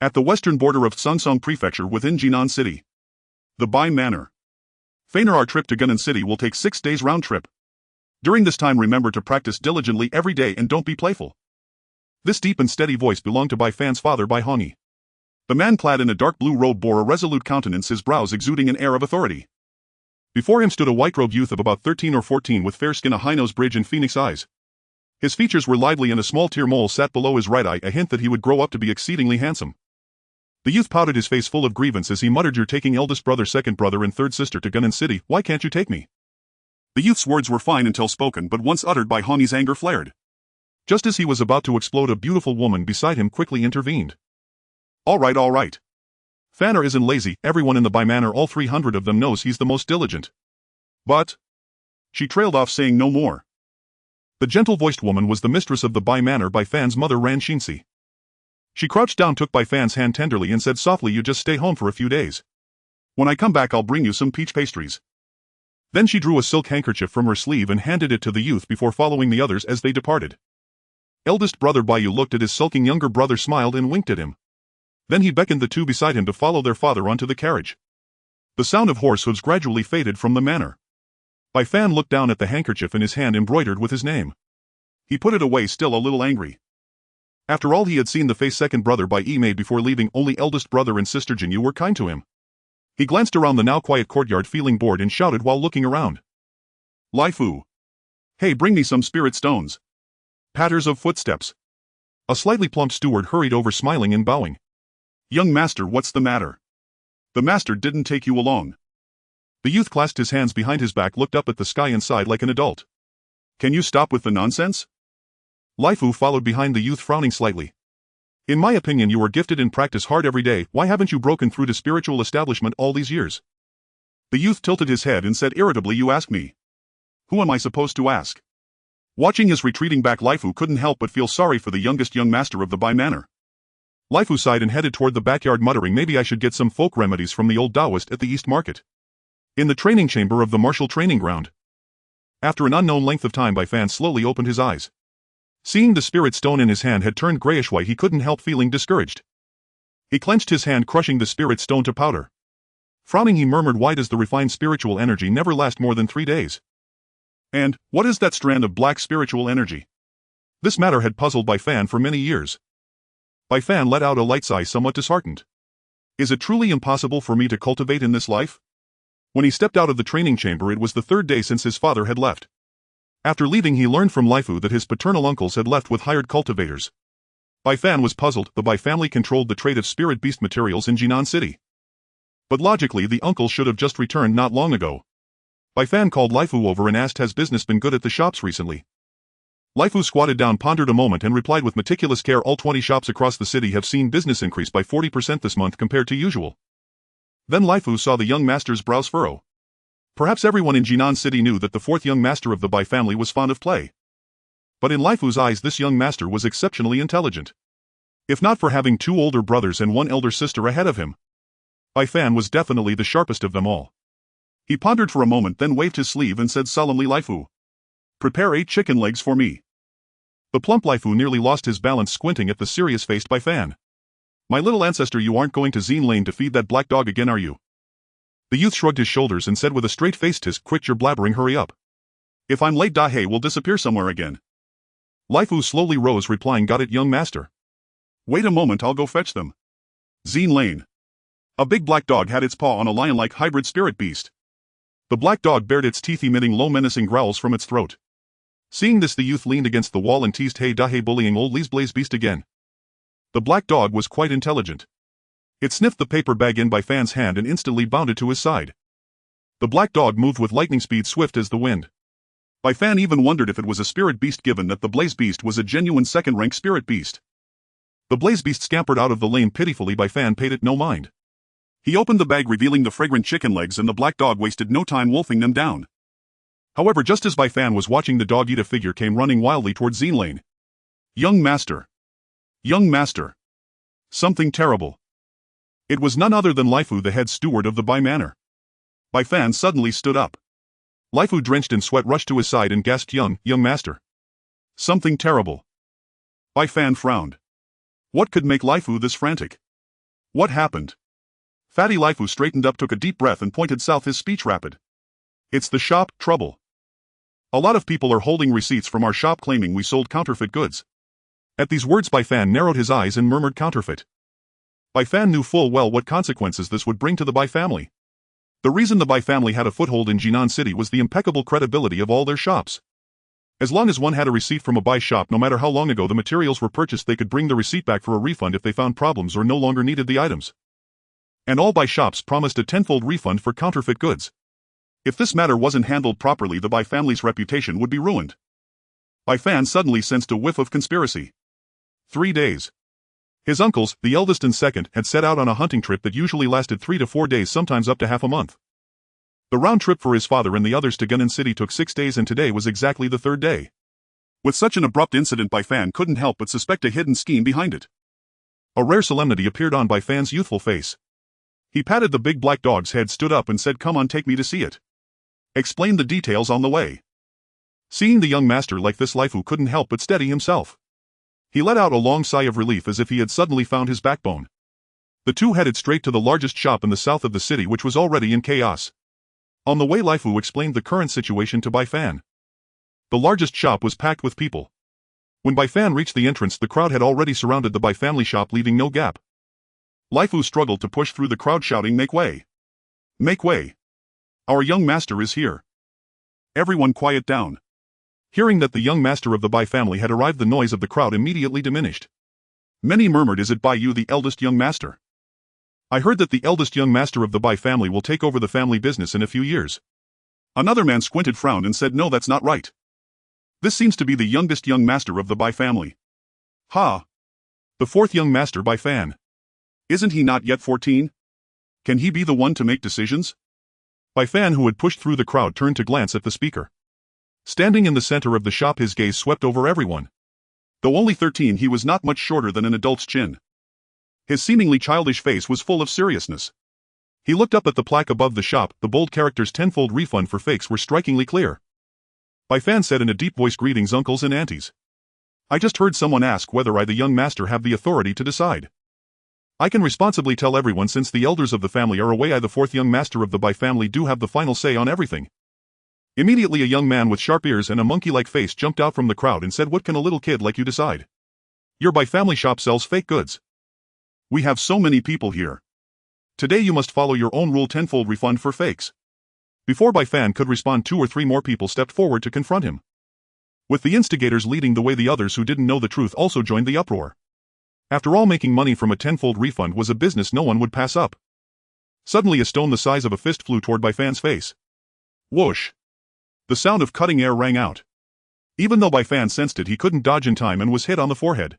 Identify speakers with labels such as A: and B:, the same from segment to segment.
A: At the western border of Sunsong Prefecture within Jinan City. The Bai Manor. Feiner, our trip to Gunan City will take 6 days round trip. During this time remember to practice diligently every day and don't be playful. This deep and steady voice belonged to Bai Fan's father Bai Hongyi. The man clad in a dark blue robe bore a resolute countenance, his brows exuding an air of authority. Before him stood a white-robed youth of about 13 or 14 with fair skin, a high-nosed bridge, and phoenix eyes. His features were lively and a small tear mole sat below his right eye, a hint that he would grow up to be exceedingly handsome. The youth pouted, his face full of grievance, as he muttered, "You're taking eldest brother, second brother and third sister to Gunan City, why can't you take me?" The youth's words were fine until spoken, but once uttered Bai Hongyi's anger flared. Just as he was about to explode, a beautiful woman beside him quickly intervened. All right. Feiner isn't lazy, everyone in the Bai Manor, all 300 of them, knows he's the most diligent. But... She trailed off, saying no more. The gentle-voiced woman was the mistress of the Bai Manor, Bai Fan's mother, Ran Xinxi. She crouched down, took Bai Fan's hand tenderly and said softly, "You just stay home for a few days. When I come back I'll bring you some peach pastries." Then she drew a silk handkerchief from her sleeve and handed it to the youth before following the others as they departed. Eldest brother Baiyu looked at his sulking younger brother, smiled and winked at him. Then he beckoned the two beside him to follow their father onto the carriage. The sound of horse hooves gradually faded from the manor. Bai Fan looked down at the handkerchief in his hand embroidered with his name. He put it away, still a little angry. After all he had seen the face second brother Bai Yi made before leaving, only eldest brother and sister Jinyu were kind to him. He glanced around the now quiet courtyard feeling bored and shouted while looking around. "Lai Fu! Hey, bring me some spirit stones." Patters of footsteps. A slightly plump steward hurried over, smiling and bowing. "Young master, what's the matter? The master didn't take you along." The youth clasped his hands behind his back, looked up at the sky and sighed like an adult. "Can you stop with the nonsense?" Lai Fu followed behind the youth, frowning slightly. "In my opinion you were gifted and practice hard every day, why haven't you broken through to spiritual establishment all these years?" The youth tilted his head and said irritably, "You ask me. Who am I supposed to ask?" Watching his retreating back, Lai Fu couldn't help but feel sorry for the youngest young master of the Bai Manor. Lai Fu sighed and headed toward the backyard, muttering, "Maybe I should get some folk remedies from the old Taoist at the East Market. In the training chamber of the martial training ground." After an unknown length of time, Bai Fan slowly opened his eyes. Seeing the spirit stone in his hand had turned grayish-white, he couldn't help feeling discouraged. He clenched his hand, crushing the spirit stone to powder. Frowning, he murmured, "Why does the refined spiritual energy never last more than 3 days? And, what is that strand of black spiritual energy?" This matter had puzzled Bai Fan for many years. Bai Fan let out a light sigh, somewhat disheartened. Is it truly impossible for me to cultivate in this life? When he stepped out of the training chamber, it was the 3rd day since his father had left. After leaving, he learned from Lai Fu that his paternal uncles had left with hired cultivators. Bai Fan was puzzled. The Bai family controlled the trade of spirit beast materials in Jinan City. But logically, the uncles should have just returned not long ago. Bai Fan called Lai Fu over and asked, "Has business been good at the shops recently?" Lai Fu squatted down, pondered a moment, and replied with meticulous care, "All 20 shops across the city have seen business increase by 40% this month compared to usual." Then Lai Fu saw the young master's brows furrow. Perhaps everyone in Jinan City knew that the 4th young master of the Bai family was fond of play. But in Lai Fu's eyes, this young master was exceptionally intelligent. If not for having 2 older brothers and 1 elder sister ahead of him, Bai Fan was definitely the sharpest of them all. He pondered for a moment, then waved his sleeve and said solemnly, "Lai Fu, prepare 8 chicken legs for me." The plump Lai Fu nearly lost his balance, squinting at the serious-faced Bai Fan. "My little ancestor, you aren't going to Zine Lane to feed that black dog again, are you?" The youth shrugged his shoulders and said with a straight face, "Tisk, quit your blabbering, hurry up. If I'm late, Dahe will disappear somewhere again." Lai Fu slowly rose, replying, "Got it, young master." "Wait a moment, I'll go fetch them." Zine Lane. A big black dog had its paw on a lion-like hybrid spirit beast. The black dog bared its teeth, emitting low menacing growls from its throat. Seeing this, the youth leaned against the wall and teased, "Hey Dahe, bullying old Li's Blaze beast again." The black dog was quite intelligent. It sniffed the paper bag in Bai Fan's hand and instantly bounded to his side. The black dog moved with lightning speed, swift as the wind. Bai Fan even wondered if it was a spirit beast, given that the Blaze beast was a genuine 2nd-rank spirit beast. The Blaze beast scampered out of the lane pitifully. Bai Fan paid it no mind. He opened the bag, revealing the fragrant chicken legs, and the black dog wasted no time wolfing them down. However, just as Bai Fan was watching the dog eat, a figure came running wildly towards Zine Lane. "Young master! Young master! Something terrible!" It was none other than Lai Fu, the head steward of the Bai Manor. Bai Fan suddenly stood up. Lai Fu, drenched in sweat, rushed to his side and gasped, young master. Something terrible." Bai Fan frowned. What could make Lai Fu this frantic? What happened? Fatty Lifu straightened up, took a deep breath and pointed south, his speech rapid. It's the shop, trouble. A lot of people are holding receipts from our shop claiming we sold counterfeit goods. At these words Bai Fan narrowed his eyes and murmured counterfeit. Bai Fan knew full well what consequences this would bring to the Bai family. The reason the Bai family had a foothold in Jinan City was the impeccable credibility of all their shops. As long as one had a receipt from a Bai shop, no matter how long ago the materials were purchased, they could bring the receipt back for a refund if they found problems or no longer needed the items. And all Bai shops promised a tenfold refund for counterfeit goods. If this matter wasn't handled properly, the Bai family's reputation would be ruined. Bai Fan suddenly sensed a whiff of conspiracy. 3 days. His uncles, the eldest and second, had set out on a hunting trip that usually lasted 3 to 4 days, sometimes up to half a month. The round trip for his father and the others to Gunan City took 6 days, and today was exactly the 3rd day. With such an abrupt incident, Bai Fan couldn't help but suspect a hidden scheme behind it. A rare solemnity appeared on Bai Fan's youthful face. He patted the big black dog's head, stood up and said, "Come on, take me to see it. Explain the details on the way." Seeing the young master like this, Lifu couldn't help but steady himself. He let out a long sigh of relief as if he had suddenly found his backbone. The two headed straight to the largest shop in the south of the city, which was already in chaos. On the way, Lifu explained the current situation to Bai Fan. The largest shop was packed with people. When Bai Fan reached the entrance, the crowd had already surrounded the Bai family shop, leaving no gap. Lifu struggled to push through the crowd, shouting, "Make way! Make way! Our young master is here! Everyone quiet down!" Hearing that the young master of the Bai family had arrived, the noise of the crowd immediately diminished. Many murmured, "Is it Bai Yu, the eldest young master? I heard that the eldest young master of the Bai family will take over the family business in a few years." Another man squinted, frowned and said, "No, that's not right. This seems to be the youngest young master of the Bai family." "Ha! The 4th young master, Bai Fan. Isn't he not yet 14? Can he be the one to make decisions?" Bai Fan, who had pushed through the crowd, turned to glance at the speaker. Standing in the center of the shop, his gaze swept over everyone. Though only 13, he was not much shorter than an adult's chin. His seemingly childish face was full of seriousness. He looked up at the plaque above the shop. The bold characters "tenfold refund for fakes" were strikingly clear. Bai Fan said in a deep voice, "Greetings, uncles and aunties. I just heard someone ask whether I, the young master, have the authority to decide. I can responsibly tell everyone, since the elders of the family are away, I, the 4th young master of the Bai family, do have the final say on everything." Immediately a young man with sharp ears and a monkey-like face jumped out from the crowd and said, "What can a little kid like you decide? Your Bai family shop sells fake goods. We have so many people here. Today you must follow your own rule, tenfold refund for fakes." Before Bai Fan could respond, 2 or 3 more people stepped forward to confront him. With the instigators leading the way, the others who didn't know the truth also joined the uproar. After all, making money from a tenfold refund was a business no one would pass up. Suddenly a stone the size of a fist flew toward Bai Fan's face. Whoosh! The sound of cutting air rang out. Even though Bai Fan sensed it, he couldn't dodge in time and was hit on the forehead.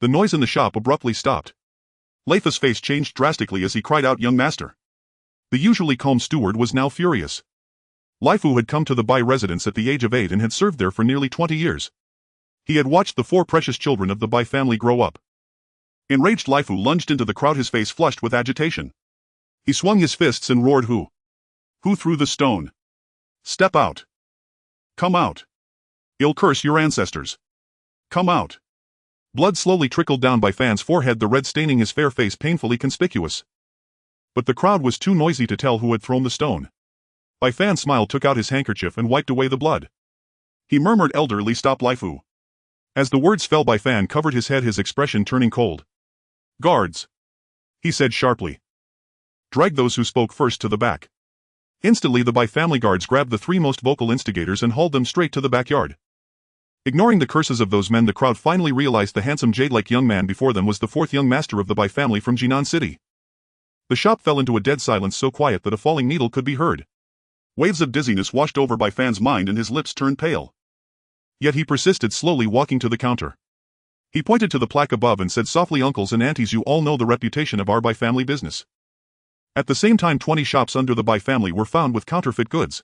A: The noise in the shop abruptly stopped. Leifa's face changed drastically as he cried out, "Young master!" The usually calm steward was now furious. Lifu had come to the Bai residence at the age of 8 and had served there for nearly 20 years. He had watched the 4 precious children of the Bai family grow up. Enraged, Lifu lunged into the crowd, his face flushed with agitation. He swung his fists and roared, "Who? Who threw the stone? Step out! Come out! I'll curse your ancestors! Come out!" Blood slowly trickled down Bai Fan's forehead, the red staining his fair face painfully conspicuous. But the crowd was too noisy to tell who had thrown the stone. Bai Fan smiled, took out his handkerchief and wiped away the blood. He murmured, "Elderly, stop Lifu." As the words fell, Bai Fan covered his head, his expression turning cold. "Guards," he said sharply. "Drag those who spoke first to the back." Instantly the Bai family guards grabbed the 3 most vocal instigators and hauled them straight to the backyard. Ignoring the curses of those men, the crowd finally realized the handsome jade-like young man before them was the 4th young master of the Bai family from Jinan City. The shop fell into a dead silence, so quiet that a falling needle could be heard. Waves of dizziness washed over Bai Fan's mind and his lips turned pale. Yet he persisted, slowly walking to the counter. He pointed to the plaque above and said softly, "Uncles and aunties, you all know the reputation of our Bai family business." At the same time, 20 shops under the Bai family were found with counterfeit goods.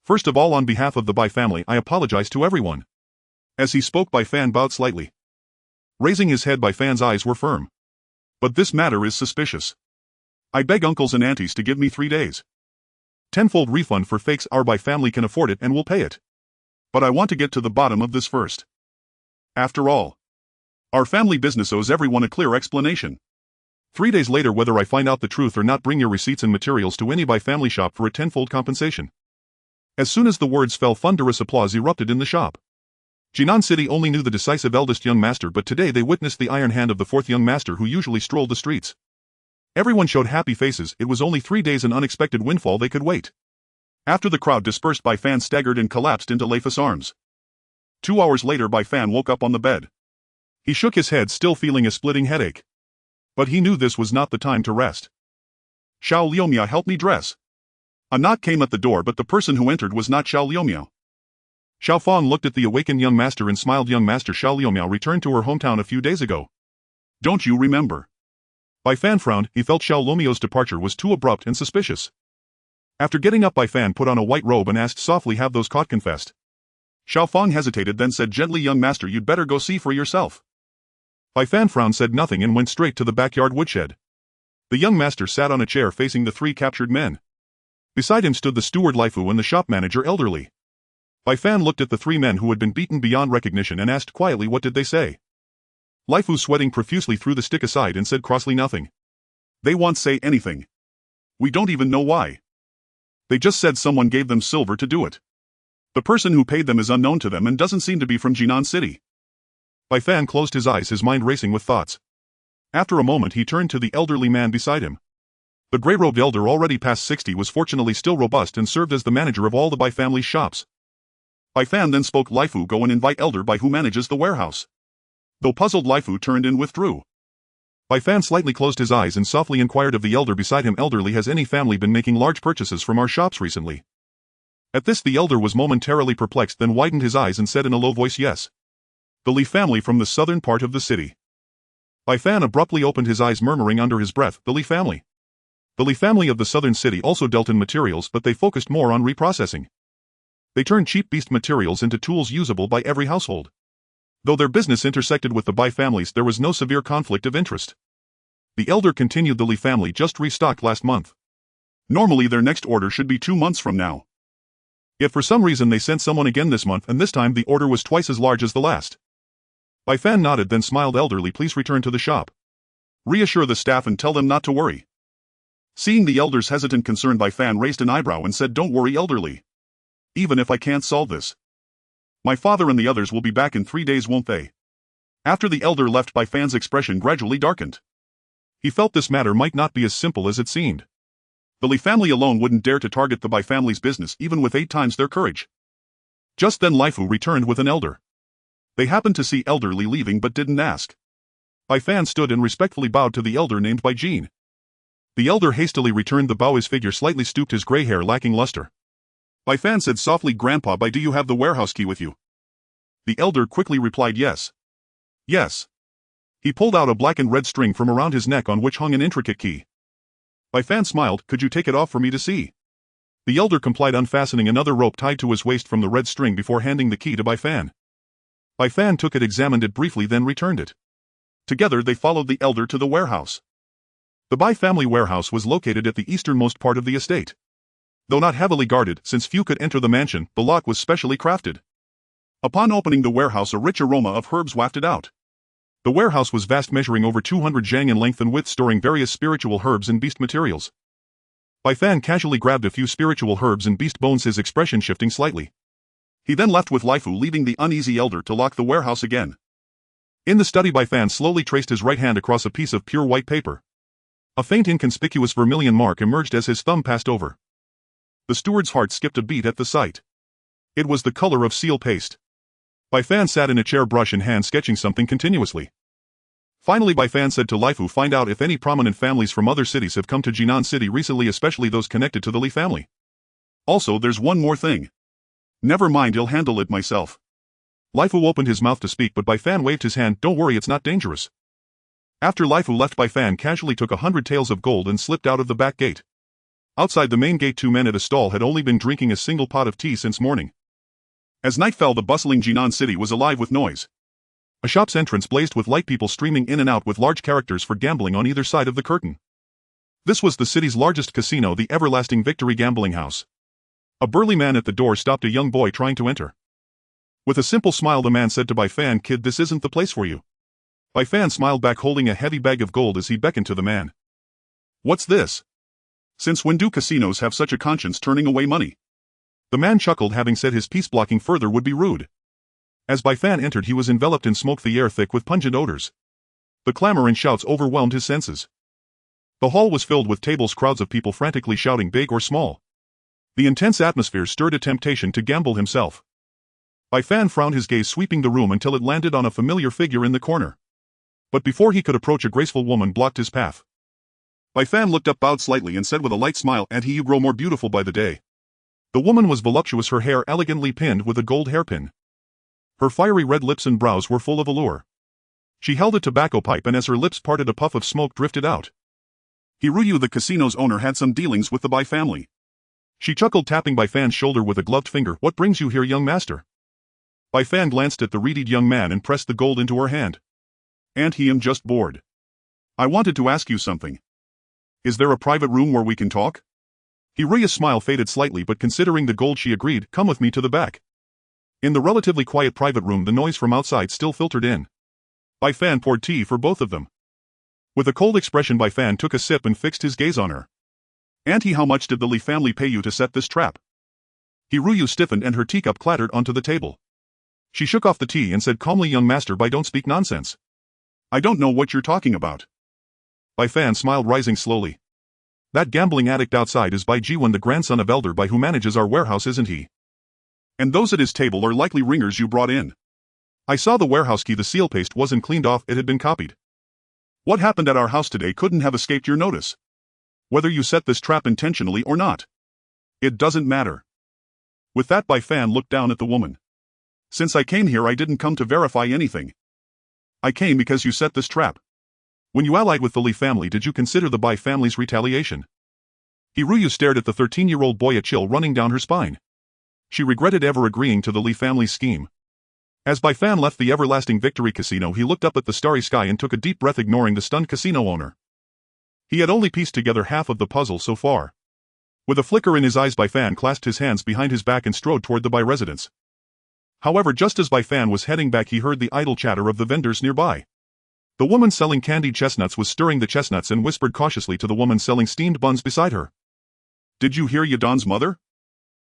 A: "First of all, on behalf of the Bai family, I apologize to everyone." As he spoke, Bai Fan bowed slightly. Raising his head, Bai Fan's eyes were firm. "But this matter is suspicious. I beg uncles and aunties to give me 3 days. Tenfold refund for fakes. Our Bai family can afford it and will pay it. But I want to get to the bottom of this first. After all, our family business owes everyone a clear explanation. 3 days later, whether I find out the truth or not, bring your receipts and materials to any Buy family shop for a tenfold compensation. As soon as the words fell, thunderous applause erupted in the shop. Jinan City only knew the decisive eldest young master, but today they witnessed the iron hand of the fourth young master who usually strolled the streets. Everyone showed happy faces. It was only 3 days, an unexpected windfall. They could wait. After the crowd dispersed, Bai Fan staggered and collapsed into Lei Fa's arms. 2 hours later, Bai Fan woke up on the bed. He shook his head, still feeling a splitting headache. But he knew this was not the time to rest. Xiao Liumiao, help me dress. A knock came at the door, but the person who entered was not Xiao Liumiao. Xiao Fang looked at the awakened young master and smiled. Young master, Xiao Liumiao returned to her hometown a few days ago. Don't you remember? Bai Fan frowned. He felt Xiao Liumiao's departure was too abrupt and suspicious. After getting up, Bai Fan put on a white robe and asked softly, have those caught confessed? Xiao Fang hesitated, then said gently, young master, you'd better go see for yourself. Bai Fan frowned, said nothing, and went straight to the backyard woodshed. The young master sat on a chair facing the 3 captured men. Beside him stood the steward Lei Fu and the shop manager elderly. Bai Fan looked at the 3 men who had been beaten beyond recognition and asked quietly, what did they say? Lei Fu, sweating profusely, threw the stick aside and said crossly, nothing. They won't say anything. We don't even know why. They just said someone gave them silver to do it. The person who paid them is unknown to them and doesn't seem to be from Jinan City. Bai Fan closed his eyes, his mind racing with thoughts. After a moment he turned to the elderly man beside him. The grey-robed elder, already past 60, was fortunately still robust and served as the manager of all the Bai family's shops. Bai Fan then spoke, Lei Fu, go and invite Elder Bai who manages the warehouse. Though puzzled, Lei Fu turned and withdrew. Bai Fan slightly closed his eyes and softly inquired of the elder beside him, elderly, has any family been making large purchases from our shops recently? At this the elder was momentarily perplexed, then widened his eyes and said in a low voice, yes. The Li family from the southern part of the city. Bai Fan abruptly opened his eyes, murmuring under his breath, the Li family. The Li family of the southern city also dealt in materials, but they focused more on reprocessing. They turned cheap beast materials into tools usable by every household. Though their business intersected with the Bai family's, there was no severe conflict of interest. The elder continued, the Li family just restocked last month. Normally their next order should be 2 months from now. Yet for some reason they sent someone again this month, and this time the order was twice as large as the last. Bai Fan nodded, then smiled, elderly, please return to the shop. Reassure the staff and tell them not to worry. Seeing the elder's hesitant concern, Bai Fan raised an eyebrow and said, don't worry, elderly. Even if I can't solve this, my father and the others will be back in 3 days, won't they? After the elder left, Bai Fan's expression gradually darkened. He felt this matter might not be as simple as it seemed. The Li family alone wouldn't dare to target the Bai family's business even with 8 times their courage. Just then Lei Fu returned with an elder. They happened to see elderly leaving but didn't ask. Bai Fan stood and respectfully bowed to the elder named Bai Jin. The elder hastily returned the bow, his figure slightly stooped, his gray hair lacking luster. Bai Fan said softly, Grandpa Bai, do you have the warehouse key with you? The elder quickly replied, yes. Yes. He pulled out a black and red string from around his neck on which hung an intricate key. Bai Fan smiled, could you take it off for me to see? The elder complied, unfastening another rope tied to his waist from the red string before handing the key to Bai Fan. Bai Fan took it, examined it briefly, then returned it. Together they followed the elder to the warehouse. The Bai family warehouse was located at the easternmost part of the estate. Though not heavily guarded, since few could enter the mansion, the lock was specially crafted. Upon opening the warehouse, a rich aroma of herbs wafted out. The warehouse was vast, measuring over 200 zhang in length and width, storing various spiritual herbs and beast materials. Bai Fan casually grabbed a few spiritual herbs and beast bones, his expression shifting slightly. He then left with Lei Fu, leaving the uneasy elder to lock the warehouse again. In the study, Bai Fan slowly traced his right hand across a piece of pure white paper. A faint, inconspicuous vermilion mark emerged as his thumb passed over. The steward's heart skipped a beat at the sight. It was the color of seal paste. Bai Fan sat in a chair, brush in hand, sketching something continuously. Finally Bai Fan said to Lei Fu, find out if any prominent families from other cities have come to Jinan City recently, especially those connected to the Li family. Also, there's one more thing. Never mind, I'll handle it myself. Lei Fu opened his mouth to speak, but Bai Fan waved his hand, don't worry, it's not dangerous. After Lei Fu left, Bai Fan casually took 100 taels of gold and slipped out of the back gate. Outside the main gate, 2 men at a stall had only been drinking a single pot of tea since morning. As night fell, the bustling Jinan city was alive with noise. A shop's entrance blazed with light, people streaming in and out with large characters for gambling on either side of the curtain. This was the city's largest casino, the Everlasting Victory Gambling House. A burly man at the door stopped a young boy trying to enter. With a simple smile, the man said to Bai Fan, kid, this isn't the place for you. Bai Fan smiled back holding a heavy bag of gold as he beckoned to the man. What's this? Since when do casinos have such a conscience turning away money? The man chuckled, having said his piece blocking further would be rude. As Bai Fan entered, he was enveloped in smoke, the air thick with pungent odors. The clamor and shouts overwhelmed his senses. The hall was filled with tables, crowds of people frantically shouting, big or small. The intense atmosphere stirred a temptation to gamble himself. Bai Fan frowned, his gaze sweeping the room until it landed on a familiar figure in the corner. But before he could approach, a graceful woman blocked his path. Bai Fan looked up, bowed slightly, and said with a light smile, "And you grow more beautiful by the day." The woman was voluptuous, her hair elegantly pinned with a gold hairpin. Her fiery red lips and brows were full of allure. She held a tobacco pipe, and as her lips parted, a puff of smoke drifted out. Hiruyu, the casino's owner, had some dealings with the Bai family. She chuckled, tapping Bai Fan's shoulder with a gloved finger. "What brings you here, young master?" Bai Fan glanced at the reedied young man and pressed the gold into her hand. "And he am just bored. I wanted to ask you something. Is there a private room where we can talk?" Hiruyu's smile faded slightly, but considering the gold, she agreed. "Come with me to the back." In the relatively quiet private room, the noise from outside still filtered in. Bai Fan poured tea for both of them. With a cold expression, Bai Fan took a sip and fixed his gaze on her. "Auntie, how much did the Li family pay you to set this trap?" Hiruyu stiffened and her teacup clattered onto the table. She shook off the tea and said calmly, "Young master, don't speak nonsense. I don't know what you're talking about." Bai Fan smiled, rising slowly. "That gambling addict outside is Bai Jiwen, the grandson of Elder Bai, who manages our warehouse, isn't he? And those at his table are likely ringers you brought in. I saw the warehouse key, the seal paste wasn't cleaned off, it had been copied. What happened at our house today couldn't have escaped your notice. Whether you set this trap intentionally or not, it doesn't matter." With that, Bai Fan looked down at the woman. "Since I came here, I didn't come to verify anything. I came because you set this trap. When you allied with the Li family, did you consider the Bai family's retaliation?" Hiruyu stared at the 13-year-old boy, a chill running down her spine. She regretted ever agreeing to the Li family's scheme. As Bai Fan left the Everlasting Victory Casino, he looked up at the starry sky and took a deep breath, ignoring the stunned casino owner. He had only pieced together half of the puzzle so far. With a flicker in his eyes, Bai Fan clasped his hands behind his back and strode toward the Bai residence. However, just as Bai Fan was heading back, he heard the idle chatter of the vendors nearby. The woman selling candied chestnuts was stirring the chestnuts and whispered cautiously to the woman selling steamed buns beside her. "Did you hear Yadon's mother?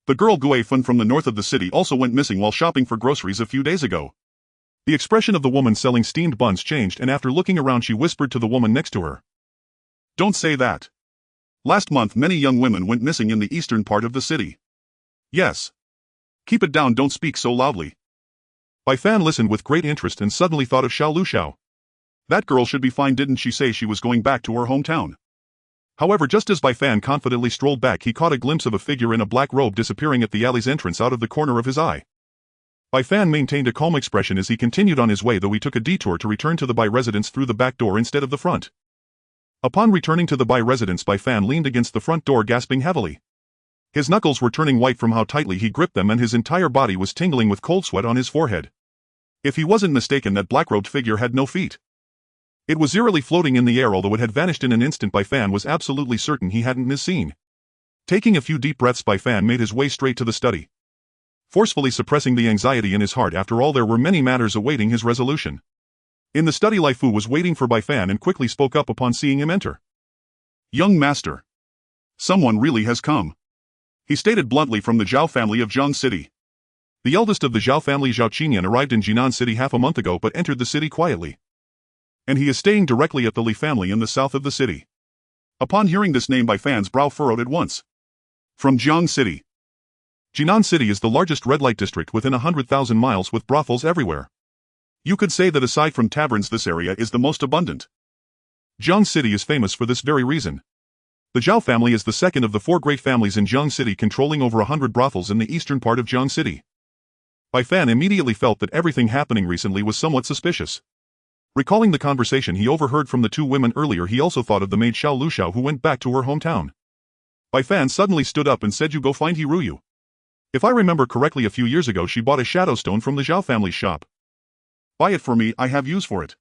A: The girl Gue Fun from the north of the city also went missing while shopping for groceries a few days ago." The expression of the woman selling steamed buns changed, and after looking around, she whispered to the woman next to her. "Don't say that. Last month many young women went missing in the eastern part of the city." "Yes. Keep it down, don't speak so loudly." Bai Fan listened with great interest and suddenly thought of Xiao Lu Xiao. That girl should be fine, didn't she say she was going back to her hometown? However, just as Bai Fan confidently strolled back, he caught a glimpse of a figure in a black robe disappearing at the alley's entrance out of the corner of his eye. Bai Fan maintained a calm expression as he continued on his way, though he took a detour to return to the Bai residence through the back door instead of the front. Upon returning to the Bai residence, Bai Fan leaned against the front door, gasping heavily. His knuckles were turning white from how tightly he gripped them, and his entire body was tingling with cold sweat on his forehead. If he wasn't mistaken, that black-robed figure had no feet. It was eerily floating in the air, although it had vanished in an instant. Bai Fan was absolutely certain he hadn't missed scene. Taking a few deep breaths, Bai Fan made his way straight to the study, forcefully suppressing the anxiety in his heart. After all, there were many matters awaiting his resolution. In the study, Lai Fu was waiting for Bai Fan and quickly spoke up upon seeing him enter. "Young master. Someone really has come," he stated bluntly, "from the Zhao family of Jiang City. The eldest of the Zhao family, Zhao Qinyan, arrived in Jinan City half a month ago but entered the city quietly. And he is staying directly at the Li family in the south of the city." Upon hearing this name, Bai Fan's brow furrowed at once. From Jiang City. Jinan City is the largest red light district within 100,000 miles, with brothels everywhere. You could say that aside from taverns, this area is the most abundant. Jiang City is famous for this very reason. The Zhao family is the second of the 4 great families in Jiang City, controlling over 100 brothels in the eastern part of Jiang City. Bai Fan immediately felt that everything happening recently was somewhat suspicious. Recalling the conversation he overheard from the 2 women earlier, he also thought of the maid Xiao Lu Xiao, who went back to her hometown. Bai Fan suddenly stood up and said, "You go find Hiruyu. If I remember correctly, a few years ago she bought a shadow stone from the Zhao family's shop. Buy it for me, I have use for it.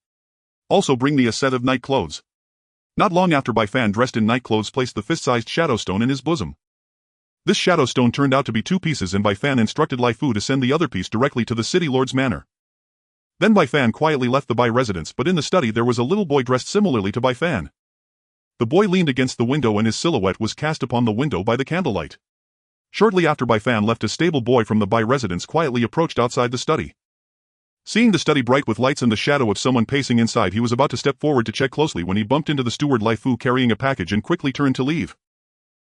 A: Also bring me a set of night clothes." Not long after, Bai Fan, dressed in night clothes, placed the fist-sized shadow stone in his bosom. This shadow stone turned out to be 2 pieces, and Bai Fan instructed Lai Fu to send the other piece directly to the city lord's manor. Then Bai Fan quietly left the Bai residence, but in the study there was a little boy dressed similarly to Bai Fan. The boy leaned against the window and his silhouette was cast upon the window by the candlelight. Shortly after Bai Fan left, a stable boy from the Bai residence quietly approached outside the study. Seeing the study bright with lights and the shadow of someone pacing inside, he was about to step forward to check closely when he bumped into the steward Lai Fu carrying a package and quickly turned to leave.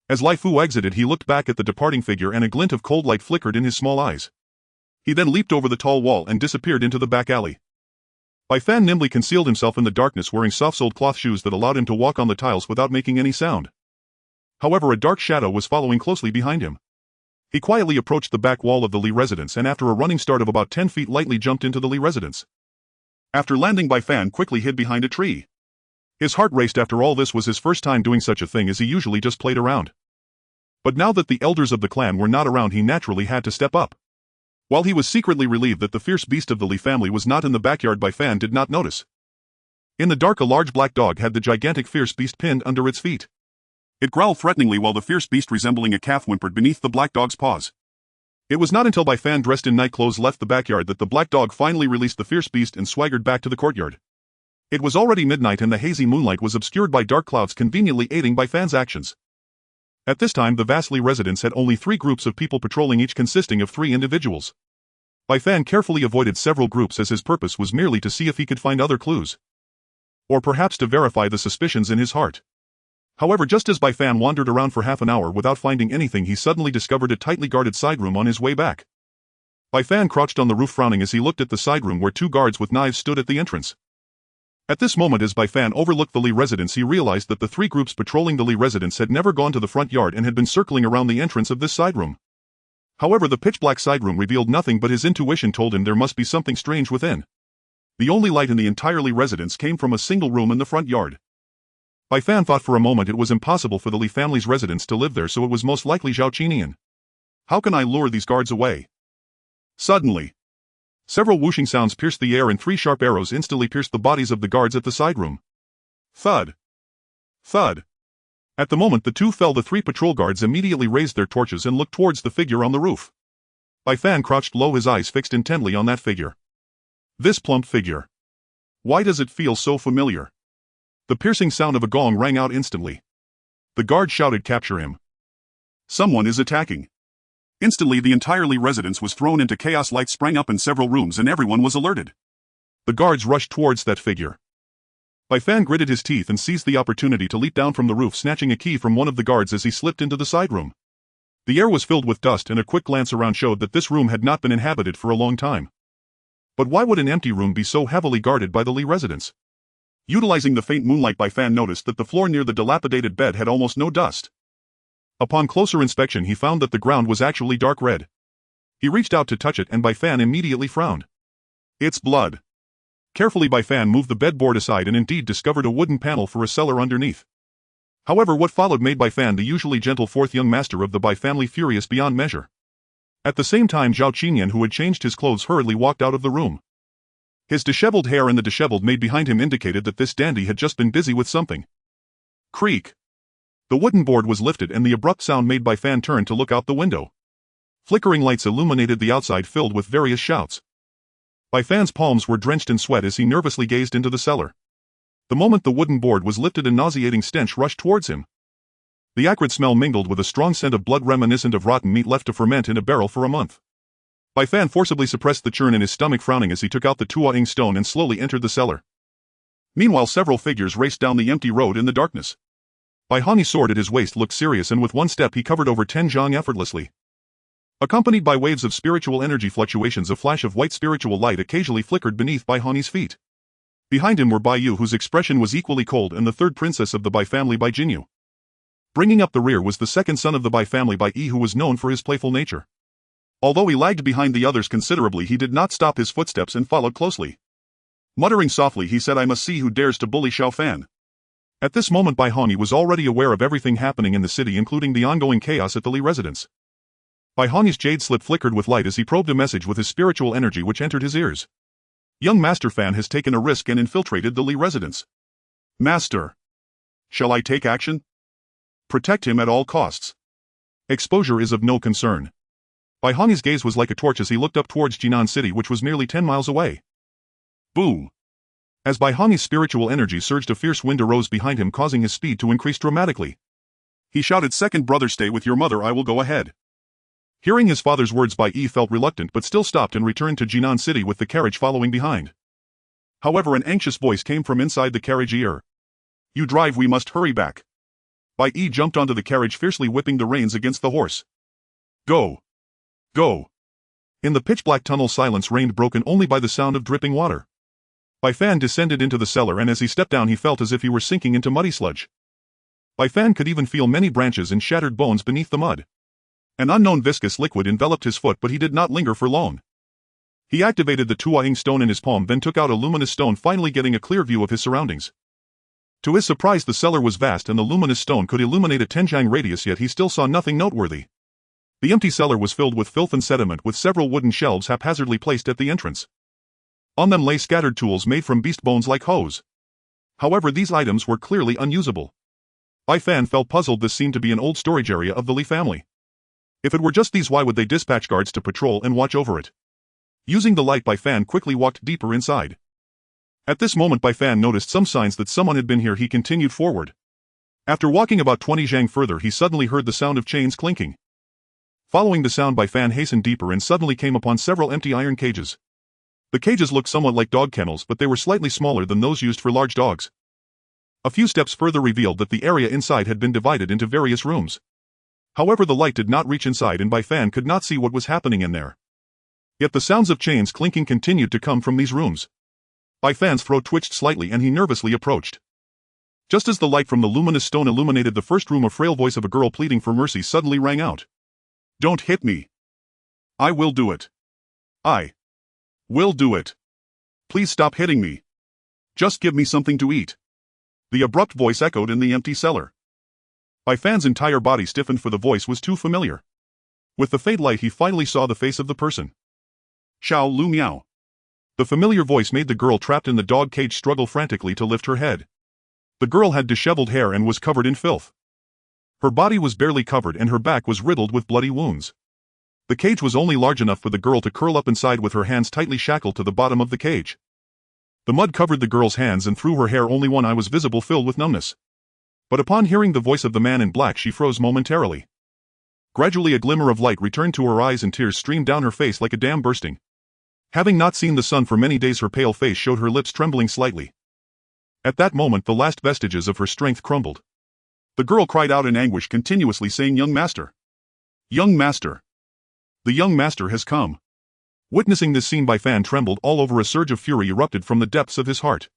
A: As Lai Fu exited, he looked back at the departing figure and a glint of cold light flickered in his small eyes. He then leaped over the tall wall and disappeared into the back alley. Bai Fan nimbly concealed himself in the darkness, wearing soft-soled cloth shoes that allowed him to walk on the tiles without making any sound. However, a dark shadow was following closely behind him. He quietly approached the back wall of the Li residence and after a running start of about 10 feet lightly jumped into the Li residence. After landing, Bai Fan quickly hid behind a tree. His heart raced. After all, this was his first time doing such a thing, as he usually just played around. But now that the elders of the clan were not around, he naturally had to step up. While he was secretly relieved that the fierce beast of the Li family was not in the backyard, Bai Fan did not notice. In the dark, a large black dog had the gigantic fierce beast pinned under its feet. It growled threateningly while the fierce beast resembling a calf whimpered beneath the black dog's paws. It was not until Bai Fan, dressed in night clothes, left the backyard that the black dog finally released the fierce beast and swaggered back to the courtyard. It was already midnight and the hazy moonlight was obscured by dark clouds, conveniently aiding Bai Fan's actions. At this time, the vast Li residence had only 3 groups of people patrolling, each consisting of 3 individuals. Bai Fan carefully avoided several groups as his purpose was merely to see if he could find other clues. Or perhaps to verify the suspicions in his heart. However, just as Bai Fan wandered around for half an hour without finding anything, he suddenly discovered a tightly guarded side room on his way back. Bai Fan crouched on the roof, frowning as he looked at the side room where 2 guards with knives stood at the entrance. At this moment, as Bai Fan overlooked the Li residence, he realized that the 3 groups patrolling the Li residence had never gone to the front yard and had been circling around the entrance of this side room. However, the pitch-black side room revealed nothing, but his intuition told him there must be something strange within. The only light in the entire Li residence came from a single room in the front yard. Bai Fan thought for a moment it was impossible for the Li family's residents to live there, so it was most likely Zhao Qinian. How can I lure these guards away? Suddenly, several whooshing sounds pierced the air and 3 sharp arrows instantly pierced the bodies of the guards at the side room. Thud. Thud. At the moment the 2 fell, the 3 patrol guards immediately raised their torches and looked towards the figure on the roof. Bai Fan crouched low, his eyes fixed intently on that figure. This plump figure. Why does it feel so familiar? The piercing sound of a gong rang out instantly. The guard shouted, "Capture him. Someone is attacking." Instantly the entire Li residence was thrown into chaos. Lights sprang up in several rooms and everyone was alerted. The guards rushed towards that figure. Bai Fan gritted his teeth and seized the opportunity to leap down from the roof, snatching a key from one of the guards as he slipped into the side room. The air was filled with dust and a quick glance around showed that this room had not been inhabited for a long time. But why would an empty room be so heavily guarded by the Li residence? Utilizing the faint moonlight, Bai Fan noticed that the floor near the dilapidated bed had almost no dust. Upon closer inspection, he found that the ground was actually dark red. He reached out to touch it and Bai Fan immediately frowned. It's blood. Carefully Bai Fan moved the bedboard aside and indeed discovered a wooden panel for a cellar underneath. However, what followed made Bai Fan, the usually gentle 4th young master of the Bai family, furious beyond measure. At the same time, Zhao Qinian, who had changed his clothes, hurriedly walked out of the room. His disheveled hair and the disheveled maid behind him indicated that this dandy had just been busy with something. Creak. The wooden board was lifted and the abrupt sound made Bai Fan turn to look out the window. Flickering lights illuminated the outside, filled with various shouts. Bai Fan's palms were drenched in sweat as he nervously gazed into the cellar. The moment the wooden board was lifted, a nauseating stench rushed towards him. The acrid smell mingled with a strong scent of blood reminiscent of rotten meat left to ferment in a barrel for a month. Bai Fan forcibly suppressed the churn in his stomach, frowning as he took out the Tuaing stone and slowly entered the cellar. Meanwhile, several figures raced down the empty road in the darkness. Bai Hani's sword at his waist looked serious, and with one step he covered over 10 zhang effortlessly. Accompanied by waves of spiritual energy fluctuations, a flash of white spiritual light occasionally flickered beneath Bai Hani's feet. Behind him were Bai Yu, whose expression was equally cold, and the 3rd princess of the Bai family, Bai Jinyu. Bringing up the rear was the 2nd son of the Bai family, Bai Yi, who was known for his playful nature. Although he lagged behind the others considerably, he did not stop his footsteps and followed closely. Muttering softly, he said, "I must see who dares to bully Xiao Fan." At this moment Bai Hani was already aware of everything happening in the city, including the ongoing chaos at the Li residence. Bai Hani's jade slit flickered with light as he probed a message with his spiritual energy, which entered his ears. Young Master Fan has taken a risk and infiltrated the Li residence. Master. Shall I take action? Protect him at all costs. Exposure is of no concern. Bai Hani's gaze was like a torch as he looked up towards Jinan City, which was merely 10 miles away. Boom! As Bai Hong's spiritual energy surged, a fierce wind arose behind him, causing his speed to increase dramatically. He shouted, "Second brother, stay with your mother, I will go ahead." Hearing his father's words, Bai Yi felt reluctant but still stopped and returned to Jinan City with the carriage following behind. However, an anxious voice came from inside the carriage ear. "You drive, we must hurry back." Bai Yi jumped onto the carriage, fiercely whipping the reins against the horse. "Go! Go!" In the pitch-black tunnel, silence reigned, broken only by the sound of dripping water. Bai Fan descended into the cellar, and as he stepped down he felt as if he were sinking into muddy sludge. Bai Fan could even feel many branches and shattered bones beneath the mud. An unknown viscous liquid enveloped his foot, but he did not linger for long. He activated the Tuaing stone in his palm, then took out a luminous stone, finally getting a clear view of his surroundings. To his surprise, the cellar was vast and the luminous stone could illuminate a 10 radius, yet he still saw nothing noteworthy. The empty cellar was filled with filth and sediment, with several wooden shelves haphazardly placed at the entrance. On them lay scattered tools made from beast bones like hoes. However, these items were clearly unusable. Bai Fan felt puzzled. This seemed to be an old storage area of the Li family. If it were just these, why would they dispatch guards to patrol and watch over it? Using the light, Bai Fan quickly walked deeper inside. At this moment, Bai Fan noticed some signs that someone had been here. He continued forward. After walking about 20 zhang further, he suddenly heard the sound of chains clinking. Following the sound, Bai Fan hastened deeper and suddenly came upon several empty iron cages. The cages looked somewhat like dog kennels, but they were slightly smaller than those used for large dogs. A few steps further revealed that the area inside had been divided into various rooms. However, the light did not reach inside and Bai Fan could not see what was happening in there. Yet the sounds of chains clinking continued to come from these rooms. Bai Fan's throat twitched slightly and he nervously approached. Just as the light from the luminous stone illuminated the first room, a frail voice of a girl pleading for mercy suddenly rang out. "Don't hit me. I will do it. I will do it. Please stop hitting me. Just give me something to eat." The abrupt voice echoed in the empty cellar. Bai Fan's entire body stiffened, for the voice was too familiar. With the faint light, he finally saw the face of the person. Xiao Lu Miao. The familiar voice made the girl trapped in the dog cage struggle frantically to lift her head. The girl had disheveled hair and was covered in filth. Her body was barely covered and her back was riddled with bloody wounds. The cage was only large enough for the girl to curl up inside, with her hands tightly shackled to the bottom of the cage. The mud covered the girl's hands and through her hair only one eye was visible, filled with numbness. But upon hearing the voice of the man in black, she froze momentarily. Gradually a glimmer of light returned to her eyes and tears streamed down her face like a dam bursting. Having not seen the sun for many days, her pale face showed, her lips trembling slightly. At that moment the last vestiges of her strength crumbled. The girl cried out in anguish, continuously saying, "Young master! Young master! The young master has come." Witnessing this scene, Bai Fan trembled all over. A surge of fury erupted from the depths of his heart.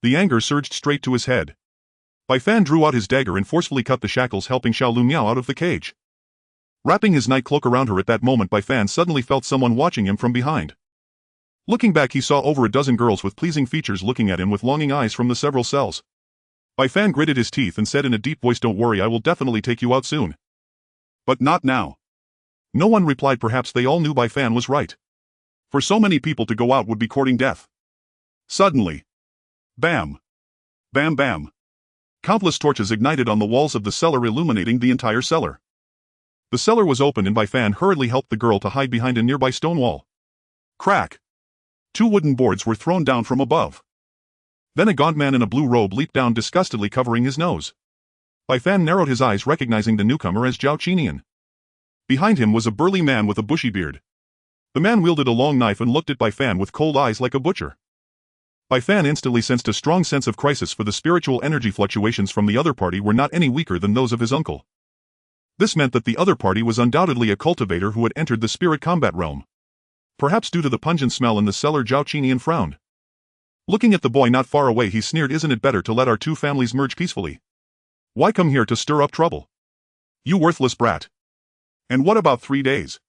A: The anger surged straight to his head. Bai Fan drew out his dagger and forcefully cut the shackles, helping Xiao Lu Miao out of the cage. Wrapping his night cloak around her at that moment, Bai Fan suddenly felt someone watching him from behind. Looking back, he saw over a dozen girls with pleasing features looking at him with longing eyes from the several cells. Bai Fan gritted his teeth and said in a deep voice, "Don't worry, I will definitely take you out soon." "But not now." No one replied. Perhaps they all knew Bai Fan was right. For so many people to go out would be courting death. Suddenly. Bam! Bam bam! Countless torches ignited on the walls of the cellar, illuminating the entire cellar. The cellar was open and Bai Fan hurriedly helped the girl to hide behind a nearby stone wall. Crack! 2 wooden boards were thrown down from above. Then a gaunt man in a blue robe leaped down, disgustedly covering his nose. Bai Fan narrowed his eyes, recognizing the newcomer as Zhao Qinian. Behind him was a burly man with a bushy beard. The man wielded a long knife and looked at Bai Fan with cold eyes like a butcher. Bai Fan instantly sensed a strong sense of crisis, for the spiritual energy fluctuations from the other party were not any weaker than those of his uncle. This meant that the other party was undoubtedly a cultivator who had entered the spirit combat realm. Perhaps due to the pungent smell in the cellar, Zhao Qinian frowned. Looking at the boy not far away, he sneered, "Isn't it better to let our two families merge peacefully? Why come here to stir up trouble? You worthless brat. And what about 3 days?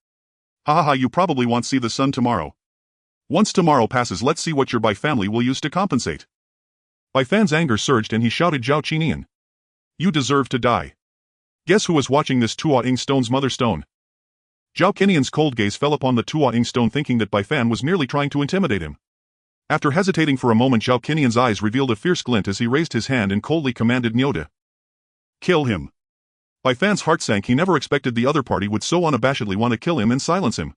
A: Ha ha ha, you probably won't see the sun tomorrow. Once tomorrow passes, let's see what your Bai family will use to compensate." Bai Fan's anger surged and he shouted, "Zhao Qinian! You deserve to die." Guess who was watching this Tuaing stone's mother stone? Zhao Qinian's cold gaze fell upon the Tuaing stone, thinking that Bai Fan was merely trying to intimidate him. After hesitating for a moment, Zhao Qinian's eyes revealed a fierce glint as he raised his hand and coldly commanded, "Nyoda. Kill him." Bai Fan's heart sank. He never expected the other party would so unabashedly want to kill him and silence him.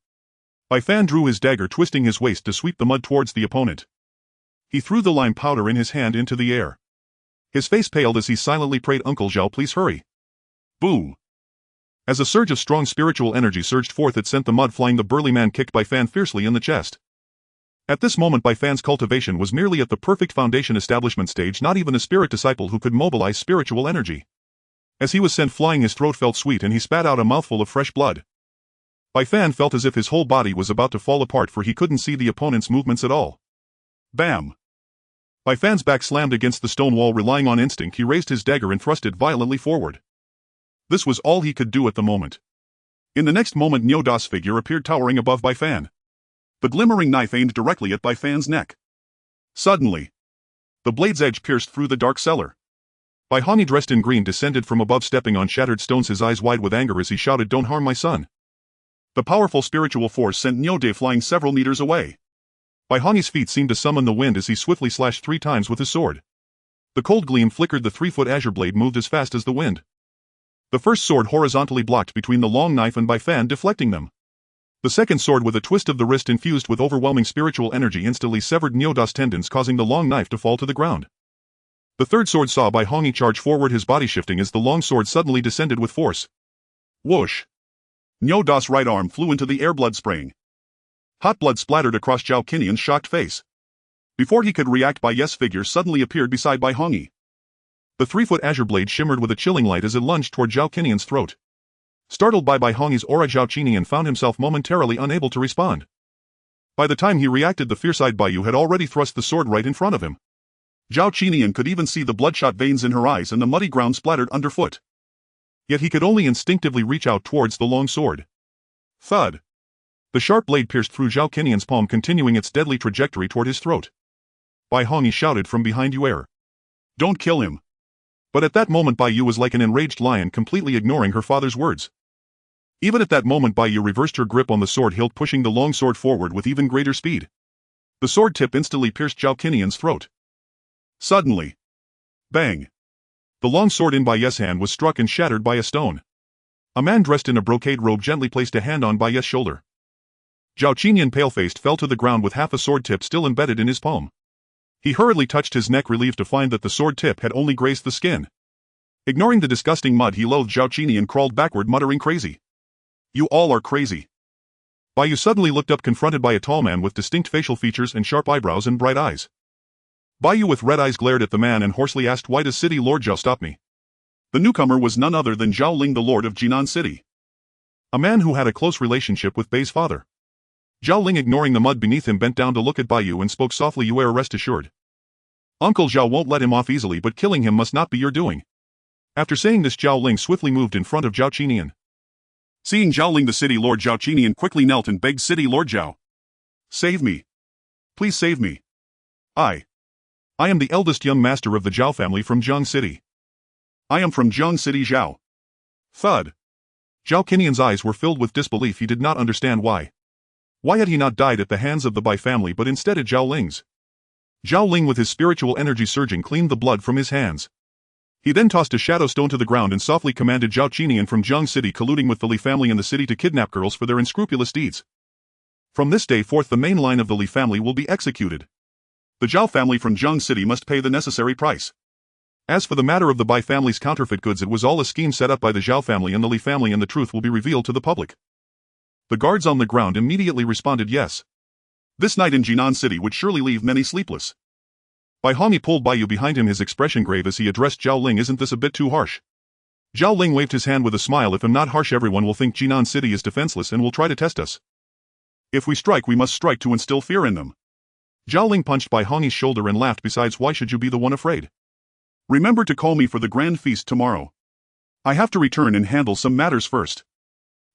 A: Bai Fan drew his dagger, twisting his waist to sweep the mud towards the opponent. He threw the lime powder in his hand into the air. His face paled as he silently prayed, "Uncle Zhao, please hurry." Boom! As a surge of strong spiritual energy surged forth, it sent the mud flying. The burly man kicked Bai Fan fiercely in the chest. At this moment, Bai Fan's cultivation was merely at the perfect foundation establishment stage, not even a spirit disciple who could mobilize spiritual energy. As he was sent flying, his throat felt sweet and he spat out a mouthful of fresh blood. Bai Fan felt as if his whole body was about to fall apart, for he couldn't see the opponent's movements at all. Bam! Bai Fan's back slammed against the stone wall. Relying on instinct, he raised his dagger and thrust it violently forward. This was all he could do at the moment. In the next moment, Niu Da's figure appeared towering above Bai Fan. The glimmering knife aimed directly at Bai Fan's neck. Suddenly, the blade's edge pierced through the dark cellar. Bai Hongyi, dressed in green, descended from above, stepping on shattered stones, his eyes wide with anger as he shouted, "Don't harm my son." The powerful spiritual force sent Niu Da flying several meters away. Bai Hongyi's feet seemed to summon the wind as he swiftly slashed 3 times with his sword. The cold gleam flickered. The 3-foot azure blade moved as fast as the wind. The first sword horizontally blocked between the long knife and Bai Fan, deflecting them. The second sword, with a twist of the wrist infused with overwhelming spiritual energy, instantly severed Niu Da's tendons, causing the long knife to fall to the ground. The third sword saw Bai Hongyi charge forward, his body shifting as the long sword suddenly descended with force. Whoosh! Niu Da's right arm flew into the air, blood spraying. Hot blood splattered across Zhao Qinian's shocked face. Before he could react, Bai Ye's figure suddenly appeared beside Bai Hongyi. The 3-foot azure blade shimmered with a chilling light as it lunged toward Zhao Qinian's throat. Startled by Bai Hongyi's aura, Zhao Qinian found himself momentarily unable to respond. By the time he reacted, the fierce-eyed Bai Yu had already thrust the sword right in front of him. Zhao Qinian could even see the bloodshot veins in her eyes and the muddy ground splattered underfoot. Yet he could only instinctively reach out towards the long sword. Thud! The sharp blade pierced through Zhao Qinian's palm, continuing its deadly trajectory toward his throat. Bai Hongyi shouted from behind Yu, "Don't kill him!" But at that moment, Bai Yu was like an enraged lion, completely ignoring her father's words. Even at that moment, Bai Yu reversed her grip on the sword hilt, pushing the long sword forward with even greater speed. The sword tip instantly pierced Zhao Qinian's throat. Suddenly, bang! The long sword in Bai Ye's hand was struck and shattered by a stone. A man dressed in a brocade robe gently placed a hand on Bai Ye's shoulder. Zhao Qinian, pale-faced, fell to the ground with half a sword tip still embedded in his palm. He hurriedly touched his neck, relieved to find that the sword tip had only grazed the skin. Ignoring the disgusting mud he loathed, Zhao Qinian crawled backward, muttering, "Crazy. You all are crazy." Bai Yu suddenly looked up, confronted by a tall man with distinct facial features and sharp eyebrows and bright eyes. Bai Yu with red eyes glared at the man and hoarsely asked, "Why does City Lord Zhao stop me?" The newcomer was none other than Zhao Ling, the Lord of Jinan City. A man who had a close relationship with Bai's father. Zhao Ling, ignoring the mud beneath him, bent down to look at Bai Yu and spoke softly, "You are rest assured. Uncle Zhao won't let him off easily, but killing him must not be your doing." After saying this, Zhao Ling swiftly moved in front of Zhao Qinian. Seeing Zhao Ling, the City Lord, Zhao Qinian quickly knelt and begged, "City Lord Zhao, save me. Please save me. I am the eldest young master of the Zhao family from Jiang City. I am from Jiang City, Zhao." Thud! Zhao Qinian's eyes were filled with disbelief. He did not understand why. Why had he not died at the hands of the Bai family, but instead at Zhao Ling's? Zhao Ling, with his spiritual energy surging, cleaned the blood from his hands. He then tossed a shadow stone to the ground and softly commanded Zhao Qinian from Jiang City, colluding with the Li family in the city to kidnap girls for their unscrupulous deeds. From this day forth, the main line of the Li family will be executed. The Zhao family from Jiang City must pay the necessary price. As for the matter of the Bai family's counterfeit goods, it was all a scheme set up by the Zhao family and the Li family, and the truth will be revealed to the public. The guards on the ground immediately responded yes. This night in Jinan City would surely leave many sleepless. Bai Hongyi pulled Bai Yu behind him, his expression grave as he addressed Zhao Ling. "Isn't this a bit too harsh?" Zhao Ling waved his hand with a smile. "If I'm not harsh, everyone will think Jinan City is defenseless and will try to test us. If we strike, we must strike to instill fear in them." Zhao Ling punched Bai Hongyi's shoulder and laughed. "Besides, why should you be the one afraid? Remember to call me for the grand feast tomorrow. I have to return and handle some matters first."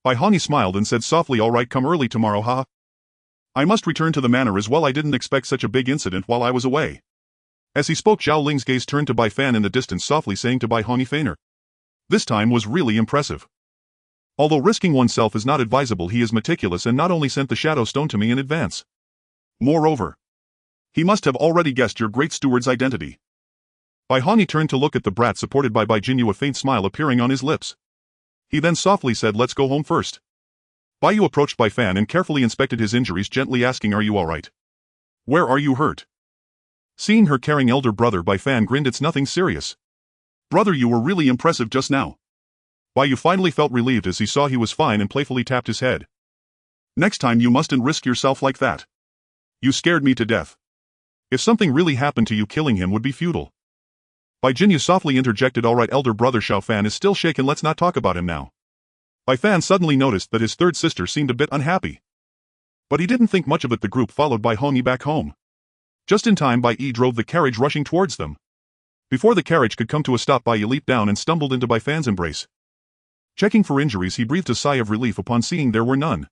A: Bai Hongyi smiled and said softly, "All right, come early tomorrow, ha? I must return to the manor as well. I didn't expect such a big incident while I was away." As he spoke, Zhao Ling's gaze turned to Bai Fan in the distance, softly saying to Bai Hongyi, "Feiner. This time was really impressive. Although risking oneself is not advisable, he is meticulous and not only sent the shadow stone to me in advance. Moreover, he must have already guessed your great steward's identity." Bai Hongyi turned to look at the brat, supported by Bai Jinyu, a faint smile appearing on his lips. He then softly said, "Let's go home first." Bai Yu approached Bai Fan and carefully inspected his injuries, gently asking, "Are you all right? Where are you hurt?" Seeing her carrying elder brother, Bai Fan grinned. It's nothing serious. Brother, you were really impressive just now. Bai Yu finally felt relieved as he saw he was fine and playfully tapped his head. Next time you mustn't risk yourself like that. You scared me to death. If something really happened to you, killing him would be futile. Bai Jinyu softly interjected. Alright, elder brother Xiao Fan is still shaken, let's not talk about him now. Bai Fan suddenly noticed that his third sister seemed a bit unhappy. But he didn't think much of it. The group followed Bai Hongyi back home. Just in time, Bai Yi drove the carriage rushing towards them. Before the carriage could come to a stop, Bai Yi leaped down and stumbled into Bai Fan's embrace. Checking for injuries, he breathed a sigh of relief upon seeing there were none.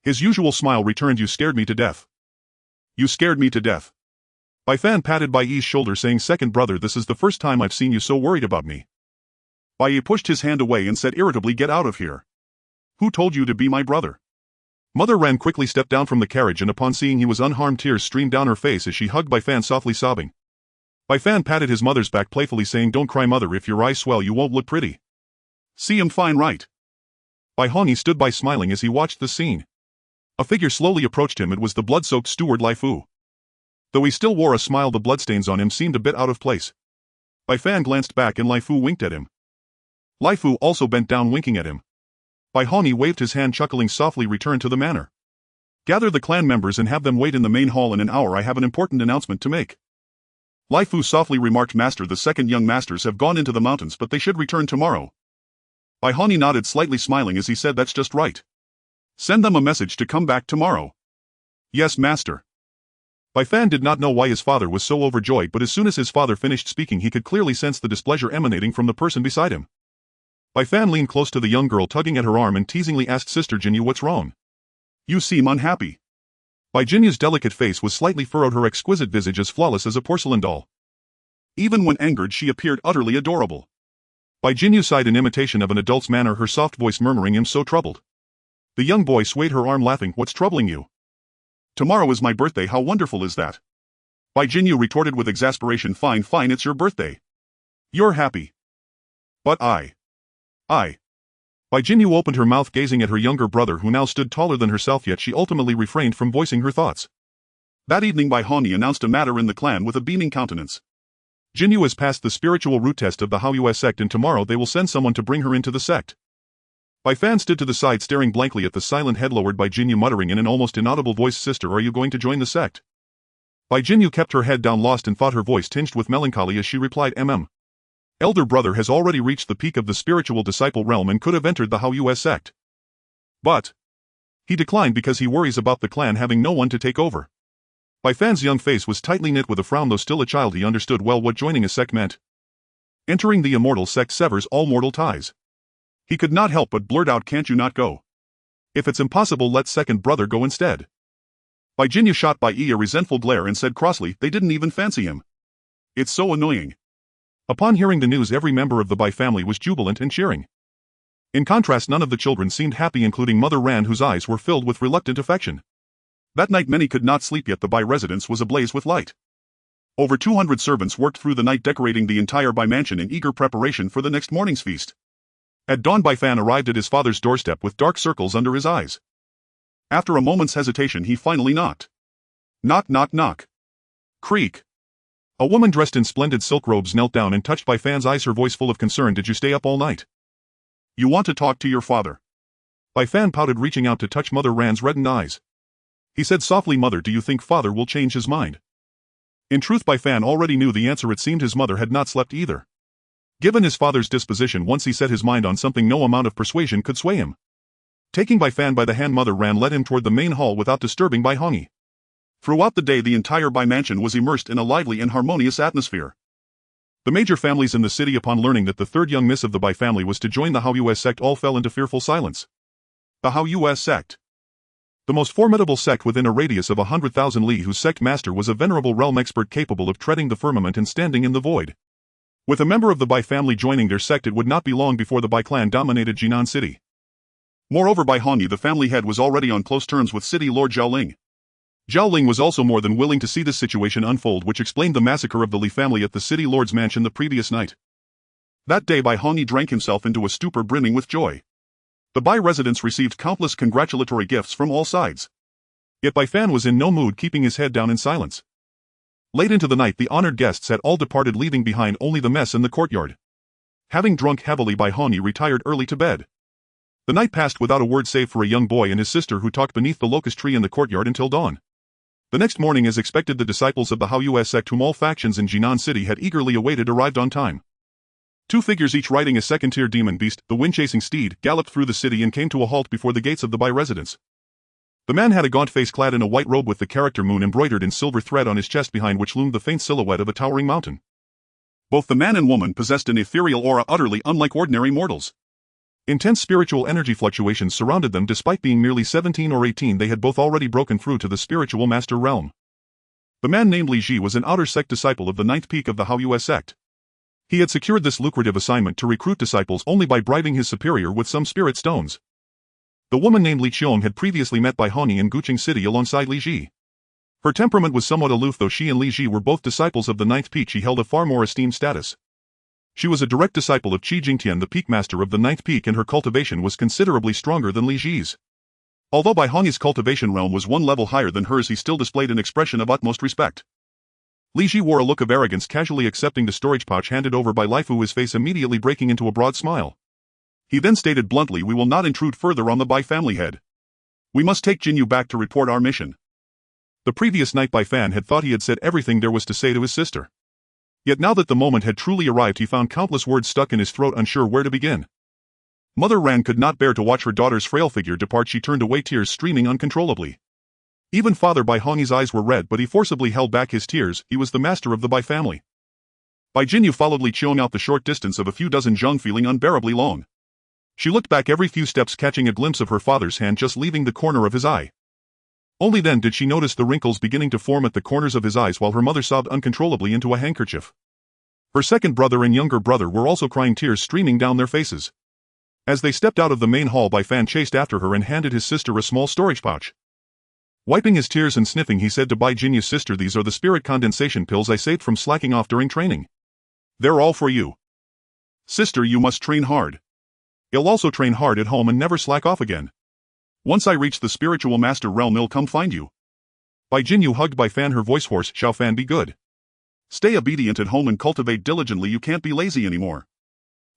A: His usual smile returned. You scared me to death. You scared me to death. Bai Fan patted Bai Yi's shoulder, saying, second brother, this is the first time I've seen you so worried about me. Bai Yi pushed his hand away and said irritably, get out of here. Who told you to be my brother? Mother Ran quickly stepped down from the carriage, and upon seeing he was unharmed, tears streamed down her face as she hugged Bai Fan, softly sobbing. Bai Fan patted his mother's back playfully, saying, don't cry mother, if your eyes swell you won't look pretty. See, I'm fine, right? Bai Hongyi stood by smiling as he watched the scene. A figure slowly approached him. It was the blood-soaked steward Lai Fu. Though he still wore a smile, the bloodstains on him seemed a bit out of place. Bai Fan glanced back and Lai Fu winked at him. Lai Fu also bent down, winking at him. Bai Hongyi waved his hand, chuckling softly, return to the manor. Gather the clan members and have them wait in the main hall in an hour. I have an important announcement to make. Lai Fu softly remarked, master, the second young masters have gone into the mountains, but they should return tomorrow. Bai Hongyi nodded, slightly smiling as he said, that's just right. Send them a message to come back tomorrow. Yes, master. Bai Fan did not know why his father was so overjoyed, but as soon as his father finished speaking, he could clearly sense the displeasure emanating from the person beside him. Bai Fan leaned close to the young girl, tugging at her arm, and teasingly asked, sister Jinyu, what's wrong? You seem unhappy. Bai Jinyu's delicate face was slightly furrowed, her exquisite visage as flawless as a porcelain doll. Even when angered, she appeared utterly adorable. Bai Jinyu sighed in imitation of an adult's manner, her soft voice murmuring, I'm so troubled. The young boy swayed her arm, laughing, what's troubling you? Tomorrow is my birthday, how wonderful is that? Bai Jinyu retorted with exasperation, fine, fine, it's your birthday. You're happy. But I. Bai Jinyu opened her mouth, gazing at her younger brother, who now stood taller than herself, yet she ultimately refrained from voicing her thoughts. That evening, Bai Hongyi announced a matter in the clan with a beaming countenance. Jinyu has passed the spiritual root test of the Haoyue sect, and tomorrow they will send someone to bring her into the sect. Bai Fan stood to the side, staring blankly at the silent head lowered by Jinyu, muttering in an almost inaudible voice, sister, are you going to join the sect? Bai Jinyu kept her head down, lost in thought, her voice tinged with melancholy as she replied, Elder brother has already reached the peak of the spiritual disciple realm and could have entered the Haoyue sect. But he declined because he worries about the clan having no one to take over. Bai Fan's young face was tightly knit with a frown. Though still a child, he understood well what joining a sect meant. Entering the immortal sect severs all mortal ties. He could not help but blurt out, can't you not go? If it's impossible, let second brother go instead. Bai Jinyu shot Bai Yi a resentful glare and said crossly, they didn't even fancy him. It's so annoying. Upon hearing the news, every member of the Bai family was jubilant and cheering. In contrast, none of the children seemed happy, including Mother Ran, whose eyes were filled with reluctant affection. That night many could not sleep, yet the Bai residence was ablaze with light. Over 200 servants worked through the night decorating the entire Bai mansion in eager preparation for the next morning's feast. At dawn, Bai Fan arrived at his father's doorstep with dark circles under his eyes. After a moment's hesitation, he finally knocked. Knock, knock, knock. Creak. A woman dressed in splendid silk robes knelt down and touched Bai Fan's eyes, her voice full of concern. Did you stay up all night? You want to talk to your father? Bai Fan pouted, reaching out to touch Mother Ran's reddened eyes. He said softly, Mother, do you think father will change his mind? In truth, Bai Fan already knew the answer. It seemed his mother had not slept either. Given his father's disposition, once he set his mind on something, no amount of persuasion could sway him. Taking Bai Fan by the hand, Mother Ran led him toward the main hall without disturbing Bai Hongyi. Throughout the day, the entire Bai mansion was immersed in a lively and harmonious atmosphere. The major families in the city, upon learning that the third young miss of the Bai family was to join the Haoyue sect, all fell into fearful silence. The Haoyue sect. The most formidable sect within a radius of 100,000 li, whose sect master was a venerable realm expert capable of treading the firmament and standing in the void. With a member of the Bai family joining their sect, it would not be long before the Bai clan dominated Jinan City. Moreover, Bai Hongyi, the family head, was already on close terms with City Lord Zhaoling. Zhaoling was also more than willing to see this situation unfold, which explained the massacre of the Li family at the City Lord's mansion the previous night. That day, Bai Hongyi drank himself into a stupor, brimming with joy. The Bai residents received countless congratulatory gifts from all sides. Yet Bai Fan was in no mood, keeping his head down in silence. Late into the night the honored guests had all departed, leaving behind only the mess in the courtyard. Having drunk heavily, Bai Hongyi retired early to bed. The night passed without a word save for a young boy and his sister who talked beneath the locust tree in the courtyard until dawn. The next morning, as expected, the disciples of the Haoyue sect, whom all factions in Jinan City had eagerly awaited, arrived on time. Two figures, each riding a second-tier demon beast, the wind-chasing steed, galloped through the city and came to a halt before the gates of the Bai residence. The man had a gaunt face clad in a white robe with the character moon embroidered in silver thread on his chest, behind which loomed the faint silhouette of a towering mountain. Both the man and woman possessed an ethereal aura utterly unlike ordinary mortals. Intense spiritual energy fluctuations surrounded them. Despite being merely 17 or 18, they had both already broken through to the spiritual master realm. The man named Li Ji was an outer sect disciple of the ninth peak of the Haoyue sect. He had secured this lucrative assignment to recruit disciples only by bribing his superior with some spirit stones. The woman named Li Qiong had previously met Bai Hongyi in Guqing City alongside Li Ji. Her temperament was somewhat aloof. Though she and Li Ji were both disciples of the ninth peak, she held a far more esteemed status. She was a direct disciple of Qi Jingtian, the peak master of the ninth peak, and her cultivation was considerably stronger than Li Ji's. Although Bai Hongyi's cultivation realm was one level higher than hers, he still displayed an expression of utmost respect. Li Ji wore a look of arrogance, casually accepting the storage pouch handed over by Lai Fu, his face immediately breaking into a broad smile. He then stated bluntly, "We will not intrude further on the Bai family head. We must take Jinyu back to report our mission." The previous night Bai Fan had thought he had said everything there was to say to his sister. Yet now that the moment had truly arrived, he found countless words stuck in his throat, unsure where to begin. Mother Ran could not bear to watch her daughter's frail figure depart. She turned away, tears streaming uncontrollably. Even Father Bai Hongyi's eyes were red, but he forcibly held back his tears. He was the master of the Bai family. Bai Jinyu followed Li Qiong out the short distance of a few dozen zhang, feeling unbearably long. She looked back every few steps, catching a glimpse of her father's hand just leaving the corner of his eye. Only then did she notice the wrinkles beginning to form at the corners of his eyes, while her mother sobbed uncontrollably into a handkerchief. Her second brother and younger brother were also crying, tears streaming down their faces. As they stepped out of the main hall, Bai Fan chased after her and handed his sister a small storage pouch. Wiping his tears and sniffing, he said to Bai Jinyu's sister, "These are the spirit condensation pills I saved from slacking off during training. They're all for you. Sister, you must train hard. You'll also train hard at home and never slack off again. Once I reach the spiritual master realm, I'll come find you." Bai Jinyu hugged Bai Fan, her voice hoarse. "Xiao Fan, be good. Stay obedient at home and cultivate diligently. You can't be lazy anymore.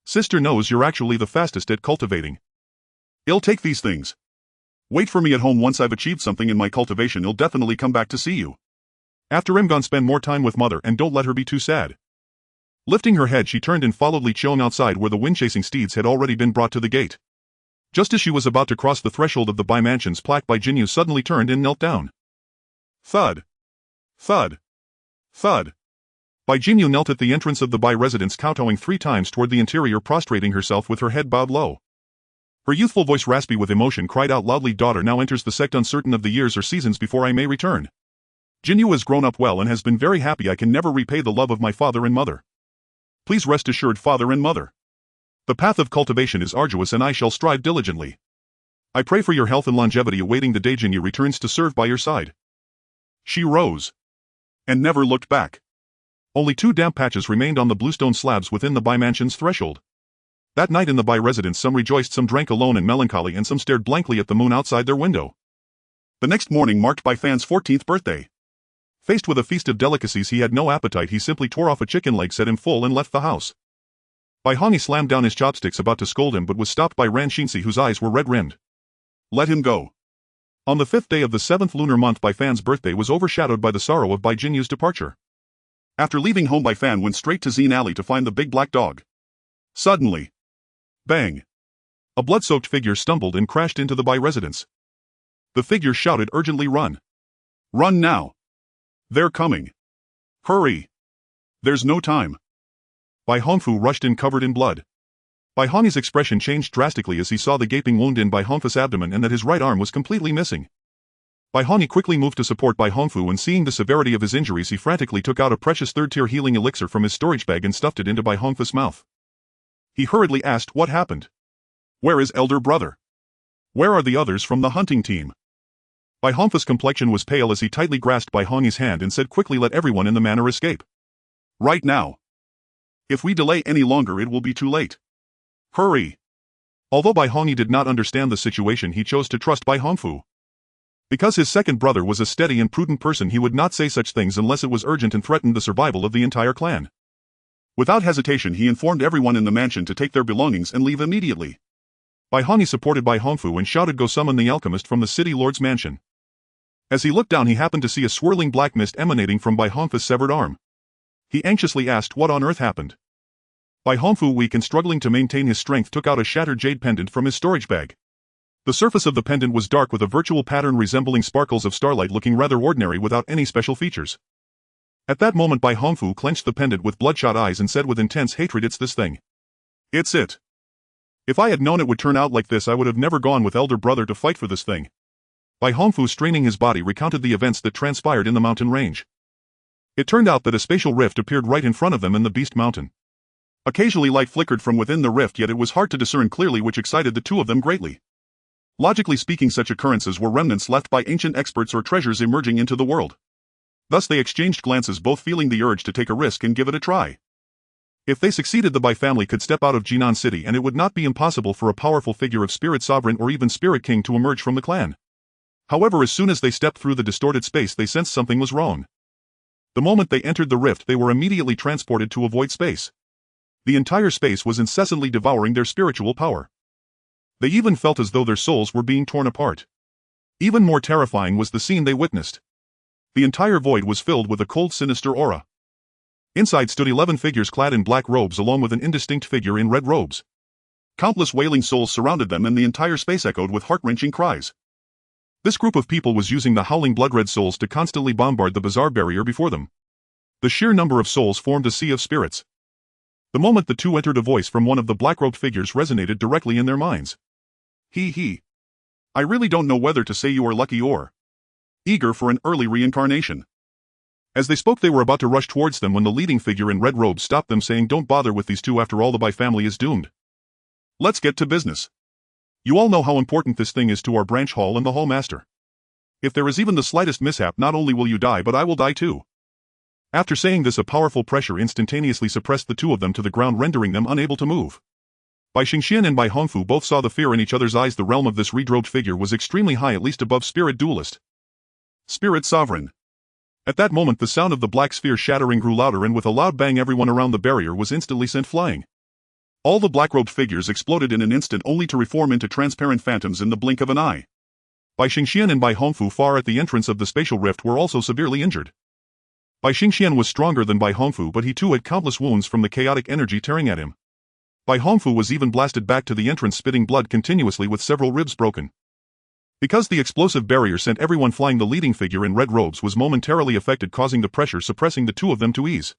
A: Sister knows you're actually the fastest at cultivating. I'll take these things. Wait for me at home. Once I've achieved something in my cultivation, I'll definitely come back to see you. After I'm gone, spend more time with mother and don't let her be too sad." Lifting her head, she turned and followed Li Qiong outside, where the wind-chasing steeds had already been brought to the gate. Just as she was about to cross the threshold of the Bai mansion's plaque, Bai Jinyu suddenly turned and knelt down. Thud. Thud. Thud. Bai Jinyu knelt at the entrance of the Bai residence, kowtowing 3 times toward the interior, prostrating herself with her head bowed low. Her youthful voice, raspy with emotion, cried out loudly, "Daughter now enters the sect, uncertain of the years or seasons before I may return. Jinyu has grown up well and has been very happy. I can never repay the love of my father and mother. Please rest assured, father and mother. The path of cultivation is arduous and I shall strive diligently. I pray for your health and longevity, awaiting the day Jinyu returns to serve by your side." She rose and never looked back. Only 2 damp patches remained on the bluestone slabs within the Bai mansion's threshold. That night in the Bai residence, some rejoiced, some drank alone in melancholy, and some stared blankly at the moon outside their window. The next morning marked Bai Fan's 14th birthday. Faced with a feast of delicacies, he had no appetite. He simply tore off a chicken leg, set him full, and left the house. Bai Hongyi slammed down his chopsticks, about to scold him, but was stopped by Ran Xinxi, whose eyes were red-rimmed. "Let him go." On the 5th day of the 7th lunar month, Bai Fan's birthday was overshadowed by the sorrow of Bai Jinyu's departure. After leaving home, Bai Fan went straight to Xin Alley to find the big black dog. Suddenly, bang! A blood-soaked figure stumbled and crashed into the Bai residence. The figure shouted urgently, "Run! Run now! They're coming! Hurry! There's no time!" Bai Hongfu rushed in, covered in blood. Bai Hongyi's expression changed drastically as he saw the gaping wound in Bai Hongfu's abdomen and that his right arm was completely missing. Bai Hongyi quickly moved to support Bai Hongfu, and seeing the severity of his injuries, he frantically took out a precious 3rd-tier healing elixir from his storage bag and stuffed it into Bai Hongfu's mouth. He hurriedly asked, "What happened? Where is elder brother? Where are the others from the hunting team?" Bai Hongfu's complexion was pale as he tightly grasped Bai Hongyi's hand and said quickly, "Let everyone in the manor escape. Right now. If we delay any longer, it will be too late. Hurry!" Although Bai Hongyi did not understand the situation, he chose to trust Bai Hongfu. Because his second brother was a steady and prudent person, he would not say such things unless it was urgent and threatened the survival of the entire clan. Without hesitation, he informed everyone in the mansion to take their belongings and leave immediately. Bai Hongyi supported Bai Hongfu and shouted, "Go summon the alchemist from the city lord's mansion." As he looked down, he happened to see a swirling black mist emanating from Bai Hongfu's severed arm. He anxiously asked what on earth happened. Bai Hongfu, weak and struggling to maintain his strength, took out a shattered jade pendant from his storage bag. The surface of the pendant was dark with a virtual pattern resembling sparkles of starlight, looking rather ordinary without any special features. At that moment Bai Hongfu clenched the pendant with bloodshot eyes and said with intense hatred, "It's this thing. It's it. If I had known it would turn out like this, I would have never gone with elder brother to fight for this thing." Bai Hongfu, straining his body, recounted the events that transpired in the mountain range. It turned out that a spatial rift appeared right in front of them in the Beast Mountain. Occasionally light flickered from within the rift, yet it was hard to discern clearly, which excited the two of them greatly. Logically speaking, such occurrences were remnants left by ancient experts or treasures emerging into the world. Thus they exchanged glances, both feeling the urge to take a risk and give it a try. If they succeeded, the Bai family could step out of Jinan City, and it would not be impossible for a powerful figure of Spirit Sovereign or even Spirit King to emerge from the clan. However, as soon as they stepped through the distorted space, they sensed something was wrong. The moment they entered the rift, they were immediately transported to a void space. The entire space was incessantly devouring their spiritual power. They even felt as though their souls were being torn apart. Even more terrifying was the scene they witnessed. The entire void was filled with a cold, sinister aura. Inside stood 11 figures clad in black robes along with an indistinct figure in red robes. Countless wailing souls surrounded them, and the entire space echoed with heart-wrenching cries. This group of people was using the howling blood-red souls to constantly bombard the bizarre barrier before them. The sheer number of souls formed a sea of spirits. The moment the two entered, a voice from one of the black-robed figures resonated directly in their minds. He. I really don't know whether to say you are lucky or eager for an early reincarnation." As they spoke, they were about to rush towards them when the leading figure in red robes stopped them, saying, "Don't bother with these two, after all the Bai family is doomed. Let's get to business. You all know how important this thing is to our branch hall and the hall master. If there is even the slightest mishap, not only will you die, but I will die too." After saying this, a powerful pressure instantaneously suppressed the two of them to the ground, rendering them unable to move. Bai Xingxian and Bai Hongfu both saw the fear in each other's eyes. The realm of this red-robed figure was extremely high, at least above Spirit Duelist. Spirit Sovereign. At that moment the sound of the black sphere shattering grew louder, and with a loud bang everyone around the barrier was instantly sent flying. All the black-robed figures exploded in an instant, only to reform into transparent phantoms in the blink of an eye. Bai Xingxian and Bai Hongfu, far at the entrance of the spatial rift, were also severely injured. Bai Xingxian was stronger than Bai Hongfu, but he too had countless wounds from the chaotic energy tearing at him. Bai Hongfu was even blasted back to the entrance, spitting blood continuously with several ribs broken. Because the explosive barrier sent everyone flying, the leading figure in red robes was momentarily affected, causing the pressure suppressing the two of them to ease.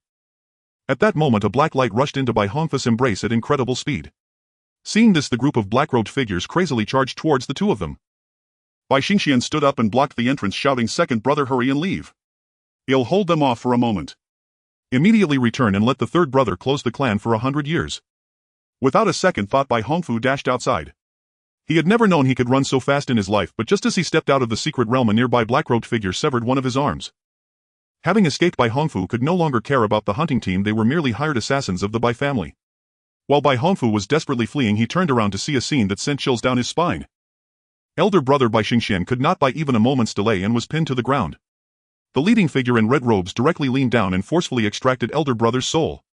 A: At that moment a black light rushed into Bai Hongfu's embrace at incredible speed. Seeing this, the group of black-robed figures crazily charged towards the two of them. Bai Xingxian stood up and blocked the entrance, shouting, "Second brother, hurry and leave. I'll hold them off for a moment. Immediately return and let the third brother close the clan for 100 years. Without a second thought, Bai Hongfu dashed outside. He had never known he could run so fast in his life, but just as he stepped out of the secret realm, a nearby black-robed figure severed one of his arms. Having escaped, Bai Hongfu could no longer care about the hunting team. They were merely hired assassins of the Bai family. While Bai Hongfu was desperately fleeing, he turned around to see a scene that sent chills down his spine. Elder brother Bai Xingxian could not buy even a moment's delay and was pinned to the ground. The leading figure in red robes directly leaned down and forcefully extracted elder brother's soul.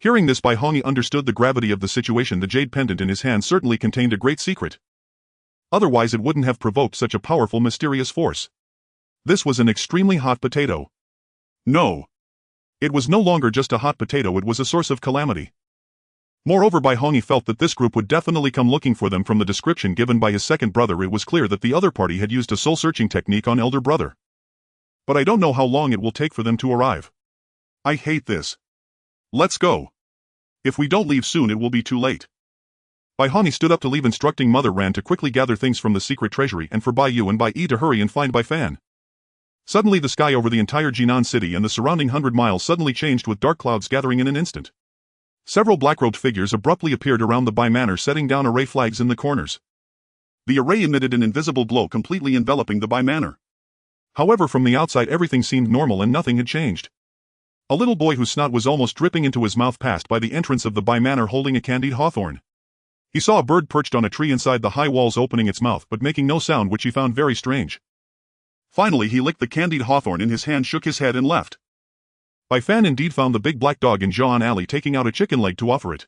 A: Hearing this, Bai Hongyi understood the gravity of the situation. The jade pendant in his hand certainly contained a great secret. Otherwise it wouldn't have provoked such a powerful, mysterious force. This was an extremely hot potato. No. It was no longer just a hot potato, it was a source of calamity. Moreover, Bai Hongyi felt that this group would definitely come looking for them. From the description given by his second brother, it was clear that the other party had used a soul-searching technique on elder brother. But I don't know how long it will take for them to arrive. I hate this. Let's go. If we don't leave soon, it will be too late. Bai Hongyi stood up to leave, instructing Mother Ran to quickly gather things from the secret treasury and for Bai Yu and Bai Yi to hurry and find Bai Fan. Suddenly the sky over the entire Jinan city and the surrounding 100 miles suddenly changed, with dark clouds gathering in an instant. Several black-robed figures abruptly appeared around the Bai Manor, setting down array flags in the corners. The array emitted an invisible glow, completely enveloping the Bai Manor. However, from the outside everything seemed normal and nothing had changed. A little boy whose snot was almost dripping into his mouth passed by the entrance of the Bai Manor holding a candied hawthorn. He saw a bird perched on a tree inside the high walls, opening its mouth but making no sound, which he found very strange. Finally he licked the candied hawthorn in his hand, shook his head and left. Bai Fan indeed found the big black dog in Zhao Alley taking out a chicken leg to offer it.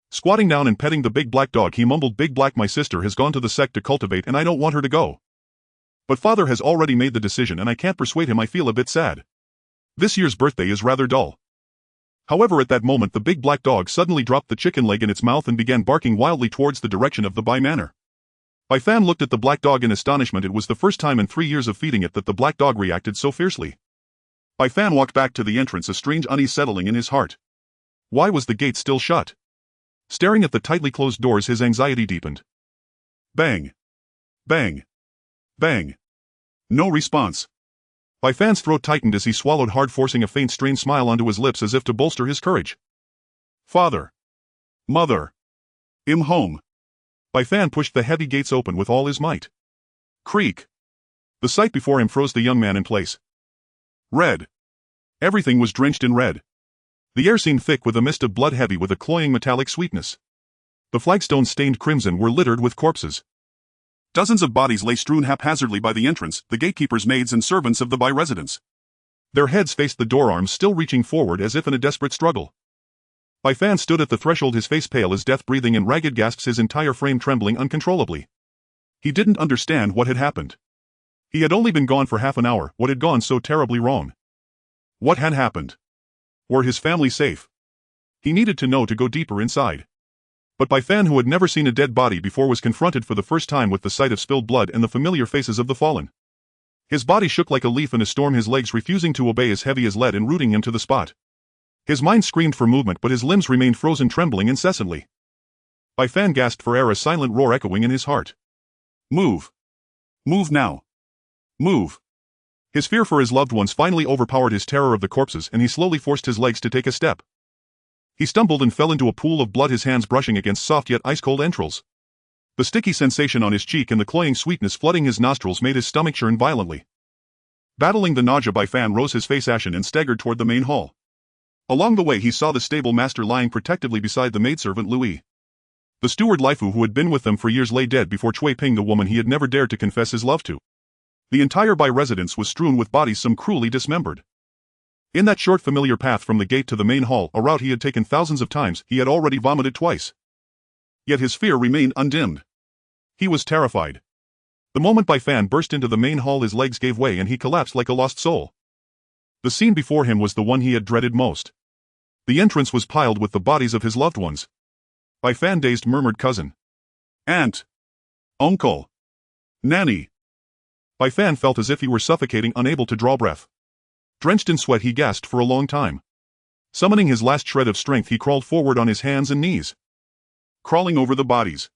A: Squatting down and petting the big black dog, he mumbled, "Big Black, my sister has gone to the sect to cultivate and I don't want her to go. But father has already made the decision and I can't persuade him. I feel a bit sad. This year's birthday is rather dull." However, at that moment the big black dog suddenly dropped the chicken leg in its mouth and began barking wildly towards the direction of the Bai Manor. Bai Fan looked at the black dog in astonishment. It was the first time in 3 years of feeding it that the black dog reacted so fiercely. Bai Fan walked back to the entrance, a strange unease settling in his heart. Why was the gate still shut? Staring at the tightly closed doors, his anxiety deepened. Bang! Bang! Bang! No response. Bai Fan's throat tightened as he swallowed hard, forcing a faint strained smile onto his lips as if to bolster his courage. "Father! Mother! I'm home!" Bai Fan pushed the heavy gates open with all his might. Creak! The sight before him froze the young man in place. Red. Everything was drenched in red. The air seemed thick with a mist of blood, heavy with a cloying metallic sweetness. The flagstones, stained crimson, were littered with corpses. Dozens of bodies lay strewn haphazardly by the entrance, the gatekeepers, maids and servants of the Bai residence. Their heads faced the door, arms still reaching forward as if in a desperate struggle. Bai Fan stood at the threshold, his face pale as death, breathing in ragged gasps, his entire frame trembling uncontrollably. He didn't understand what had happened. He had only been gone for half an hour. What had gone so terribly wrong? What had happened? Were his family safe? He needed to know, to go deeper inside. But Bai Fan, who had never seen a dead body before, was confronted for the first time with the sight of spilled blood and the familiar faces of the fallen. His body shook like a leaf in a storm, his legs refusing to obey, as heavy as lead and rooting him to the spot. His mind screamed for movement, but his limbs remained frozen, trembling incessantly. Bai Fan gasped for air, a silent roar echoing in his heart. Move! Move now! Move! His fear for his loved ones finally overpowered his terror of the corpses, and he slowly forced his legs to take a step. He stumbled and fell into a pool of blood, his hands brushing against soft yet ice-cold entrails. The sticky sensation on his cheek and the cloying sweetness flooding his nostrils made his stomach churn violently. Battling the nausea, Bai Fan rose, his face ashen, and staggered toward the main hall. Along the way he saw the stable master lying protectively beside the maidservant Louis. The steward Lifu, who had been with them for years, lay dead before Cui Ping, the woman he had never dared to confess his love to. The entire Bai residence was strewn with bodies, some cruelly dismembered. In that short familiar path from the gate to the main hall, a route he had taken thousands of times, he had already vomited twice. Yet his fear remained undimmed. He was terrified. The moment Bai Fan burst into the main hall, his legs gave way and he collapsed like a lost soul. The scene before him was the one he had dreaded most. The entrance was piled with the bodies of his loved ones. Bai Fan, dazed, murmured, "Cousin. Aunt. Uncle. Nanny." Bai Fan felt as if he were suffocating, unable to draw breath. Drenched in sweat, he gasped for a long time. Summoning his last shred of strength, he crawled forward on his hands and knees, crawling over the bodies.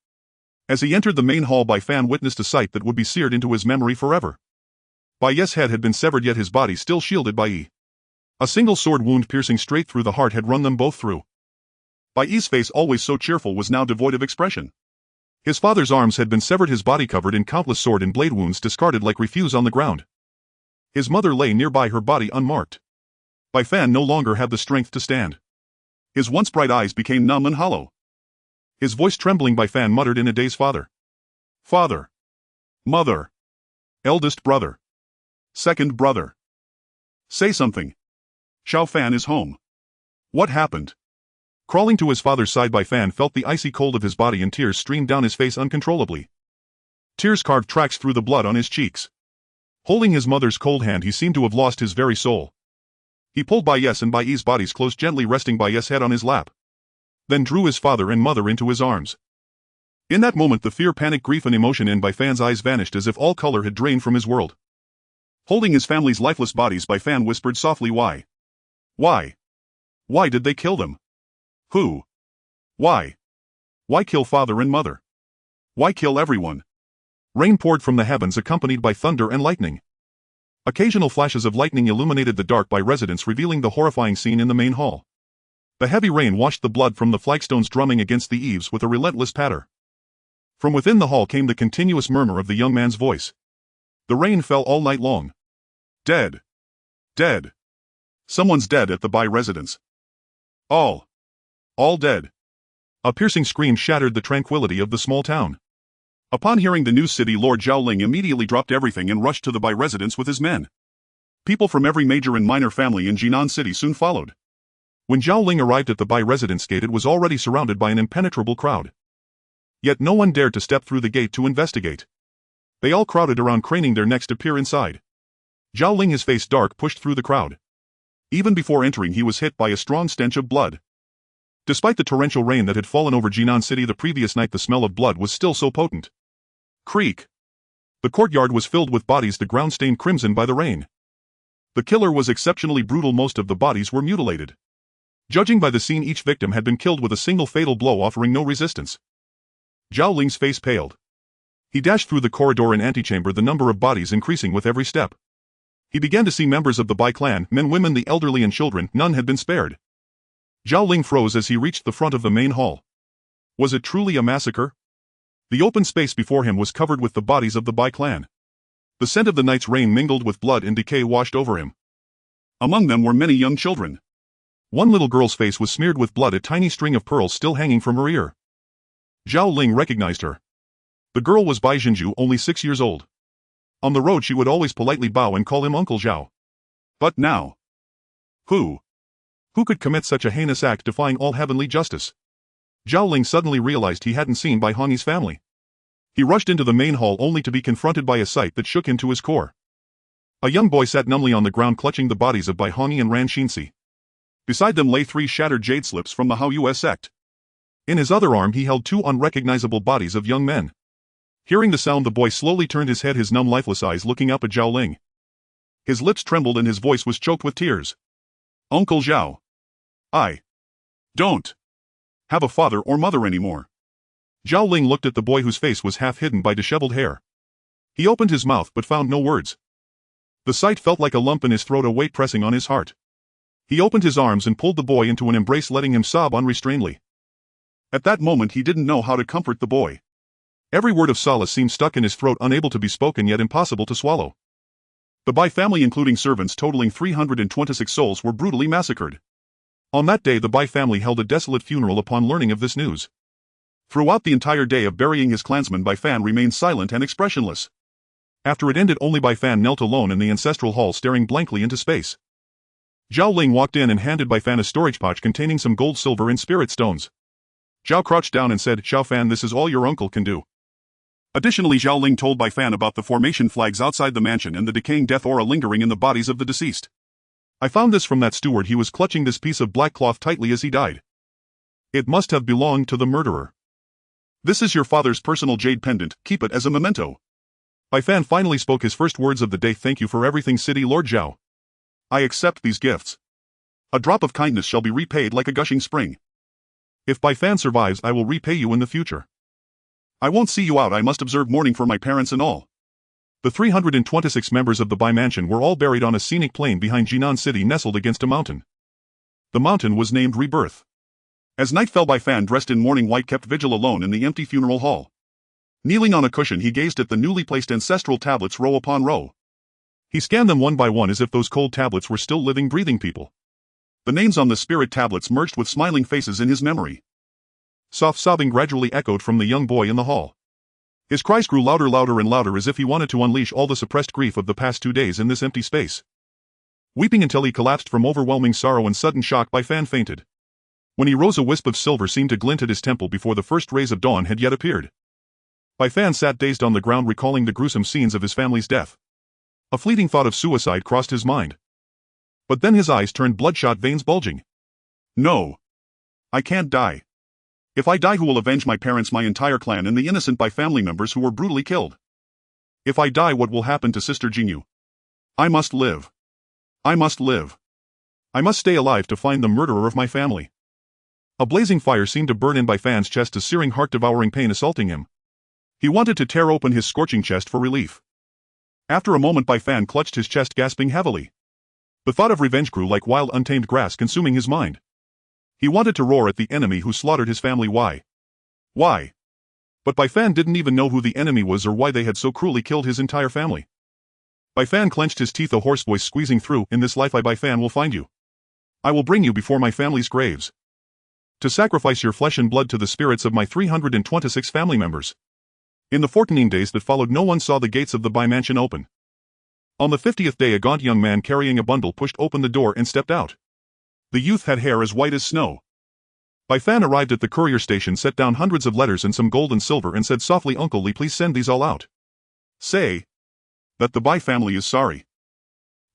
A: As he entered the main hall, Bai Fan witnessed a sight that would be seared into his memory forever. Bai Ye's head had been severed, yet his body still shielded Bai Yi. A single sword wound piercing straight through the heart had run them both through. Bai Yi's face, always so cheerful, was now devoid of expression. His father's arms had been severed, his body covered in countless sword and blade wounds, discarded like refuse on the ground. His mother lay nearby, her body unmarked. Bai Fan no longer had the strength to stand. His once bright eyes became numb and hollow. His voice trembling, Bai Fan muttered in a daze, "Father. Father. Mother. Eldest brother. Second brother. Say something. Xiao Fan is home. What happened?" Crawling to his father's side, Bai Fan felt the icy cold of his body and tears streamed down his face uncontrollably. Tears carved tracks through the blood on his cheeks. Holding his mother's cold hand, he seemed to have lost his very soul. He pulled Bai Yes and Bai Yi's bodies close, gently resting Bai Yes' head on his lap. Then drew his father and mother into his arms. In that moment the fear, panic, grief and emotion in Bai Fan's eyes vanished as if all color had drained from his world. Holding his family's lifeless bodies, Bai Fan whispered softly, "Why? Why? Why did they kill them? Who? Why? Why kill father and mother? Why kill everyone?" Rain poured from the heavens, accompanied by thunder and lightning. Occasional flashes of lightning illuminated the dark Bai residence, revealing the horrifying scene in the main hall. The heavy rain washed the blood from the flagstones, drumming against the eaves with a relentless patter. From within the hall came the continuous murmur of the young man's voice. The rain fell all night long. Dead. Dead. Someone's dead at the Bai residence. All dead. A piercing scream shattered the tranquility of the small town. Upon hearing the news, City Lord Zhao Ling immediately dropped everything and rushed to the Bai residence with his men. People from every major and minor family in Jinan City soon followed. When Zhao Ling arrived at the Bai residence gate, it was already surrounded by an impenetrable crowd. Yet no one dared to step through the gate to investigate. They all crowded around, craning their necks to peer inside. Zhao Ling, his face dark, pushed through the crowd. Even before entering, he was hit by a strong stench of blood. Despite the torrential rain that had fallen over Jinan City the previous night, the smell of blood was still so potent. Creak. The courtyard was filled with bodies, the ground stained crimson by the rain. The killer was exceptionally brutal. Most of the bodies were mutilated. Judging by the scene, each victim had been killed with a single fatal blow, offering no resistance. Zhao Ling's face paled. He dashed through the corridor and antechamber, the number of bodies increasing with every step. He began to see members of the Bai clan, men, women, the elderly and children. None had been spared. Zhao Ling froze as he reached the front of the main hall. Was it truly a massacre? The open space before him was covered with the bodies of the Bai clan. The scent of the night's rain mingled with blood and decay washed over him. Among them were many young children. One little girl's face was smeared with blood, a tiny string of pearls still hanging from her ear. Zhao Ling recognized her. The girl was Bai Jinju, only 6 years old. On the road she would always politely bow and call him Uncle Zhao. But now... Who could commit such a heinous act, defying all heavenly justice? Zhao Ling suddenly realized he hadn't seen Bai Hongyi's family. He rushed into the main hall only to be confronted by a sight that shook him to his core. A young boy sat numbly on the ground clutching the bodies of Bai Hongyi and Ran Xinxi. Beside them lay 3 shattered jade slips from the Hao Yue sect. In his other arm he held 2 unrecognizable bodies of young men. Hearing the sound, the boy slowly turned his head, his numb lifeless eyes looking up at Zhao Ling. His lips trembled and his voice was choked with tears. Uncle Zhao. I don't have a father or mother anymore. Zhao Ling looked at the boy whose face was half hidden by disheveled hair. He opened his mouth but found no words. The sight felt like a lump in his throat, a weight pressing on his heart. He opened his arms and pulled the boy into an embrace, letting him sob unrestrainedly. At that moment he didn't know how to comfort the boy. Every word of solace seemed stuck in his throat, unable to be spoken yet impossible to swallow. The Bai family, including servants totaling 326 souls, were brutally massacred. On that day the Bai family held a desolate funeral upon learning of this news. Throughout the entire day of burying his clansmen, Bai Fan remained silent and expressionless. After it ended, only Bai Fan knelt alone in the ancestral hall, staring blankly into space. Zhao Ling walked in and handed Bai Fan a storage pouch containing some gold, silver, and spirit stones. Zhao crouched down and said, "Zhao Fan, this is all your uncle can do." Additionally, Zhao Ling told Bai Fan about the formation flags outside the mansion and the decaying death aura lingering in the bodies of the deceased. "I found this from that steward. He was clutching this piece of black cloth tightly as he died. It must have belonged to the murderer. This is your father's personal jade pendant, keep it as a memento." Bai Fan finally spoke his first words of the day. "Thank you for everything, City Lord Zhao. I accept these gifts. A drop of kindness shall be repaid like a gushing spring. If Bai Fan survives, I will repay you in the future. I won't see you out. I must observe mourning for my parents and all." The 326 members of the Bai mansion were all buried on a scenic plain behind Jinan City, nestled against a mountain. The mountain was named Rebirth. As night fell, Bai Fan, dressed in mourning white, kept vigil alone in the empty funeral hall. Kneeling on a cushion, he gazed at the newly placed ancestral tablets row upon row. He scanned them one by one as if those cold tablets were still living, breathing people. The names on the spirit tablets merged with smiling faces in his memory. Soft sobbing gradually echoed from the young boy in the hall. His cries grew louder and louder, as if he wanted to unleash all the suppressed grief of the past 2 days in this empty space. Weeping until he collapsed from overwhelming sorrow and sudden shock, Bai Fan fainted. When he rose, a wisp of silver seemed to glint at his temple before the first rays of dawn had yet appeared. Bai Fan sat dazed on the ground, recalling the gruesome scenes of his family's death. A fleeting thought of suicide crossed his mind. But then his eyes turned bloodshot, veins bulging. "No. I can't die. If I die, who will avenge my parents, my entire clan, and the innocent Bai family members who were brutally killed? If I die, what will happen to Sister Jinyu? I must live. I must live. I must stay alive to find the murderer of my family." A blazing fire seemed to burn in Bai Fan's chest, a searing, heart-devouring pain assaulting him. He wanted to tear open his scorching chest for relief. After a moment, Bai Fan clutched his chest, gasping heavily. The thought of revenge grew like wild, untamed grass, consuming his mind. He wanted to roar at the enemy who slaughtered his family. Why? Why? But Bai Fan didn't even know who the enemy was or why they had so cruelly killed his entire family. Bai Fan clenched his teeth, a hoarse voice squeezing through. "In this life, I, Bai Fan, will find you. I will bring you before my family's graves, to sacrifice your flesh and blood to the spirits of my 326 family members. In the 14 days that followed, no one saw the gates of the Bai mansion open. On the 50th day, a gaunt young man carrying a bundle pushed open the door and stepped out. The youth had hair as white as snow. Bai Fan arrived at the courier station, set down hundreds of letters and some gold and silver, and said softly, "Uncle Li, please send these all out. Say that the Bai family is sorry."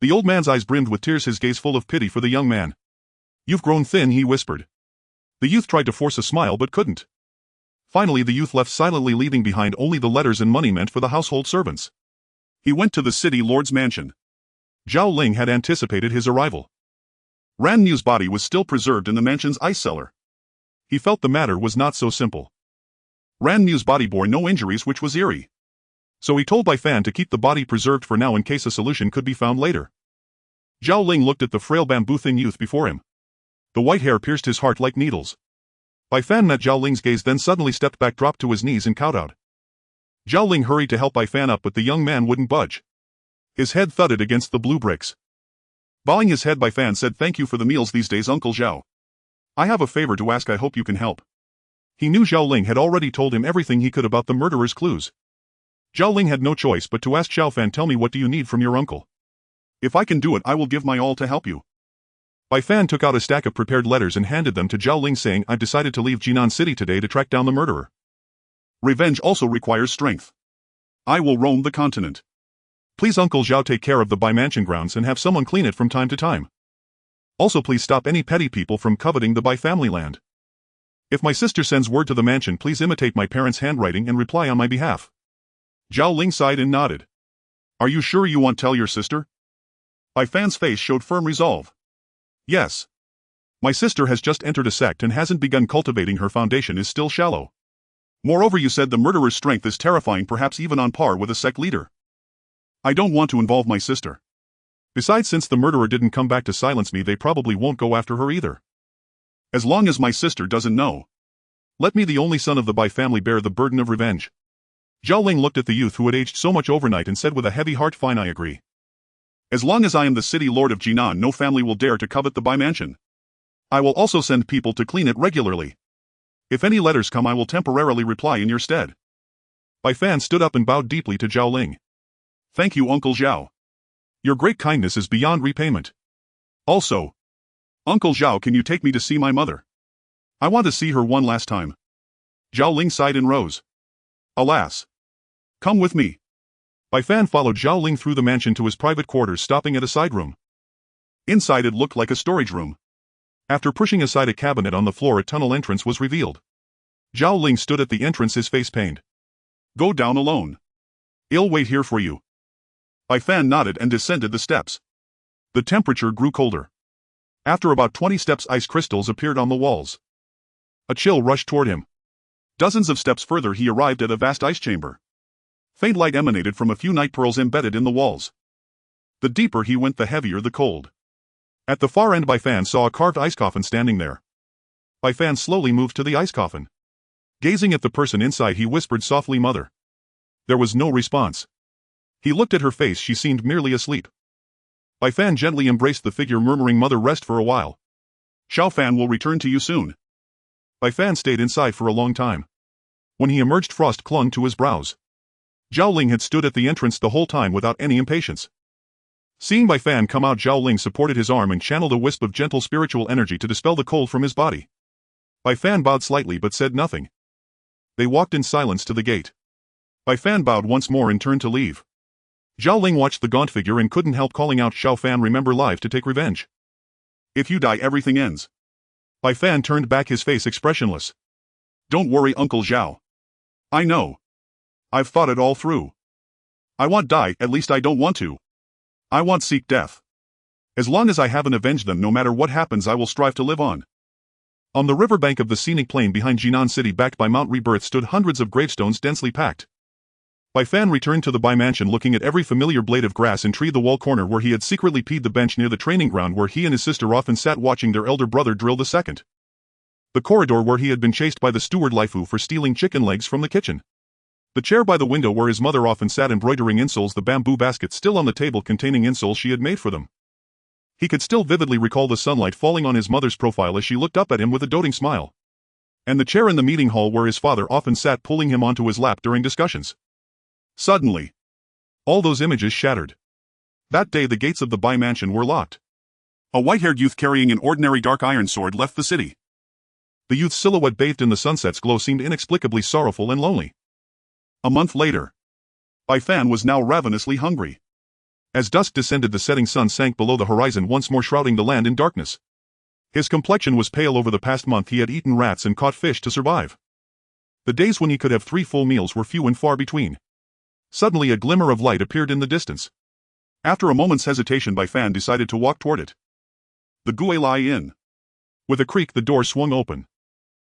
A: The old man's eyes brimmed with tears, his gaze full of pity for the young man. "You've grown thin," he whispered. The youth tried to force a smile but couldn't. Finally, the youth left silently, leaving behind only the letters and money meant for the household servants. He went to the city lord's mansion. Zhao Ling had anticipated his arrival. Ran Niu's body was still preserved in the mansion's ice cellar. He felt the matter was not so simple. Ran Niu's body bore no injuries, which was eerie. So he told Bai Fan to keep the body preserved for now in case a solution could be found later. Zhao Ling looked at the frail bamboo-thin youth before him. The white hair pierced his heart like needles. Bai Fan met Zhao Ling's gaze, then suddenly stepped back, dropped to his knees and kowtowed. Zhao Ling hurried to help Bai Fan up, but the young man wouldn't budge. His head thudded against the blue bricks. Bowing his head, Bai Fan said, "Thank you for the meals these days, Uncle Zhao. I have a favor to ask, I hope you can help." He knew Zhao Ling had already told him everything he could about the murderer's clues. Zhao Ling had no choice but to ask Xiao Fan, "Tell me, what do you need from your uncle? If I can do it, I will give my all to help you." Bai Fan took out a stack of prepared letters and handed them to Zhao Ling, saying, "I've decided to leave Jinan City today to track down the murderer. Revenge also requires strength. I will roam the continent. Please, Uncle Zhao, take care of the Bai mansion grounds and have someone clean it from time to time. Also, please stop any petty people from coveting the Bai family land. If my sister sends word to the mansion, please imitate my parents' handwriting and reply on my behalf." Zhao Ling sighed and nodded. "Are you sure you want to tell your sister?" Bai Fan's face showed firm resolve. "Yes. My sister has just entered a sect and hasn't begun cultivating. Her foundation is still shallow. Moreover, you said the murderer's strength is terrifying, perhaps even on par with a sect leader. I don't want to involve my sister. Besides, since the murderer didn't come back to silence me, they probably won't go after her either. As long as my sister doesn't know, let me, the only son of the Bai family, bear the burden of revenge." Zhao Ling looked at the youth who had aged so much overnight and said with a heavy heart, "Fine, I agree. As long as I am the city lord of Jinan, no family will dare to covet the Bai mansion. I will also send people to clean it regularly. If any letters come, I will temporarily reply in your stead." Bai Fan stood up and bowed deeply to Zhao Ling. "Thank you, Uncle Zhao. Your great kindness is beyond repayment. Also, Uncle Zhao, can you take me to see my mother? I want to see her one last time." Zhao Ling sighed and rose. "Alas. Come with me." Bai Fan followed Zhao Ling through the mansion to his private quarters, stopping at a side room. Inside, it looked like a storage room. After pushing aside a cabinet on the floor, a tunnel entrance was revealed. Zhao Ling stood at the entrance, his face pained. "Go down alone. I'll wait here for you." Bai Fan nodded and descended the steps. The temperature grew colder. After about 20 steps, ice crystals appeared on the walls. A chill rushed toward him. Dozens of steps further, he arrived at a vast ice chamber. Faint light emanated from a few night pearls embedded in the walls. The deeper he went, the heavier the cold. At the far end, Bai Fan saw a carved ice coffin standing there. Bai Fan slowly moved to the ice coffin. Gazing at the person inside, he whispered softly, "Mother." There was no response. He looked at her face, she seemed merely asleep. Bai Fan gently embraced the figure, murmuring, "Mother, rest for a while. Xiao Fan will return to you soon." Bai Fan stayed inside for a long time. When he emerged, frost clung to his brows. Zhao Ling had stood at the entrance the whole time without any impatience. Seeing Bai Fan come out, Zhao Ling supported his arm and channeled a wisp of gentle spiritual energy to dispel the cold from his body. Bai Fan bowed slightly but said nothing. They walked in silence to the gate. Bai Fan bowed once more and turned to leave. Zhao Ling watched the gaunt figure and couldn't help calling out, "Xiao Fan, remember, live to take revenge. If you die, everything ends." Bai Fan turned back, his face expressionless. "Don't worry, Uncle Zhao. I know. I've thought it all through. I won't die, at least I don't want to. I won't seek death. As long as I haven't avenged them, no matter what happens, I will strive to live on." On the riverbank of the scenic plain behind Jinan City, backed by Mount Rebirth, stood hundreds of gravestones densely packed. Bai Fan returned to the Bai mansion, looking at every familiar blade of grass and tree, the wall corner where he had secretly peed, the bench near the training ground where he and his sister often sat watching their elder brother drill the second, the corridor where he had been chased by the steward Laifu for stealing chicken legs from the kitchen, the chair by the window where his mother often sat embroidering insoles, the bamboo basket still on the table containing insoles she had made for them. He could still vividly recall the sunlight falling on his mother's profile as she looked up at him with a doting smile. and the chair in the meeting hall where his father often sat pulling him onto his lap during discussions. Suddenly, all those images shattered. That day the gates of the Bai mansion were locked. A white-haired youth carrying an ordinary dark iron sword left the city. The youth's silhouette bathed in the sunset's glow seemed inexplicably sorrowful and lonely. A month later, Bai Fan was now ravenously hungry. As dusk descended, the setting sun sank below the horizon, once more shrouding the land in darkness. His complexion was pale. Over the past month he had eaten rats and caught fish to survive. The days when he could have 3 full meals were few and far between. Suddenly a glimmer of light appeared in the distance. After a moment's hesitation, Bai Fan decided to walk toward it. The Guilai Inn. With a creak the door swung open.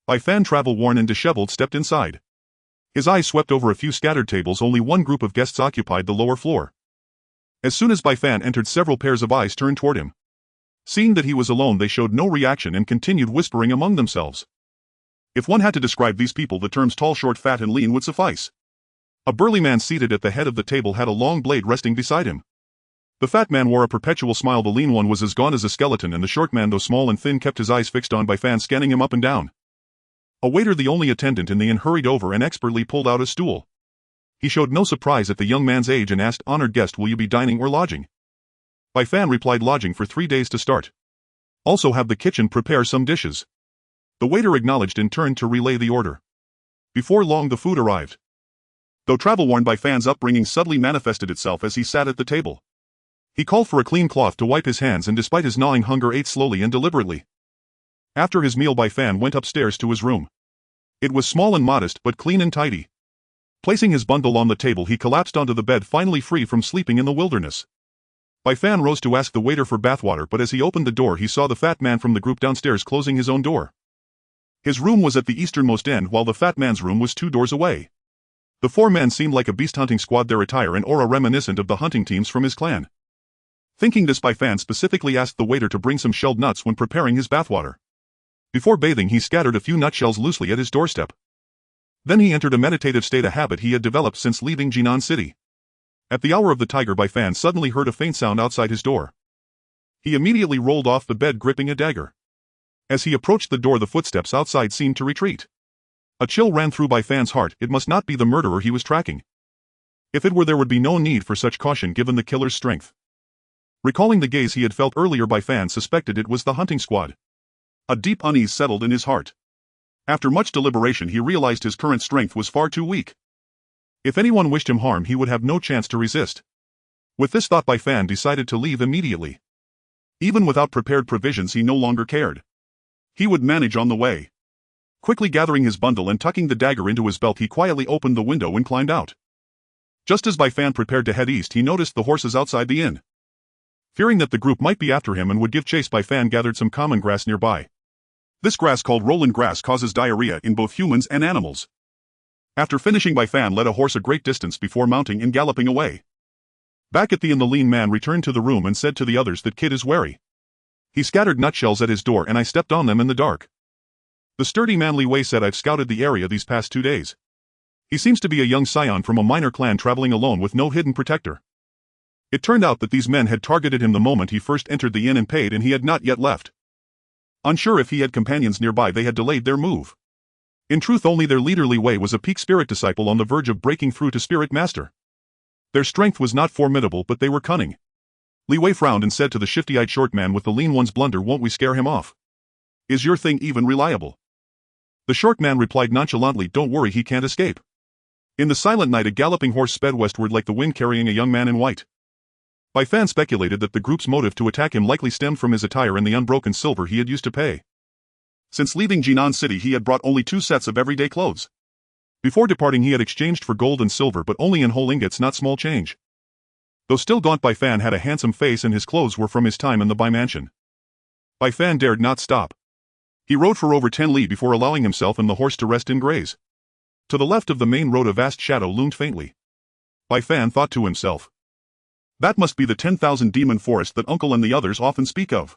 A: Bai Fan, travel-worn and disheveled, stepped inside. His eyes swept over a few scattered tables. Only one group of guests occupied the lower floor. As soon as Bai Fan entered, several pairs of eyes turned toward him. Seeing that he was alone, they showed no reaction and continued whispering among themselves. If one had to describe these people, the terms tall, short, fat and lean would suffice. A burly man seated at the head of the table had a long blade resting beside him. The fat man wore a perpetual smile. The lean one was as gaunt as a skeleton, and the short man, though small and thin, kept his eyes fixed on Bai Fan, scanning him up and down. A waiter, the only attendant in the inn, hurried over and expertly pulled out a stool. He showed no surprise at the young man's age and asked, "Honored guest, will you be dining or lodging?" Bai Fan replied, "Lodging for 3 days to start. Also have the kitchen prepare some dishes." The waiter acknowledged and turned to relay the order. Before long the food arrived. Though travel-worn, Bai Fan's upbringing subtly manifested itself as he sat at the table. He called for a clean cloth to wipe his hands and, despite his gnawing hunger, ate slowly and deliberately. After his meal, Bai Fan went upstairs to his room. It was small and modest, but clean and tidy. Placing his bundle on the table, he collapsed onto the bed, finally free from sleeping in the wilderness. Bai Fan rose to ask the waiter for bathwater, but as he opened the door he saw the fat man from the group downstairs closing his own door. His room was at the easternmost end, while the fat man's room was 2 doors away. The 4 men seemed like a beast hunting squad, their attire and aura reminiscent of the hunting teams from his clan. Thinking this, Bai Fan specifically asked the waiter to bring some shelled nuts when preparing his bathwater. Before bathing he scattered a few nutshells loosely at his doorstep. Then he entered a meditative state, a habit he had developed since leaving Jinan City. At the hour of the tiger, Bai Fan suddenly heard a faint sound outside his door. He immediately rolled off the bed, gripping a dagger. As he approached the door, the footsteps outside seemed to retreat. A chill ran through Bai Fan's heart. It must not be the murderer he was tracking. If it were, there would be no need for such caution given the killer's strength. Recalling the gaze he had felt earlier, Bai Fan suspected it was the hunting squad. A deep unease settled in his heart. After much deliberation he realized his current strength was far too weak. If anyone wished him harm, he would have no chance to resist. With this thought, Bai Fan decided to leave immediately. Even without prepared provisions he no longer cared. He would manage on the way. Quickly gathering his bundle and tucking the dagger into his belt, he quietly opened the window and climbed out. Just as Bai Fan prepared to head east, he noticed the horses outside the inn. Fearing that the group might be after him and would give chase, Bai Fan gathered some common grass nearby. This grass, called Roland grass, causes diarrhea in both humans and animals. After finishing, Bai Fan led a horse a great distance before mounting and galloping away. Back at the inn, the lean man returned to the room and said to the others, "That kid is wary. He scattered nutshells at his door and I stepped on them in the dark." The sturdy man Li Wei said, "I've scouted the area these past 2 days. He seems to be a young scion from a minor clan traveling alone with no hidden protector." It turned out that these men had targeted him the moment he first entered the inn and paid, and he had not yet left. Unsure if he had companions nearby, they had delayed their move. In truth, only their leader Li Wei was a peak spirit disciple on the verge of breaking through to spirit master. Their strength was not formidable, but they were cunning. Li Wei frowned and said to the shifty-eyed short man with the lean one's blunder, "Won't we scare him off? Is your thing even reliable?" The short man replied nonchalantly, "Don't worry, he can't escape." In the silent night, a galloping horse sped westward like the wind, carrying a young man in white. Bai Fan speculated that the group's motive to attack him likely stemmed from his attire and the unbroken silver he had used to pay. Since leaving Jinan City he had brought only 2 sets of everyday clothes. Before departing he had exchanged for gold and silver, but only in whole ingots, not small change. Though still gaunt, Bai Fan had a handsome face and his clothes were from his time in the Bai mansion. Bai Fan dared not stop. He rode for over 10 li before allowing himself and the horse to rest and graze. To the left of the main road a vast shadow loomed faintly. Bai Fan thought to himself, "That must be the 10,000 demon forest that Uncle and the others often speak of."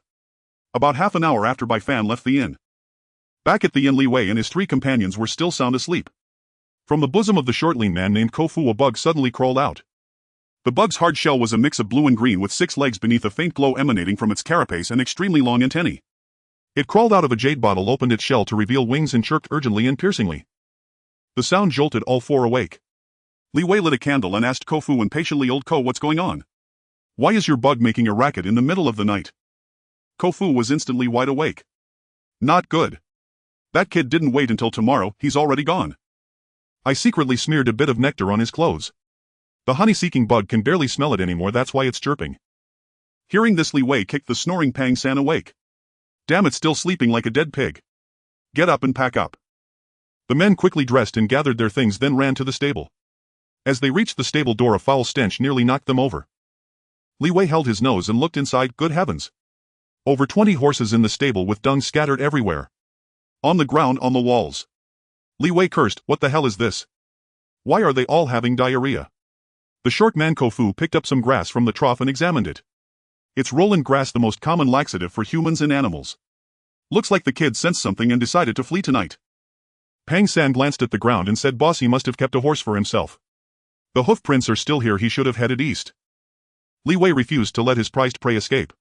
A: About half an hour after Bai Fan left the inn. Back at the inn, Li Wei and his 3 companions were still sound asleep. From the bosom of the short lean man named Kofu a bug suddenly crawled out. The bug's hard shell was a mix of blue and green with 6 legs beneath, a faint glow emanating from its carapace and extremely long antennae. It crawled out of a jade bottle, opened its shell to reveal wings, and chirped urgently and piercingly. The sound jolted all four awake. Li Wei lit a candle and asked Kofu impatiently, "Old Ko, what's going on? Why is your bug making a racket in the middle of the night?" Kofu was instantly wide awake. "Not good. That kid didn't wait until tomorrow, he's already gone. I secretly smeared a bit of nectar on his clothes. The honey-seeking bug can barely smell it anymore, that's why it's chirping." Hearing this, Li Wei kicked the snoring Pang San awake. "Damn it, still sleeping like a dead pig. Get up and pack up." The men quickly dressed and gathered their things, then ran to the stable. As they reached the stable door, a foul stench nearly knocked them over. Li Wei held his nose and looked inside. Good heavens! Over 20 horses in the stable with dung scattered everywhere. On the ground, on the walls. Li Wei cursed, "What the hell is this? Why are they all having diarrhea?" The short man Kofu picked up some grass from the trough and examined it. It's Roland grass, the most common laxative for humans and animals. Looks like the kid sensed something and decided to flee tonight. Pang San glanced at the ground and said, "Boss, he must have kept a horse for himself. The hoof prints are still here, he should have headed east." Li Wei refused to let his prized prey escape.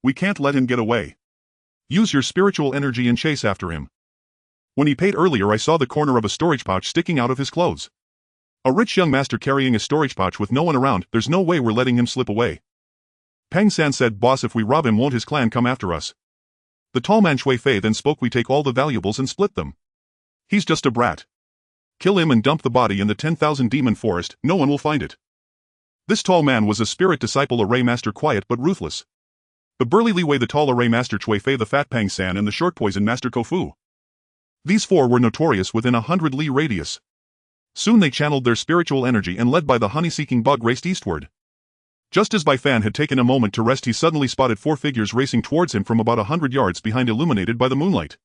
A: "We can't let him get away. Use your spiritual energy and chase after him. When he paid earlier, I saw the corner of a storage pouch sticking out of his clothes. A rich young master carrying a storage pouch with no one around, there's no way we're letting him slip away." Pang San said, "Boss, if we rob him, won't his clan come after us?" The tall man Shui Fei then spoke, "We take all the valuables and split them. He's just a brat. Kill him and dump the body in the 10,000 demon forest, no one will find it." This tall man was a spirit disciple array master, quiet but ruthless. The burly Li Wei, the tall array master Shui Fei, the fat Pang San, and the short poison master Kofu. These four were notorious within 100 li radius. Soon they channeled their spiritual energy and, led by the honey-seeking bug, raced eastward. Just as Bai Fan had taken a moment to rest, he suddenly spotted 4 figures racing towards him from about 100 yards behind, illuminated by the moonlight.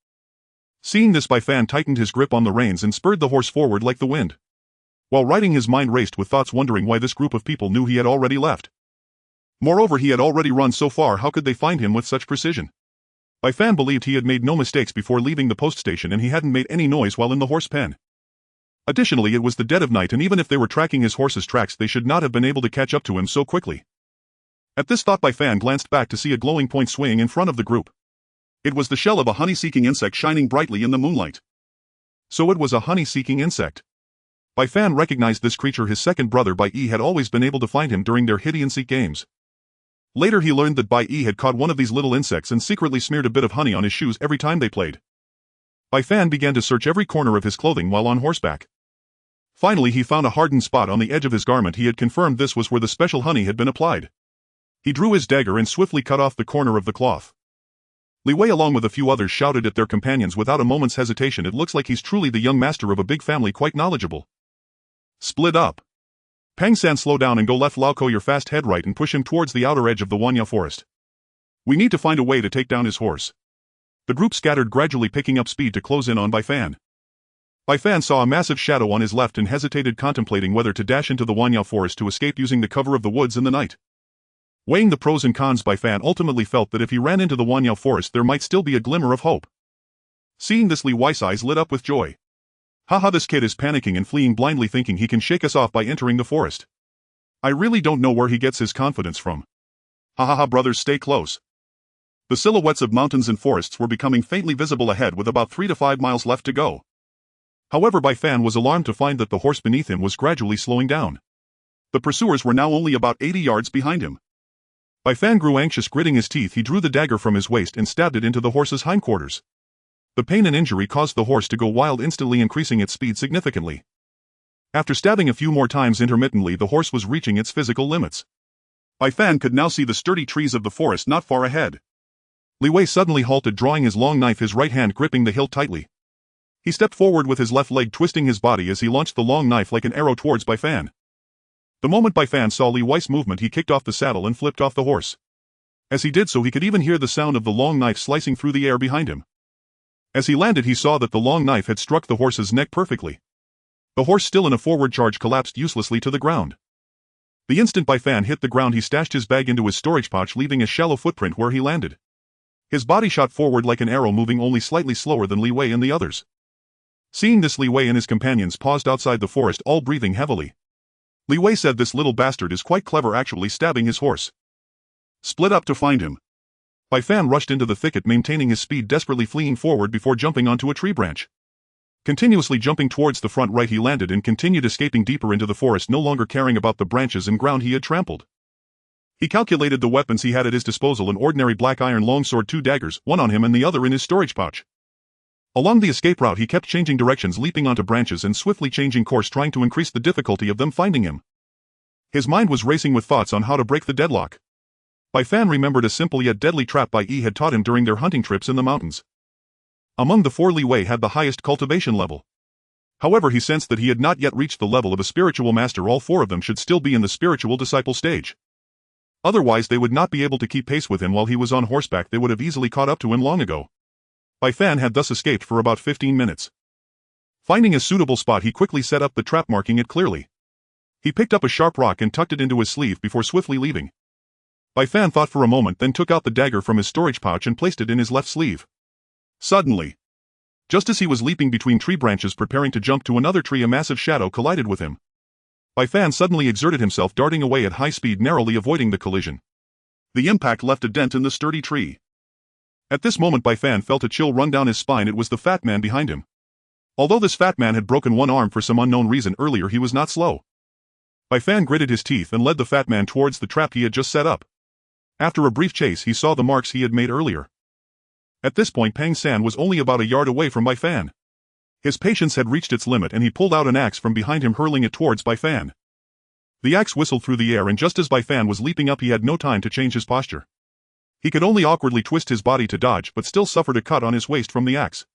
A: Seeing this, Bai Fan tightened his grip on the reins and spurred the horse forward like the wind. While riding, his mind raced with thoughts, wondering why this group of people knew he had already left. Moreover, he had already run so far, how could they find him with such precision? Bai Fan believed he had made no mistakes before leaving the post station, and he hadn't made any noise while in the horse pen. Additionally, it was the dead of night, and even if they were tracking his horse's tracks, they should not have been able to catch up to him so quickly. At this thought, Bai Fan glanced back to see a glowing point swaying in front of the group. It was the shell of a honey-seeking insect shining brightly in the moonlight. So it was a honey-seeking insect. Bai Fan recognized this creature. His second brother Bai Yi had always been able to find him during their hide-and-seek games. Later he learned that Bai Yi had caught one of these little insects and secretly smeared a bit of honey on his shoes every time they played. Bai Fan began to search every corner of his clothing while on horseback. Finally he found a hardened spot on the edge of his garment. He had confirmed this was where the special honey had been applied. He drew his dagger and swiftly cut off the corner of the cloth. Li Wei, along with a few others, shouted at their companions without a moment's hesitation, "It looks like he's truly the young master of a big family, quite knowledgeable." "Split up. Pang San, slow down and go left. Lao Ko, your fast, head right and push him towards the outer edge of the Wanya forest. We need to find a way to take down his horse." The group scattered, gradually picking up speed to close in on Bai Fan. Bai Fan saw a massive shadow on his left and hesitated, contemplating whether to dash into the Wanya forest to escape using the cover of the woods in the night. Weighing the pros and cons, Bai Fan ultimately felt that if he ran into the Wanya forest, there might still be a glimmer of hope. Seeing this, Li Wei's eyes lit up with joy. "Haha, this kid is panicking and fleeing blindly, thinking he can shake us off by entering the forest. I really don't know where he gets his confidence from. Hahaha, brothers, stay close." The silhouettes of mountains and forests were becoming faintly visible ahead, with about 3 to 5 miles left to go. However, Bai Fan was alarmed to find that the horse beneath him was gradually slowing down. The pursuers were now only about 80 yards behind him. Bai Fan grew anxious. Gritting his teeth, he drew the dagger from his waist and stabbed it into the horse's hindquarters. The pain and injury caused the horse to go wild, instantly increasing its speed significantly. After stabbing a few more times intermittently, the horse was reaching its physical limits. Bai Fan could now see the sturdy trees of the forest not far ahead. Li Wei suddenly halted, drawing his long knife, his right hand gripping the hilt tightly. He stepped forward with his left leg twisting his body as he launched the long knife like an arrow towards Bai Fan. The moment Bai Fan saw Li Wei's movement, he kicked off the saddle and flipped off the horse. As he did so, he could even hear the sound of the long knife slicing through the air behind him. As he landed, he saw that the long knife had struck the horse's neck perfectly. The horse, still in a forward charge, collapsed uselessly to the ground. The instant Bai Fan hit the ground, he stashed his bag into his storage pouch, leaving a shallow footprint where he landed. His body shot forward like an arrow, moving only slightly slower than Li Wei and the others. Seeing this, Li Wei and his companions paused outside the forest, all breathing heavily. Li Wei said, "This little bastard is quite clever, actually stabbing his horse. Split up to find him." Bai Fan rushed into the thicket, maintaining his speed, desperately fleeing forward before jumping onto a tree branch. Continuously jumping towards the front right, he landed and continued escaping deeper into the forest, no longer caring about the branches and ground he had trampled. He calculated the weapons he had at his disposal: an ordinary black iron longsword, 2 daggers, one on him and the other in his storage pouch. Along the escape route he kept changing directions, leaping onto branches and swiftly changing course, trying to increase the difficulty of them finding him. His mind was racing with thoughts on how to break the deadlock. Bai Fan remembered a simple yet deadly trap Bai Yi had taught him during their hunting trips in the mountains. Among the 4, Li Wei had the highest cultivation level. However, he sensed that he had not yet reached the level of a spiritual master. All 4 of them should still be in the spiritual disciple stage. Otherwise they would not be able to keep pace with him while he was on horseback. They would have easily caught up to him long ago. Bai Fan had thus escaped for about 15 minutes. Finding a suitable spot, he quickly set up the trap, marking it clearly. He picked up a sharp rock and tucked it into his sleeve before swiftly leaving. Bai Fan thought for a moment, then took out the dagger from his storage pouch and placed it in his left sleeve. Suddenly, just as he was leaping between tree branches preparing to jump to another tree, a massive shadow collided with him. Bai Fan suddenly exerted himself, darting away at high speed, narrowly avoiding the collision. The impact left a dent in the sturdy tree. At this moment Bai Fan felt a chill run down his spine. It was the fat man behind him. Although this fat man had broken one arm for some unknown reason earlier, he was not slow. Bai Fan gritted his teeth and led the fat man towards the trap he had just set up. After a brief chase, he saw the marks he had made earlier. At this point Pang San was only about a yard away from Bai Fan. His patience had reached its limit and he pulled out an axe from behind him, hurling it towards Bai Fan. The axe whistled through the air, and just as Bai Fan was leaping up, he had no time to change his posture. He could only awkwardly twist his body to dodge, but still suffered a cut on his waist from the axe.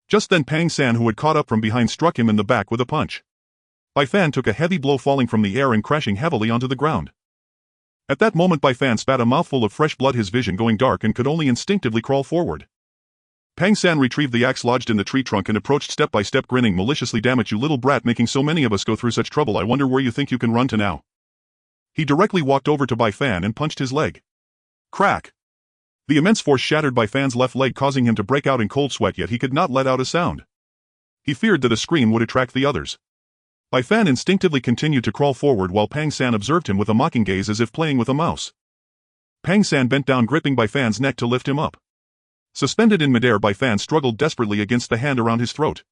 A: Just then Pang San, who had caught up from behind, struck him in the back with a punch. Bai Fan took a heavy blow, falling from the air and crashing heavily onto the ground. At that moment Bai Fan spat a mouthful of fresh blood, his vision going dark, and could only instinctively crawl forward. Pang San retrieved the axe lodged in the tree trunk and approached step by step, grinning maliciously. "Damn it, you little brat, making so many of us go through such trouble. I wonder where you think you can run to now." He directly walked over to Bai Fan and punched his leg. Crack! The immense force shattered Bai Fan's left leg, causing him to break out in cold sweat, yet he could not let out a sound. He feared that a scream would attract the others. Bai Fan instinctively continued to crawl forward while Pang San observed him with a mocking gaze, as if playing with a mouse. Pang San bent down, gripping Bai Fan's neck to lift him up. Suspended in midair, Bai Fan struggled desperately against the hand around his throat.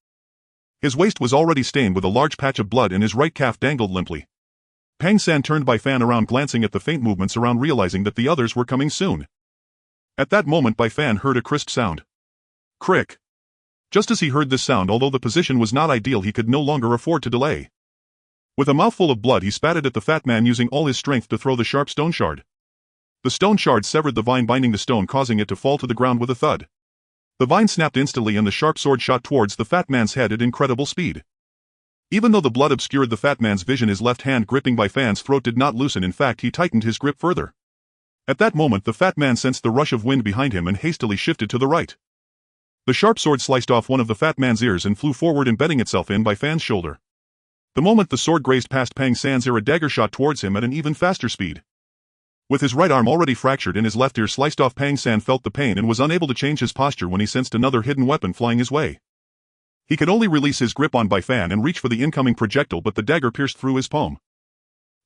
A: His waist was already stained with a large patch of blood and his right calf dangled limply. Pang San turned Bai Fan around, glancing at the faint movements around, realizing that the others were coming soon. At that moment Bai Fan heard a crisp sound. Crick! Just as he heard this sound, although the position was not ideal, he could no longer afford to delay. With a mouthful of blood he spat at the fat man, using all his strength to throw the sharp stone shard. The stone shard severed the vine binding the stone, causing it to fall to the ground with a thud. The vine snapped instantly and the sharp sword shot towards the fat man's head at incredible speed. Even though the blood obscured the fat man's vision, his left hand gripping Bai Fan's throat did not loosen. In fact, he tightened his grip further. At that moment the fat man sensed the rush of wind behind him and hastily shifted to the right. The sharp sword sliced off one of the fat man's ears and flew forward, embedding itself in Bai Fan's shoulder. The moment the sword grazed past Pang San's ear, a dagger shot towards him at an even faster speed. With his right arm already fractured and his left ear sliced off, Pang San felt the pain and was unable to change his posture when he sensed another hidden weapon flying his way. He could only release his grip on Bai Fan and reach for the incoming projectile, but the dagger pierced through his palm.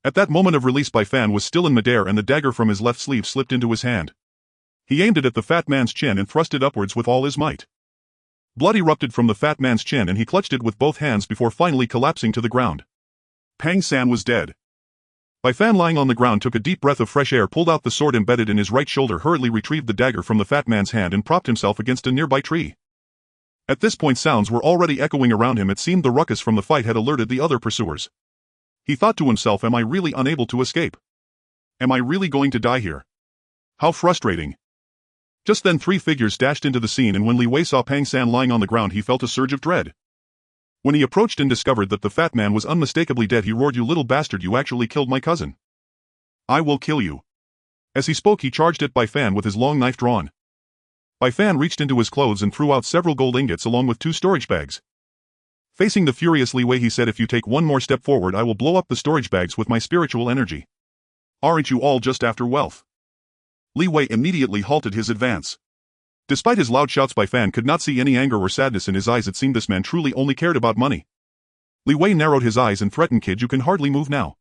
A: At that moment of release, Bai Fan was still in midair and the dagger from his left sleeve slipped into his hand. He aimed it at the fat man's chin and thrust it upwards with all his might. Blood erupted from the fat man's chin and he clutched it with both hands before finally collapsing to the ground. Pang San was dead. Bai Fan, lying on the ground, took a deep breath of fresh air, pulled out the sword embedded in his right shoulder, hurriedly retrieved the dagger from the fat man's hand and propped himself against a nearby tree. At this point sounds were already echoing around him. It seemed the ruckus from the fight had alerted the other pursuers. He thought to himself, am I really unable to escape? Am I really going to die here? How frustrating. Just then 3 figures dashed into the scene, and when Li Wei saw Pang San lying on the ground, he felt a surge of dread. When he approached and discovered that the fat man was unmistakably dead, he roared, "You little bastard, you actually killed my cousin. I will kill you." As he spoke, he charged at Bai Fan with his long knife drawn. Bai Fan reached into his clothes and threw out several gold ingots along with 2 storage bags. Facing the furious Li Wei, he said, "If you take one more step forward, I will blow up the storage bags with my spiritual energy. Aren't you all just after wealth?" Li Wei immediately halted his advance. Despite his loud shouts, Bai Fan could not see any anger or sadness in his eyes. It seemed this man truly only cared about money. Li Wei narrowed his eyes and threatened, "Kid, you can hardly move now.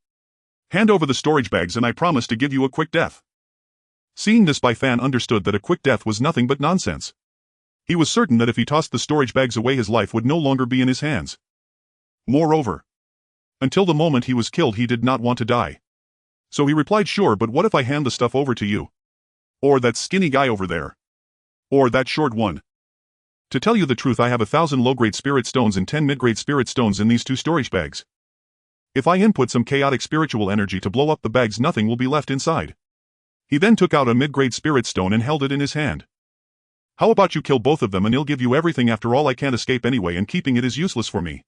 A: Hand over the storage bags and I promise to give you a quick death." Seeing this, Bai Fan understood that a quick death was nothing but nonsense. He was certain that if he tossed the storage bags away, his life would no longer be in his hands. Moreover, until the moment he was killed, he did not want to die. So he replied, "Sure, but what if I hand the stuff over to you? Or that skinny guy over there? Or that short one? To tell you the truth, I have 1,000 low-grade spirit stones and 10 mid-grade spirit stones in these 2 storage bags. If I input some chaotic spiritual energy to blow up the bags, nothing will be left inside." He then took out a mid-grade spirit stone and held it in his hand. "How about you kill both of them and I'll give you everything? After all, I can't escape anyway and keeping it is useless for me.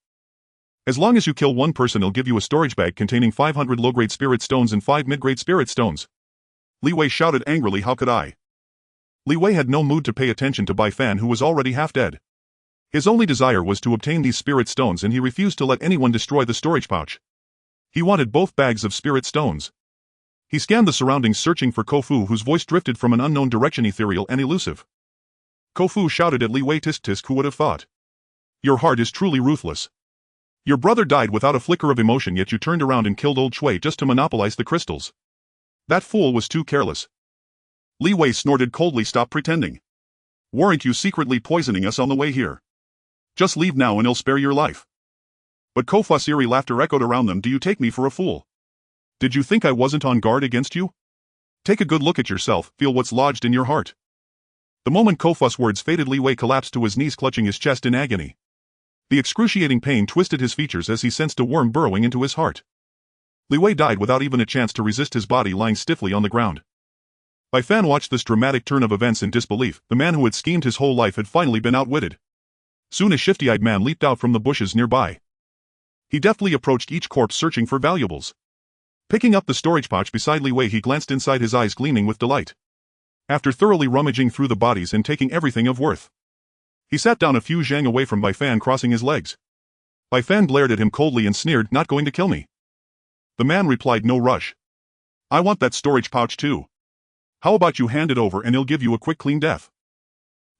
A: As long as you kill one person, I'll give you a storage bag containing 500 low-grade spirit stones and 5 mid-grade spirit stones." Li Wei shouted angrily, "How could I?" Li Wei had no mood to pay attention to Bai Fan, who was already half dead. His only desire was to obtain these spirit stones, and he refused to let anyone destroy the storage pouch. He wanted both bags of spirit stones. He scanned the surroundings, searching for Kofu, whose voice drifted from an unknown direction, ethereal and elusive. Kofu shouted at Li Wei, "Tisk tisk, who would have thought? Your heart is truly ruthless. Your brother died without a flicker of emotion, yet you turned around and killed old Shui just to monopolize the crystals. That fool was too careless." Li Wei snorted coldly, "Stop pretending. Weren't you secretly poisoning us on the way here? Just leave now and I'll spare your life." But Kofu's eerie laughter echoed around them. "Do you take me for a fool? Did you think I wasn't on guard against you? Take a good look at yourself, feel what's lodged in your heart." The moment Kofu's words faded, Li Wei collapsed to his knees, clutching his chest in agony. The excruciating pain twisted his features as he sensed a worm burrowing into his heart. Li Wei died without even a chance to resist, his body lying stiffly on the ground. Bai Fan watched this dramatic turn of events in disbelief. The man who had schemed his whole life had finally been outwitted. Soon a shifty-eyed man leaped out from the bushes nearby. He deftly approached each corpse, searching for valuables. Picking up the storage pouch beside Li Wei, he glanced inside, his eyes gleaming with delight. After thoroughly rummaging through the bodies and taking everything of worth, he sat down a few zhang away from Bai Fan, crossing his legs. Bai Fan glared at him coldly and sneered, "Not going to kill me?" The man replied, "No rush. I want that storage pouch too. How about you hand it over and I'll give you a quick, clean death?"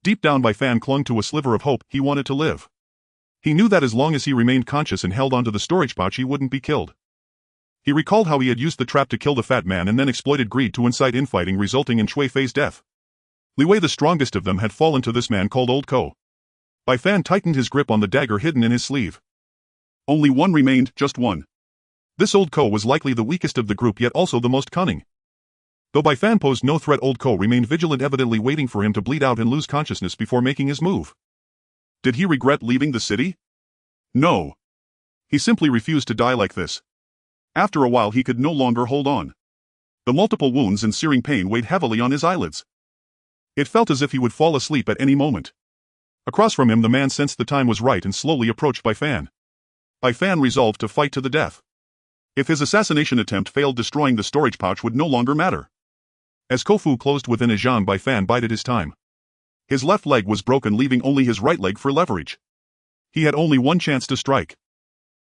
A: Deep down, Bai Fan clung to a sliver of hope. He wanted to live. He knew that as long as he remained conscious and held onto the storage pouch, he wouldn't be killed. He recalled how he had used the trap to kill the fat man and then exploited greed to incite infighting, resulting in Shui Fei's death. Li Wei, the strongest of them, had fallen to this man called Old Ko. Bai Fan tightened his grip on the dagger hidden in his sleeve. Only one remained, just one. This Old Ko was likely the weakest of the group, yet also the most cunning. Though Bai Fan posed no threat, Old Ko remained vigilant, evidently waiting for him to bleed out and lose consciousness before making his move. Did he regret leaving the city? No. He simply refused to die like this. After a while, he could no longer hold on. The multiple wounds and searing pain weighed heavily on his eyelids. It felt as if he would fall asleep at any moment. Across from him, the man sensed the time was right and slowly approached Bai Fan. Bai Fan resolved to fight to the death. If his assassination attempt failed, destroying the storage pouch would no longer matter. As Kofu closed within a zhang, Bai Fan bided his time. His left leg was broken, leaving only his right leg for leverage. He had only one chance to strike.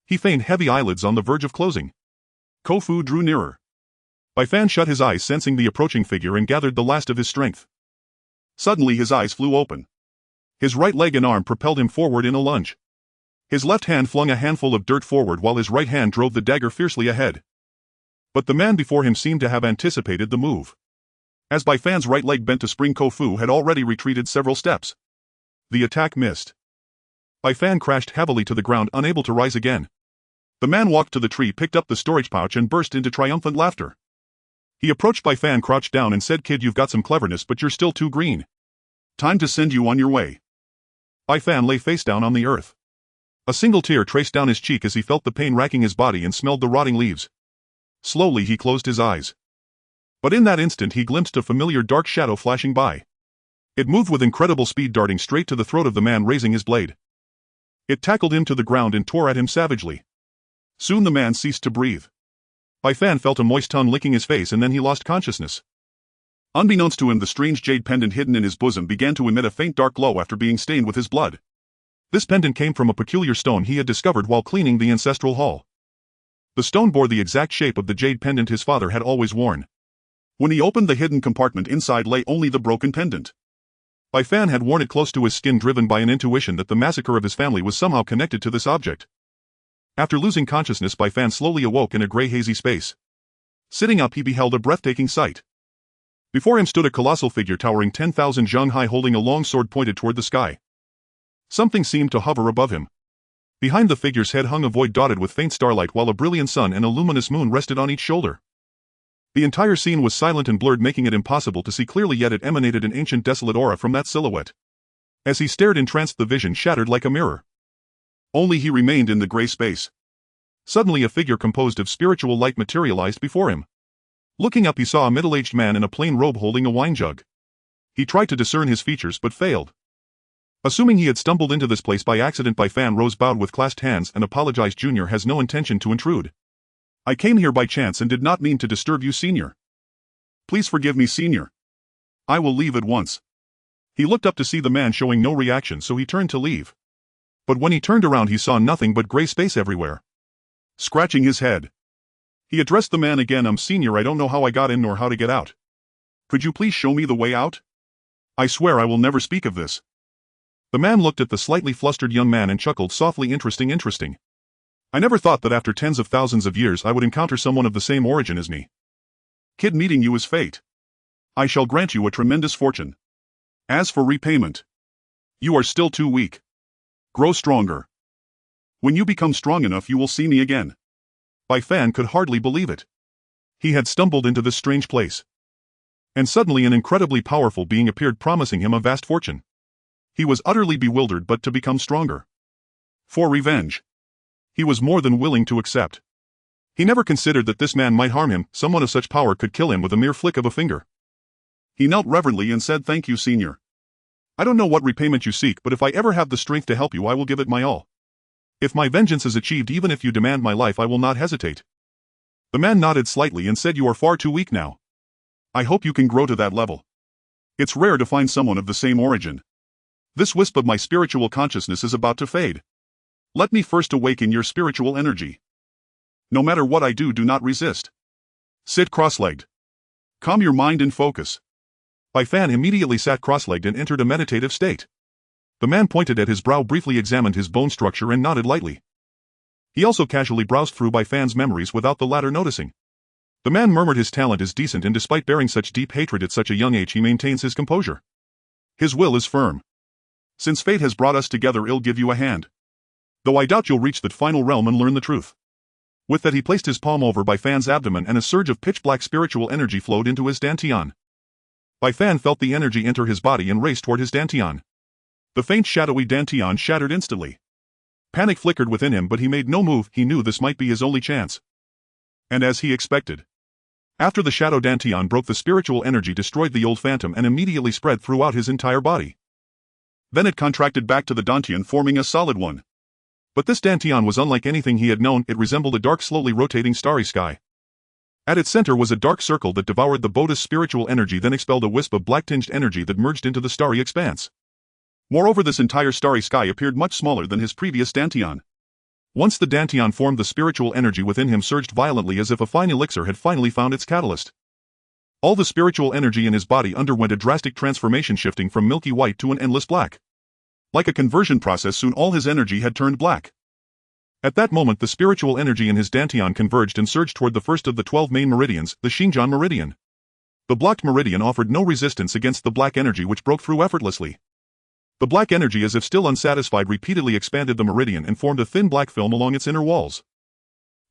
A: He feigned heavy eyelids on the verge of closing. Kofu drew nearer. Bai Fan shut his eyes, sensing the approaching figure, and gathered the last of his strength. Suddenly his eyes flew open. His right leg and arm propelled him forward in a lunge. His left hand flung a handful of dirt forward while his right hand drove the dagger fiercely ahead. But the man before him seemed to have anticipated the move. As Bai Fan's right leg bent to spring, Kofu had already retreated several steps. The attack missed. Bai Fan crashed heavily to the ground, unable to rise again. The man walked to the tree, picked up the storage pouch, and burst into triumphant laughter. He approached Bai Fan, crouched down, and said, "Kid, you've got some cleverness, but you're still too green. Time to send you on your way." Bai Fan lay face down on the earth. A single tear traced down his cheek as he felt the pain racking his body and smelled the rotting leaves. Slowly he closed his eyes. But in that instant he glimpsed a familiar dark shadow flashing by. It moved with incredible speed, darting straight to the throat of the man, raising his blade. It tackled him to the ground and tore at him savagely. Soon the man ceased to breathe. Bai Fan felt a moist tongue licking his face, and then he lost consciousness. Unbeknownst to him, the strange jade pendant hidden in his bosom began to emit a faint dark glow after being stained with his blood. This pendant came from a peculiar stone he had discovered while cleaning the ancestral hall. The stone bore the exact shape of the jade pendant his father had always worn. When he opened the hidden compartment, inside lay only the broken pendant. Bai Fan had worn it close to his skin, driven by an intuition that the massacre of his family was somehow connected to this object. After losing consciousness, Bai Fan slowly awoke in a gray hazy space. Sitting up, he beheld a breathtaking sight. Before him stood a colossal figure towering 10,000 zhang high, holding a long sword pointed toward the sky. Something seemed to hover above him. Behind the figure's head hung a void dotted with faint starlight, while a brilliant sun and a luminous moon rested on each shoulder. The entire scene was silent and blurred, making it impossible to see clearly, yet it emanated an ancient desolate aura from that silhouette. As he stared entranced, the vision shattered like a mirror. Only he remained in the gray space. Suddenly a figure composed of spiritual light materialized before him. Looking up, he saw a middle-aged man in a plain robe holding a wine jug. He tried to discern his features but failed. Assuming he had stumbled into this place by accident, Bai Fan rose, bowed with clasped hands, and apologized. Junior has no intention to intrude. I came here by chance and did not mean to disturb you, Senior. Please forgive me, Senior. I will leave at once. He looked up to see the man showing no reaction, so he turned to leave. But when he turned around, he saw nothing but gray space everywhere. Scratching his head, he addressed the man again. Senior, I don't know how I got in nor how to get out. Could you please show me the way out? I swear I will never speak of this. The man looked at the slightly flustered young man and chuckled softly. Interesting. I never thought that after tens of thousands of years I would encounter someone of the same origin as me. Kid, meeting you is fate. I shall grant you a tremendous fortune. As for repayment, you are still too weak. Grow stronger. When you become strong enough, you will see me again. Bai Fan could hardly believe it. He had stumbled into this strange place. And suddenly an incredibly powerful being appeared, promising him a vast fortune. He was utterly bewildered, but to become stronger. For revenge, he was more than willing to accept. He never considered that this man might harm him. Someone of such power could kill him with a mere flick of a finger. He knelt reverently and said, Thank you, Senior. I don't know what repayment you seek, but if I ever have the strength to help you, I will give it my all. If my vengeance is achieved, even if you demand my life, I will not hesitate. The man nodded slightly and said, You are far too weak now. I hope you can grow to that level. It's rare to find someone of the same origin. This wisp of my spiritual consciousness is about to fade. Let me first awaken your spiritual energy. No matter what I do, do not resist. Sit cross-legged. Calm your mind and focus. Bai Fan immediately sat cross-legged and entered a meditative state. The man pointed at his brow, briefly examined his bone structure, and nodded lightly. He also casually browsed through Bai Fan's memories without the latter noticing. The man murmured his talent is decent, and despite bearing such deep hatred at such a young age, he maintains his composure. His will is firm. Since fate has brought us together, I'll give you a hand. Though I doubt you'll reach that final realm and learn the truth. With that, he placed his palm over Bai Fan's abdomen, and a surge of pitch-black spiritual energy flowed into his dantian. Bai Fan felt the energy enter his body and raced toward his dantian. The faint shadowy dantian shattered instantly. Panic flickered within him, but he made no move. He knew this might be his only chance. And as he expected, after the shadow dantian broke, the spiritual energy destroyed the old phantom and immediately spread throughout his entire body. Then it contracted back to the dantian, forming a solid one. But this dantian was unlike anything he had known. It resembled a dark, slowly rotating starry sky. At its center was a dark circle that devoured the Buddha's spiritual energy, then expelled a wisp of black-tinged energy that merged into the starry expanse. Moreover, this entire starry sky appeared much smaller than his previous dantian. Once the dantian formed, the spiritual energy within him surged violently as if a fine elixir had finally found its catalyst. All the spiritual energy in his body underwent a drastic transformation, shifting from milky white to an endless black. Like a conversion process, soon all his energy had turned black. At that moment, the spiritual energy in his dantian converged and surged toward the first of the 12 main meridians, the Xinjiang meridian. The blocked meridian offered no resistance against the black energy, which broke through effortlessly. The black energy, as if still unsatisfied, repeatedly expanded the meridian and formed a thin black film along its inner walls.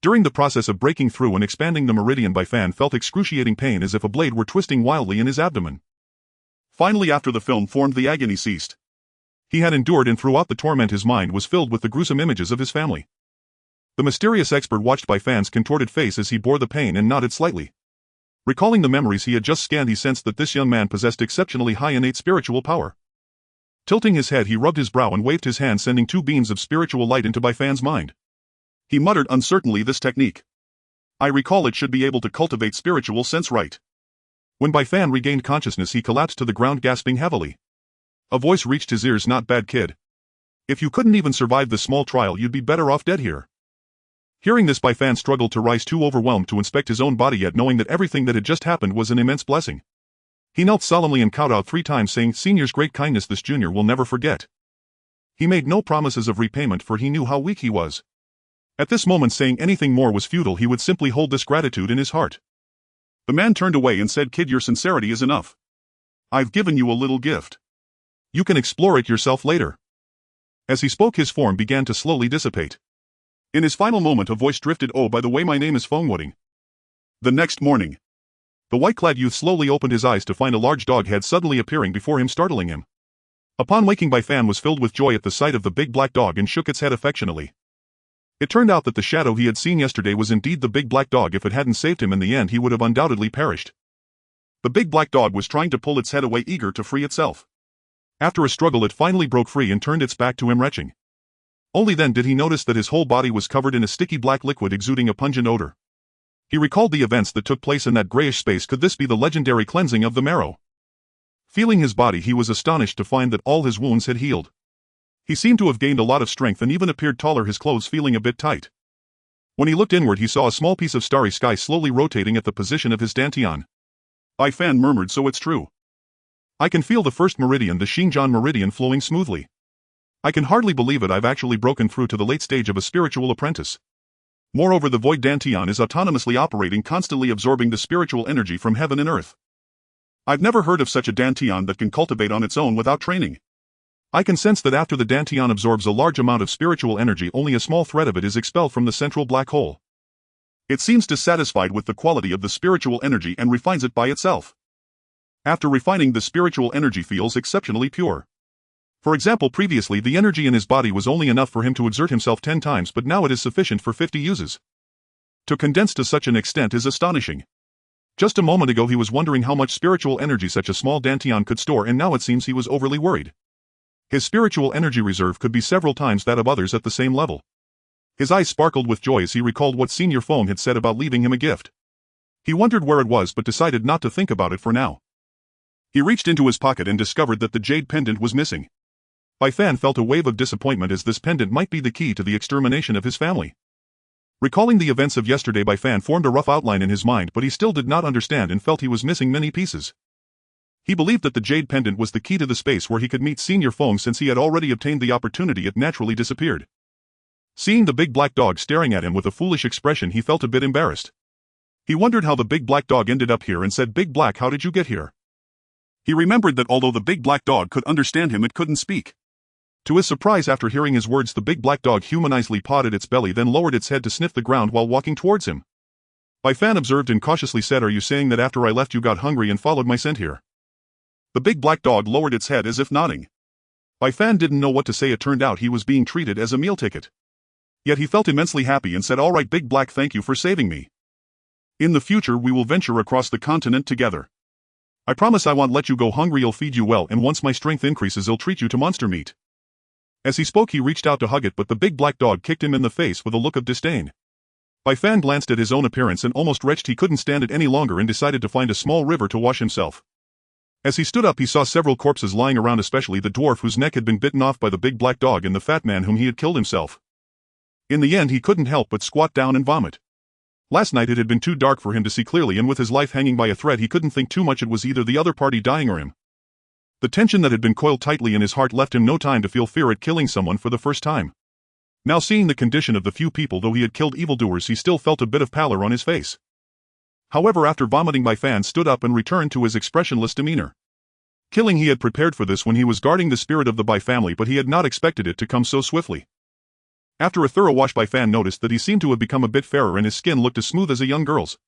A: During the process of breaking through and expanding the meridian, Bai Fan felt excruciating pain, as if a blade were twisting wildly in his abdomen. Finally, after the film formed, the agony ceased. He had endured, and throughout the torment his mind was filled with the gruesome images of his family. The mysterious expert watched Bai Fan's contorted face as he bore the pain and nodded slightly. Recalling the memories he had just scanned, he sensed that this young man possessed exceptionally high innate spiritual power. Tilting his head, he rubbed his brow and waved his hand, sending 2 beams of spiritual light into Bai Fan's mind. He muttered uncertainly, This technique, I recall it, should be able to cultivate spiritual sense right. When Bai Fan regained consciousness, he collapsed to the ground, gasping heavily. A voice reached his ears, Not bad, kid. If you couldn't even survive this small trial, you'd be better off dead here. Hearing this, Bai Fan struggled to rise, too overwhelmed to inspect his own body, yet knowing that everything that had just happened was an immense blessing. He knelt solemnly and kowtowed 3 times, saying, Senior's great kindness this junior will never forget. He made no promises of repayment, for he knew how weak he was. At this moment, saying anything more was futile. He would simply hold this gratitude in his heart. The man turned away and said, "Kid, your sincerity is enough. I've given you a little gift. You can explore it yourself later." As he spoke, his form began to slowly dissipate. In his final moment, a voice drifted, "Oh, by the way, my name is Fongwooding." The next morning, the white-clad youth slowly opened his eyes to find a large dog head suddenly appearing before him, startling him. Upon waking, Fan was filled with joy at the sight of the big black dog and shook its head affectionately. It turned out that the shadow he had seen yesterday was indeed the big black dog. If it hadn't saved him in the end, he would have undoubtedly perished. The big black dog was trying to pull its head away, eager to free itself. After a struggle, it finally broke free and turned its back to him, retching. Only then did he notice that his whole body was covered in a sticky black liquid exuding a pungent odor. He recalled the events that took place in that grayish space. Could this be the legendary cleansing of the marrow? Feeling his body, he was astonished to find that all his wounds had healed. He seemed to have gained a lot of strength and even appeared taller, his clothes feeling a bit tight. When he looked inward, he saw a small piece of starry sky slowly rotating at the position of his dantian. Fan murmured, "So it's true. I can feel the first meridian, the Xinjiang meridian, flowing smoothly. I can hardly believe it. I've actually broken through to the late stage of a spiritual apprentice. Moreover, the void dantian is autonomously operating, constantly absorbing the spiritual energy from heaven and earth. I've never heard of such a dantian that can cultivate on its own without training. I can sense that after the dantian absorbs a large amount of spiritual energy, only a small thread of it is expelled from the central black hole. It seems dissatisfied with the quality of the spiritual energy and refines it by itself. After refining, the spiritual energy feels exceptionally pure. For example, previously the energy in his body was only enough for him to exert himself 10 times, but now it is sufficient for 50 uses. To condense to such an extent is astonishing. Just a moment ago he was wondering how much spiritual energy such a small dantian could store, and now it seems he was overly worried. His spiritual energy reserve could be several times that of others at the same level. His eyes sparkled with joy as he recalled what Senior Fong had said about leaving him a gift. He wondered where it was but decided not to think about it for now. He reached into his pocket and discovered that the jade pendant was missing. Fan felt a wave of disappointment, as this pendant might be the key to the extermination of his family. Recalling the events of yesterday, Fan formed a rough outline in his mind, but he still did not understand and felt he was missing many pieces. He believed that the jade pendant was the key to the space where he could meet Senior Fong. Since he had already obtained the opportunity, it naturally disappeared. Seeing the big black dog staring at him with a foolish expression, he felt a bit embarrassed. He wondered how the big black dog ended up here and said, "Big Black, how did you get here?" He remembered that although the big black dog could understand him, it couldn't speak. To his surprise, after hearing his words, the big black dog humanizedly pawed its belly, then lowered its head to sniff the ground while walking towards him. Fan observed and cautiously said, "Are you saying that after I left you got hungry and followed my scent here?" The big black dog lowered its head as if nodding. Fan didn't know what to say. It turned out he was being treated as a meal ticket. Yet he felt immensely happy and said, "All right, Big Black, thank you for saving me. In the future we will venture across the continent together. I promise I won't let you go hungry. I'll feed you well, and once my strength increases I'll treat you to monster meat." As he spoke, he reached out to hug it, but the big black dog kicked him in the face with a look of disdain. Fan glanced at his own appearance and almost retched. He couldn't stand it any longer and decided to find a small river to wash himself. As he stood up, he saw several corpses lying around, especially the dwarf whose neck had been bitten off by the big black dog and the fat man whom he had killed himself. In the end, he couldn't help but squat down and vomit. Last night it had been too dark for him to see clearly, and with his life hanging by a thread he couldn't think too much. It was either the other party dying or him. The tension that had been coiled tightly in his heart left him no time to feel fear at killing someone for the first time. Now, seeing the condition of the few people, though he had killed evildoers, he still felt a bit of pallor on his face. However, after vomiting, Fan stood up and returned to his expressionless demeanor. Killing, he had prepared for this when he was guarding the spirit of the Bai family, but he had not expected it to come so swiftly. After a thorough wash, Fan noticed that he seemed to have become a bit fairer and his skin looked as smooth as a young girl's.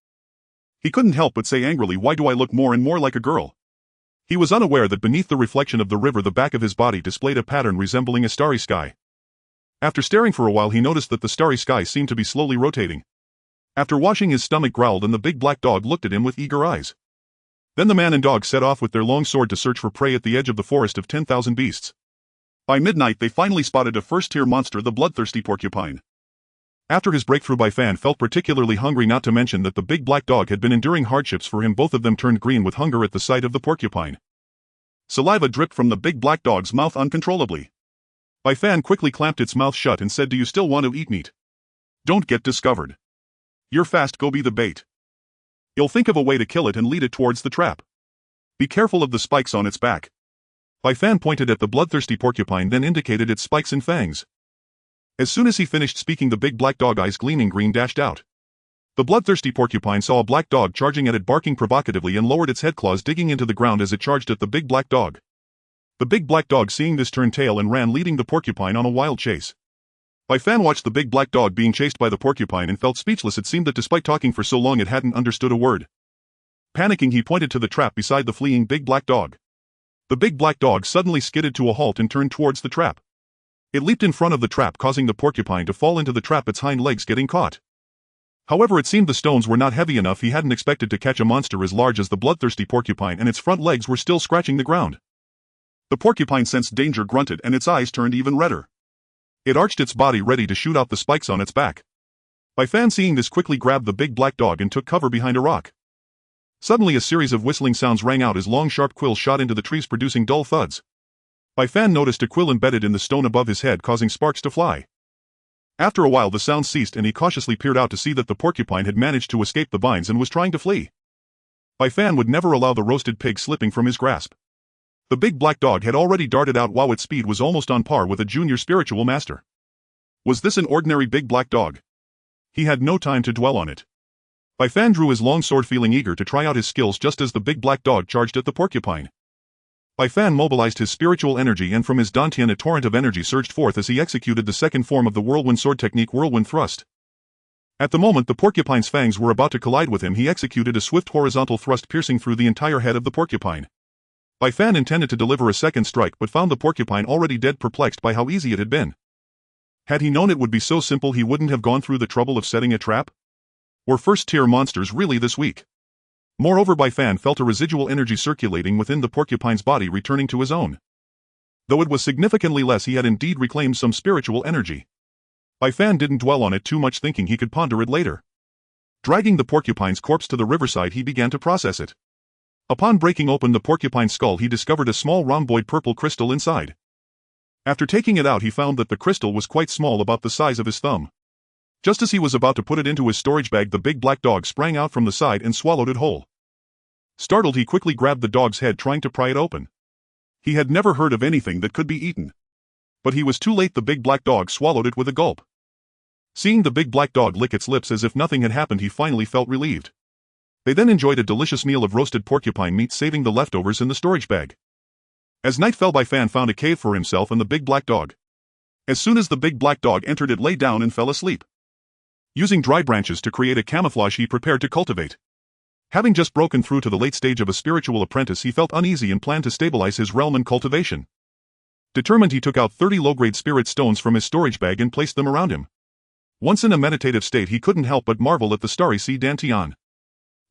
A: He couldn't help but say angrily, "Why do I look more and more like a girl?" He was unaware that beneath the reflection of the river the back of his body displayed a pattern resembling a starry sky. After staring for a while, he noticed that the starry sky seemed to be slowly rotating. After washing, his stomach growled and the big black dog looked at him with eager eyes. Then the man and dog set off with their long sword to search for prey at the edge of the forest of 10,000 beasts. By midnight they finally spotted a first-tier monster, the bloodthirsty porcupine. After his breakthrough, Fan felt particularly hungry, not to mention that the big black dog had been enduring hardships for him. Both of them turned green with hunger at the sight of the porcupine. Saliva dripped from the big black dog's mouth uncontrollably. Fan quickly clamped its mouth shut and said, "Do you still want to eat meat? Don't get discovered. You're fast, go be the bait. You'll think of a way to kill it and lead it towards the trap. Be careful of the spikes on its back." Fan pointed at the bloodthirsty porcupine, then indicated its spikes and fangs. As soon as he finished speaking, the big black dog, eyes gleaming green, dashed out. The bloodthirsty porcupine saw a black dog charging at it, barking provocatively, and lowered its head, claws digging into the ground as it charged at the big black dog. The big black dog, seeing this, turned tail and ran, leading the porcupine on a wild chase. Fan watched the big black dog being chased by the porcupine and felt speechless. It seemed that despite talking for so long it hadn't understood a word. Panicking, he pointed to the trap beside the fleeing big black dog. The big black dog suddenly skidded to a halt and turned towards the trap. It leaped in front of the trap, causing the porcupine to fall into the trap, its hind legs getting caught. However, it seemed the stones were not heavy enough. He hadn't expected to catch a monster as large as the bloodthirsty porcupine, and its front legs were still scratching the ground. The porcupine sensed danger, grunted, and its eyes turned even redder. It arched its body, ready to shoot out the spikes on its back. Fan, seeing this, quickly grabbed the big black dog and took cover behind a rock. Suddenly, a series of whistling sounds rang out as long, sharp quills shot into the trees, producing dull thuds. Fan noticed a quill embedded in the stone above his head, causing sparks to fly. After a while, the sound ceased, and he cautiously peered out to see that the porcupine had managed to escape the vines and was trying to flee. Fan would never allow the roasted pig slipping from his grasp. The big black dog had already darted out, while its speed was almost on par with a junior spiritual master. Was this an ordinary big black dog? He had no time to dwell on it. Fan drew his long sword, feeling eager to try out his skills just as the big black dog charged at the porcupine. Fan mobilized his spiritual energy, and from his dantian a torrent of energy surged forth as he executed the second form of the whirlwind sword technique, whirlwind thrust. At the moment the porcupine's fangs were about to collide with him, he executed a swift horizontal thrust, piercing through the entire head of the porcupine. Fan intended to deliver a second strike, but found the porcupine already dead, perplexed by how easy it had been. Had he known it would be so simple, he wouldn't have gone through the trouble of setting a trap. Were first-tier monsters really this weak? Moreover, Fan felt a residual energy circulating within the porcupine's body, returning to his own. Though it was significantly less, he had indeed reclaimed some spiritual energy. Fan didn't dwell on it too much, thinking he could ponder it later. Dragging the porcupine's corpse to the riverside, he began to process it. Upon breaking open the porcupine's skull, he discovered a small rhomboid purple crystal inside. After taking it out, he found that the crystal was quite small, about the size of his thumb. Just as he was about to put it into his storage bag, the big black dog sprang out from the side and swallowed it whole. Startled, he quickly grabbed the dog's head, trying to pry it open. He had never heard of anything that could be eaten. But he was too late. The big black dog swallowed it with a gulp. Seeing the big black dog lick its lips as if nothing had happened, he finally felt relieved. They then enjoyed a delicious meal of roasted porcupine meat, saving the leftovers in the storage bag. As night fell, Fan found a cave for himself and the big black dog. As soon as the big black dog entered, it lay down and fell asleep. Using dry branches to create a camouflage, he prepared to cultivate. Having just broken through to the late stage of a spiritual apprentice, he felt uneasy and planned to stabilize his realm and cultivation. Determined, he took out 30 low-grade spirit stones from his storage bag and placed them around him. Once in a meditative state, he couldn't help but marvel at the starry sea dantian.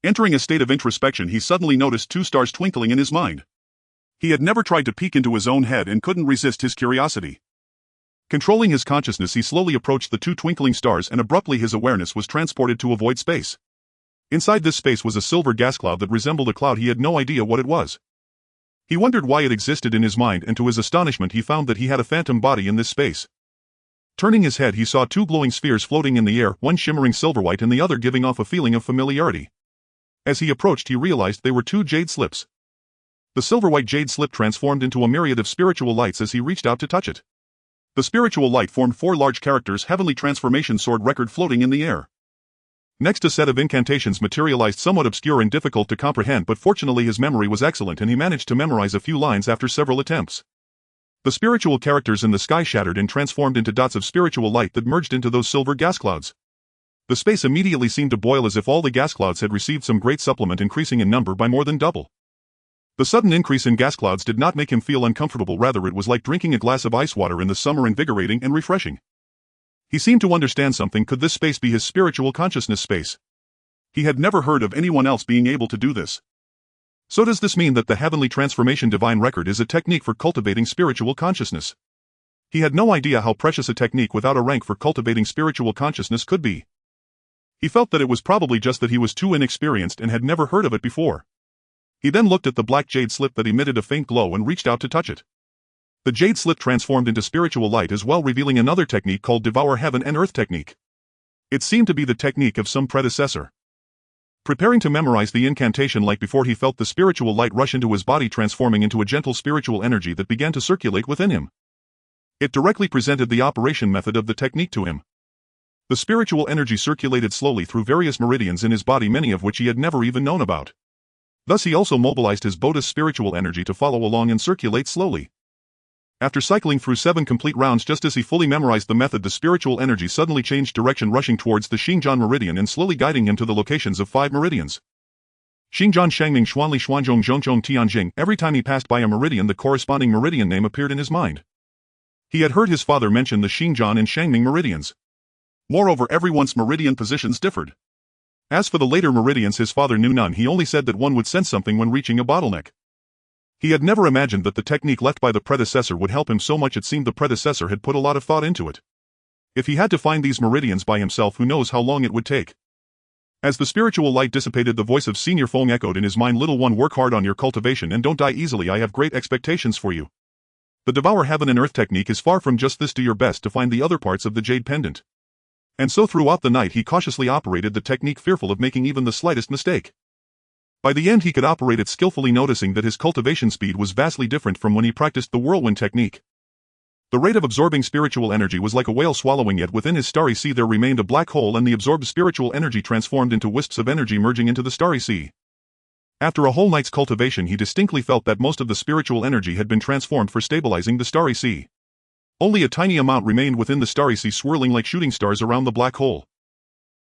A: Entering a state of introspection, he suddenly noticed 2 stars twinkling in his mind. He had never tried to peek into his own head and couldn't resist his curiosity. Controlling his consciousness, he slowly approached the 2 twinkling stars, and abruptly his awareness was transported to a void space. Inside this space was a silver gas cloud that resembled a cloud. He had no idea what it was. He wondered why it existed in his mind, and to his astonishment he found that he had a phantom body in this space. Turning his head, he saw 2 glowing spheres floating in the air, one shimmering silver white and the other giving off a feeling of familiarity. As he approached, he realized they were 2 jade slips. The silver-white jade slip transformed into a myriad of spiritual lights as he reached out to touch it. The spiritual light formed 4 large characters: Heavenly Transformation Sword Record, floating in the air. Next, a set of incantations materialized, somewhat obscure and difficult to comprehend, but fortunately his memory was excellent and he managed to memorize a few lines after several attempts. The spiritual characters in the sky shattered and transformed into dots of spiritual light that merged into those silver gas clouds. The space immediately seemed to boil, as if all the gas clouds had received some great supplement, increasing in number by more than double. The sudden increase in gas clouds did not make him feel uncomfortable, rather it was like drinking a glass of ice water in the summer, invigorating and refreshing. He seemed to understand something. Could this space be his spiritual consciousness space? He had never heard of anyone else being able to do this. So does this mean that the Heavenly Transformation Divine Record is a technique for cultivating spiritual consciousness? He had no idea how precious a technique without a rank for cultivating spiritual consciousness could be. He felt that it was probably just that he was too inexperienced and had never heard of it before. He then looked at the black jade slip that emitted a faint glow and reached out to touch it. The jade slip transformed into spiritual light as well, revealing another technique called Devour Heaven and Earth technique. It seemed to be the technique of some predecessor. Preparing to memorize the incantation like before, he felt the spiritual light rush into his body, transforming into a gentle spiritual energy that began to circulate within him. It directly presented the operation method of the technique to him. The spiritual energy circulated slowly through various meridians in his body, many of which he had never even known about. Thus he also mobilized his Bodhi's spiritual energy to follow along and circulate slowly. After cycling through 7 complete rounds, just as he fully memorized the method, the spiritual energy suddenly changed direction, rushing towards the Xingjian meridian and slowly guiding him to the locations of 5 meridians. Xingjian, Shangming, Xuanli, Xuanzhong, Zhongzhong, Tianjing. Every time he passed by a meridian, the corresponding meridian name appeared in his mind. He had heard his father mention the Xingjian and Shangming meridians. Moreover, everyone's meridian positions differed. As for the later meridians, his father knew none. He only said that one would sense something when reaching a bottleneck. He had never imagined that the technique left by the predecessor would help him so much. It seemed the predecessor had put a lot of thought into it. If he had to find these meridians by himself, who knows how long it would take. As the spiritual light dissipated, the voice of Senior Feng echoed in his mind, "Little one, work hard on your cultivation and don't die easily. I have great expectations for you. The Devour Heaven and Earth technique is far from just this. Do your best to find the other parts of the Jade Pendant." And so throughout the night he cautiously operated the technique, fearful of making even the slightest mistake. By the end he could operate it skillfully, noticing that his cultivation speed was vastly different from when he practiced the whirlwind technique. The rate of absorbing spiritual energy was like a whale swallowing, yet within his starry sea there remained a black hole, and the absorbed spiritual energy transformed into wisps of energy merging into the starry sea. After a whole night's cultivation he distinctly felt that most of the spiritual energy had been transformed for stabilizing the starry sea. Only a tiny amount remained within the starry sea, swirling like shooting stars around the black hole.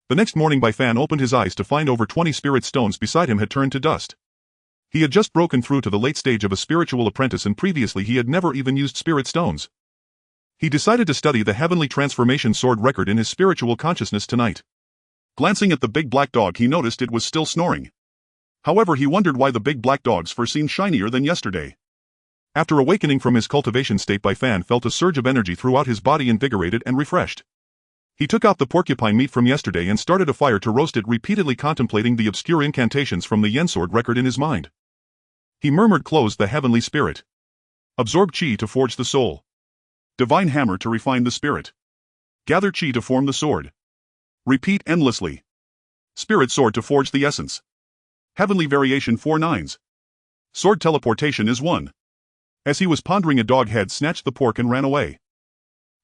A: The next morning Bai Fan opened his eyes to find over 20 spirit stones beside him had turned to dust. He had just broken through to the late stage of a spiritual apprentice, and previously he had never even used spirit stones. He decided to study the heavenly transformation sword record in his spiritual consciousness tonight. Glancing at the big black dog, he noticed it was still snoring. However, he wondered why the big black dog's fur seemed shinier than yesterday. After awakening from his cultivation state, Bai Fan felt a surge of energy throughout his body, invigorated and refreshed. He took out the porcupine meat from yesterday and started a fire to roast it, repeatedly contemplating the obscure incantations from the Yen sword record in his mind. He murmured, "Close the heavenly spirit. Absorb chi to forge the soul. Divine hammer to refine the spirit. Gather chi to form the sword. Repeat endlessly. Spirit sword to forge the essence. Heavenly variation 4 nines. Sword teleportation is 1. As he was pondering, a dog had snatched the pork and ran away.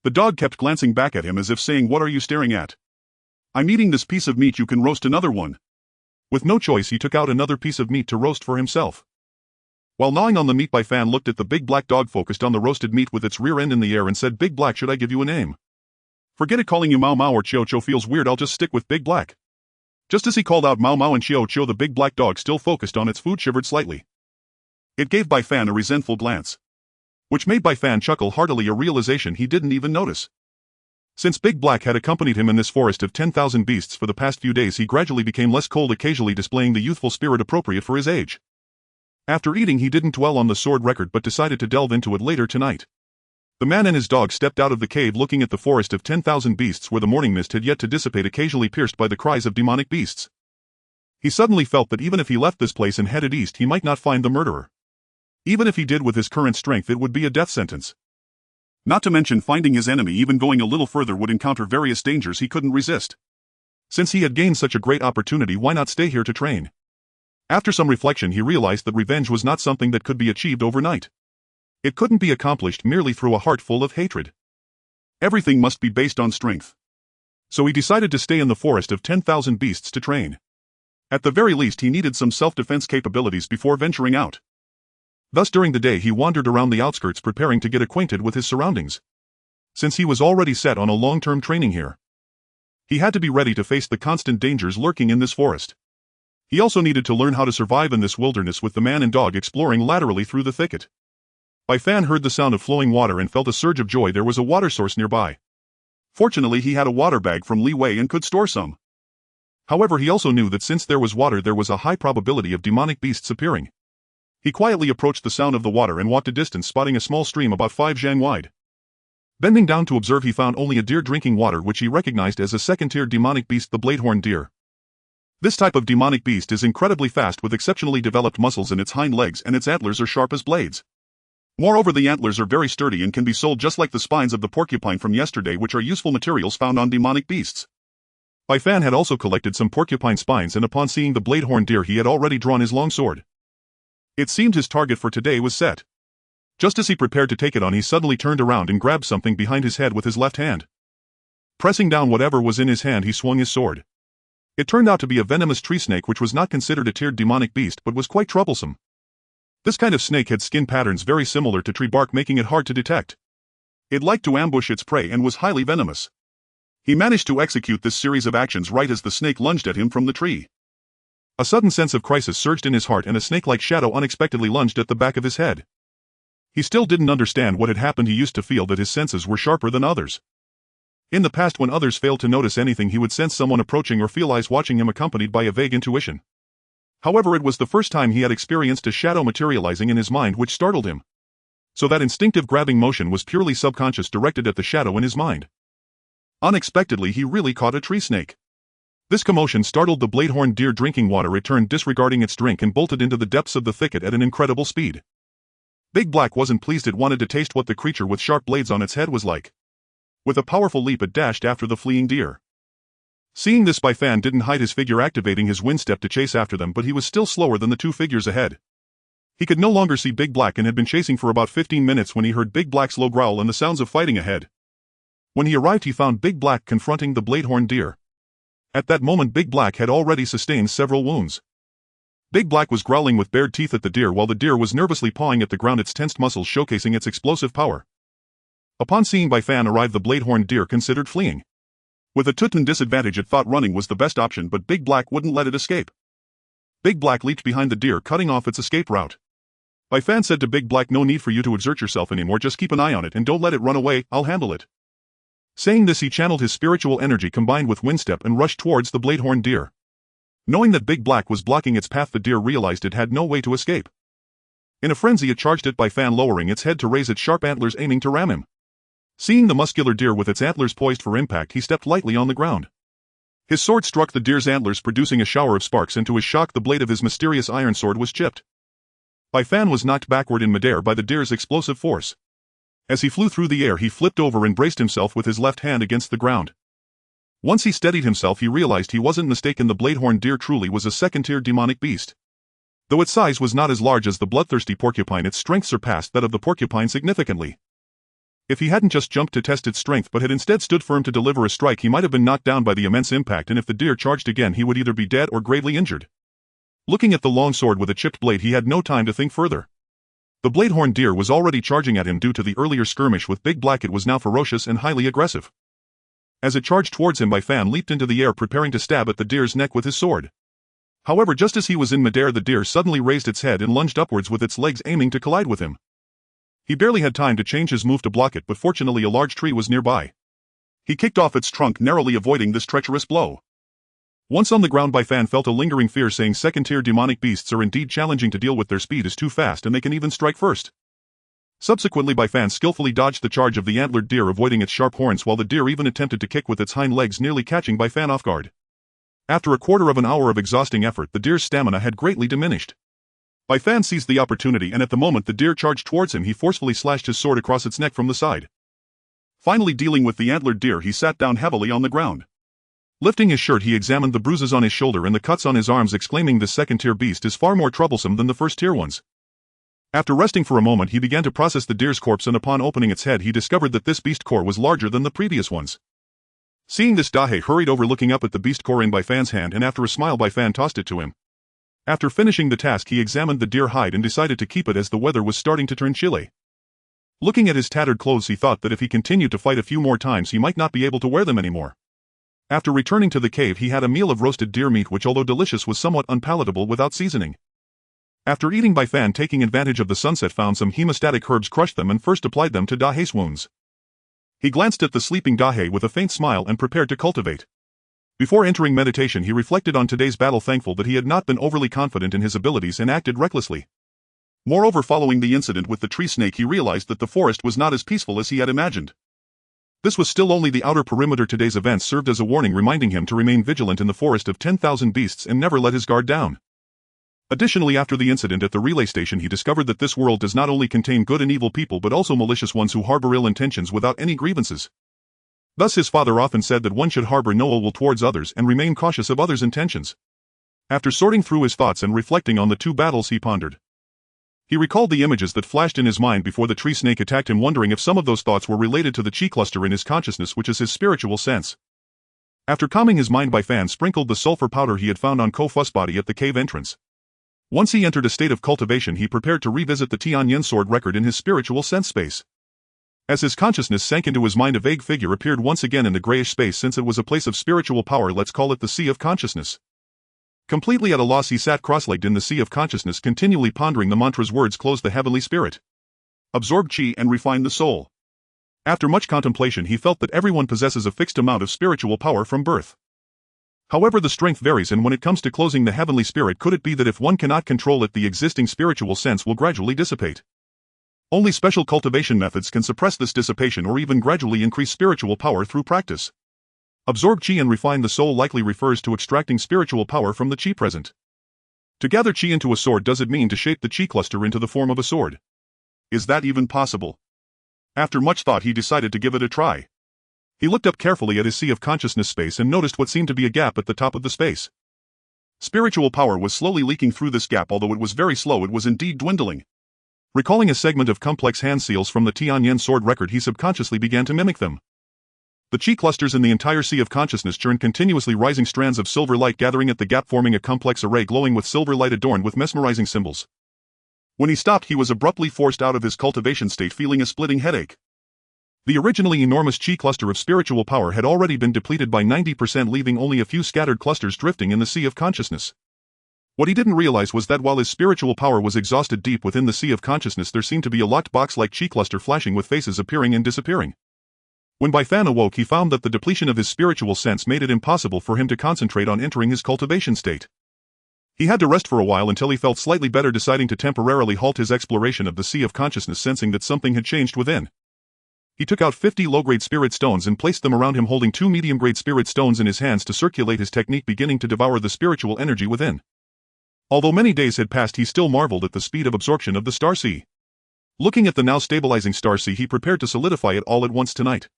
A: The dog kept glancing back at him as if saying, "What are you staring at? I'm eating this piece of meat, you can roast another one." With no choice he took out another piece of meat to roast for himself. While gnawing on the meat, Bai Fan looked at the big black dog, focused on the roasted meat with its rear end in the air, and said, "Big Black, should I give you a name? Forget it, calling you Mao Mao or Chio Chio feels weird, I'll just stick with Big Black." Just as he called out Mao Mao and Chio Chio, the big black dog, still focused on its food, shivered slightly. It gave Bai Fan a resentful glance, which made Bai Fan chuckle heartily, a realization he didn't even notice. Since Big Black had accompanied him in this forest of 10,000 beasts for the past few days, he gradually became less cold, occasionally displaying the youthful spirit appropriate for his age. After eating, he didn't dwell on the sword record but decided to delve into it later tonight. The man and his dog stepped out of the cave, looking at the forest of 10,000 beasts where the morning mist had yet to dissipate, occasionally pierced by the cries of demonic beasts. He suddenly felt that even if he left this place and headed east, he might not find the murderer. Even if he did, with his current strength, it would be a death sentence. Not to mention finding his enemy. Even going a little further would encounter various dangers he couldn't resist. Since he had gained such a great opportunity, why not stay here to train? After some reflection, he realized that revenge was not something that could be achieved overnight. It couldn't be accomplished merely through a heart full of hatred. Everything must be based on strength. So he decided to stay in the forest of 10,000 beasts to train. At the very least, he needed some self-defense capabilities before venturing out. Thus during the day he wandered around the outskirts, preparing to get acquainted with his surroundings. Since he was already set on a long-term training here, he had to be ready to face the constant dangers lurking in this forest. He also needed to learn how to survive in this wilderness, with the man and dog exploring laterally through the thicket. Bai Fan heard the sound of flowing water and felt a surge of joy. There was a water source nearby. Fortunately, he had a water bag from Li Wei and could store some. However, he also knew that since there was water, there was a high probability of demonic beasts appearing. He quietly approached the sound of the water and walked a distance, spotting a small stream about 5 zhang wide. Bending down to observe, he found only a deer drinking water, which he recognized as a second-tier demonic beast, the bladehorn deer. This type of demonic beast is incredibly fast, with exceptionally developed muscles in its hind legs, and its antlers are sharp as blades. Moreover, the antlers are very sturdy and can be sold just like the spines of the porcupine from yesterday, which are useful materials found on demonic beasts. Bai Fan had also collected some porcupine spines, and upon seeing the bladehorn deer he had already drawn his long sword. It seemed his target for today was set. Just as he prepared to take it on, he suddenly turned around and grabbed something behind his head with his left hand. Pressing down whatever was in his hand, he swung his sword. It turned out to be a venomous tree snake, which was not considered a tiered demonic beast but was quite troublesome. This kind of snake had skin patterns very similar to tree bark, making it hard to detect. It liked to ambush its prey and was highly venomous. He managed to execute this series of actions right as the snake lunged at him from the tree. A sudden sense of crisis surged in his heart, and a snake-like shadow unexpectedly lunged at the back of his head. He still didn't understand what had happened. He used to feel that his senses were sharper than others. In the past, when others failed to notice anything, he would sense someone approaching or feel eyes watching him, accompanied by a vague intuition. However, it was the first time he had experienced a shadow materializing in his mind which startled him. So that instinctive grabbing motion was purely subconscious, directed at the shadow in his mind. Unexpectedly, he really caught a tree snake. This commotion startled the bladehorn deer. Drinking water, it turned, disregarding its drink, and bolted into the depths of the thicket at an incredible speed. Big Black wasn't pleased. It wanted to taste what the creature with sharp blades on its head was like. With a powerful leap, it dashed after the fleeing deer. Seeing this, Baifan didn't hide his figure, activating his wind step to chase after them, but he was still slower than the two figures ahead. He could no longer see Big Black and had been chasing for about 15 minutes when he heard Big Black's low growl and the sounds of fighting ahead. When he arrived, he found Big Black confronting the bladehorn deer. At that moment, Big Black had already sustained several wounds. Big Black was growling with bared teeth at the deer, while the deer was nervously pawing at the ground, its tensed muscles showcasing its explosive power. Upon seeing Baifan arrive, the bladehorn deer considered fleeing. With a Tutan disadvantage, it thought running was the best option, but Big Black wouldn't let it escape. Big Black leaped behind the deer, cutting off its escape route. Baifan said to Big Black, "No need for you to exert yourself anymore, just keep an eye on it and don't let it run away, I'll handle it." Saying this, he channeled his spiritual energy combined with windstep and rushed towards the bladehorn deer. Knowing that Big Black was blocking its path, the deer realized it had no way to escape. In a frenzy, it charged at Baifan, lowering its head to raise its sharp antlers, aiming to ram him. Seeing the muscular deer with its antlers poised for impact, he stepped lightly on the ground. His sword struck the deer's antlers, producing a shower of sparks, and to his shock, the blade of his mysterious iron sword was chipped. Baifan was knocked backward in midair by the deer's explosive force. As he flew through the air, he flipped over and braced himself with his left hand against the ground. Once he steadied himself, he realized he wasn't mistaken. The bladehorn deer truly was a second-tier demonic beast. Though its size was not as large as the bloodthirsty porcupine, its strength surpassed that of the porcupine significantly. If he hadn't just jumped to test its strength but had instead stood firm to deliver a strike, he might have been knocked down by the immense impact, and if the deer charged again, he would either be dead or gravely injured. Looking at the long sword with a chipped blade, he had no time to think further. The bladehorn deer was already charging at him. Due to the earlier skirmish with Big Black, it was now ferocious and highly aggressive. As it charged towards him, Baifan leaped into the air, preparing to stab at the deer's neck with his sword. However, just as he was in midair, the deer suddenly raised its head and lunged upwards with its legs, aiming to collide with him. He barely had time to change his move to block it, but fortunately a large tree was nearby. He kicked off its trunk, narrowly avoiding this treacherous blow. Once on the ground, Baifan felt a lingering fear, saying second-tier demonic beasts are indeed challenging to deal with. Their speed is too fast and they can even strike first. Subsequently, Baifan skillfully dodged the charge of the antlered deer, avoiding its sharp horns, while the deer even attempted to kick with its hind legs, nearly catching Baifan off guard. After a quarter of an hour of exhausting effort, the deer's stamina had greatly diminished. Baifan seized the opportunity, and at the moment the deer charged towards him, he forcefully slashed his sword across its neck from the side. Finally dealing with the antlered deer, he sat down heavily on the ground. Lifting his shirt, he examined the bruises on his shoulder and the cuts on his arms, exclaiming, "This second-tier beast is far more troublesome than the first-tier ones." After resting for a moment, he began to process the deer's corpse, and upon opening its head, he discovered that this beast core was larger than the previous ones. Seeing this, Dahe hurried over, looking up at the beast core in Baifan's hand, and after a smile, Baifan tossed it to him. After finishing the task, he examined the deer hide and decided to keep it, as the weather was starting to turn chilly. Looking at his tattered clothes, he thought that if he continued to fight a few more times, he might not be able to wear them anymore. After returning to the cave, he had a meal of roasted deer meat, which, although delicious, was somewhat unpalatable without seasoning. After eating, Baifan, taking advantage of the sunset, found some hemostatic herbs, crushed them, and first applied them to Dahe's wounds. He glanced at the sleeping Dahe with a faint smile and prepared to cultivate. Before entering meditation, he reflected on today's battle, thankful that he had not been overly confident in his abilities and acted recklessly. Moreover, following the incident with the tree snake, he realized that the forest was not as peaceful as he had imagined. This was still only the outer perimeter. Today's events served as a warning, reminding him to remain vigilant in the forest of 10,000 beasts and never let his guard down. Additionally, after the incident at the relay station, he discovered that this world does not only contain good and evil people but also malicious ones who harbor ill intentions without any grievances. Thus his father often said that one should harbor no ill will towards others and remain cautious of others' intentions. After sorting through his thoughts and reflecting on the two battles, he pondered. He recalled the images that flashed in his mind before the tree snake attacked him, wondering if some of those thoughts were related to the chi cluster in his consciousness, which is his spiritual sense. After calming his mind, Fan sprinkled the sulfur powder he had found on Ko-Fu's body at the cave entrance. Once he entered a state of cultivation, he prepared to revisit the Tianyin sword record in his spiritual sense space. As his consciousness sank into his mind, a vague figure appeared once again in the grayish space. Since it was a place of spiritual power, let's call it the Sea of Consciousness. Completely at a loss, he sat cross-legged in the Sea of Consciousness, continually pondering the mantra's words: close the heavenly spirit, absorb chi, and refine the soul. After much contemplation, he felt that everyone possesses a fixed amount of spiritual power from birth. However, the strength varies, and when it comes to closing the heavenly spirit, could it be that if one cannot control it, the existing spiritual sense will gradually dissipate? Only special cultivation methods can suppress this dissipation or even gradually increase spiritual power through practice. Absorb chi and refine the soul likely refers to extracting spiritual power from the chi present. To gather chi into a sword, does it mean to shape the chi cluster into the form of a sword? Is that even possible? After much thought, he decided to give it a try. He looked up carefully at his Sea of Consciousness space and noticed what seemed to be a gap at the top of the space. Spiritual power was slowly leaking through this gap. Although it was very slow, it was indeed dwindling. Recalling a segment of complex hand seals from the Tianyin sword record, he subconsciously began to mimic them. The chi clusters in the entire Sea of Consciousness churned continuously, rising strands of silver light gathering at the gap, forming a complex array glowing with silver light adorned with mesmerizing symbols. When he stopped, he was abruptly forced out of his cultivation state, feeling a splitting headache. The originally enormous chi cluster of spiritual power had already been depleted by 90%, leaving only a few scattered clusters drifting in the Sea of Consciousness. What he didn't realize was that while his spiritual power was exhausted deep within the Sea of Consciousness, there seemed to be a locked box-like chi cluster flashing with faces appearing and disappearing. When Fan awoke, he found that the depletion of his spiritual sense made it impossible for him to concentrate on entering his cultivation state. He had to rest for a while until he felt slightly better, deciding to temporarily halt his exploration of the Sea of Consciousness, sensing that something had changed within. He took out 50 low-grade spirit stones and placed them around him, holding 2 medium-grade spirit stones in his hands to circulate his technique, beginning to devour the spiritual energy within. Although many days had passed, he still marveled at the speed of absorption of the star sea. Looking at the now stabilizing star sea, he prepared to solidify it all at once tonight.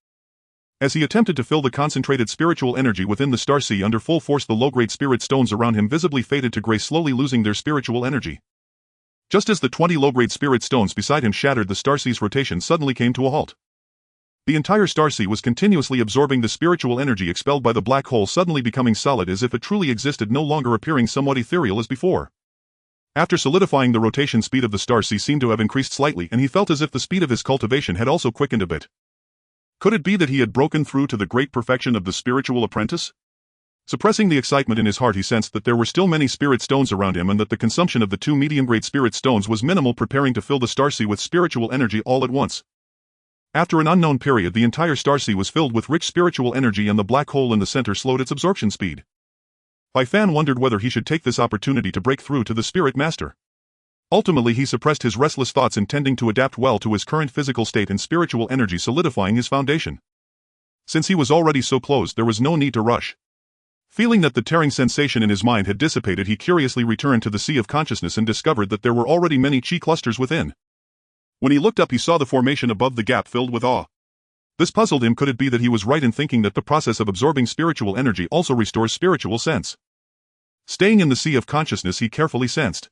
A: As he attempted to fill the concentrated spiritual energy within the star sea under full force, the low-grade spirit stones around him visibly faded to gray, slowly losing their spiritual energy. Just as the 20 low-grade spirit stones beside him shattered, the star sea's rotation suddenly came to a halt. The entire star sea was continuously absorbing the spiritual energy expelled by the black hole, suddenly becoming solid as if it truly existed, no longer appearing somewhat ethereal as before. After solidifying, the rotation speed of the star sea seemed to have increased slightly, and he felt as if the speed of his cultivation had also quickened a bit. Could it be that he had broken through to the great perfection of the spiritual apprentice? Suppressing the excitement in his heart, he sensed that there were still many spirit stones around him and that the consumption of the 2 medium-grade spirit stones was minimal, preparing to fill the star sea with spiritual energy all at once. After an unknown period, the entire star sea was filled with rich spiritual energy, and the black hole in the center slowed its absorption speed. Fan wondered whether he should take this opportunity to break through to the spirit master. Ultimately, he suppressed his restless thoughts, intending to adapt well to his current physical state and spiritual energy, solidifying his foundation. Since he was already so close, there was no need to rush. Feeling that the tearing sensation in his mind had dissipated, he curiously returned to the Sea of Consciousness and discovered that there were already many chi clusters within. When he looked up, he saw the formation above the gap, filled with awe. This puzzled him. Could it be that he was right in thinking that the process of absorbing spiritual energy also restores spiritual sense? Staying in the Sea of Consciousness, he carefully sensed.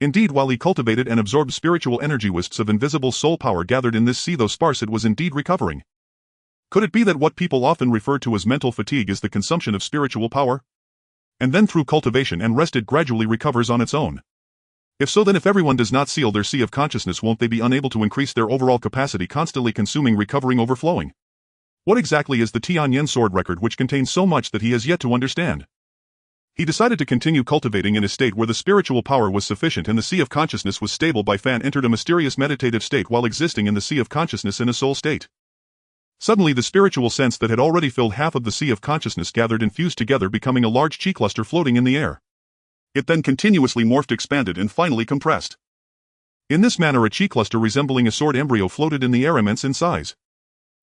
A: Indeed, while he cultivated and absorbed spiritual energy, wisps of invisible soul power gathered in this sea, though sparse, it was indeed recovering. Could it be that what people often refer to as mental fatigue is the consumption of spiritual power? And then through cultivation and rest, it gradually recovers on its own. If so, then if everyone does not seal their Sea of Consciousness, won't they be unable to increase their overall capacity, constantly consuming, recovering, overflowing? What exactly is the Tianyin sword record, which contains so much that he has yet to understand? He decided to continue cultivating in a state where the spiritual power was sufficient and the Sea of Consciousness was stable. Fan entered a mysterious meditative state while existing in the Sea of Consciousness in a soul state. Suddenly, the spiritual sense that had already filled half of the Sea of Consciousness gathered and fused together, becoming a large chi cluster floating in the air. It then continuously morphed, expanded, and finally compressed. In this manner, a chi cluster resembling a sword embryo floated in the air, immense in size.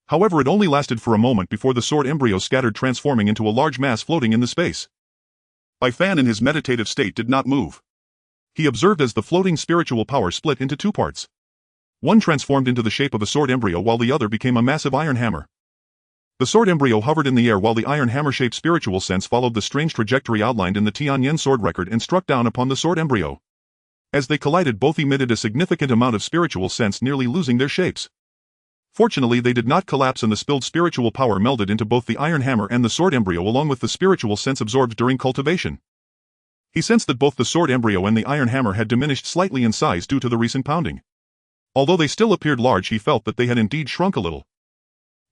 A: However, it only lasted for a moment before the sword embryo scattered, transforming into a large mass floating in the space. Fan, in his meditative state, did not move. He observed as the floating spiritual power split into 2 parts. One transformed into the shape of a sword embryo, while the other became a massive iron hammer. The sword embryo hovered in the air while the iron hammer-shaped spiritual sense followed the strange trajectory outlined in the Tianyin sword record and struck down upon the sword embryo. As they collided, both emitted a significant amount of spiritual sense, nearly losing their shapes. Fortunately, they did not collapse, and the spilled spiritual power melded into both the iron hammer and the sword embryo, along with the spiritual sense absorbed during cultivation. He sensed that both the sword embryo and the iron hammer had diminished slightly in size due to the recent pounding. Although they still appeared large, he felt that they had indeed shrunk a little.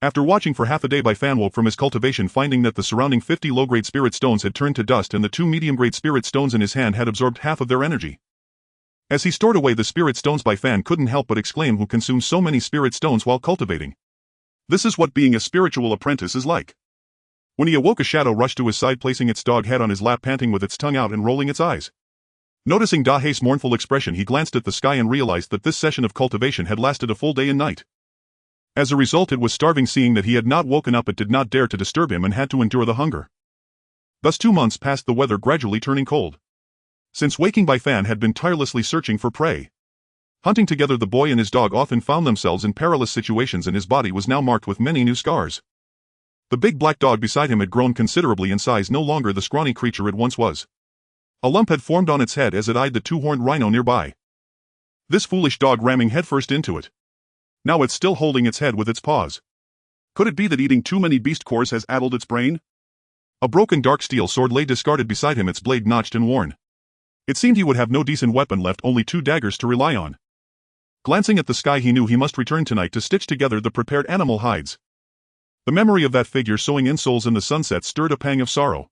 A: After watching for half a day, Fan woke from his cultivation, finding that the surrounding 50 low-grade spirit stones had turned to dust and the 2 medium-grade spirit stones in his hand had absorbed half of their energy. As he stored away the spirit stones, Fan couldn't help but exclaim, "Who consumes so many spirit stones while cultivating? This is what being a spiritual apprentice is like." When he awoke, a shadow rushed to his side, placing its dog head on his lap, panting with its tongue out and rolling its eyes. Noticing Dahe's mournful expression, he glanced at the sky and realized that this session of cultivation had lasted a full day and night. As a result, it was starving. Seeing that he had not woken up, it did not dare to disturb him and had to endure the hunger. Thus 2 months passed, the weather gradually turning cold. Since waking, Fan had been tirelessly searching for prey. Hunting together, the boy and his dog often found themselves in perilous situations, and his body was now marked with many new scars. The big black dog beside him had grown considerably in size, no longer the scrawny creature it once was. A lump had formed on its head as it eyed the 2-horned rhino nearby. This foolish dog ramming headfirst into it. Now it's still holding its head with its paws. Could it be that eating too many beast cores has addled its brain? A broken dark steel sword lay discarded beside him, its blade notched and worn. It seemed he would have no decent weapon left, only 2 daggers to rely on. Glancing at the sky, he knew he must return tonight to stitch together the prepared animal hides. The memory of that figure sewing insoles in the sunset stirred a pang of sorrow.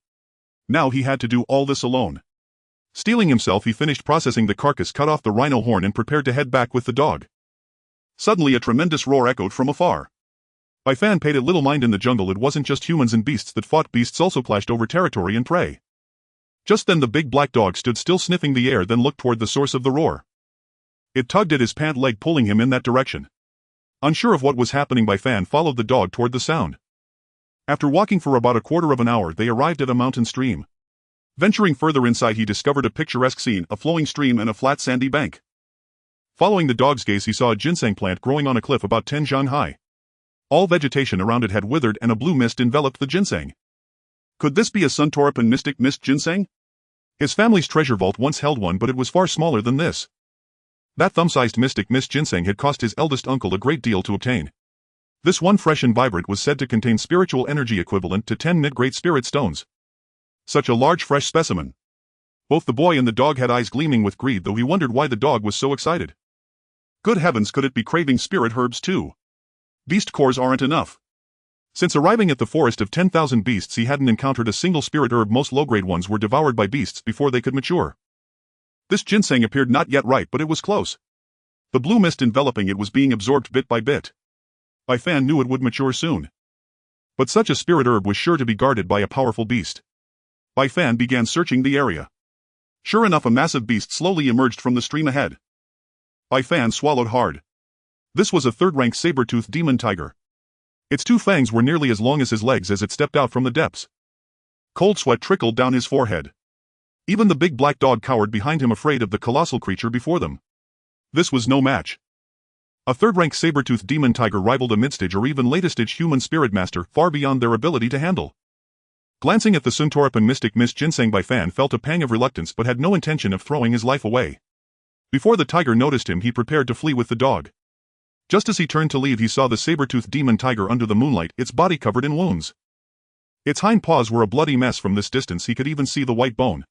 A: Now he had to do all this alone. Steeling himself, he finished processing the carcass, cut off the rhino horn, and prepared to head back with the dog. Suddenly a tremendous roar echoed from afar. Fan paid a little mind. In the jungle, it wasn't just humans and beasts that fought, beasts also clashed over territory and prey. Just then the big black dog stood still, sniffing the air, then looked toward the source of the roar. It tugged at his pant leg, pulling him in that direction. Unsure of what was happening, Fan followed the dog toward the sound. After walking for about a quarter of an hour, they arrived at a mountain stream. Venturing further inside, he discovered a picturesque scene, a flowing stream and a flat sandy bank. Following the dog's gaze, he saw a ginseng plant growing on a cliff about 10 jang high. All vegetation around it had withered and a blue mist enveloped the ginseng. Could this be a Suntorapan mystic mist ginseng? His family's treasure vault once held one, but it was far smaller than this. That thumb-sized mystic mist ginseng had cost his eldest uncle a great deal to obtain. This one, fresh and vibrant, was said to contain spiritual energy equivalent to 10 mid-grade spirit stones. Such a large fresh specimen. Both the boy and the dog had eyes gleaming with greed, though he wondered why the dog was so excited. Good heavens, could it be craving spirit herbs too? Beast cores aren't enough. Since arriving at the forest of 10,000 beasts, he hadn't encountered a single spirit herb. Most low-grade ones were devoured by beasts before they could mature. This ginseng appeared not yet ripe, but it was close. The blue mist enveloping it was being absorbed bit by bit. Fan knew it would mature soon. But such a spirit herb was sure to be guarded by a powerful beast. Fan began searching the area. Sure enough, a massive beast slowly emerged from the stream ahead. Fan swallowed hard. This was a 3rd-rank saber-toothed demon tiger. Its 2 fangs were nearly as long as his legs as it stepped out from the depths. Cold sweat trickled down his forehead. Even the big black dog cowered behind him, afraid of the colossal creature before them. This was no match. A 3rd-rank saber-toothed demon tiger rivaled a mid-stage or even later-stage human spirit master, far beyond their ability to handle. Glancing at the Suntorapan mystic mist ginseng, Fan felt a pang of reluctance but had no intention of throwing his life away. Before the tiger noticed him, he prepared to flee with the dog. Just as he turned to leave, he saw the saber-toothed demon tiger under the moonlight, its body covered in wounds. Its hind paws were a bloody mess. From this distance he could even see the white bone.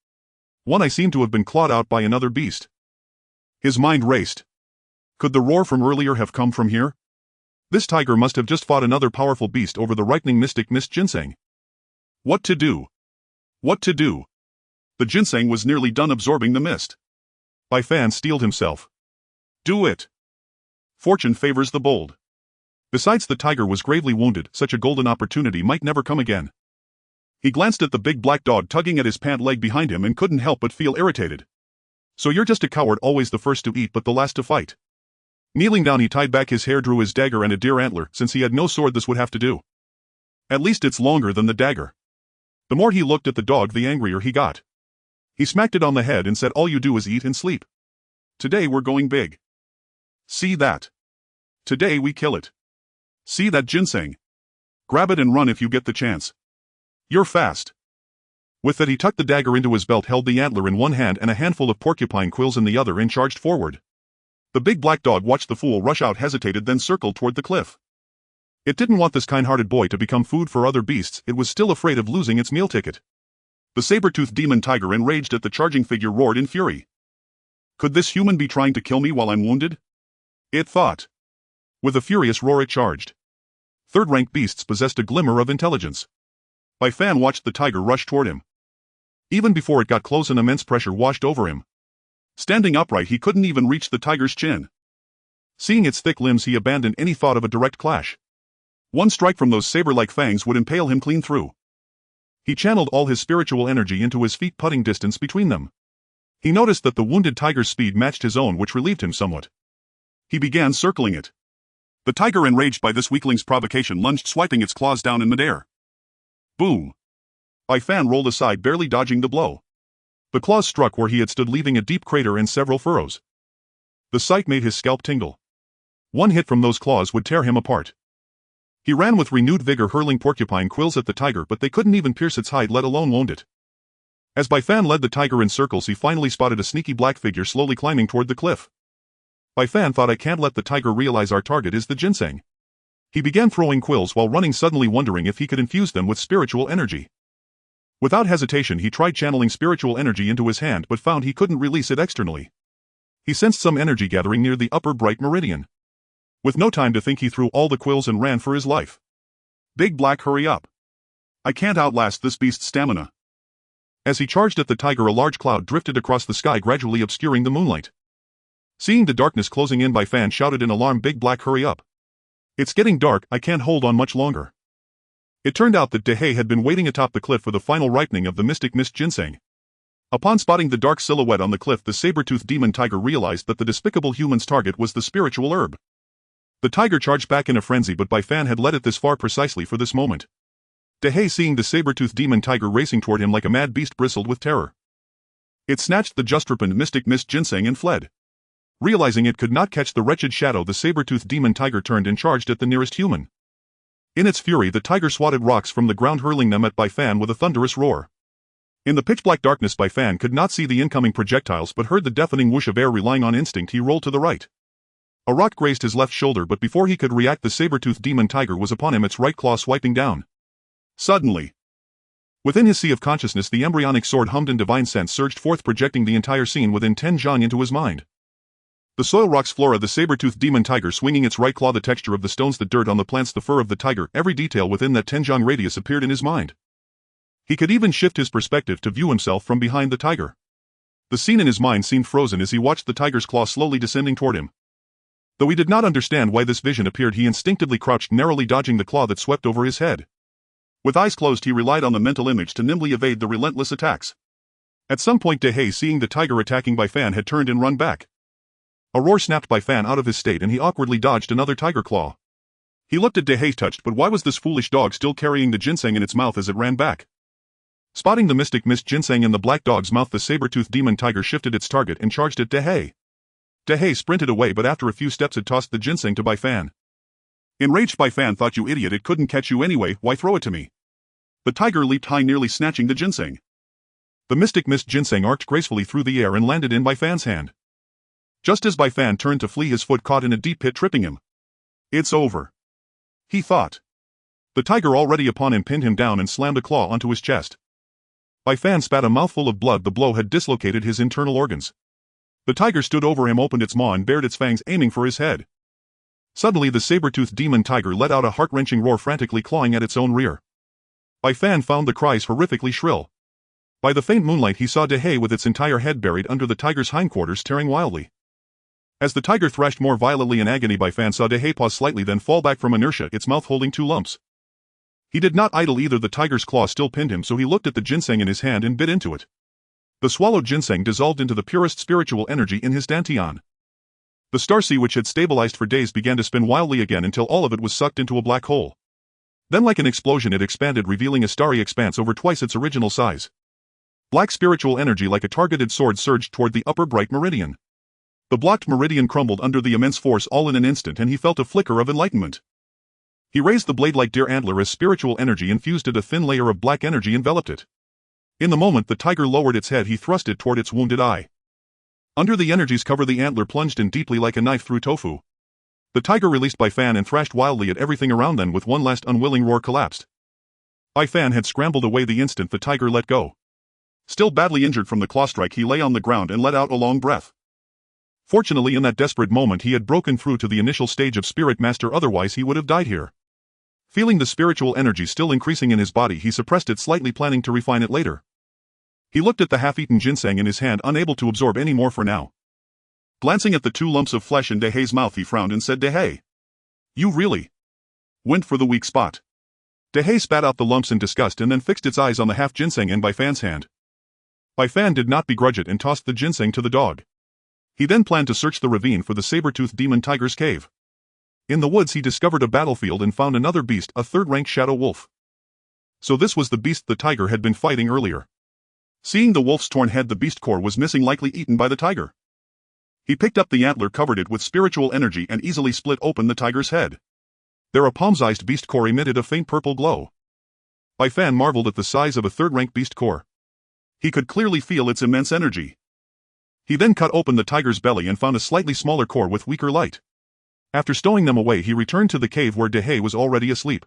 A: One eye seemed to have been clawed out by another beast. His mind raced. Could the roar from earlier have come from here? This tiger must have just fought another powerful beast over the ripening mystic mist ginseng. What to do? What to do? The ginseng was nearly done absorbing the mist. Fan steeled himself. Do it! Fortune favors the bold. Besides, the tiger was gravely wounded. Such a golden opportunity might never come again. He glanced at the big black dog tugging at his pant leg behind him and couldn't help but feel irritated. So you're just a coward, always the first to eat but the last to fight. Kneeling down, he tied back his hair, drew his dagger and a deer antler. Since he had no sword, this would have to do. At least it's longer than the dagger. The more he looked at the dog, the angrier he got. He smacked it on the head and said, "All you do is eat and sleep. Today we're going big. See that? Today we kill it. See that ginseng? Grab it and run if you get the chance. You're fast." With that he tucked the dagger into his belt, held the antler in one hand and a handful of porcupine quills in the other, and charged forward. The big black dog watched the fool rush out, hesitated, then circled toward the cliff. It didn't want this kind-hearted boy to become food for other beasts, it was still afraid of losing its meal ticket. The saber-toothed demon tiger, enraged at the charging figure, roared in fury. Could this human be trying to kill me while I'm wounded? It thought. With a furious roar it charged. Third-rank beasts possessed a glimmer of intelligence. Bai Fan watched the tiger rush toward him. Even before it got close, an immense pressure washed over him. Standing upright, he couldn't even reach the tiger's chin. Seeing its thick limbs, he abandoned any thought of a direct clash. One strike from those saber-like fangs would impale him clean through. He channeled all his spiritual energy into his feet, putting distance between them. He noticed that the wounded tiger's speed matched his own, which relieved him somewhat. He began circling it. The tiger, enraged by this weakling's provocation, lunged, swiping its claws down in midair. Boom! Bai Fan rolled aside, barely dodging the blow. The claws struck where he had stood, leaving a deep crater and several furrows. The sight made his scalp tingle. One hit from those claws would tear him apart. He ran with renewed vigor, hurling porcupine quills at the tiger, but they couldn't even pierce its hide, let alone wound it. As Bai Fan led the tiger in circles, he finally spotted a sneaky black figure slowly climbing toward the cliff. Bai Fan thought, I can't let the tiger realize our target is the ginseng. He began throwing quills while running, suddenly wondering if he could infuse them with spiritual energy. Without hesitation, he tried channeling spiritual energy into his hand, but found he couldn't release it externally. He sensed some energy gathering near the upper bright meridian. With no time to think, he threw all the quills and ran for his life. Big Black, hurry up. I can't outlast this beast's stamina. As he charged at the tiger, a large cloud drifted across the sky, gradually obscuring the moonlight. Seeing the darkness closing in, Bai Fan shouted in alarm, Big Black, hurry up. It's getting dark, I can't hold on much longer. It turned out that Dehei had been waiting atop the cliff for the final ripening of the mystic mist ginseng. Upon spotting the dark silhouette on the cliff, the saber-toothed demon tiger realized that the despicable human's target was the spiritual herb. The tiger charged back in a frenzy, but Bai Fan had led it this far precisely for this moment. Dehei, seeing the saber-toothed demon tiger racing toward him like a mad beast, bristled with terror. It snatched the just-ripened mystic mist ginseng and fled. Realizing it could not catch the wretched shadow, the saber-toothed demon tiger turned and charged at the nearest human. In its fury, the tiger swatted rocks from the ground, hurling them at Bai Fan with a thunderous roar. In the pitch-black darkness, Bai Fan could not see the incoming projectiles but heard the deafening whoosh of air. Relying on instinct, he rolled to the right. A rock grazed his left shoulder, but before he could react, the saber-toothed demon tiger was upon him, its right claw swiping down. Suddenly, within his sea of consciousness, the embryonic sword hummed and divine sense surged forth, projecting the entire scene within 10 zhang into his mind. The soil rocks flora, the saber-toothed demon tiger swinging its right claw, the texture of the stones, the dirt on the plants, the fur of the tiger, every detail within that 10 zhang radius appeared in his mind. He could even shift his perspective to view himself from behind the tiger. The scene in his mind seemed frozen as he watched the tiger's claw slowly descending toward him. Though he did not understand why this vision appeared, he instinctively crouched, narrowly dodging the claw that swept over his head. With eyes closed, he relied on the mental image to nimbly evade the relentless attacks. At some point, Dehei, seeing the tiger attacking Bai Fan, had turned and run back. A roar snapped Bai Fan out of his state, and he awkwardly dodged another tiger claw. He looked at Dehei, touched, but why was this foolish dog still carrying the ginseng in its mouth as it ran back? Spotting the mystic mist ginseng in the black dog's mouth, the saber-toothed demon tiger shifted its target and charged at Dehei. Dehei sprinted away, but after a few steps had tossed the ginseng to Bai Fan. Enraged, Bai Fan thought, you idiot, it couldn't catch you anyway, why throw it to me? The tiger leaped high, nearly snatching the ginseng. The mystic mist ginseng arced gracefully through the air and landed in Bai Fan's hand. Just as Bai Fan turned to flee, his foot caught in a deep pit, tripping him. It's over, he thought. The tiger, already upon him, pinned him down and slammed a claw onto his chest. Bai Fan spat a mouthful of blood. The blow had dislocated his internal organs. The tiger stood over him, opened its maw and bared its fangs, aiming for his head. Suddenly, the saber-toothed demon tiger let out a heart-wrenching roar, frantically clawing at its own rear. Bai Fan found the cries horrifically shrill. By the faint moonlight, he saw Dehei with its entire head buried under the tiger's hindquarters, tearing wildly. As the tiger thrashed more violently in agony, Bai Fan saw Dehei pause slightly, then fall back from inertia, its mouth holding 2 lumps. He did not idle either. The tiger's claw still pinned him, so he looked at the ginseng in his hand and bit into it. The swallowed ginseng dissolved into the purest spiritual energy in his dantian. The starseed, which had stabilized for days, began to spin wildly again until all of it was sucked into a black hole. Then, like an explosion, it expanded, revealing a starry expanse over twice its original size. Black spiritual energy like a targeted sword surged toward the upper bright meridian. The blocked meridian crumbled under the immense force all in an instant, and he felt a flicker of enlightenment. He raised the blade like deer antler as spiritual energy infused it. A thin layer of black energy enveloped it. In the moment the tiger lowered its head, he thrust it toward its wounded eye. Under the energies cover, the antler plunged in deeply like a knife through tofu. The tiger released Bai Fan and thrashed wildly at everything around them. With one last unwilling roar, collapsed. Bai Fan had scrambled away the instant the tiger let go. Still badly injured from the claw strike, he lay on the ground and let out a long breath. Fortunately, in that desperate moment he had broken through to the initial stage of Spirit Master, otherwise he would have died here. Feeling the spiritual energy still increasing in his body, he suppressed it slightly, planning to refine it later. He looked at the half-eaten ginseng in his hand, unable to absorb any more for now. Glancing at the 2 lumps of flesh in Dehei's mouth, he frowned and said, "Dehei, you really went for the weak spot." Dehei spat out the lumps in disgust and then fixed its eyes on the half ginseng in Bai Fan's hand. Bai Fan did not begrudge it and tossed the ginseng to the dog. He then planned to search the ravine for the saber-toothed demon tiger's cave. In the woods he discovered a battlefield and found another beast, a third-rank shadow wolf. So this was the beast the tiger had been fighting earlier. Seeing the wolf's torn head, the beast core was missing, likely eaten by the tiger. He picked up the antler, covered it with spiritual energy, and easily split open the tiger's head. There, a palm-sized beast core emitted a faint purple glow. Bai Fan marveled at the size of a third-rank beast core. He could clearly feel its immense energy. He then cut open the tiger's belly and found a slightly smaller core with weaker light. After stowing them away, he returned to the cave where Dehei was already asleep.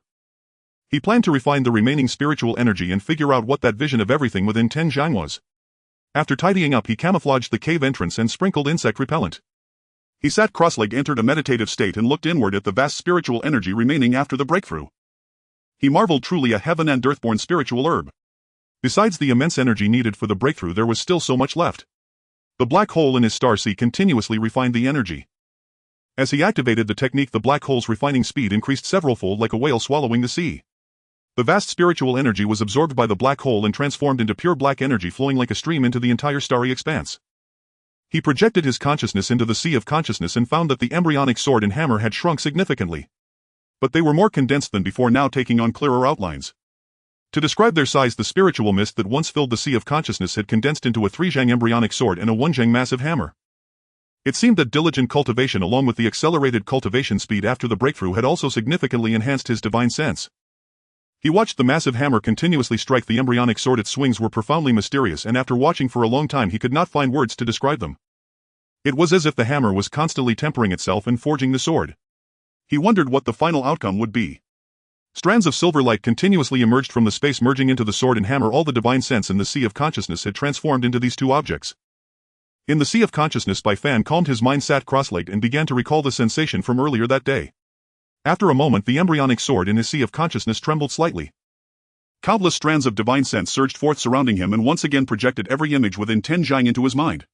A: He planned to refine the remaining spiritual energy and figure out what that vision of everything within Tenjiang was. After tidying up, he camouflaged the cave entrance and sprinkled insect repellent. He sat cross-legged, entered a meditative state, and looked inward at the vast spiritual energy remaining after the breakthrough. He marveled, truly a heaven and earth-born spiritual herb. Besides the immense energy needed for the breakthrough, there was still so much left. The black hole in his star sea continuously refined the energy. As he activated the technique, the black hole's refining speed increased several-fold, like a whale swallowing the sea. The vast spiritual energy was absorbed by the black hole and transformed into pure black energy, flowing like a stream into the entire starry expanse. He projected his consciousness into the sea of consciousness and found that the embryonic sword and hammer had shrunk significantly. But they were more condensed than before, now taking on clearer outlines. To describe their size, the spiritual mist that once filled the sea of consciousness had condensed into a 3-zhang embryonic sword and a 1-zhang massive hammer. It seemed that diligent cultivation, along with the accelerated cultivation speed after the breakthrough, had also significantly enhanced his divine sense. He watched the massive hammer continuously strike the embryonic sword. Its swings were profoundly mysterious, and after watching for a long time he could not find words to describe them. It was as if the hammer was constantly tempering itself and forging the sword. He wondered what the final outcome would be. Strands of silver light continuously emerged from the space, merging into the sword and hammer. All the divine sense in the sea of consciousness had transformed into these 2 objects. In the sea of consciousness, Bai Fan calmed his mind, sat cross-legged, and began to recall the sensation from earlier that day. After a moment, the embryonic sword in his sea of consciousness trembled slightly. Countless strands of divine sense surged forth, surrounding him, and once again projected every image within Tenjiang into his mind.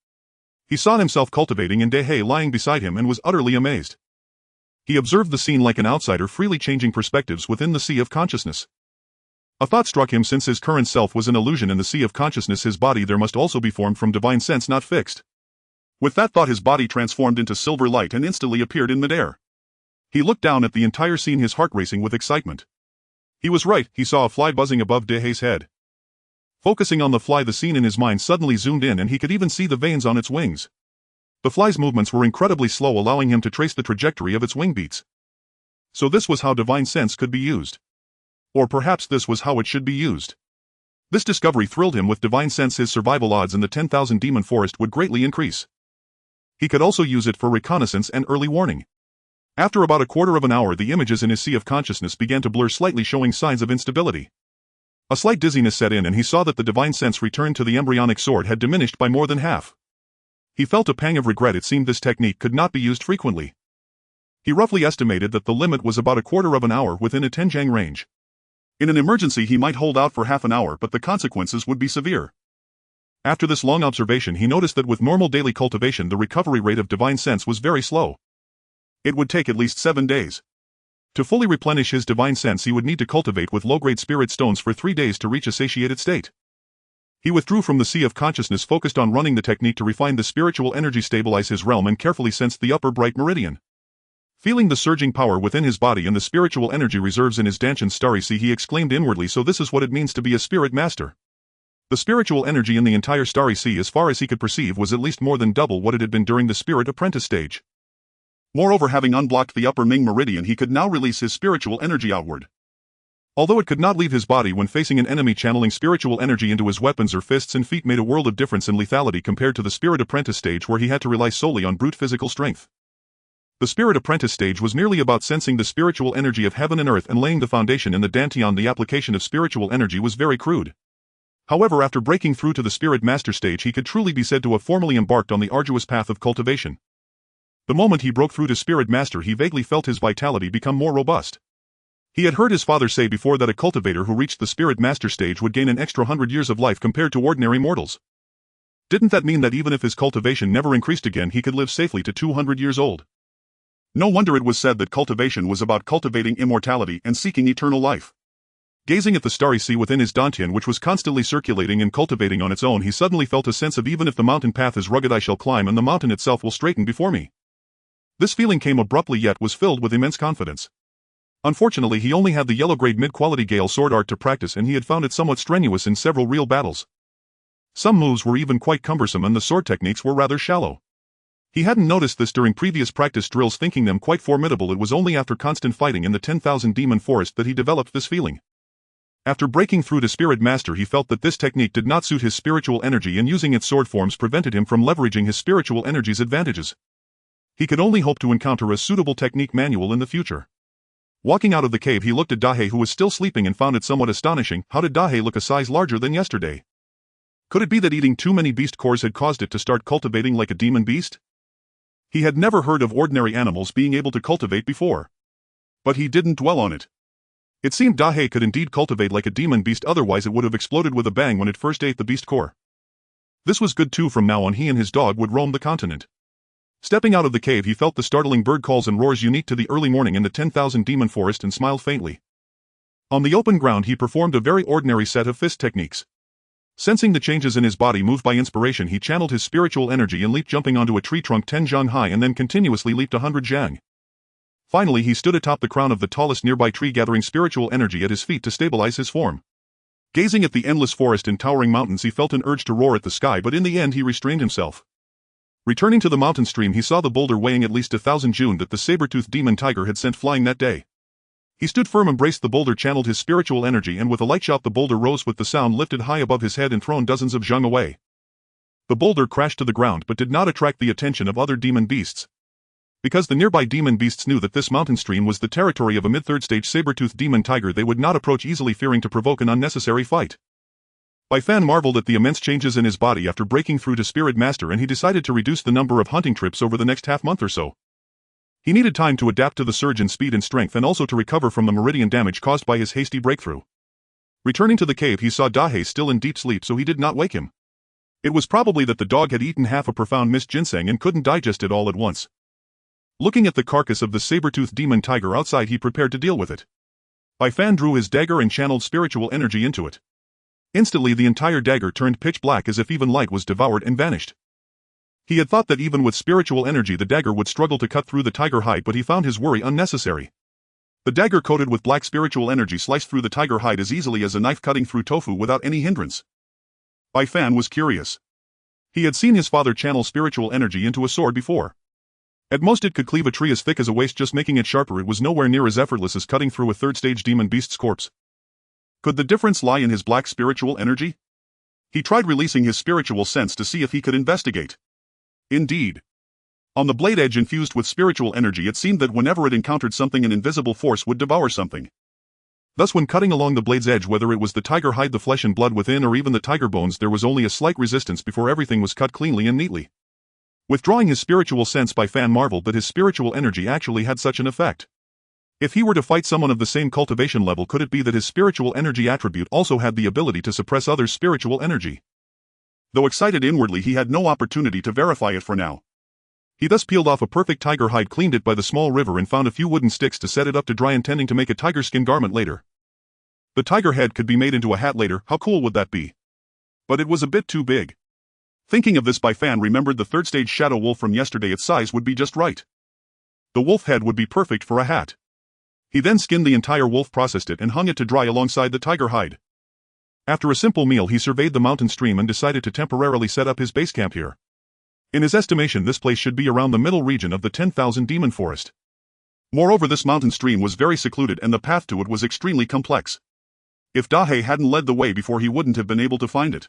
A: He saw himself cultivating and Dehei lying beside him and was utterly amazed. He observed the scene like an outsider, freely changing perspectives within the sea of consciousness. A thought struck him: since his current self was an illusion in the sea of consciousness, his body there must also be formed from divine sense, not fixed. With that thought, his body transformed into silver light and instantly appeared in midair. He looked down at the entire scene, his heart racing with excitement. He was right, he saw a fly buzzing above Dehei's head. Focusing on the fly, the scene in his mind suddenly zoomed in and he could even see the veins on its wings. The fly's movements were incredibly slow, allowing him to trace the trajectory of its wing beats. So this was how divine sense could be used. Or perhaps this was how it should be used. This discovery thrilled him. With divine sense, his survival odds in the 10,000 demon forest would greatly increase. He could also use it for reconnaissance and early warning. After about a quarter of an hour, the images in his sea of consciousness began to blur slightly, showing signs of instability. A slight dizziness set in and he saw that the divine sense returned to the embryonic sword had diminished by more than half. He felt a pang of regret. It seemed this technique could not be used frequently. He roughly estimated that the limit was about a quarter of an hour within a Tenjiang range. In an emergency he might hold out for half an hour, but the consequences would be severe. After this long observation, he noticed that with normal daily cultivation the recovery rate of divine sense was very slow. It would take at least 7 days. To fully replenish his divine sense he would need to cultivate with low-grade spirit stones for 3 days to reach a satiated state. He withdrew from the sea of consciousness, focused on running the technique to refine the spiritual energy, stabilize his realm, and carefully sensed the upper bright meridian. Feeling the surging power within his body and the spiritual energy reserves in his Danshan starry sea, he exclaimed inwardly, so this is what it means to be a spirit master. The spiritual energy in the entire starry sea, as far as he could perceive, was at least more than double what it had been during the spirit apprentice stage. Moreover, having unblocked the upper Ming meridian, he could now release his spiritual energy outward. Although it could not leave his body when facing an enemy, channeling spiritual energy into his weapons or fists and feet made a world of difference in lethality compared to the Spirit Apprentice stage where he had to rely solely on brute physical strength. The Spirit Apprentice stage was merely about sensing the spiritual energy of heaven and earth and laying the foundation in the Dantian. The application of spiritual energy was very crude. However, after breaking through to the Spirit Master stage, he could truly be said to have formally embarked on the arduous path of cultivation. The moment he broke through to Spirit Master, he vaguely felt his vitality become more robust. He had heard his father say before that a cultivator who reached the Spirit Master stage would gain an extra 100 years of life compared to ordinary mortals. Didn't that mean that even if his cultivation never increased again, he could live safely to 200 years old? No wonder it was said that cultivation was about cultivating immortality and seeking eternal life. Gazing at the starry sea within his Dantian, which was constantly circulating and cultivating on its own, he suddenly felt a sense of, even if the mountain path is rugged, I shall climb, and the mountain itself will straighten before me. This feeling came abruptly yet was filled with immense confidence. Unfortunately, he only had the yellow-grade mid-quality Gale sword art to practice, and he had found it somewhat strenuous in several real battles. Some moves were even quite cumbersome and the sword techniques were rather shallow. He hadn't noticed this during previous practice drills, thinking them quite formidable. It was only after constant fighting in the 10,000 demon forest that he developed this feeling. After breaking through to Spirit Master, he felt that this technique did not suit his spiritual energy, and using its sword forms prevented him from leveraging his spiritual energy's advantages. He could only hope to encounter a suitable technique manual in the future. Walking out of the cave, he looked at Dahe, who was still sleeping, and found it somewhat astonishing. How did Dahe look a size larger than yesterday? Could it be that eating too many beast cores had caused it to start cultivating like a demon beast? He had never heard of ordinary animals being able to cultivate before. But he didn't dwell on it. It seemed Dahe could indeed cultivate like a demon beast, otherwise it would have exploded with a bang when it first ate the beast core. This was good too. From now on he and his dog would roam the continent. Stepping out of the cave, he felt the startling bird calls and roars unique to the early morning in the 10,000 demon forest and smiled faintly. On the open ground he performed a very ordinary set of fist techniques. Sensing the changes in his body, moved by inspiration, he channeled his spiritual energy and leaped, jumping onto a tree trunk 10 zhang high, and then continuously leaped 100 zhang. Finally he stood atop the crown of the tallest nearby tree, gathering spiritual energy at his feet to stabilize his form. Gazing at the endless forest and towering mountains, he felt an urge to roar at the sky, but in the end he restrained himself. Returning to the mountain stream, he saw the boulder weighing at least 1,000 June that the saber-toothed demon tiger had sent flying that day. He stood firm, embraced the boulder, channeled his spiritual energy, and with a light shot the boulder rose with the sound, lifted high above his head and thrown dozens of zhang away. The boulder crashed to the ground but did not attract the attention of other demon beasts. Because the nearby demon beasts knew that this mountain stream was the territory of a mid-third stage saber-toothed demon tiger, they would not approach easily, fearing to provoke an unnecessary fight. Bai Fan marveled at the immense changes in his body after breaking through to Spirit Master, and he decided to reduce the number of hunting trips over the next half-month or so. He needed time to adapt to the surge in speed and strength, and also to recover from the meridian damage caused by his hasty breakthrough. Returning to the cave, he saw Dahe still in deep sleep, so he did not wake him. It was probably that the dog had eaten half a profound mist ginseng and couldn't digest it all at once. Looking at the carcass of the saber-toothed demon tiger outside, he prepared to deal with it. Bai Fan drew his dagger and channeled spiritual energy into it. Instantly the entire dagger turned pitch black, as if even light was devoured and vanished. He had thought that even with spiritual energy the dagger would struggle to cut through the tiger hide, but he found his worry unnecessary. The dagger coated with black spiritual energy sliced through the tiger hide as easily as a knife cutting through tofu without any hindrance. Bai Fan was curious. He had seen his father channel spiritual energy into a sword before. At most it could cleave a tree as thick as a waist, just making it sharper. It was nowhere near as effortless as cutting through a third-stage demon beast's corpse. Could the difference lie in his black spiritual energy? He tried releasing his spiritual sense to see if he could investigate. Indeed. On the blade edge infused with spiritual energy, it seemed that whenever it encountered something, an invisible force would devour something. Thus when cutting along the blade's edge, whether it was the tiger hide, the flesh and blood within, or even the tiger bones, there was only a slight resistance before everything was cut cleanly and neatly. Withdrawing his spiritual sense, Bai Fan marveled that his spiritual energy actually had such an effect. If he were to fight someone of the same cultivation level, could it be that his spiritual energy attribute also had the ability to suppress others' spiritual energy? Though excited inwardly, he had no opportunity to verify it for now. He thus peeled off a perfect tiger hide, cleaned it by the small river, and found a few wooden sticks to set it up to dry, intending to make a tiger skin garment later. The tiger head could be made into a hat later. How cool would that be? But it was a bit too big. Thinking of this, Bai Fan remembered the third-stage shadow wolf from yesterday. Its size would be just right. The wolf head would be perfect for a hat. He then skinned the entire wolf, processed it, and hung it to dry alongside the tiger hide. After a simple meal, he surveyed the mountain stream and decided to temporarily set up his base camp here. In his estimation, this place should be around the middle region of the 10,000 demon forest. Moreover, this mountain stream was very secluded and the path to it was extremely complex. If Dahe hadn't led the way before, he wouldn't have been able to find it.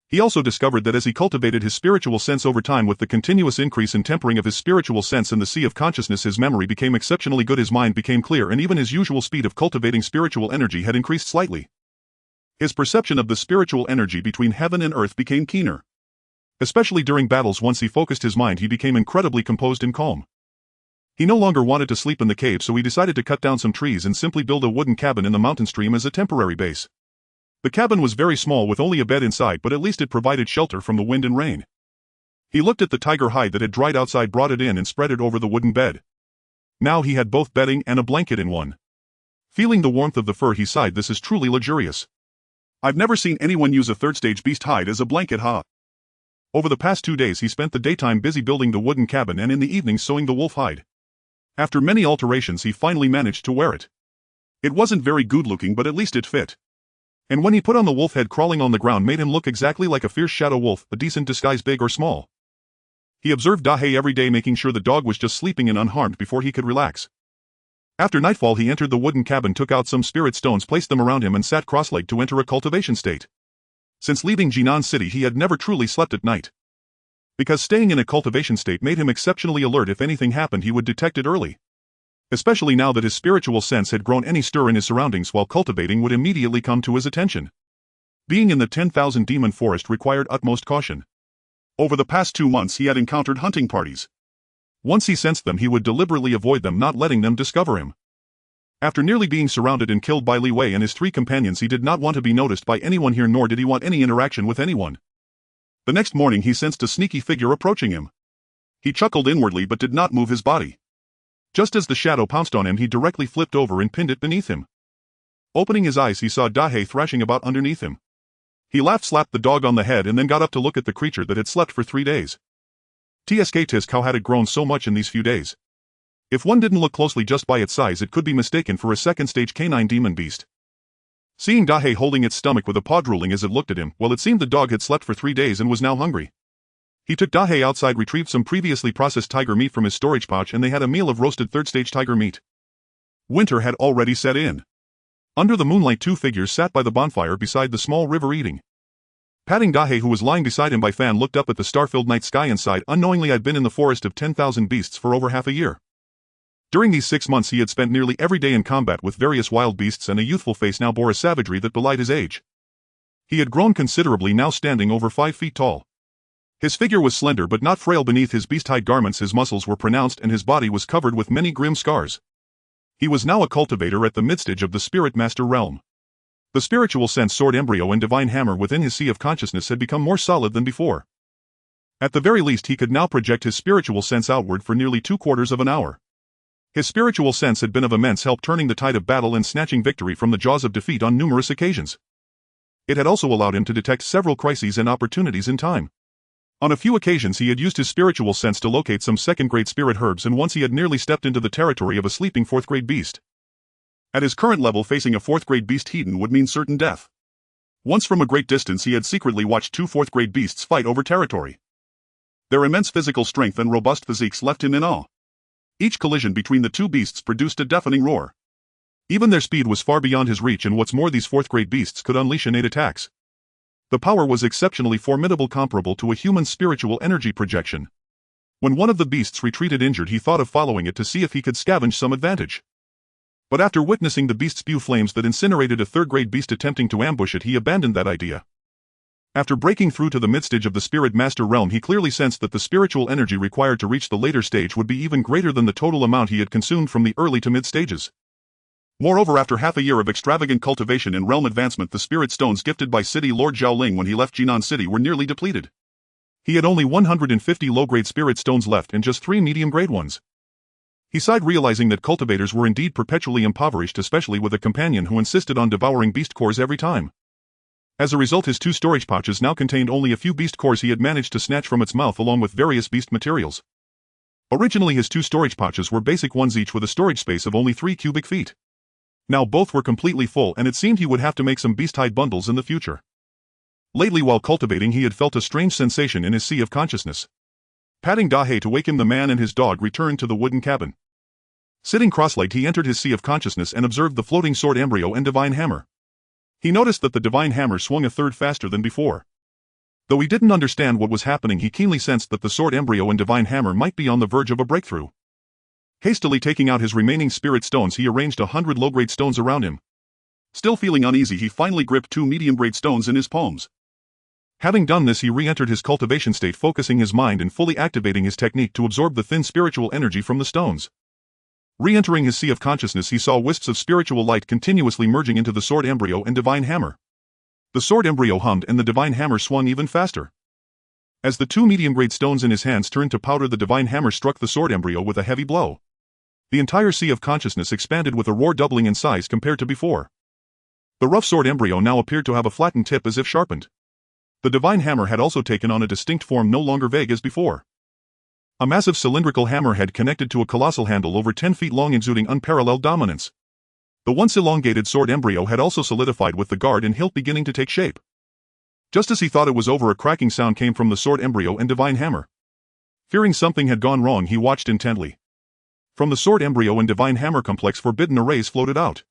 A: He also discovered that as he cultivated his spiritual sense over time, with the continuous increase and tempering of his spiritual sense in the sea of consciousness, his memory became exceptionally good, his mind became clear, and even his usual speed of cultivating spiritual energy had increased slightly. His perception of the spiritual energy between heaven and earth became keener. Especially during battles, once he focused his mind, he became incredibly composed and calm. He no longer wanted to sleep in the cave, so he decided to cut down some trees and simply build a wooden cabin in the mountain stream as a temporary base. The cabin was very small with only a bed inside, but at least it provided shelter from the wind and rain. He looked at the tiger hide that had dried outside, brought it in and spread it over the wooden bed. Now he had both bedding and a blanket in one. Feeling the warmth of the fur, he sighed, "This is truly luxurious. I've never seen anyone use a third stage beast hide as a blanket, huh?" Over the past 2 days he spent the daytime busy building the wooden cabin and in the evenings sewing the wolf hide. After many alterations he finally managed to wear it. It wasn't very good looking, but at least it fit. And when he put on the wolf head, crawling on the ground made him look exactly like a fierce shadow wolf, a decent disguise, big or small. He observed Dahe every day, making sure the dog was just sleeping and unharmed before he could relax. After nightfall he entered the wooden cabin, took out some spirit stones, placed them around him and sat cross-legged to enter a cultivation state. Since leaving Jinan City he had never truly slept at night. Because staying in a cultivation state made him exceptionally alert. If anything happened he would detect it early. Especially now that his spiritual sense had grown, any stir in his surroundings while cultivating would immediately come to his attention. Being in the 10,000 demon forest required utmost caution. Over the past 2 months he had encountered hunting parties. Once he sensed them he would deliberately avoid them, not letting them discover him. After nearly being surrounded and killed by Li Wei and his 3 companions, he did not want to be noticed by anyone here, nor did he want any interaction with anyone. The next morning he sensed a sneaky figure approaching him. He chuckled inwardly but did not move his body. Just as the shadow pounced on him he directly flipped over and pinned it beneath him. Opening his eyes he saw Dahe thrashing about underneath him. He laughed, slapped the dog on the head and then got up to look at the creature that had slept for 3 days. Tsk, how had it grown so much in these few days? If one didn't look closely just by its size it could be mistaken for a second-stage canine demon beast. Seeing Dahe holding its stomach with a paw, drooling as it looked at him, well, it seemed the dog had slept for 3 days and was now hungry. He took Dahe outside, retrieved some previously processed tiger meat from his storage pouch, and they had a meal of roasted third-stage tiger meat. Winter had already set in. Under the moonlight 2 figures sat by the bonfire beside the small river eating. Patting Dahe, who was lying beside him by Fan, looked up at the star-filled night sky and sighed. Unknowingly, I'd been in the forest of 10,000 beasts for over half a year. During these 6 months he had spent nearly every day in combat with various wild beasts, and a youthful face now bore a savagery that belied his age. He had grown considerably, now standing over 5 feet tall. His figure was slender but not frail. Beneath his beast-hide garments his muscles were pronounced and his body was covered with many grim scars. He was now a cultivator at the midstage of the Spirit Master realm. The spiritual sense, sword, embryo and divine hammer within his sea of consciousness had become more solid than before. At the very least he could now project his spiritual sense outward for nearly 2/4 of an hour. His spiritual sense had been of immense help, turning the tide of battle and snatching victory from the jaws of defeat on numerous occasions. It had also allowed him to detect several crises and opportunities in time. On a few occasions he had used his spiritual sense to locate some second-grade spirit herbs, and once he had nearly stepped into the territory of a sleeping 4th-grade beast. At his current level, facing a 4th-grade beast heathen would mean certain death. Once from a great distance he had secretly watched 2 4th-grade beasts fight over territory. Their immense physical strength and robust physiques left him in awe. Each collision between the 2 beasts produced a deafening roar. Even their speed was far beyond his reach, and what's more, these 4th-grade beasts could unleash innate attacks. The power was exceptionally formidable, comparable to a human spiritual energy projection. When one of the beasts retreated injured he thought of following it to see if he could scavenge some advantage. But after witnessing the beast spew flames that incinerated a 3rd-grade beast attempting to ambush it, he abandoned that idea. After breaking through to the midstage of the Spirit Master realm he clearly sensed that the spiritual energy required to reach the later stage would be even greater than the total amount he had consumed from the early to mid stages. Moreover, after half a year of extravagant cultivation and realm advancement, the spirit stones gifted by City Lord Zhaoling when he left Jinan City were nearly depleted. He had only 150 low-grade spirit stones left and just 3 medium-grade ones. He sighed, realizing that cultivators were indeed perpetually impoverished, especially with a companion who insisted on devouring beast cores every time. As a result, his 2 storage pouches now contained only a few beast cores he had managed to snatch from its mouth, along with various beast materials. Originally his 2 storage pouches were basic ones, each with a storage space of only 3 cubic feet. Now both were completely full, and it seemed he would have to make some beast-hide bundles in the future. Lately, while cultivating, he had felt a strange sensation in his sea of consciousness. Patting Dahe to wake him, the man and his dog returned to the wooden cabin. Sitting cross-legged he entered his sea of consciousness and observed the floating sword, embryo and divine hammer. He noticed that the divine hammer swung a third faster than before. Though he didn't understand what was happening, he keenly sensed that the sword embryo and divine hammer might be on the verge of a breakthrough. Hastily taking out his remaining spirit stones, he arranged 100 low-grade stones around him. Still feeling uneasy, he finally gripped 2 medium-grade stones in his palms. Having done this, he re-entered his cultivation state, focusing his mind and fully activating his technique to absorb the thin spiritual energy from the stones. Re-entering his sea of consciousness, he saw wisps of spiritual light continuously merging into the sword embryo and divine hammer. The sword embryo hummed and the divine hammer swung even faster. As the 2 medium-grade stones in his hands turned to powder, the divine hammer struck the sword embryo with a heavy blow. The entire sea of consciousness expanded with a roar, doubling in size compared to before. The rough sword embryo now appeared to have a flattened tip as if sharpened. The divine hammer had also taken on a distinct form, no longer vague as before. A massive cylindrical hammerhead connected to a colossal handle over 10 feet long, exuding unparalleled dominance. The once elongated sword embryo had also solidified, with the guard and hilt beginning to take shape. Just as he thought it was over, a cracking sound came from the sword embryo and divine hammer. Fearing something had gone wrong, he watched intently. From the sword embryo and divine hammer complex, forbidden arrays floated out.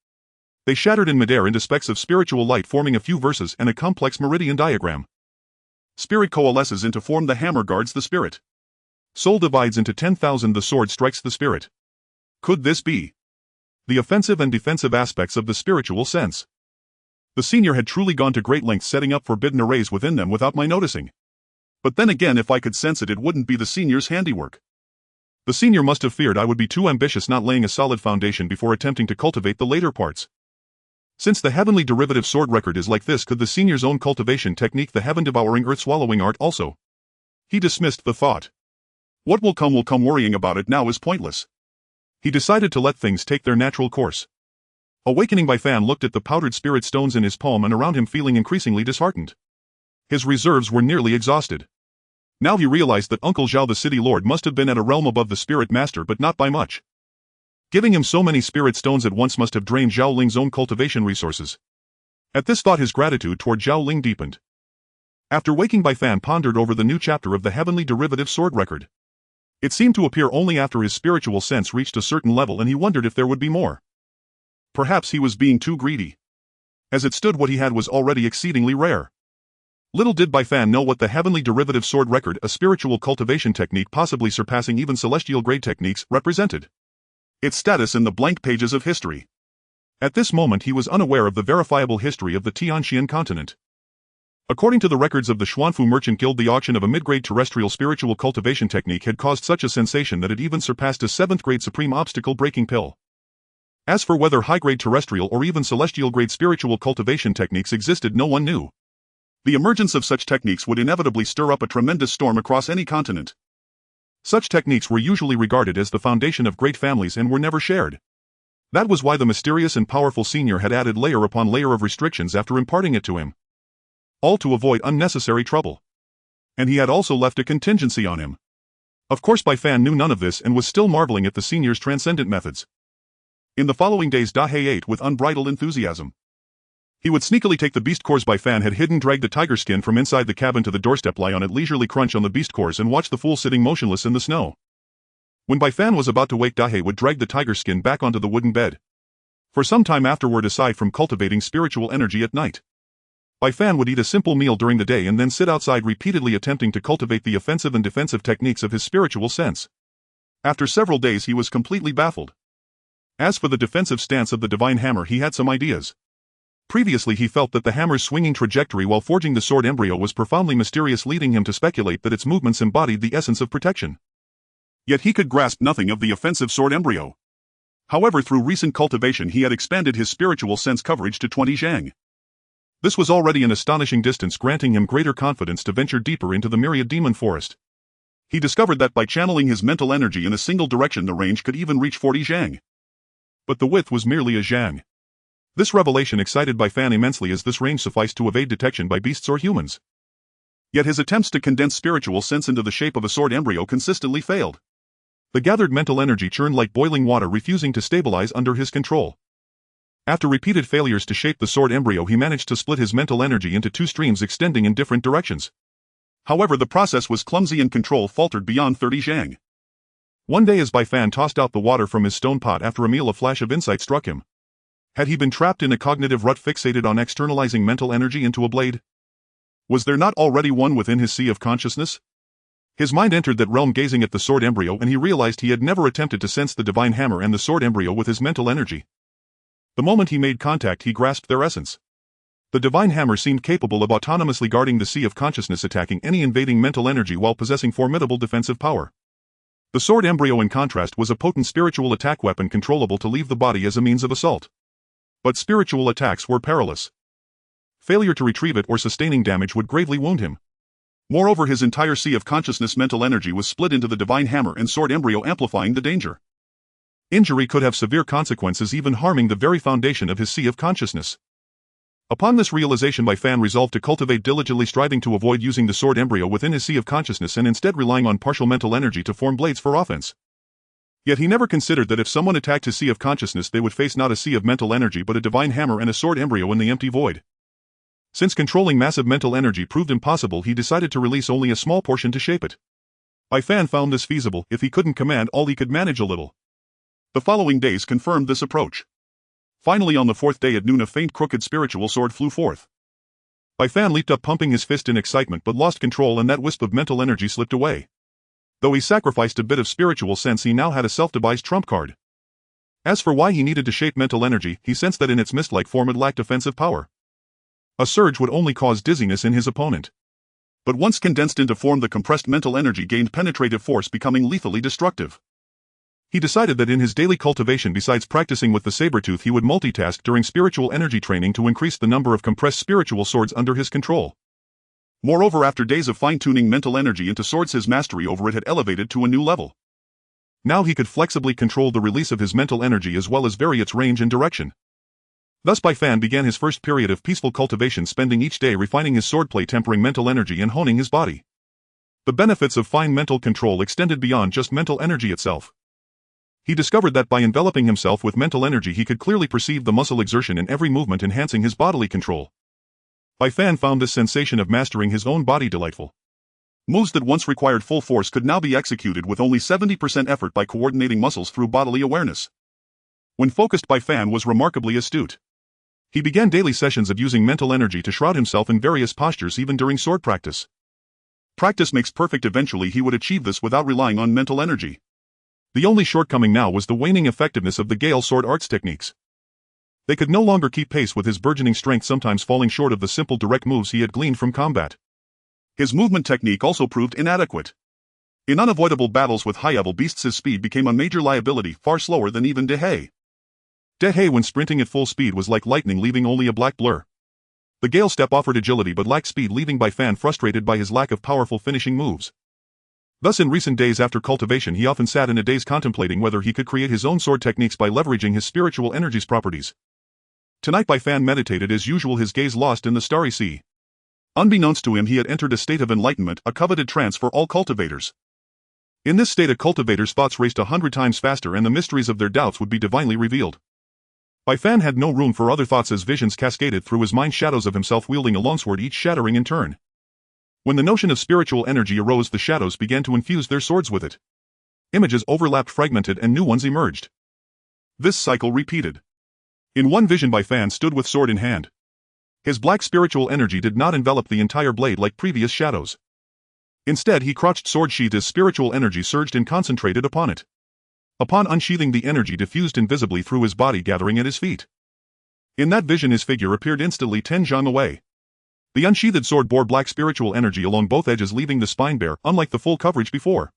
A: They shattered in midair into specks of spiritual light, forming a few verses and a complex meridian diagram. Spirit coalesces into form, the hammer guards the spirit. Soul divides into 10,000, the sword strikes the spirit. Could this be the offensive and defensive aspects of the spiritual sense? The senior had truly gone to great lengths setting up forbidden arrays within them without my noticing. But then again, if I could sense it, it wouldn't be the senior's handiwork. The senior must have feared I would be too ambitious, not laying a solid foundation before attempting to cultivate the later parts. Since the heavenly derivative sword record is like this, could the senior's own cultivation technique, the heaven-devouring, earth-swallowing art, also? He dismissed the thought. What will come, worrying about it now is pointless. He decided to let things take their natural course. Awakening, Bai Fan looked at the powdered spirit stones in his palm and around him, feeling increasingly disheartened. His reserves were nearly exhausted. Now he realized that Uncle Zhao, the city lord, must have been at a realm above the spirit master, but not by much. Giving him so many spirit stones at once must have drained Zhao Ling's own cultivation resources. At this thought, his gratitude toward Zhao Ling deepened. After waking, Bai Fan pondered over the new chapter of the heavenly derivative sword record. It seemed to appear only after his spiritual sense reached a certain level, and he wondered if there would be more. Perhaps he was being too greedy. As it stood, what he had was already exceedingly rare. Little did Bai Fan know what the heavenly derivative sword record, a spiritual cultivation technique possibly surpassing even celestial grade techniques, represented. Its status in the blank pages of history. At this moment he was unaware of the verifiable history of the Tianxian continent. According to the records of the Xuanfu Merchant Guild, the auction of a mid-grade terrestrial spiritual cultivation technique had caused such a sensation that it even surpassed a 7th-grade supreme obstacle-breaking pill. As for whether high-grade terrestrial or even celestial-grade spiritual cultivation techniques existed, no one knew. The emergence of such techniques would inevitably stir up a tremendous storm across any continent. Such techniques were usually regarded as the foundation of great families and were never shared. That was why the mysterious and powerful senior had added layer upon layer of restrictions after imparting it to him. All to avoid unnecessary trouble. And he had also left a contingency on him. Of course, Bai Fan knew none of this and was still marveling at the senior's transcendent methods. In the following days, Dahei ate with unbridled enthusiasm. He would sneakily take the beast cores Bai Fan had hidden, drag the tiger skin from inside the cabin to the doorstep, lie on it, leisurely crunch on the beast cores, and watch the fool sitting motionless in the snow. When Bai Fan was about to wake, Dahei would drag the tiger skin back onto the wooden bed. For some time afterward, aside from cultivating spiritual energy at night, Bai Fan would eat a simple meal during the day and then sit outside, repeatedly attempting to cultivate the offensive and defensive techniques of his spiritual sense. After several days he was completely baffled. As for the defensive stance of the divine hammer, he had some ideas. Previously he felt that the hammer's swinging trajectory while forging the sword embryo was profoundly mysterious, leading him to speculate that its movements embodied the essence of protection. Yet he could grasp nothing of the offensive sword embryo. However, through recent cultivation he had expanded his spiritual sense coverage to 20 zhang. This was already an astonishing distance, granting him greater confidence to venture deeper into the myriad demon forest. He discovered that by channeling his mental energy in a single direction, the range could even reach 40 zhang. But the width was merely a zhang. This revelation excited Bai Fan immensely, as this range sufficed to evade detection by beasts or humans. Yet his attempts to condense spiritual sense into the shape of a sword embryo consistently failed. The gathered mental energy churned like boiling water, refusing to stabilize under his control. After repeated failures to shape the sword embryo, he managed to split his mental energy into 2 streams extending in different directions. However, the process was clumsy and control faltered beyond 30 zhang. One day, as Bai Fan tossed out the water from his stone pot after a meal, a flash of insight struck him. Had he been trapped in a cognitive rut fixated on externalizing mental energy into a blade? Was there not already one within his sea of consciousness? His mind entered that realm gazing at the sword embryo, and he realized he had never attempted to sense the divine hammer and the sword embryo with his mental energy. The moment he made contact, he grasped their essence. The divine hammer seemed capable of autonomously guarding the sea of consciousness, attacking any invading mental energy while possessing formidable defensive power. The sword embryo, in contrast, was a potent spiritual attack weapon controllable to leave the body as a means of assault. But spiritual attacks were perilous. Failure to retrieve it or sustaining damage would gravely wound him. Moreover, his entire sea of consciousness mental energy was split into the divine hammer and sword embryo, amplifying the danger. Injury could have severe consequences, even harming the very foundation of his sea of consciousness. Upon this realization, Bai Fan resolved to cultivate diligently, striving to avoid using the sword embryo within his sea of consciousness and instead relying on partial mental energy to form blades for offense. Yet he never considered that if someone attacked his sea of consciousness, they would face not a sea of mental energy but a divine hammer and a sword embryo in the empty void. Since controlling massive mental energy proved impossible, he decided to release only a small portion to shape it. Bai Fan found this feasible. If he couldn't command all, he could manage a little. The following days confirmed this approach. Finally, on the fourth day at noon, a faint crooked spiritual sword flew forth. Bai Fan leaped up, pumping his fist in excitement, but lost control and that wisp of mental energy slipped away. Though he sacrificed a bit of spiritual sense, he now had a self-devised trump card. As for why he needed to shape mental energy, he sensed that in its mist-like form it lacked offensive power. A surge would only cause dizziness in his opponent. But once condensed into form, the compressed mental energy gained penetrative force, becoming lethally destructive. He decided that in his daily cultivation, besides practicing with the saber-tooth, he would multitask during spiritual energy training to increase the number of compressed spiritual swords under his control. Moreover, after days of fine-tuning mental energy into swords, his mastery over it had elevated to a new level. Now he could flexibly control the release of his mental energy as well as vary its range and direction. Thus Bai Fan began his first period of peaceful cultivation, spending each day refining his swordplay, tempering mental energy and honing his body. The benefits of fine mental control extended beyond just mental energy itself. He discovered that by enveloping himself with mental energy, he could clearly perceive the muscle exertion in every movement, enhancing his bodily control. Bai Fan found this sensation of mastering his own body delightful. Moves that once required full force could now be executed with only 70% effort by coordinating muscles through bodily awareness. When focused, Bai Fan was remarkably astute. He began daily sessions of using mental energy to shroud himself in various postures, even during sword practice. Practice makes perfect. Eventually he would achieve this without relying on mental energy. The only shortcoming now was the waning effectiveness of the Gale sword arts techniques. They could no longer keep pace with his burgeoning strength, sometimes falling short of the simple direct moves he had gleaned from combat. His movement technique also proved inadequate. In unavoidable battles with high-level beasts, his speed became a major liability, far slower than even Dehe. Dehe, when sprinting at full speed, was like lightning, leaving only a black blur. The Gale step offered agility but lacked speed, leaving Bai Fan frustrated by his lack of powerful finishing moves. Thus, in recent days after cultivation, he often sat in a daze contemplating whether he could create his own sword techniques by leveraging his spiritual energy's properties. Tonight Bai Fan meditated as usual, his gaze lost in the starry sea. Unbeknownst to him, he had entered a state of enlightenment, a coveted trance for all cultivators. In this state, a cultivator's thoughts raced 100 times faster, and the mysteries of their doubts would be divinely revealed. Bai Fan had no room for other thoughts as visions cascaded through his mind, shadows of himself wielding a longsword, each shattering in turn. When the notion of spiritual energy arose, the shadows began to infuse their swords with it. Images overlapped, fragmented, and new ones emerged. This cycle repeated. In one vision, Bai Fan stood with sword in hand. His black spiritual energy did not envelop the entire blade like previous shadows. Instead, he crouched, sword sheathed, as spiritual energy surged and concentrated upon it. Upon unsheathing, the energy diffused invisibly through his body, gathering at his feet. In that vision, his figure appeared instantly 10 zhang away. The unsheathed sword bore black spiritual energy along both edges, leaving the spine bare, unlike the full coverage before.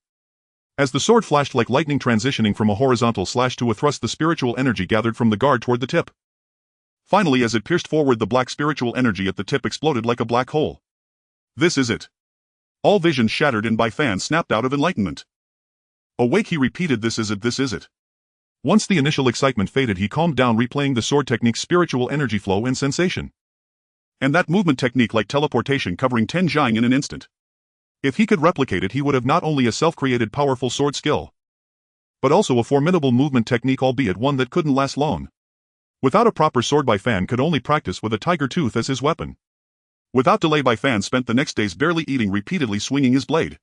A: As the sword flashed like lightning, transitioning from a horizontal slash to a thrust, the spiritual energy gathered from the guard toward the tip. Finally, as it pierced forward, the black spiritual energy at the tip exploded like a black hole. This is it. All visions shattered, and Bai Fan snapped out of enlightenment. Awake, he repeated, this is it, this is it. Once the initial excitement faded, he calmed down, replaying the sword technique's spiritual energy flow and sensation. And that movement technique, like teleportation, covering 10 zhang in an instant. If he could replicate it, he would have not only a self-created powerful sword skill, but also a formidable movement technique, albeit one that couldn't last long. Without a proper sword, Bai Fan could only practice with a tiger tooth as his weapon. Without delay, Bai Fan spent the next days barely eating, repeatedly swinging his blade.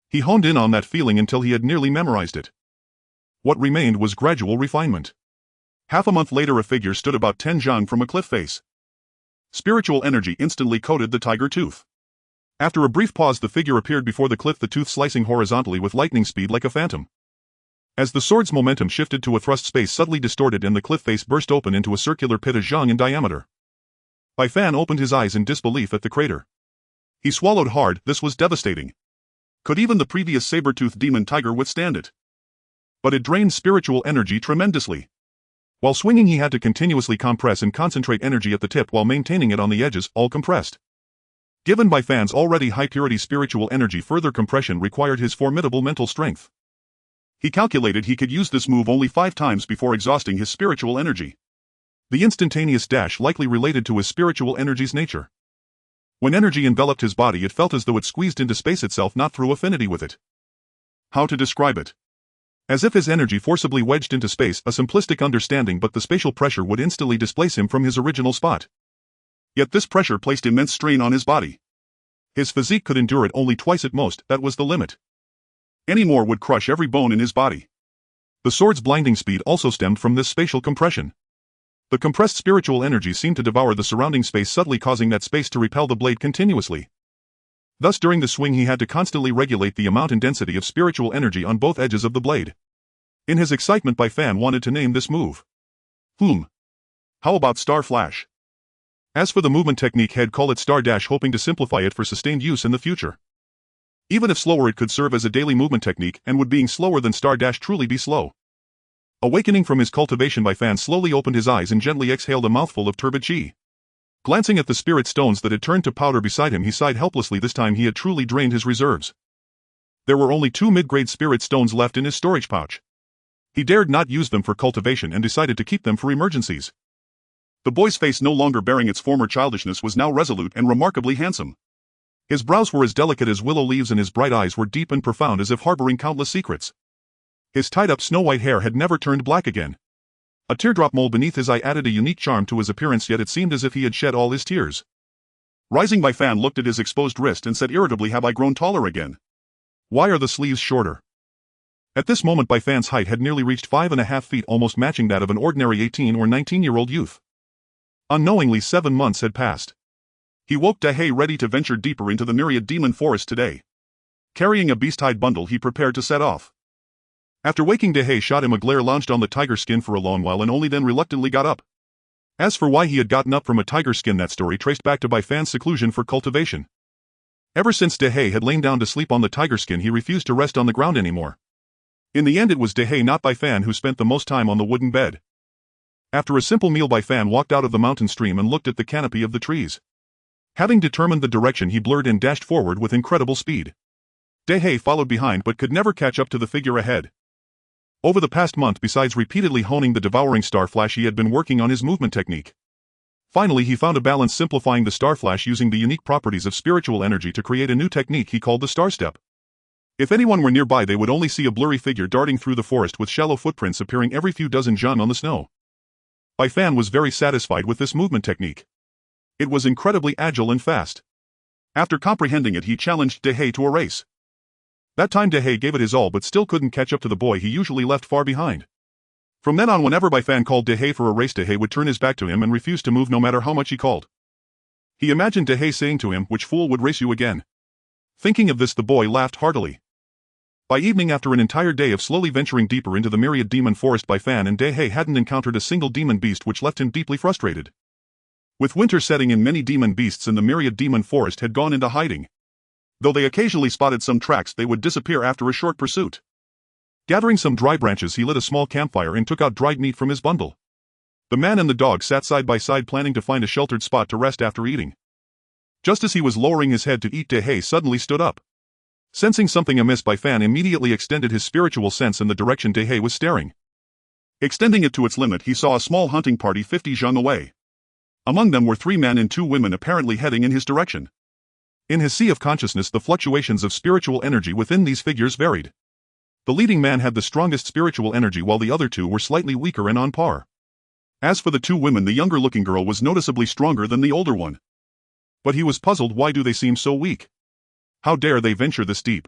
A: He honed in on that feeling until he had nearly memorized it. What remained was gradual refinement. Half a month later a figure stood about 10 zhang from a cliff face. Spiritual energy instantly coated the tiger tooth. After a brief pause the figure appeared before the cliff, the tooth slicing horizontally with lightning speed like a phantom. As the sword's momentum shifted to a thrust, space subtly distorted and the cliff face burst open into a circular pit a zhang in diameter. Bai Fan opened his eyes in disbelief at the crater. He swallowed hard. This was devastating. Could even the previous saber-toothed demon tiger withstand it? But it drained spiritual energy tremendously. While swinging he had to continuously compress and concentrate energy at the tip while maintaining it on the edges, all compressed. Given Bai Fan's already high-purity spiritual energy, further compression required his formidable mental strength. He calculated he could use this move only 5 times before exhausting his spiritual energy. The instantaneous dash likely related to his spiritual energy's nature. When energy enveloped his body it felt as though it squeezed into space itself, not through affinity with it. How to describe it? As if his energy forcibly wedged into space, a simplistic understanding, but the spatial pressure would instantly displace him from his original spot. Yet this pressure placed immense strain on his body. His physique could endure it only twice at most, that was the limit. Any more would crush every bone in his body. The sword's blinding speed also stemmed from this spatial compression. The compressed spiritual energy seemed to devour the surrounding space, subtly causing that space to repel the blade continuously. Thus during the swing he had to constantly regulate the amount and density of spiritual energy on both edges of the blade. In his excitement Bai Fan wanted to name this move. How about Star Flash? As for the movement technique, he'd call it Star Dash, hoping to simplify it for sustained use in the future. Even if slower it could serve as a daily movement technique, and would being slower than Star Dash truly be slow? Awakening from his cultivation, Bai Fan slowly opened his eyes and gently exhaled a mouthful of turbid qi. Glancing at the spirit stones that had turned to powder beside him he sighed helplessly. This time he had truly drained his reserves. There were only 2 mid-grade spirit stones left in his storage pouch. He dared not use them for cultivation and decided to keep them for emergencies. The boy's face, no longer bearing its former childishness, was now resolute and remarkably handsome. His brows were as delicate as willow leaves and his bright eyes were deep and profound, as if harboring countless secrets. His tied-up snow-white hair had never turned black again. A teardrop mole beneath his eye added a unique charm to his appearance, yet it seemed as if he had shed all his tears. Rising, Bai Fan looked at his exposed wrist and said irritably, "Have I grown taller again? Why are the sleeves shorter?" At this moment Bai Fan's height had nearly reached 5.5 feet, almost matching that of an ordinary 18 or 19-year-old youth. Unknowingly 7 months had passed. He woke Dehei ready to venture deeper into the myriad demon forest today. Carrying a beast-hide bundle he prepared to set off. After waking, Dehei shot him a glare, lounged on the tiger skin for a long while and only then reluctantly got up. As for why he had gotten up from a tiger skin, that story traced back to Bai Fan's seclusion for cultivation. Ever since Dehei had lain down to sleep on the tiger skin he refused to rest on the ground anymore. In the end it was Dehei, not Bai Fan, who spent the most time on the wooden bed. After a simple meal Bai Fan walked out of the mountain stream and looked at the canopy of the trees. Having determined the direction he blurred and dashed forward with incredible speed. Dehei followed behind but could never catch up to the figure ahead. Over the past month, besides repeatedly honing the devouring Star Flash, he had been working on his movement technique. Finally he found a balance, simplifying the Star Flash using the unique properties of spiritual energy to create a new technique he called the Star Step. If anyone were nearby they would only see a blurry figure darting through the forest with shallow footprints appearing every few dozen zhan on the snow. Bai Fan was very satisfied with this movement technique. It was incredibly agile and fast. After comprehending it he challenged Dehei to a race. That time Dehei gave it his all but still couldn't catch up to the boy he usually left far behind. From then on, whenever Bai Fan called Dehei for a race, Dehei would turn his back to him and refuse to move no matter how much he called. He imagined Dehei saying to him, "Which fool would race you again?" Thinking of this the boy laughed heartily. By evening, after an entire day of slowly venturing deeper into the myriad demon forest, Bai Fan and Dehei hadn't encountered a single demon beast, which left him deeply frustrated. With winter setting in, many demon beasts in the myriad demon forest had gone into hiding. Though they occasionally spotted some tracks, they would disappear after a short pursuit. Gathering some dry branches he lit a small campfire and took out dried meat from his bundle. The man and the dog sat side by side, planning to find a sheltered spot to rest after eating. Just as he was lowering his head to eat, Dehei suddenly stood up. Sensing something amiss, Bai Fan immediately extended his spiritual sense in the direction Dehei was staring. Extending it to its limit he saw a small hunting party 50 zhang away. Among them were 3 men and 2 women, apparently heading in his direction. In his sea of consciousness the fluctuations of spiritual energy within these figures varied. The leading man had the strongest spiritual energy while the other 2 were slightly weaker and on par. As for the 2 women, the younger-looking girl was noticeably stronger than the older one. But he was puzzled. Why do they seem so weak? How dare they venture this deep?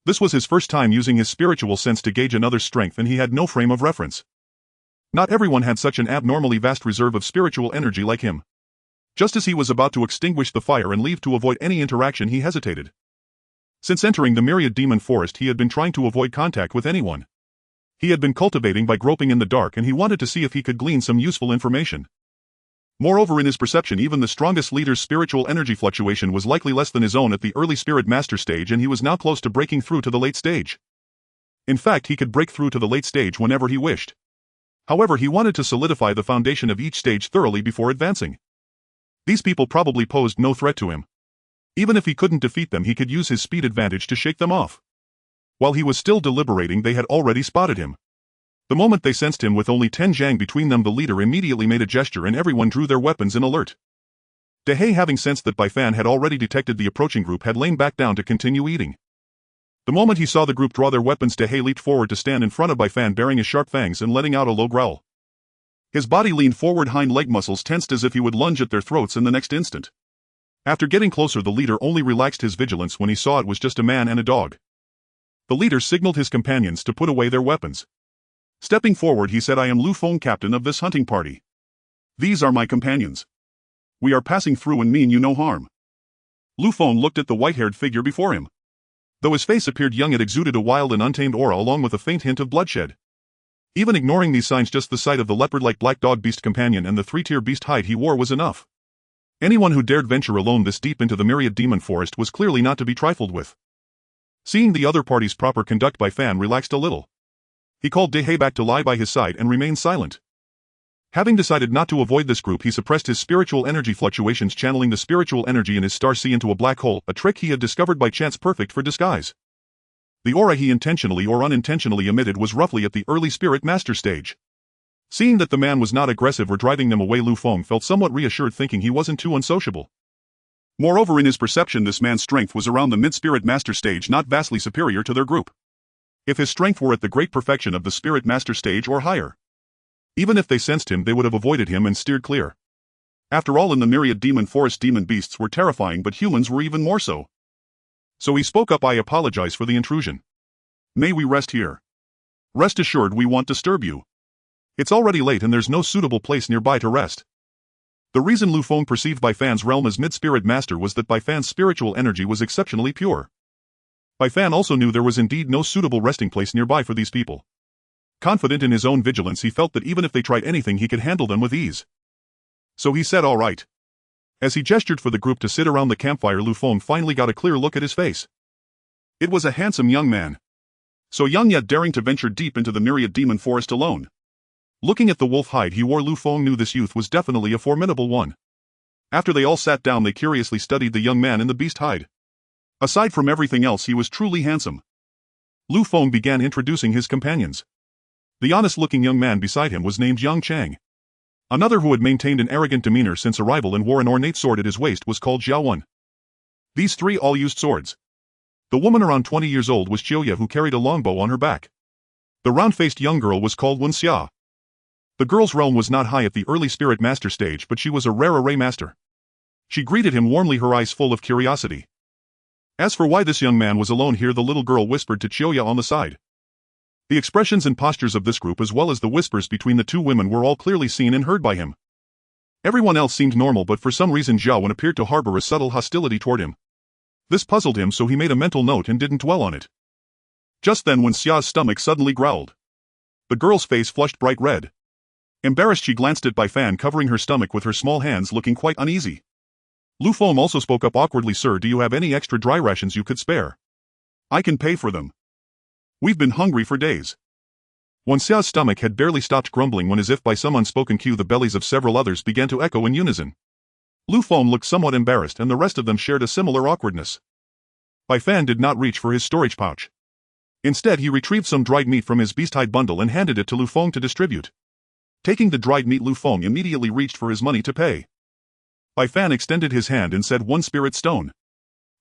A: This was his first time using his spiritual sense to gauge another's strength and he had no frame of reference. Not everyone had such an abnormally vast reserve of spiritual energy like him. Just as he was about to extinguish the fire and leave to avoid any interaction, he hesitated. Since entering the myriad demon forest, he had been trying to avoid contact with anyone. He had been cultivating by groping in the dark, and he wanted to see if he could glean some useful information. Moreover, in his perception, even the strongest leader's spiritual energy fluctuation was likely less than his own at the early spirit master stage, and he was now close to breaking through to the late stage. In fact, he could break through to the late stage whenever he wished. However, he wanted to solidify the foundation of each stage thoroughly before advancing. These people probably posed no threat to him. Even if he couldn't defeat them, he could use his speed advantage to shake them off. While he was still deliberating, they had already spotted him. The moment they sensed him with only 10 zhang between them, the leader immediately made a gesture and everyone drew their weapons in alert. Dehe, having sensed that Bai Fan had already detected the approaching group, had lain back down to continue eating. The moment he saw the group draw their weapons, Dehe leaped forward to stand in front of Bai Fan, baring his sharp fangs and letting out a low growl. His body leaned forward, hind leg muscles tensed as if he would lunge at their throats in the next instant. After getting closer, the leader only relaxed his vigilance when he saw it was just a man and a dog. The leader signaled his companions to put away their weapons. Stepping forward, he said, "I am Lu Feng, captain of this hunting party. These are my companions. We are passing through and mean you no harm." Lu Feng looked at the white-haired figure before him. Though his face appeared young, it exuded a wild and untamed aura along with a faint hint of bloodshed. Even ignoring these signs, just the sight of the leopard-like black dog beast companion and the three-tier beast hide he wore was enough. Anyone who dared venture alone this deep into the myriad demon forest was clearly not to be trifled with. Seeing the other party's proper conduct, Bai Fan relaxed a little. He called Dehe back to lie by his side and remained silent. Having decided not to avoid this group, he suppressed his spiritual energy fluctuations, channeling the spiritual energy in his star sea into a black hole, a trick he had discovered by chance, perfect for disguise. The aura he intentionally or unintentionally emitted was roughly at the early spirit master stage. Seeing that the man was not aggressive or driving them away, Lu Feng felt somewhat reassured, thinking he wasn't too unsociable. Moreover, in his perception, this man's strength was around the mid-spirit master stage, not vastly superior to their group. If his strength were at the great perfection of the spirit master stage or higher, even if they sensed him, they would have avoided him and steered clear. After all, in the myriad demon forest, demon beasts were terrifying, but humans were even more so. So he spoke up, "I apologize for the intrusion. May we rest here? Rest assured, we won't disturb you. It's already late and there's no suitable place nearby to rest." The reason Lu Feng perceived Bai Fan's realm as mid-spirit master was that Bai Fan's spiritual energy was exceptionally pure. Bai Fan also knew there was indeed no suitable resting place nearby for these people. Confident in his own vigilance, he felt that even if they tried anything, he could handle them with ease. So he said, "All right." As he gestured for the group to sit around the campfire, Lu Feng finally got a clear look at his face. It was a handsome young man. So young, yet daring to venture deep into the myriad demon forest alone. Looking at the wolf hide he wore, Lu Feng knew this youth was definitely a formidable one. After they all sat down, they curiously studied the young man in the beast hide. Aside from everything else, he was truly handsome. Lu Feng began introducing his companions. The honest-looking young man beside him was named Yang Chang. Another, who had maintained an arrogant demeanor since arrival and wore an ornate sword at his waist, was called Xiao Wen. These three all used swords. The woman around 20 years old was Chioya, who carried a longbow on her back. The round-faced young girl was called Wen Xia. The girl's realm was not high at the early spirit master stage, but she was a rare array master. She greeted him warmly, her eyes full of curiosity. As for why this young man was alone here, the little girl whispered to Chioya on the side. The expressions and postures of this group, as well as the whispers between the two women, were all clearly seen and heard by him. Everyone else seemed normal, but for some reason Xiao Wen appeared to harbor a subtle hostility toward him. This puzzled him, so he made a mental note and didn't dwell on it. Just then, Wen Xia's stomach suddenly growled. The girl's face flushed bright red. Embarrassed, she glanced at Bai Fan, covering her stomach with her small hands, looking quite uneasy. Lu Feng also spoke up awkwardly, "Sir, do you have any extra dry rations you could spare? I can pay for them. We've been hungry for days." Wen Xia's stomach had barely stopped grumbling when, as if by some unspoken cue, the bellies of several others began to echo in unison. Lu Feng looked somewhat embarrassed, and the rest of them shared a similar awkwardness. Bai Fan did not reach for his storage pouch. Instead, he retrieved some dried meat from his beast hide bundle and handed it to Lu Feng to distribute. Taking the dried meat, Lu Feng immediately reached for his money to pay. Bai Fan extended his hand and said, "1 spirit stone."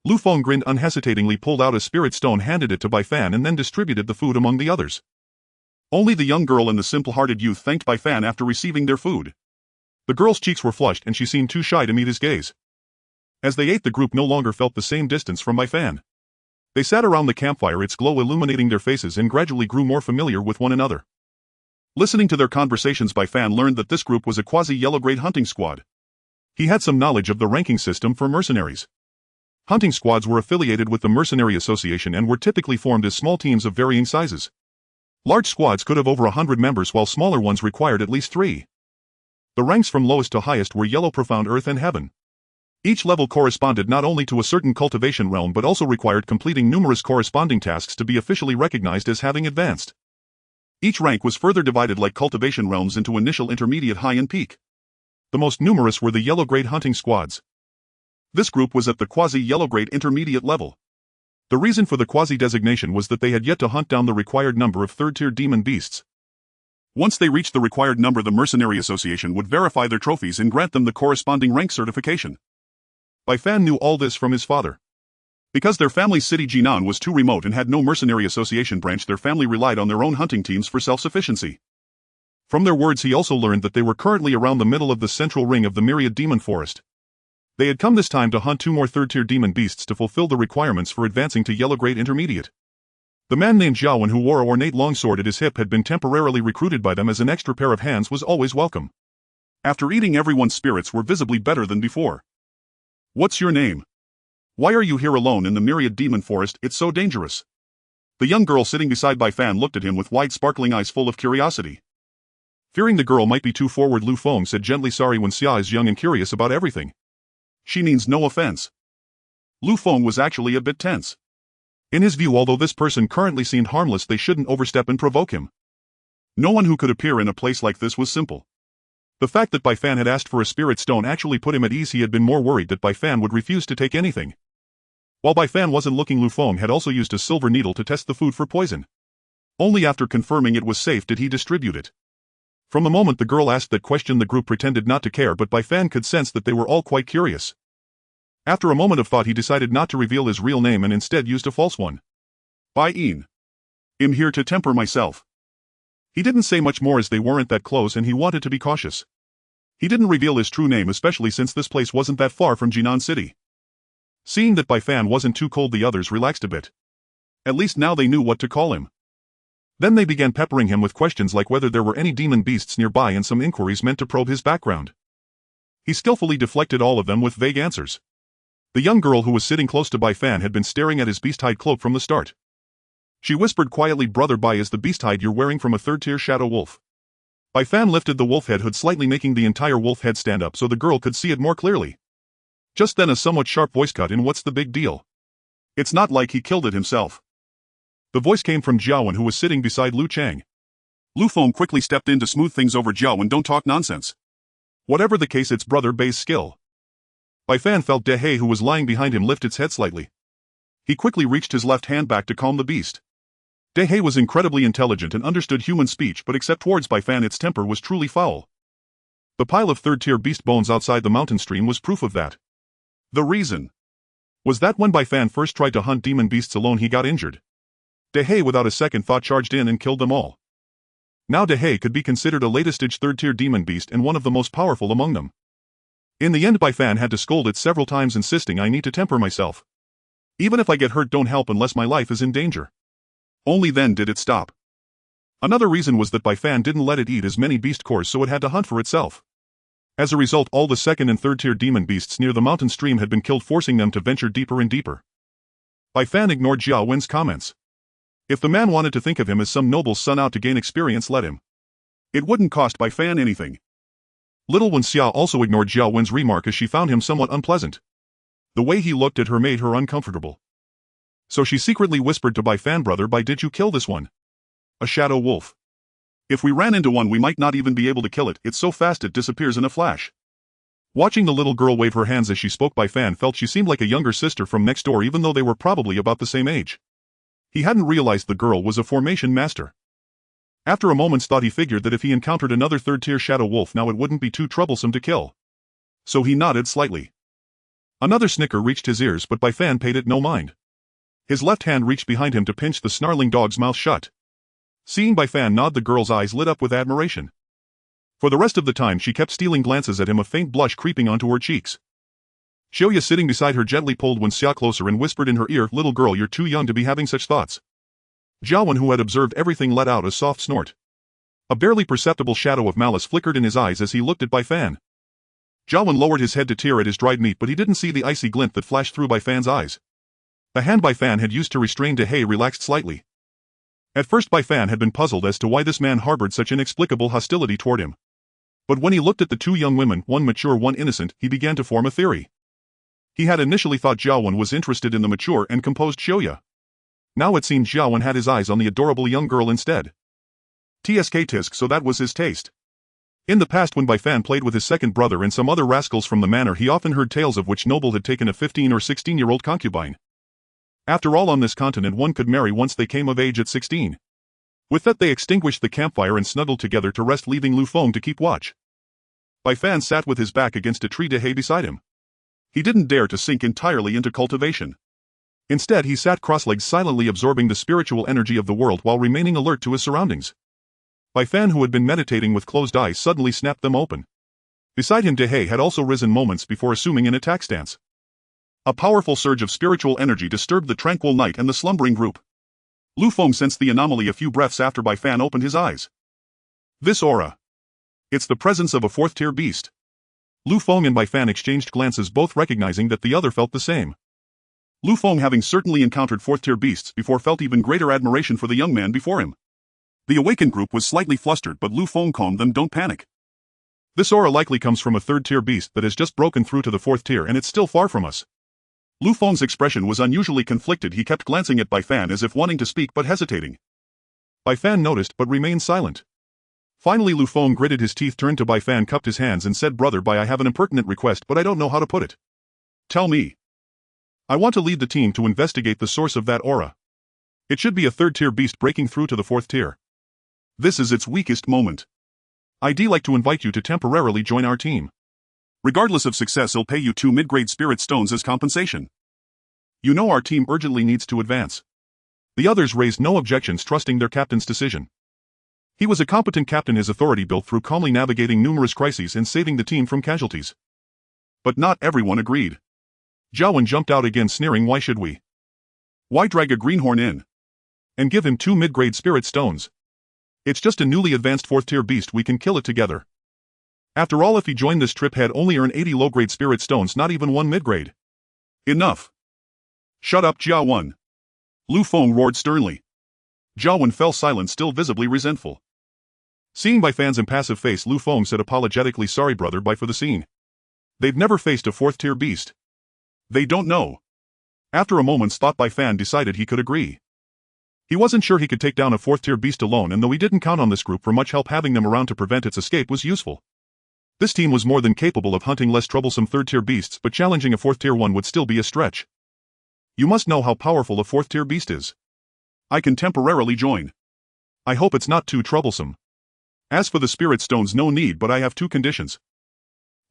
A: Lu Feng grinned unhesitatingly, pulled out a spirit stone, handed it to Bai Fan, and then distributed the food among the others. Only the young girl and the simple-hearted youth thanked Bai Fan after receiving their food. The girl's cheeks were flushed and she seemed too shy to meet his gaze. As they ate, the group no longer felt the same distance from Bai Fan. They sat around the campfire, its glow illuminating their faces, and gradually grew more familiar with one another. Listening to their conversations, Bai Fan learned that this group was a quasi-yellow-grade hunting squad. He had some knowledge of the ranking system for mercenaries. Hunting squads were affiliated with the Mercenary Association and were typically formed as small teams of varying sizes. Large squads could have over 100 members while smaller ones required at least 3. The ranks from lowest to highest were Yellow, Profound, Earth and Heaven. Each level corresponded not only to a certain cultivation realm but also required completing numerous corresponding tasks to be officially recognized as having advanced. Each rank was further divided like cultivation realms into initial, intermediate, high and peak. The most numerous were the yellow-grade hunting squads. This group was at the quasi-yellow-grade intermediate level. The reason for the quasi-designation was that they had yet to hunt down the required number of third-tier demon beasts. Once they reached the required number, the Mercenary Association would verify their trophies and grant them the corresponding rank certification. Bai Fan knew all this from his father. Because their family's city Jinan was too remote and had no Mercenary Association branch, their family relied on their own hunting teams for self-sufficiency. From their words he also learned that they were currently around the middle of the central ring of the Myriad Demon Forest. They had come this time to hunt 2 more third-tier demon beasts to fulfill the requirements for advancing to yellow-grade intermediate. The man named Zhaowen who wore an ornate longsword at his hip had been temporarily recruited by them as an extra pair of hands was always welcome. After eating, everyone's spirits were visibly better than before. "What's your name? Why are you here alone in the Myriad Demon Forest? It's so dangerous." The young girl sitting beside Bai Fan looked at him with wide sparkling eyes full of curiosity. Fearing the girl might be too forward, Lu Feng said gently, "Sorry, when Xia is young and curious about everything. She means no offense." Lu Feng was actually a bit tense. In his view, although this person currently seemed harmless, they shouldn't overstep and provoke him. No one who could appear in a place like this was simple. The fact that Bai Fan had asked for a spirit stone actually put him at ease. He had been more worried that Bai Fan would refuse to take anything. While Bai Fan wasn't looking, Lu Feng had also used a silver needle to test the food for poison. Only after confirming it was safe did he distribute it. From the moment the girl asked that question, the group pretended not to care, but Bai Fan could sense that they were all quite curious. After a moment of thought, he decided not to reveal his real name and instead used a false one. "Bai Yin. I'm here to temper myself." He didn't say much more as they weren't that close and he wanted to be cautious. He didn't reveal his true name, especially since this place wasn't that far from Jinan City. Seeing that Bai Fan wasn't too cold, the others relaxed a bit. At least now they knew what to call him. Then they began peppering him with questions like whether there were any demon beasts nearby and some inquiries meant to probe his background. He skillfully deflected all of them with vague answers. The young girl who was sitting close to Bai Fan had been staring at his beast-hide cloak from the start. She whispered quietly, "Brother Bai, is the beast-hide you're wearing from a third-tier shadow wolf?" Bai Fan lifted the wolf head hood slightly, making the entire wolf head stand up so the girl could see it more clearly. Just then a somewhat sharp voice cut in. "What's the big deal? It's not like he killed it himself." The voice came from Zhaowen, who was sitting beside Lu Chang. Lu Feng quickly stepped in to smooth things over. "Zhaowen, don't talk nonsense. Whatever the case, it's Brother Bai's skill." Bai Fan felt De He, who was lying behind him, lift its head slightly. He quickly reached his left hand back to calm the beast. De He was incredibly intelligent and understood human speech, but except towards Bai Fan, its temper was truly foul. The pile of third-tier beast bones outside the mountain stream was proof of that. The reason was that when Bai Fan first tried to hunt demon beasts alone, he got injured. De He, without a second thought, charged in and killed them all. Now De He could be considered a latest-stage third-tier demon beast and one of the most powerful among them. In the end, Bai Fan had to scold it several times, insisting, "I need to temper myself. Even if I get hurt, don't help unless my life is in danger." Only then did it stop. Another reason was that Bai Fan didn't let it eat as many beast cores, so it had to hunt for itself. As a result, all the second and third-tier demon beasts near the mountain stream had been killed, forcing them to venture deeper and deeper. Bai Fan ignored Jia Wen's comments. If the man wanted to think of him as some noble's son out to gain experience, let him. It wouldn't cost Bai Fan anything. Little Wen Xia also ignored Jia Wen's remark as she found him somewhat unpleasant. The way he looked at her made her uncomfortable. So she secretly whispered to Bai Fan, "Brother Bai, did you kill this one? A shadow wolf. If we ran into one, we might not even be able to kill it. It's so fast it disappears in a flash." Watching the little girl wave her hands as she spoke, Bai Fan felt she seemed like a younger sister from next door, even though they were probably about the same age. He hadn't realized the girl was a formation master. After a moment's thought, he figured that if he encountered another third-tier shadow wolf now, it wouldn't be too troublesome to kill. So he nodded slightly. Another snicker reached his ears, but Bai Fan paid it no mind. His left hand reached behind him to pinch the snarling dog's mouth shut. Seeing Bai Fan nod, the girl's eyes lit up with admiration. For the rest of the time she kept stealing glances at him, a faint blush creeping onto her cheeks. Xiaoya, sitting beside her, gently pulled Wen Xia closer and whispered in her ear, "Little girl, you're too young to be having such thoughts." Zhaowen, who had observed everything, let out a soft snort. A barely perceptible shadow of malice flickered in his eyes as he looked at Bai Fan. Jiawen lowered his head to tear at his dried meat, but he didn't see the icy glint that flashed through Bai Fan's eyes. The hand Bai Fan had used to restrain De He relaxed slightly. At first Bai Fan had been puzzled as to why this man harbored such inexplicable hostility toward him. But when he looked at the two young women, one mature, one innocent, he began to form a theory. He had initially thought Jiawen was interested in the mature and composed Xiaoya. Now it seemed Jiawen had his eyes on the adorable young girl instead. Tisk, so that was his taste. In the past, when Bai Fan played with his second brother and some other rascals from the manor, he often heard tales of which noble had taken a 15 or 16-year-old concubine. After all, on this continent one could marry once they came of age at 16. With that they extinguished the campfire and snuggled together to rest, leaving Lu Feng to keep watch. Bai Fan sat with his back against a tree, De He beside him. He didn't dare to sink entirely into cultivation. Instead he sat cross-legged, silently absorbing the spiritual energy of the world while remaining alert to his surroundings. Bai Fan, who had been meditating with closed eyes, suddenly snapped them open. Beside him De He had also risen moments before assuming an attack stance. A powerful surge of spiritual energy disturbed the tranquil night and the slumbering group. Lu Feng sensed the anomaly a few breaths after Bai Fan opened his eyes. This aura. It's the presence of a fourth-tier beast. Lu Feng and Bai Fan exchanged glances, both recognizing that the other felt the same. Lu Feng, having certainly encountered fourth-tier beasts before, felt even greater admiration for the young man before him. The awakened group was slightly flustered, but Lu Feng calmed them. Don't panic. This aura likely comes from a third-tier beast that has just broken through to the fourth tier, and it's still far from us. Lu Feng's expression was unusually conflicted. He kept glancing at Bai Fan as if wanting to speak but hesitating. Bai Fan noticed but remained silent. Finally Lu Feng gritted his teeth, turned to Bai Fan, cupped his hands and said, "Brother Bai, I have an impertinent request, but I don't know how to put it." "Tell me." "I want to lead the team to investigate the source of that aura. It should be a third-tier beast breaking through to the fourth tier. This is its weakest moment. I'd like to invite you to temporarily join our team. Regardless of success, I'll pay you 2 mid-grade spirit stones as compensation. You know our team urgently needs to advance." The others raised no objections, trusting their captain's decision. He was a competent captain, his authority built through calmly navigating numerous crises and saving the team from casualties. But not everyone agreed. Jiawen jumped out again, sneering, "Why should we? Why drag a greenhorn in? And give him 2 mid-grade spirit stones? It's just a newly advanced fourth-tier beast, we can kill it together. After all, if he joined this trip, he'd only earn 80 low-grade spirit stones, not even 1 mid-grade." "Enough. Shut up, Jiawen," Lu Feng roared sternly. Jiawen fell silent, still visibly resentful. Seeing Bai Fan's impassive face, Lu Feng said apologetically, "Sorry brother Bai for the scene. They've never faced a fourth-tier beast. They don't know." After a moment's thought, Bai Fan decided he could agree. He wasn't sure he could take down a fourth-tier beast alone, and though he didn't count on this group for much help, having them around to prevent its escape was useful. This team was more than capable of hunting less troublesome third-tier beasts, but challenging a fourth-tier one would still be a stretch. You must know how powerful a fourth-tier beast is. I can temporarily join. I hope it's not too troublesome. As for the spirit stones, no need, but I have 2 conditions."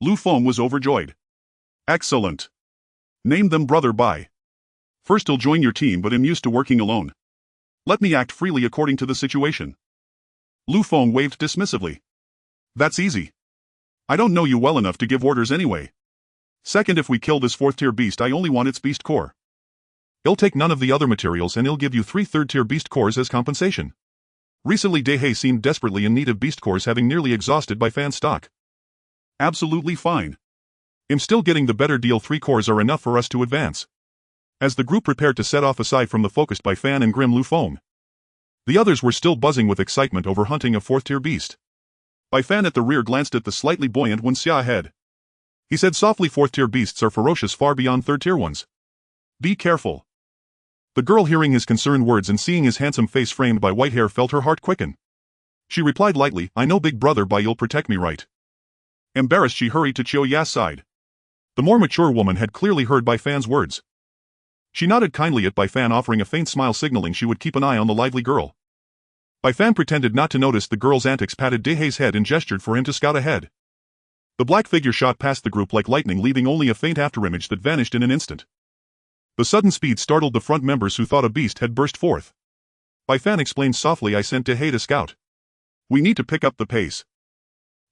A: Lu Feng was overjoyed. "Excellent. Name them, brother Bai. First, I'll join your team, but am used to working alone. Let me act freely according to the situation." Lu Feng waved dismissively. "That's easy. I don't know you well enough to give orders anyway. Second, if we kill this fourth-tier beast, I only want its beast core. He'll take none of the other materials, and he'll give you 3 third-tier beast cores as compensation." Recently De He seemed desperately in need of beast cores, having nearly exhausted Bai Fan's stock. "Absolutely fine. I'm still getting the better deal. 3 cores are enough for us to advance." As the group prepared to set off, aside from the focused Bai Fan and grim Lu Feng, the others were still buzzing with excitement over hunting a fourth-tier beast. Bai Fan at the rear glanced at the slightly buoyant Wen Xia ahead. He said softly, "Fourth-tier beasts are ferocious, far beyond third-tier ones. Be careful." The girl, hearing his concerned words and seeing his handsome face framed by white hair, felt her heart quicken. She replied lightly, "I know big brother Bai, you'll protect me, right?" Embarrassed, she hurried to Chiu Ya's side. The more mature woman had clearly heard Bai Fan's words. She nodded kindly at Bai Fan, offering a faint smile, signaling she would keep an eye on the lively girl. Bai Fan pretended not to notice the girl's antics, patted De He's head and gestured for him to scout ahead. The black figure shot past the group like lightning, leaving only a faint afterimage that vanished in an instant. The sudden speed startled the front members, who thought a beast had burst forth. Bai Fan explained softly, "I sent De He to scout. We need to pick up the pace.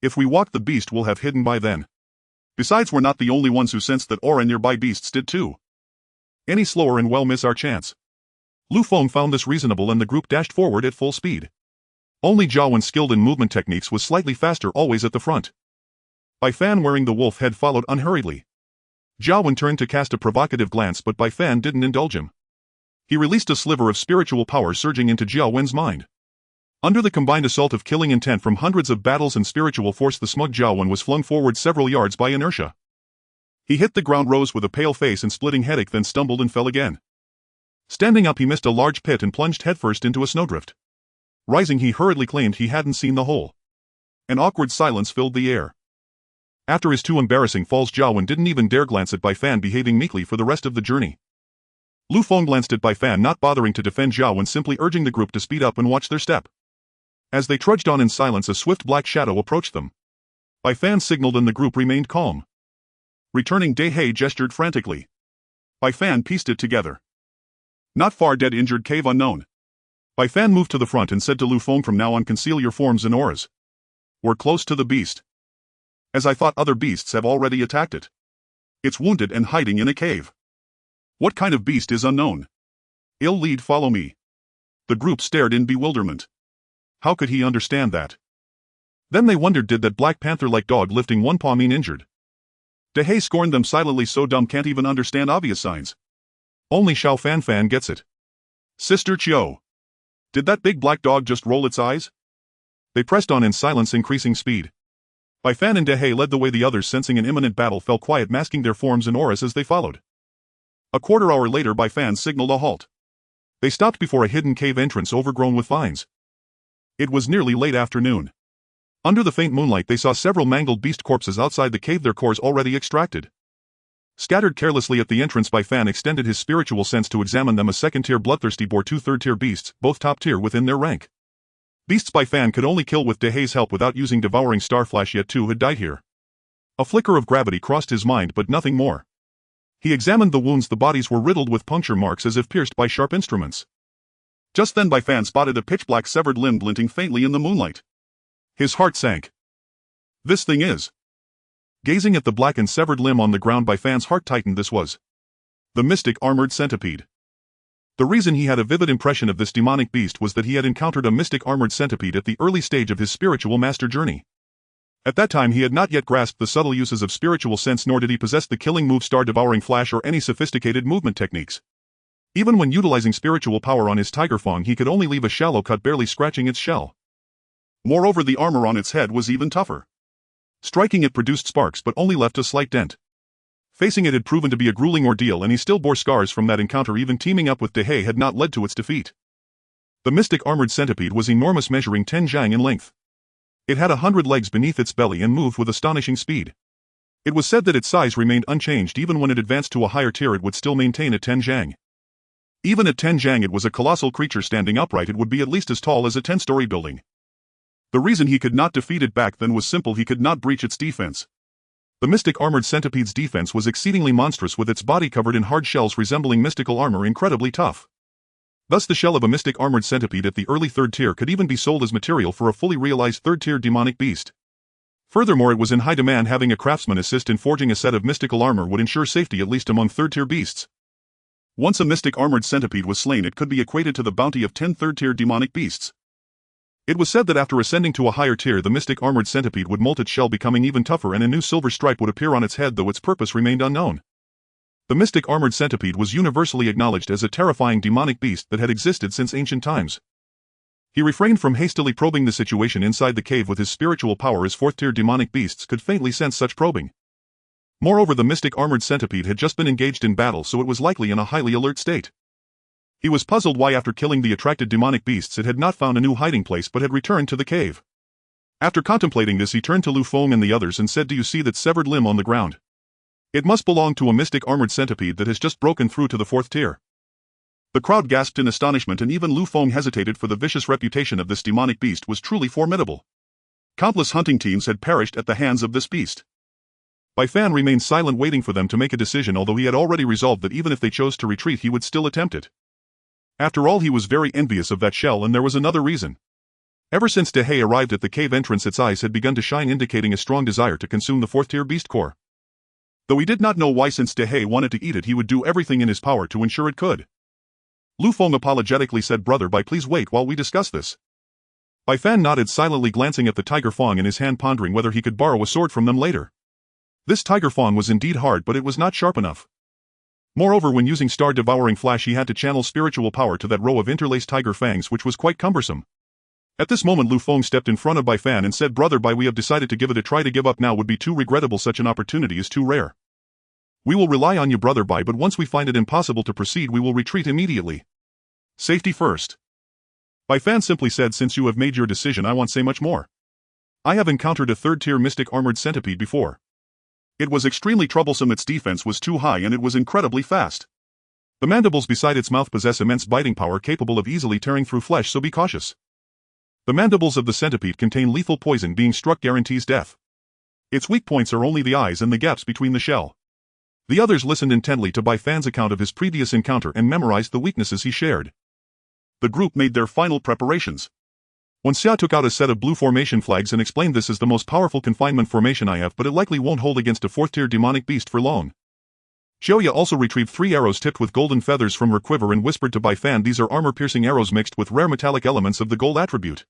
A: If we walk, the beast will have hidden by then. Besides, we're not the only ones who sensed that aura. Nearby beasts did too. Any slower and we'll miss our chance." Lu Feng found this reasonable, and the group dashed forward at full speed. Only Jiawen, skilled in movement techniques, was slightly faster, always at the front. Bai Fan, wearing the wolf head, followed unhurriedly. Jiawen turned to cast a provocative glance, but Bai Fan didn't indulge him. He released a sliver of spiritual power surging into Jiawen's mind. Under the combined assault of killing intent from hundreds of battles and spiritual force, the smug Jiawen was flung forward several yards by inertia. He hit the ground, rose with a pale face and splitting headache, then stumbled and fell again. Standing up, he missed a large pit and plunged headfirst into a snowdrift. Rising, he hurriedly claimed he hadn't seen the hole. An awkward silence filled the air. After his two embarrassing falls, Jiawen didn't even dare glance at Bai Fan, behaving meekly for the rest of the journey. Lu Feng glanced at Bai Fan, not bothering to defend Jiawen, simply urging the group to speed up and watch their step. As they trudged on in silence, a swift black shadow approached them. Bai Fan signaled and the group remained calm. Returning, De He gestured frantically. Bai Fan pieced it together. Not far, dead, injured, cave unknown. Bai Fan moved to the front and said to Lu Feng, from now on conceal your forms and auras. We're close to the beast. As I thought, other beasts have already attacked it. It's wounded and hiding in a cave. What kind of beast is unknown? Ill lead, follow me. The group stared in bewilderment. How could he understand that? Then they wondered, did that Black Panther-like dog lifting one paw mean injured? De He scorned them silently, so dumb can't even understand obvious signs. Only Xiao Fan gets it. Sister Chiu. Did that big black dog just roll its eyes? They pressed on in silence, increasing speed. Bai Fan and De He led the way, the others, sensing an imminent battle, fell quiet, masking their forms and auras as they followed. A quarter hour later, Bai Fan signaled a halt. They stopped before a hidden cave entrance overgrown with vines. It was nearly late afternoon. Under the faint moonlight, they saw several mangled beast corpses outside the cave, their cores already extracted. Scattered carelessly at the entrance, Bai Fan extended his spiritual sense to examine them. A second-tier bloodthirsty bore two third-tier beasts, both top-tier within their rank. Beasts Bai Fan could only kill with De He's help without using devouring starflash, yet two had died here. A flicker of gravity crossed his mind, but nothing more. He examined the wounds. The bodies were riddled with puncture marks as if pierced by sharp instruments. Just then Bai Fan spotted a pitch-black severed limb glinting faintly in the moonlight. His heart sank. This thing is... Gazing at the blackened severed limb on the ground, Bai Fan's heart tightened. This was the mystic armored centipede. The reason he had a vivid impression of this demonic beast was that he had encountered a mystic armored centipede at the early stage of his spiritual master journey. At that time he had not yet grasped the subtle uses of spiritual sense, nor did he possess the killing move Star Devouring Flash or any sophisticated movement techniques. Even when utilizing spiritual power on his tiger fang, he could only leave a shallow cut, barely scratching its shell. Moreover, the armor on its head was even tougher. Striking it produced sparks but only left a slight dent. Facing it had proven to be a grueling ordeal, and he still bore scars from that encounter. Even teaming up with De He had not led to its defeat. The mystic armored centipede was enormous, measuring 10 zhang in length. It had 100 legs beneath its belly and moved with astonishing speed. It was said that its size remained unchanged. Even when it advanced to a higher tier, it would still maintain at 10 zhang. Even at 10 zhang, it was a colossal creature. Standing upright, it would be at least as tall as a 10-story building. The reason he could not defeat it back then was simple: he could not breach its defense. The mystic armored centipede's defense was exceedingly monstrous, with its body covered in hard shells resembling mystical armor, incredibly tough. Thus the shell of a mystic armored centipede at the early 3rd tier could even be sold as material for a fully realized 3rd tier demonic beast. Furthermore, it was in high demand. Having a craftsman assist in forging a set of mystical armor would ensure safety, at least among 3rd tier beasts. Once a mystic armored centipede was slain, it could be equated to the bounty of 10 3rd tier demonic beasts. It was said that after ascending to a higher tier, the mystic armored centipede would molt its shell, becoming even tougher, and a new silver stripe would appear on its head, though its purpose remained unknown. The mystic armored centipede was universally acknowledged as a terrifying demonic beast that had existed since ancient times. He refrained from hastily probing the situation inside the cave with his spiritual power, as 4th tier demonic beasts could faintly sense such probing. Moreover, the mystic armored centipede had just been engaged in battle, so it was likely in a highly alert state. He was puzzled why, after killing the attracted demonic beasts, it had not found a new hiding place but had returned to the cave. After contemplating this, he turned to Lu Feng and the others and said, "Do you see that severed limb on the ground? It must belong to a mystic armored centipede that has just broken through to the 4th tier." The crowd gasped in astonishment, and even Lu Feng hesitated, for the vicious reputation of this demonic beast was truly formidable. Countless hunting teams had perished at the hands of this beast. Bai Fan remained silent, waiting for them to make a decision, although he had already resolved that even if they chose to retreat, he would still attempt it. After all, he was very envious of that shell, and there was another reason. Ever since De He arrived at the cave entrance, its eyes had begun to shine, indicating a strong desire to consume the 4th tier beast core. Though he did not know why, since De He wanted to eat it, he would do everything in his power to ensure it could. Lu Feng apologetically said, "Brother Bai, please wait while we discuss this." Bai Fan nodded silently, glancing at the tiger fang in his hand, pondering whether he could borrow a sword from them later. This tiger fang was indeed hard, but it was not sharp enough. Moreover, when using star-devouring flash, he had to channel spiritual power to that row of interlaced tiger fangs, which was quite cumbersome. At this moment, Lu Feng stepped in front of Bai Fan and said, "Brother Bai, we have decided to give it a try. To give up now would be too regrettable. Such an opportunity is too rare. We will rely on you, Brother Bai, but once we find it impossible to proceed, we will retreat immediately. Safety first." Bai Fan simply said, "Since you have made your decision, I won't say much more. I have encountered a third-tier mystic armored centipede before. It was extremely troublesome, its defense was too high, and it was incredibly fast. The mandibles beside its mouth possess immense biting power capable of easily tearing through flesh, so be cautious. The mandibles of the centipede contain lethal poison. Being struck guarantees death. Its weak points are only the eyes and the gaps between the shell." The others listened intently to Bai Fan's account of his previous encounter and memorized the weaknesses he shared. The group made their final preparations. Wen Xia took out a set of blue formation flags and explained, "This is the most powerful confinement formation I have, but it likely won't hold against a fourth-tier demonic beast for long." Xiaoya also retrieved 3 arrows tipped with golden feathers from her quiver and whispered to Bai Fan, "These are armor-piercing arrows mixed with rare metallic elements of the gold attribute."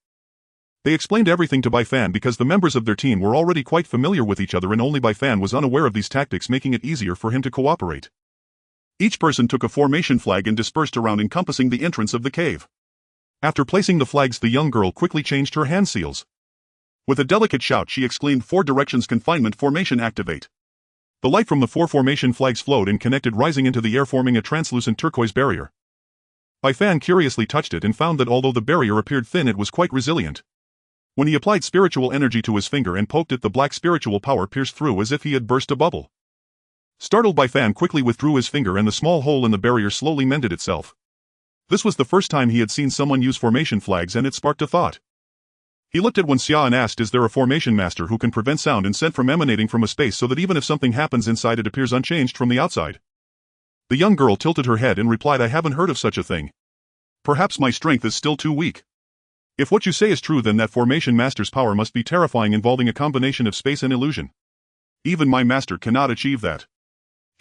A: They explained everything to Bai Fan because the members of their team were already quite familiar with each other, and only Bai Fan was unaware of these tactics, making it easier for him to cooperate. Each person took a formation flag and dispersed around, encompassing the entrance of the cave. After placing the flags, the young girl quickly changed her hand seals. With a delicate shout, she exclaimed, "4 directions confinement formation activate." The light from the 4 formation flags flowed and connected, rising into the air, forming a translucent turquoise barrier. Bai Fan curiously touched it and found that although the barrier appeared thin, it was quite resilient. When he applied spiritual energy to his finger and poked it, the black spiritual power pierced through as if he had burst a bubble. Startled, Bai Fan quickly withdrew his finger and the small hole in the barrier slowly mended itself. This was the first time he had seen someone use formation flags, and it sparked a thought. He looked at Wen Xia and asked, "Is there a formation master who can prevent sound and scent from emanating from a space so that even if something happens inside, it appears unchanged from the outside?" The young girl tilted her head and replied, "I haven't heard of such a thing. Perhaps my strength is still too weak. If what you say is true, then that formation master's power must be terrifying, involving a combination of space and illusion. Even my master cannot achieve that."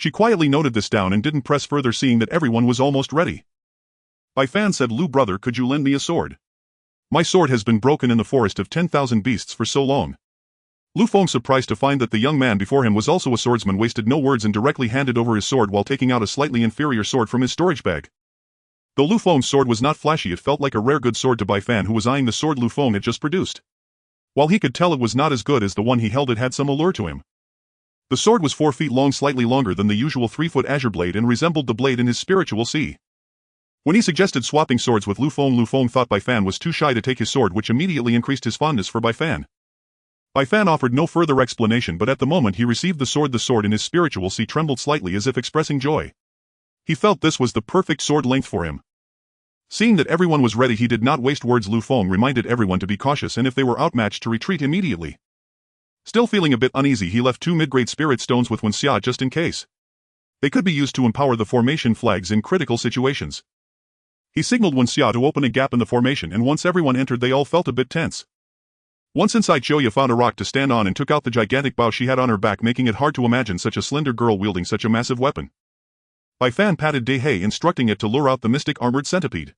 A: She quietly noted this down and didn't press further, seeing that everyone was almost ready. Bai Fan said, "Lu brother, could you lend me a sword? My sword has been broken in the forest of 10,000 beasts for so long." Lu Feng, surprised to find that the young man before him was also a swordsman, wasted no words and directly handed over his sword while taking out a slightly inferior sword from his storage bag. Though Lu Feng's sword was not flashy, it felt like a rare good sword to Bai Fan, who was eyeing the sword Lu Feng had just produced. While he could tell it was not as good as the one he held, it had some allure to him. The sword was 4 feet long, slightly longer than the usual 3-foot azure blade, and resembled the blade in his spiritual sea. When he suggested swapping swords with Lu Feng thought Bai Fan was too shy to take his sword, which immediately increased his fondness for Bai Fan. Bai Fan offered no further explanation, but at the moment he received the sword in his spiritual sea trembled slightly as if expressing joy. He felt this was the perfect sword length for him. Seeing that everyone was ready, he did not waste words. Lu Feng reminded everyone to be cautious and if they were outmatched to retreat immediately. Still feeling a bit uneasy, he left 2 mid-grade spirit stones with Wen Xia just in case. They could be used to empower the formation flags in critical situations. He signaled Wen Xia to open a gap in the formation, and once everyone entered, they all felt a bit tense. Once inside, Xiaoya found a rock to stand on and took out the gigantic bow she had on her back, making it hard to imagine such a slender girl wielding such a massive weapon. Bai Fan patted De He, instructing it to lure out the mystic armored centipede.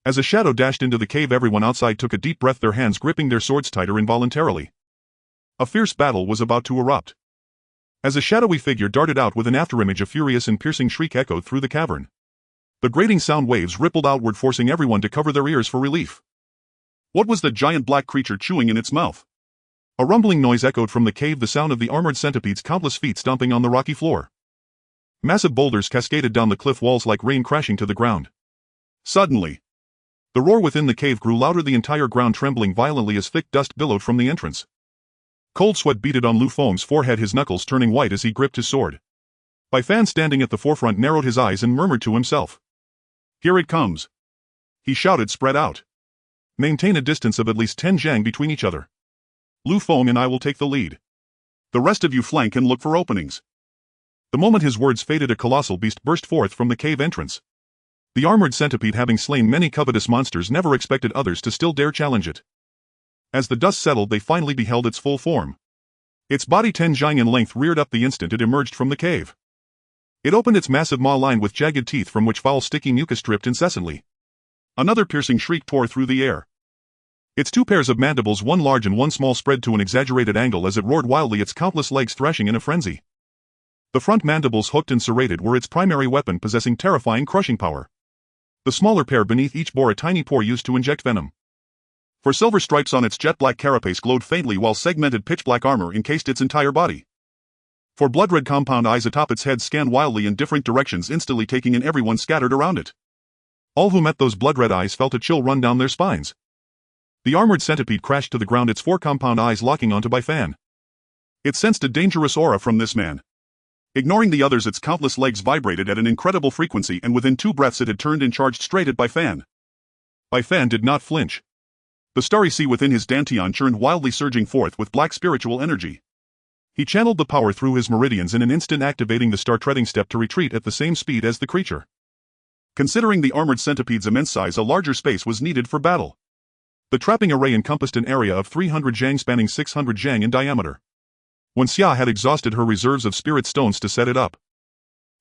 A: As a shadow dashed into the cave, everyone outside took a deep breath, their hands gripping their swords tighter involuntarily. A fierce battle was about to erupt. As a shadowy figure darted out with an afterimage, a furious and piercing shriek echoed through the cavern. The grating sound waves rippled outward, forcing everyone to cover their ears for relief. What was the giant black creature chewing in its mouth? A rumbling noise echoed from the cave, the sound of the armored centipede's countless feet stomping on the rocky floor. Massive boulders cascaded down the cliff walls like rain crashing to the ground. Suddenly, the roar within the cave grew louder, the entire ground trembling violently as thick dust billowed from the entrance. Cold sweat beaded on Lu Feng's forehead, his knuckles turning white as he gripped his sword. Bai Fan, standing at the forefront, narrowed his eyes and murmured to himself. "Here it comes," he shouted. "Spread out. Maintain a distance of at least 10 zhang between each other. Lu Feng and I will take the lead. The rest of you flank and look for openings." The moment his words faded, a colossal beast burst forth from the cave entrance. The armored centipede, having slain many covetous monsters, never expected others to still dare challenge it. As the dust settled, they finally beheld its full form. Its body, 10 zhang in length, reared up the instant it emerged from the cave. It opened its massive maw lined with jagged teeth from which foul sticky mucus dripped incessantly. Another piercing shriek tore through the air. Its two pairs of mandibles, one large and one small, spread to an exaggerated angle as it roared wildly, its countless legs thrashing in a frenzy. The front mandibles, hooked and serrated, were its primary weapon, possessing terrifying crushing power. The smaller pair beneath each bore a tiny pore used to inject venom. For silver stripes on its jet-black carapace glowed faintly, while segmented pitch-black armor encased its entire body. For blood-red compound eyes atop its head scanned wildly in different directions, instantly taking in everyone scattered around it. All who met those blood-red eyes felt a chill run down their spines. The armored centipede crashed to the ground, its four compound eyes locking onto Bifan. It sensed a dangerous aura from this man. Ignoring the others, its countless legs vibrated at an incredible frequency, and within 2 breaths it had turned and charged straight at Bifan. Bifan did not flinch. The starry sea within his dantian churned wildly, surging forth with black spiritual energy. He channeled the power through his meridians in an instant, activating the star-treading step to retreat at the same speed as the creature. Considering the armored centipede's immense size, a larger space was needed for battle. The trapping array encompassed an area of 300 zhang, spanning 600 zhang in diameter. When Xia had exhausted her reserves of spirit stones to set it up.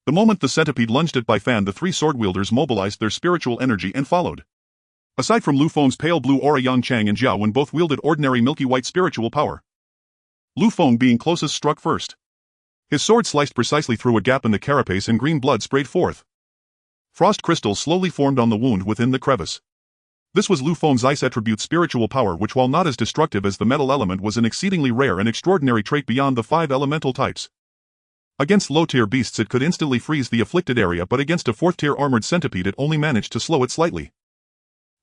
A: The moment the centipede lunged at Bifan, the 3 sword-wielders mobilized their spiritual energy and followed. Aside from Lu Feng's pale blue aura, Yang Chang and Jiao Wen both wielded ordinary milky white spiritual power. Lu Feng, being closest, struck first. His sword sliced precisely through a gap in the carapace and green blood sprayed forth. Frost crystals slowly formed on the wound within the crevice. This was Lu Feng's ice attribute spiritual power, which, while not as destructive as the metal element, was an exceedingly rare and extraordinary trait beyond the 5 elemental types. Against low-tier beasts it could instantly freeze the afflicted area, but against a 4th-tier armored centipede it only managed to slow it slightly.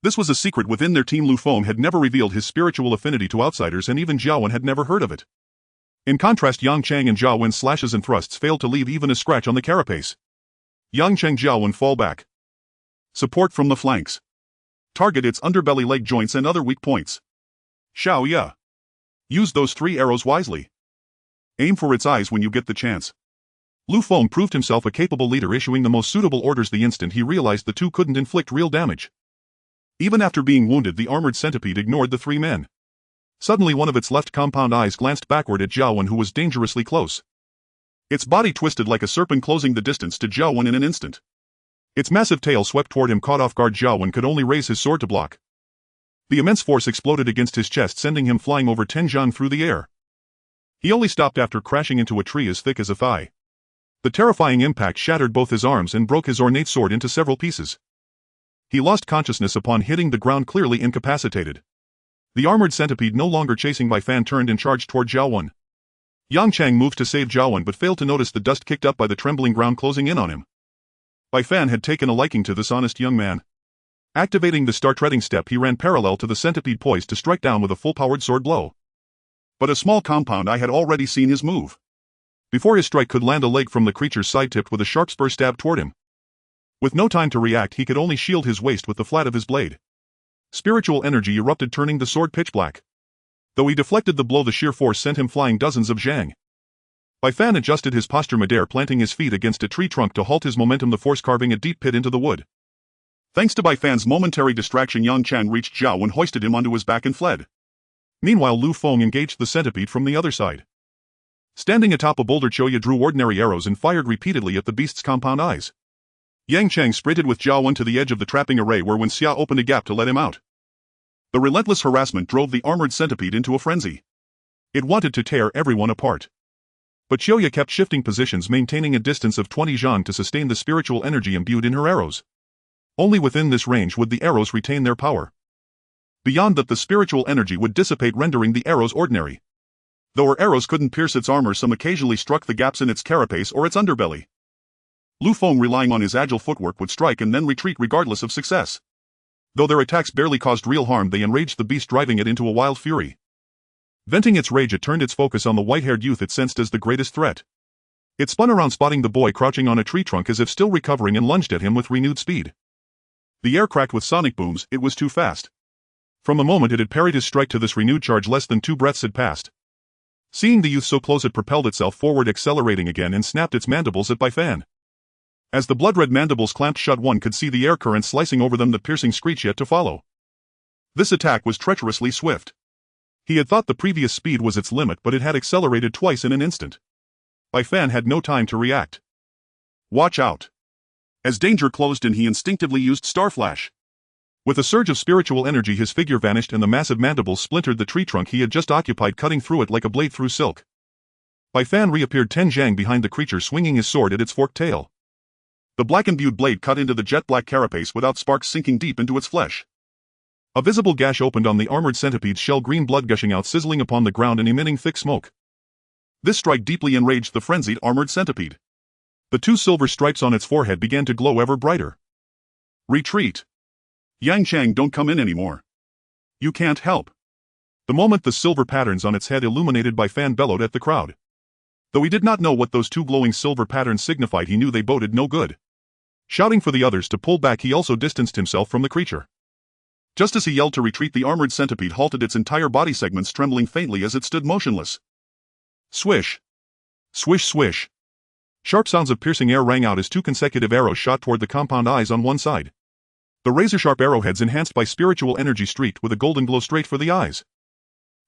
A: This was a secret within their team. Lu Feng had never revealed his spiritual affinity to outsiders, and even Jiao Wen had never heard of it. In contrast, Yang Chang and Jiao Wen's slashes and thrusts failed to leave even a scratch on the carapace. Yang Chang, Jiao Wen, fall back. Support from the flanks. Target its underbelly, leg joints, and other weak points. Xiao Ya. Use those 3 arrows wisely. Aim for its eyes when you get the chance. Lu Feng proved himself a capable leader, issuing the most suitable orders the instant he realized the 2 couldn't inflict real damage. Even after being wounded, the armored centipede ignored the 3 men. Suddenly one of its left compound eyes glanced backward at Jiao Wen, who was dangerously close. Its body twisted like a serpent, closing the distance to Jiao Wen in an instant. Its massive tail swept toward him. Caught off guard, Jiao Wen could only raise his sword to block. The immense force exploded against his chest, sending him flying over 10 zhang through the air. He only stopped after crashing into a tree as thick as a thigh. The terrifying impact shattered both his arms and broke his ornate sword into several pieces. He lost consciousness upon hitting the ground, clearly incapacitated. The armored centipede, no longer chasing Bifan, turned and charged toward Jiao Wen. Yang Chang moved to save Jiao Wen, but failed to notice the dust kicked up by the trembling ground closing in on him. Bifan had taken a liking to this honest young man. Activating the star-treading step, he ran parallel to the centipede, poised to strike down with a full-powered sword blow. But a small compound eye had already seen his move. Before his strike could land, a leg from the creature's side tipped with a sharp spur stab toward him. With no time to react, he could only shield his waist with the flat of his blade. Spiritual energy erupted, turning the sword pitch black. Though he deflected the blow, the sheer force sent him flying dozens of zhang. Bifan adjusted his posture midair, planting his feet against a tree trunk to halt his momentum, the force carving a deep pit into the wood. Thanks to Bifan's momentary distraction, Yang Chang reached Jiao Wen, hoisted him onto his back, and fled. Meanwhile, Lu Feng engaged the centipede from the other side. Standing atop a boulder, Choya drew ordinary arrows and fired repeatedly at the beast's compound eyes. Yang Chang sprinted with Jiao Wen to the edge of the trapping array, where Wen Xia opened a gap to let him out. The relentless harassment drove the armored centipede into a frenzy. It wanted to tear everyone apart. But Choya kept shifting positions, maintaining a distance of 20 zhang to sustain the spiritual energy imbued in her arrows. Only within this range would the arrows retain their power. Beyond that, the spiritual energy would dissipate, rendering the arrows ordinary. Though her arrows couldn't pierce its armor, some occasionally struck the gaps in its carapace or its underbelly. Lu Feng, relying on his agile footwork, would strike and then retreat regardless of success. Though their attacks barely caused real harm, they enraged the beast, driving it into a wild fury. Venting its rage, it turned its focus on the white-haired youth it sensed as the greatest threat. It spun around, spotting the boy crouching on a tree trunk as if still recovering, and lunged at him with renewed speed. The air cracked with sonic booms. It was too fast. From the moment it had parried his strike to this renewed charge, less than 2 breaths had passed. Seeing the youth so close, it propelled itself forward, accelerating again, and snapped its mandibles at Bifan. As the blood-red mandibles clamped shut, one could see the air current slicing over them, the piercing screech yet to follow. This attack was treacherously swift. He had thought the previous speed was its limit, but it had accelerated twice in an instant. Bifan had no time to react. Watch out. As danger closed in, he instinctively used Star Flash. With a surge of spiritual energy his figure vanished and the massive mandibles splintered the tree trunk he had just occupied, cutting through it like a blade through silk. Bai Fan reappeared Ten Zhang behind the creature, swinging his sword at its forked tail. The black-imbued blade cut into the jet-black carapace without sparks sinking deep into its flesh. A visible gash opened on the armored centipede's shell, green blood gushing out, sizzling upon the ground and emitting thick smoke. This strike deeply enraged the frenzied armored centipede. The 2 silver stripes on its forehead began to glow ever brighter. Retreat! Yang Chang, don't come in anymore. You can't help. The moment the silver patterns on its head illuminated, Bai Fan bellowed at the crowd. Though he did not know what those 2 glowing silver patterns signified, he knew they boded no good. Shouting for the others to pull back, he also distanced himself from the creature. Just as he yelled to retreat, the armored centipede halted, its entire body segments trembling faintly as it stood motionless. Swish! Swish swish! Sharp sounds of piercing air rang out as 2 consecutive arrows shot toward the compound eyes on one side. The razor-sharp arrowheads, enhanced by spiritual energy, streaked with a golden glow straight for the eyes.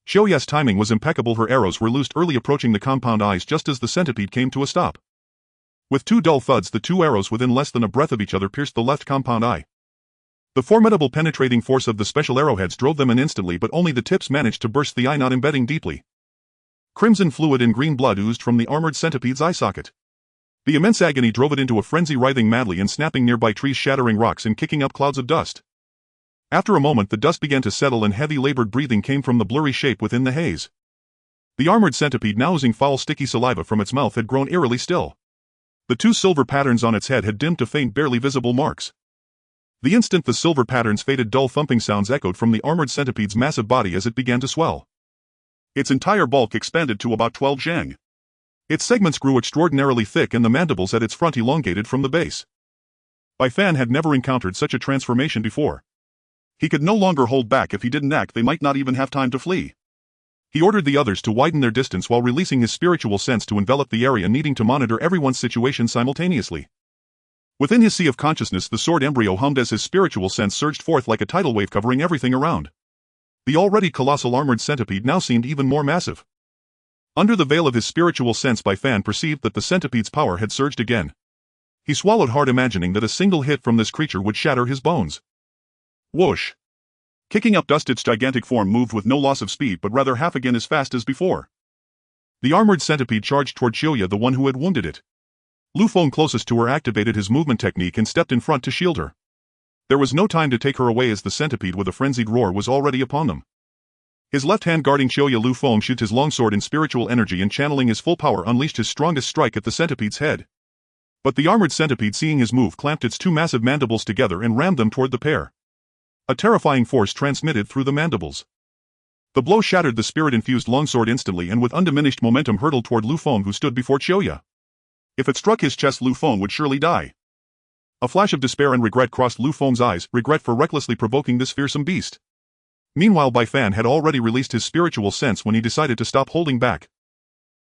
A: Xiaoya's timing was impeccable. Her arrows were loosed early, approaching the compound eyes just as the centipede came to a stop. With 2 dull thuds, the 2 arrows within less than a breath of each other pierced the left compound eye. The formidable penetrating force of the special arrowheads drove them in instantly, but only the tips managed to burst the eye, not embedding deeply. Crimson fluid and green blood oozed from the armored centipede's eye socket. The immense agony drove it into a frenzy, writhing madly and snapping nearby trees, shattering rocks and kicking up clouds of dust. After a moment the dust began to settle and heavy labored breathing came from the blurry shape within the haze. The armored centipede, now oozing foul sticky saliva from its mouth, had grown eerily still. The 2 silver patterns on its head had dimmed to faint, barely visible marks. The instant the silver patterns faded, dull thumping sounds echoed from the armored centipede's massive body as it began to swell. Its entire bulk expanded to about 12 zhang. Its segments grew extraordinarily thick and the mandibles at its front elongated from the base. Bai Fan had never encountered such a transformation before. He could no longer hold back. If he didn't act, they might not even have time to flee. He ordered the others to widen their distance while releasing his spiritual sense to envelop the area, needing to monitor everyone's situation simultaneously. Within his sea of consciousness, the sword embryo hummed as his spiritual sense surged forth like a tidal wave, covering everything around. The already colossal armored centipede now seemed even more massive. Under the veil of his spiritual sense, Bai Fan perceived that the centipede's power had surged again. He swallowed hard, imagining that a single hit from this creature would shatter his bones. Whoosh! Kicking up dust, its gigantic form moved with no loss of speed, but rather half again as fast as before. The armored centipede charged toward Xiaoya, the one who had wounded it. Lu Feng, closest to her, activated his movement technique and stepped in front to shield her. There was no time to take her away, as the centipede with a frenzied roar was already upon them. His left hand guarding Xiaoya, Lu Feng shot his longsword in spiritual energy and, channeling his full power, unleashed his strongest strike at the centipede's head. But the armored centipede, seeing his move, clamped its 2 massive mandibles together and rammed them toward the pair. A terrifying force transmitted through the mandibles. The blow shattered the spirit-infused longsword instantly and with undiminished momentum hurtled toward Lu Feng, who stood before Xiaoya. If it struck his chest, Lu Feng would surely die. A flash of despair and regret crossed Lu Feng's eyes, regret for recklessly provoking this fearsome beast. Meanwhile, Bai Fan had already released his spiritual sense when he decided to stop holding back.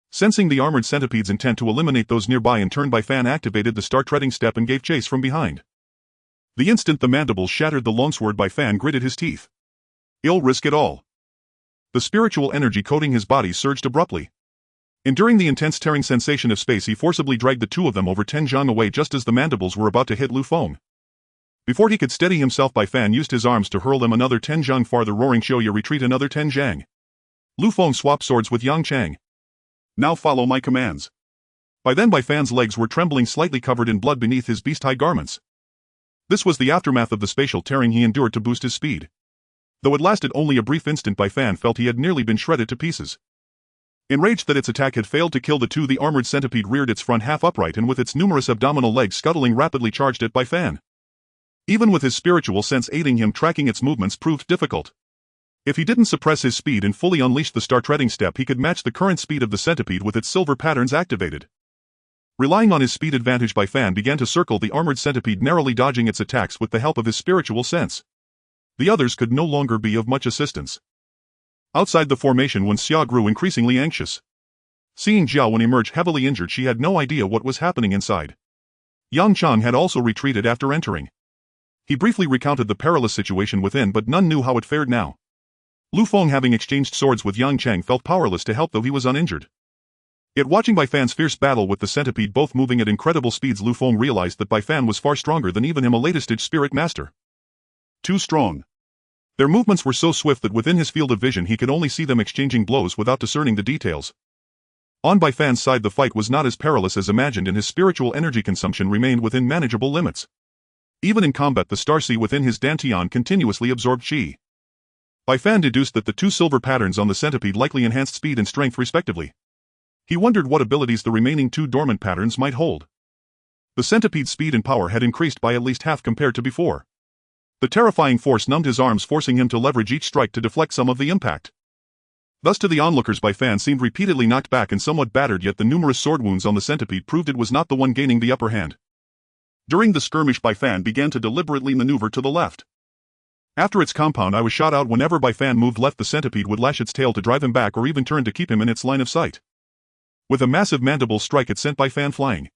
A: Sensing the armored centipede's intent to eliminate those nearby, in turn Bai Fan activated the start treading step and gave chase from behind. The instant the mandibles shattered the longsword, Bai Fan gritted his teeth. He'll risk it all. The spiritual energy coating his body surged abruptly. Enduring the intense tearing sensation of space, he forcibly dragged the 2 of them over 10 zhang away just as the mandibles were about to hit Lu Feng. Before he could steady himself, Bai Fan used his arms to hurl them another 10 zhang farther, roaring, "Xiaoya, retreat another 10 zhang." Lu Feng swapped swords with Yang Chang. "Now follow my commands." By then Bai Fan's legs were trembling, slightly covered in blood beneath his beast-high garments. This was the aftermath of the spatial tearing he endured to boost his speed. Though it lasted only a brief instant, Bai Fan felt he had nearly been shredded to pieces. Enraged that its attack had failed to kill the 2, the armored centipede reared its front half upright and with its numerous abdominal legs scuttling rapidly charged at Bai Fan. Even with his spiritual sense aiding him, tracking its movements proved difficult. If he didn't suppress his speed and fully unleash the start treading step, he could match the current speed of the centipede with its silver patterns activated. Relying on his speed advantage, Bai Fan began to circle the armored centipede, narrowly dodging its attacks with the help of his spiritual sense. The others could no longer be of much assistance. Outside the formation, Wen Xia grew increasingly anxious. Seeing Jiao Wen emerge heavily injured, she had no idea what was happening inside. Yang Chang had also retreated after entering. He briefly recounted the perilous situation within, but none knew how it fared now. Lu Feng, having exchanged swords with Yang Chang, felt powerless to help, though he was uninjured. Yet watching Bai Fan's fierce battle with the centipede, both moving at incredible speeds, Lu Feng realized that Bai Fan was far stronger than even him, a latest-stage spirit master. Too strong. Their movements were so swift that within his field of vision he could only see them exchanging blows without discerning the details. On Bai Fan's side, the fight was not as perilous as imagined and his spiritual energy consumption remained within manageable limits. Even in combat, the starseed within his dantian continuously absorbed chi. Bai Fan deduced that the two silver patterns on the centipede likely enhanced speed and strength respectively. He wondered what abilities the remaining two dormant patterns might hold. The centipede's speed and power had increased by at least half compared to before. The terrifying force numbed his arms, forcing him to leverage each strike to deflect some of the impact. Thus to the onlookers, Bai Fan seemed repeatedly knocked back and somewhat battered, yet the numerous sword wounds on the centipede proved it was not the one gaining the upper hand. During the skirmish, Bai Fan began to deliberately maneuver to the left. After its compound eye was shot out, whenever Bai Fan moved left, the centipede would lash its tail to drive him back or even turn to keep him in its line of sight. With a massive mandible strike, it sent Bai Fan flying.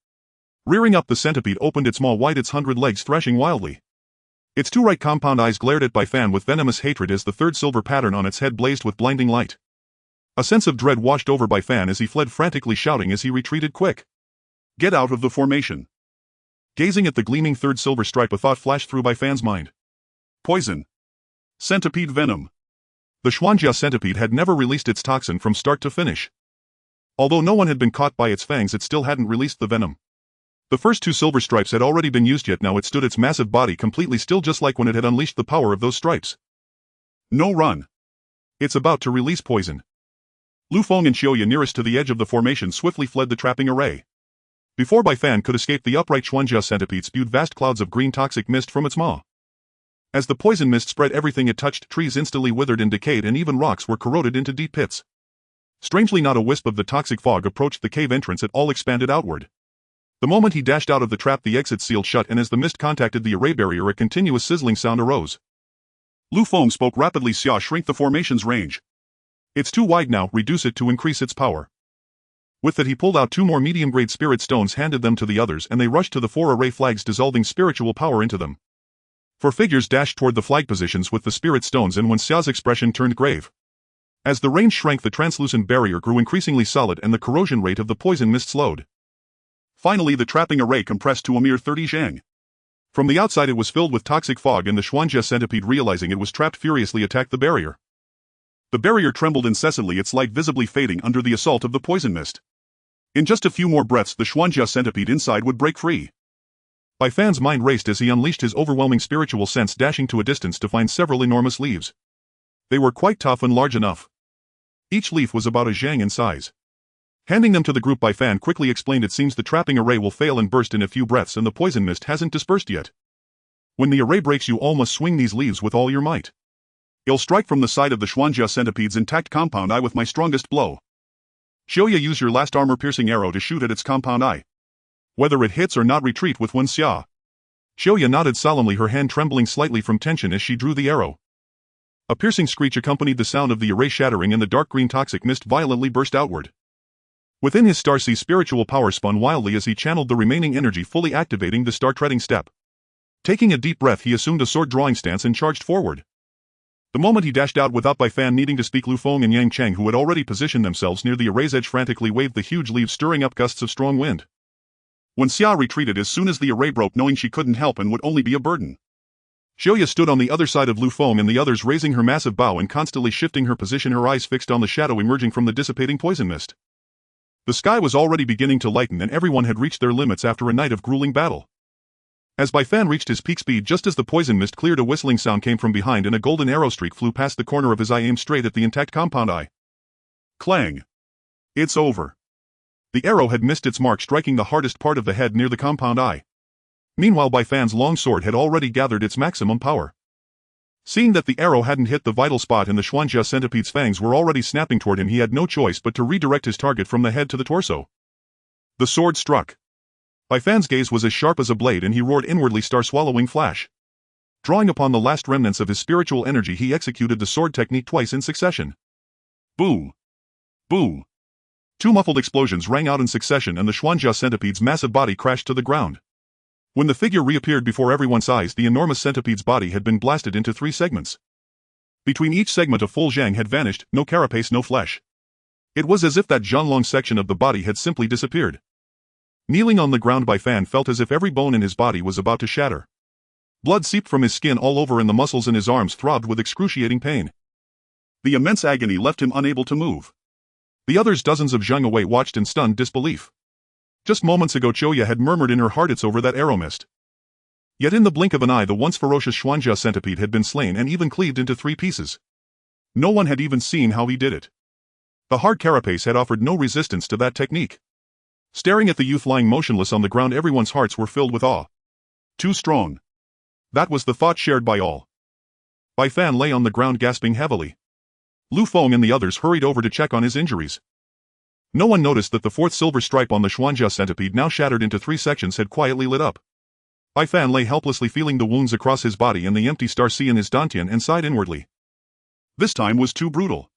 A: Rearing up, the centipede opened its maw wide, its 100 legs thrashing wildly. Its two right compound eyes glared at Bai Fan with venomous hatred as the third silver pattern on its head blazed with blinding light. A sense of dread washed over Bai Fan as he fled, frantically shouting as he retreated, "Quick! Get out of the formation!" Gazing at the gleaming third silver stripe, a thought flashed through Bai Fan's mind. Poison. Centipede venom. The Xuanjia centipede had never released its toxin from start to finish. Although no one had been caught by its fangs, it still hadn't released the venom. The first two silver stripes had already been used, yet now it stood its massive body completely still, just like when it had unleashed the power of those stripes. No, run. It's about to release poison. Lu Feng and Xiaoya, nearest to the edge of the formation, swiftly fled the trapping array. Before Bai Fan could escape, the upright Xuanjia centipede spewed vast clouds of green toxic mist from its maw. As the poison mist spread, everything it touched, trees instantly withered and decayed, and even rocks were corroded into deep pits. Strangely, not a wisp of the toxic fog approached the cave entrance, it all expanded outward. The moment he dashed out of the trap, the exit sealed shut, and as the mist contacted the array barrier, a continuous sizzling sound arose. Lu Feng spoke rapidly. "Xia, shrink the formation's range. It's too wide now, reduce it to increase its power." With that, he pulled out two more medium-grade spirit stones, handed them to the others, and they rushed to the four array flags, dissolving spiritual power into them. Four figures dashed toward the flag positions with the spirit stones, and when Xia's expression turned grave. As the range shrank, the translucent barrier grew increasingly solid and the corrosion rate of the poison mist slowed. Finally, the trapping array compressed to a mere 30 zhang. From the outside, it was filled with toxic fog, and the Xuanjia centipede, realizing it was trapped, furiously attacked the barrier. The barrier trembled incessantly, its light visibly fading under the assault of the poison mist. In just a few more breaths, the Xuanjia centipede inside would break free. Bai Fan's mind raced as he unleashed his overwhelming spiritual sense, dashing to a distance to find several enormous leaves. They were quite tough and large enough. Each leaf was about a zhang in size. Handing them to the group, Bai Fan quickly explained, "It seems the trapping array will fail and burst in a few breaths, and the poison mist hasn't dispersed yet. When the array breaks, you all must swing these leaves with all your might. I'll strike from the side of the Xuanjia centipede's intact compound eye with my strongest blow. Xiaoya, use your last armor-piercing arrow to shoot at its compound eye. Whether it hits or not, retreat with one Xia." Xiaoya nodded solemnly, her hand trembling slightly from tension as she drew the arrow. A piercing screech accompanied the sound of the array shattering, and the dark green toxic mist violently burst outward. Within his Starseed, spiritual power spun wildly as he channeled the remaining energy, fully activating the star-treading step. Taking a deep breath, he assumed a sword-drawing stance and charged forward. The moment he dashed out without Bai Fan needing to speak, Lu Feng and Yang Cheng, who had already positioned themselves near the array's edge, frantically waved the huge leaves, stirring up gusts of strong wind. When Xia retreated as soon as the array broke, knowing she couldn't help and would only be a burden. Xiaoya stood on the other side of Lu Feng and the others, raising her massive bow and constantly shifting her position, her eyes fixed on the shadow emerging from the dissipating poison mist. The sky was already beginning to lighten, and everyone had reached their limits after a night of grueling battle. As Bai Fan reached his peak speed, just as the poison mist cleared, a whistling sound came from behind and a golden arrow streak flew past the corner of his eye, aimed straight at the intact compound eye. Clang! It's over. The arrow had missed its mark, striking the hardest part of the head near the compound eye. Meanwhile, Bai Fan's long sword had already gathered its maximum power. Seeing that the arrow hadn't hit the vital spot and the Xuanjia centipede's fangs were already snapping toward him, he had no choice but to redirect his target from the head to the torso. The sword struck. Bai Fan's gaze was as sharp as a blade, and he roared inwardly, star-swallowing flash. Drawing upon the last remnants of his spiritual energy, he executed the sword technique twice in succession. Boom! Boom! Two muffled explosions rang out in succession, and the Xuanjia centipede's massive body crashed to the ground. When the figure reappeared before everyone's eyes, the enormous centipede's body had been blasted into 3 segments. Between each segment, a full zhang had vanished, no carapace, no flesh. It was as if that zhanlong section of the body had simply disappeared. Kneeling on the ground, Bai Fan felt as if every bone in his body was about to shatter. Blood seeped from his skin all over and the muscles in his arms throbbed with excruciating pain. The immense agony left him unable to move. The others, dozens of Zhang away, watched in stunned disbelief. Just moments ago Choya had murmured in her heart, "It's over, that arrow missed." Yet in the blink of an eye the once ferocious Xuanjia centipede had been slain and even cleaved into 3 pieces. No one had even seen how he did it. The hard carapace had offered no resistance to that technique. Staring at the youth lying motionless on the ground, everyone's hearts were filled with awe. Too strong. That was the thought shared by all. Bai Fan lay on the ground gasping heavily. Lu Feng and the others hurried over to check on his injuries. No one noticed that the 4th silver stripe on the Xuanjia centipede, now shattered into 3 sections, had quietly lit up. Bai Fan lay helplessly feeling the wounds across his body and the empty star sea in his dantian and sighed inwardly. This time was too brutal.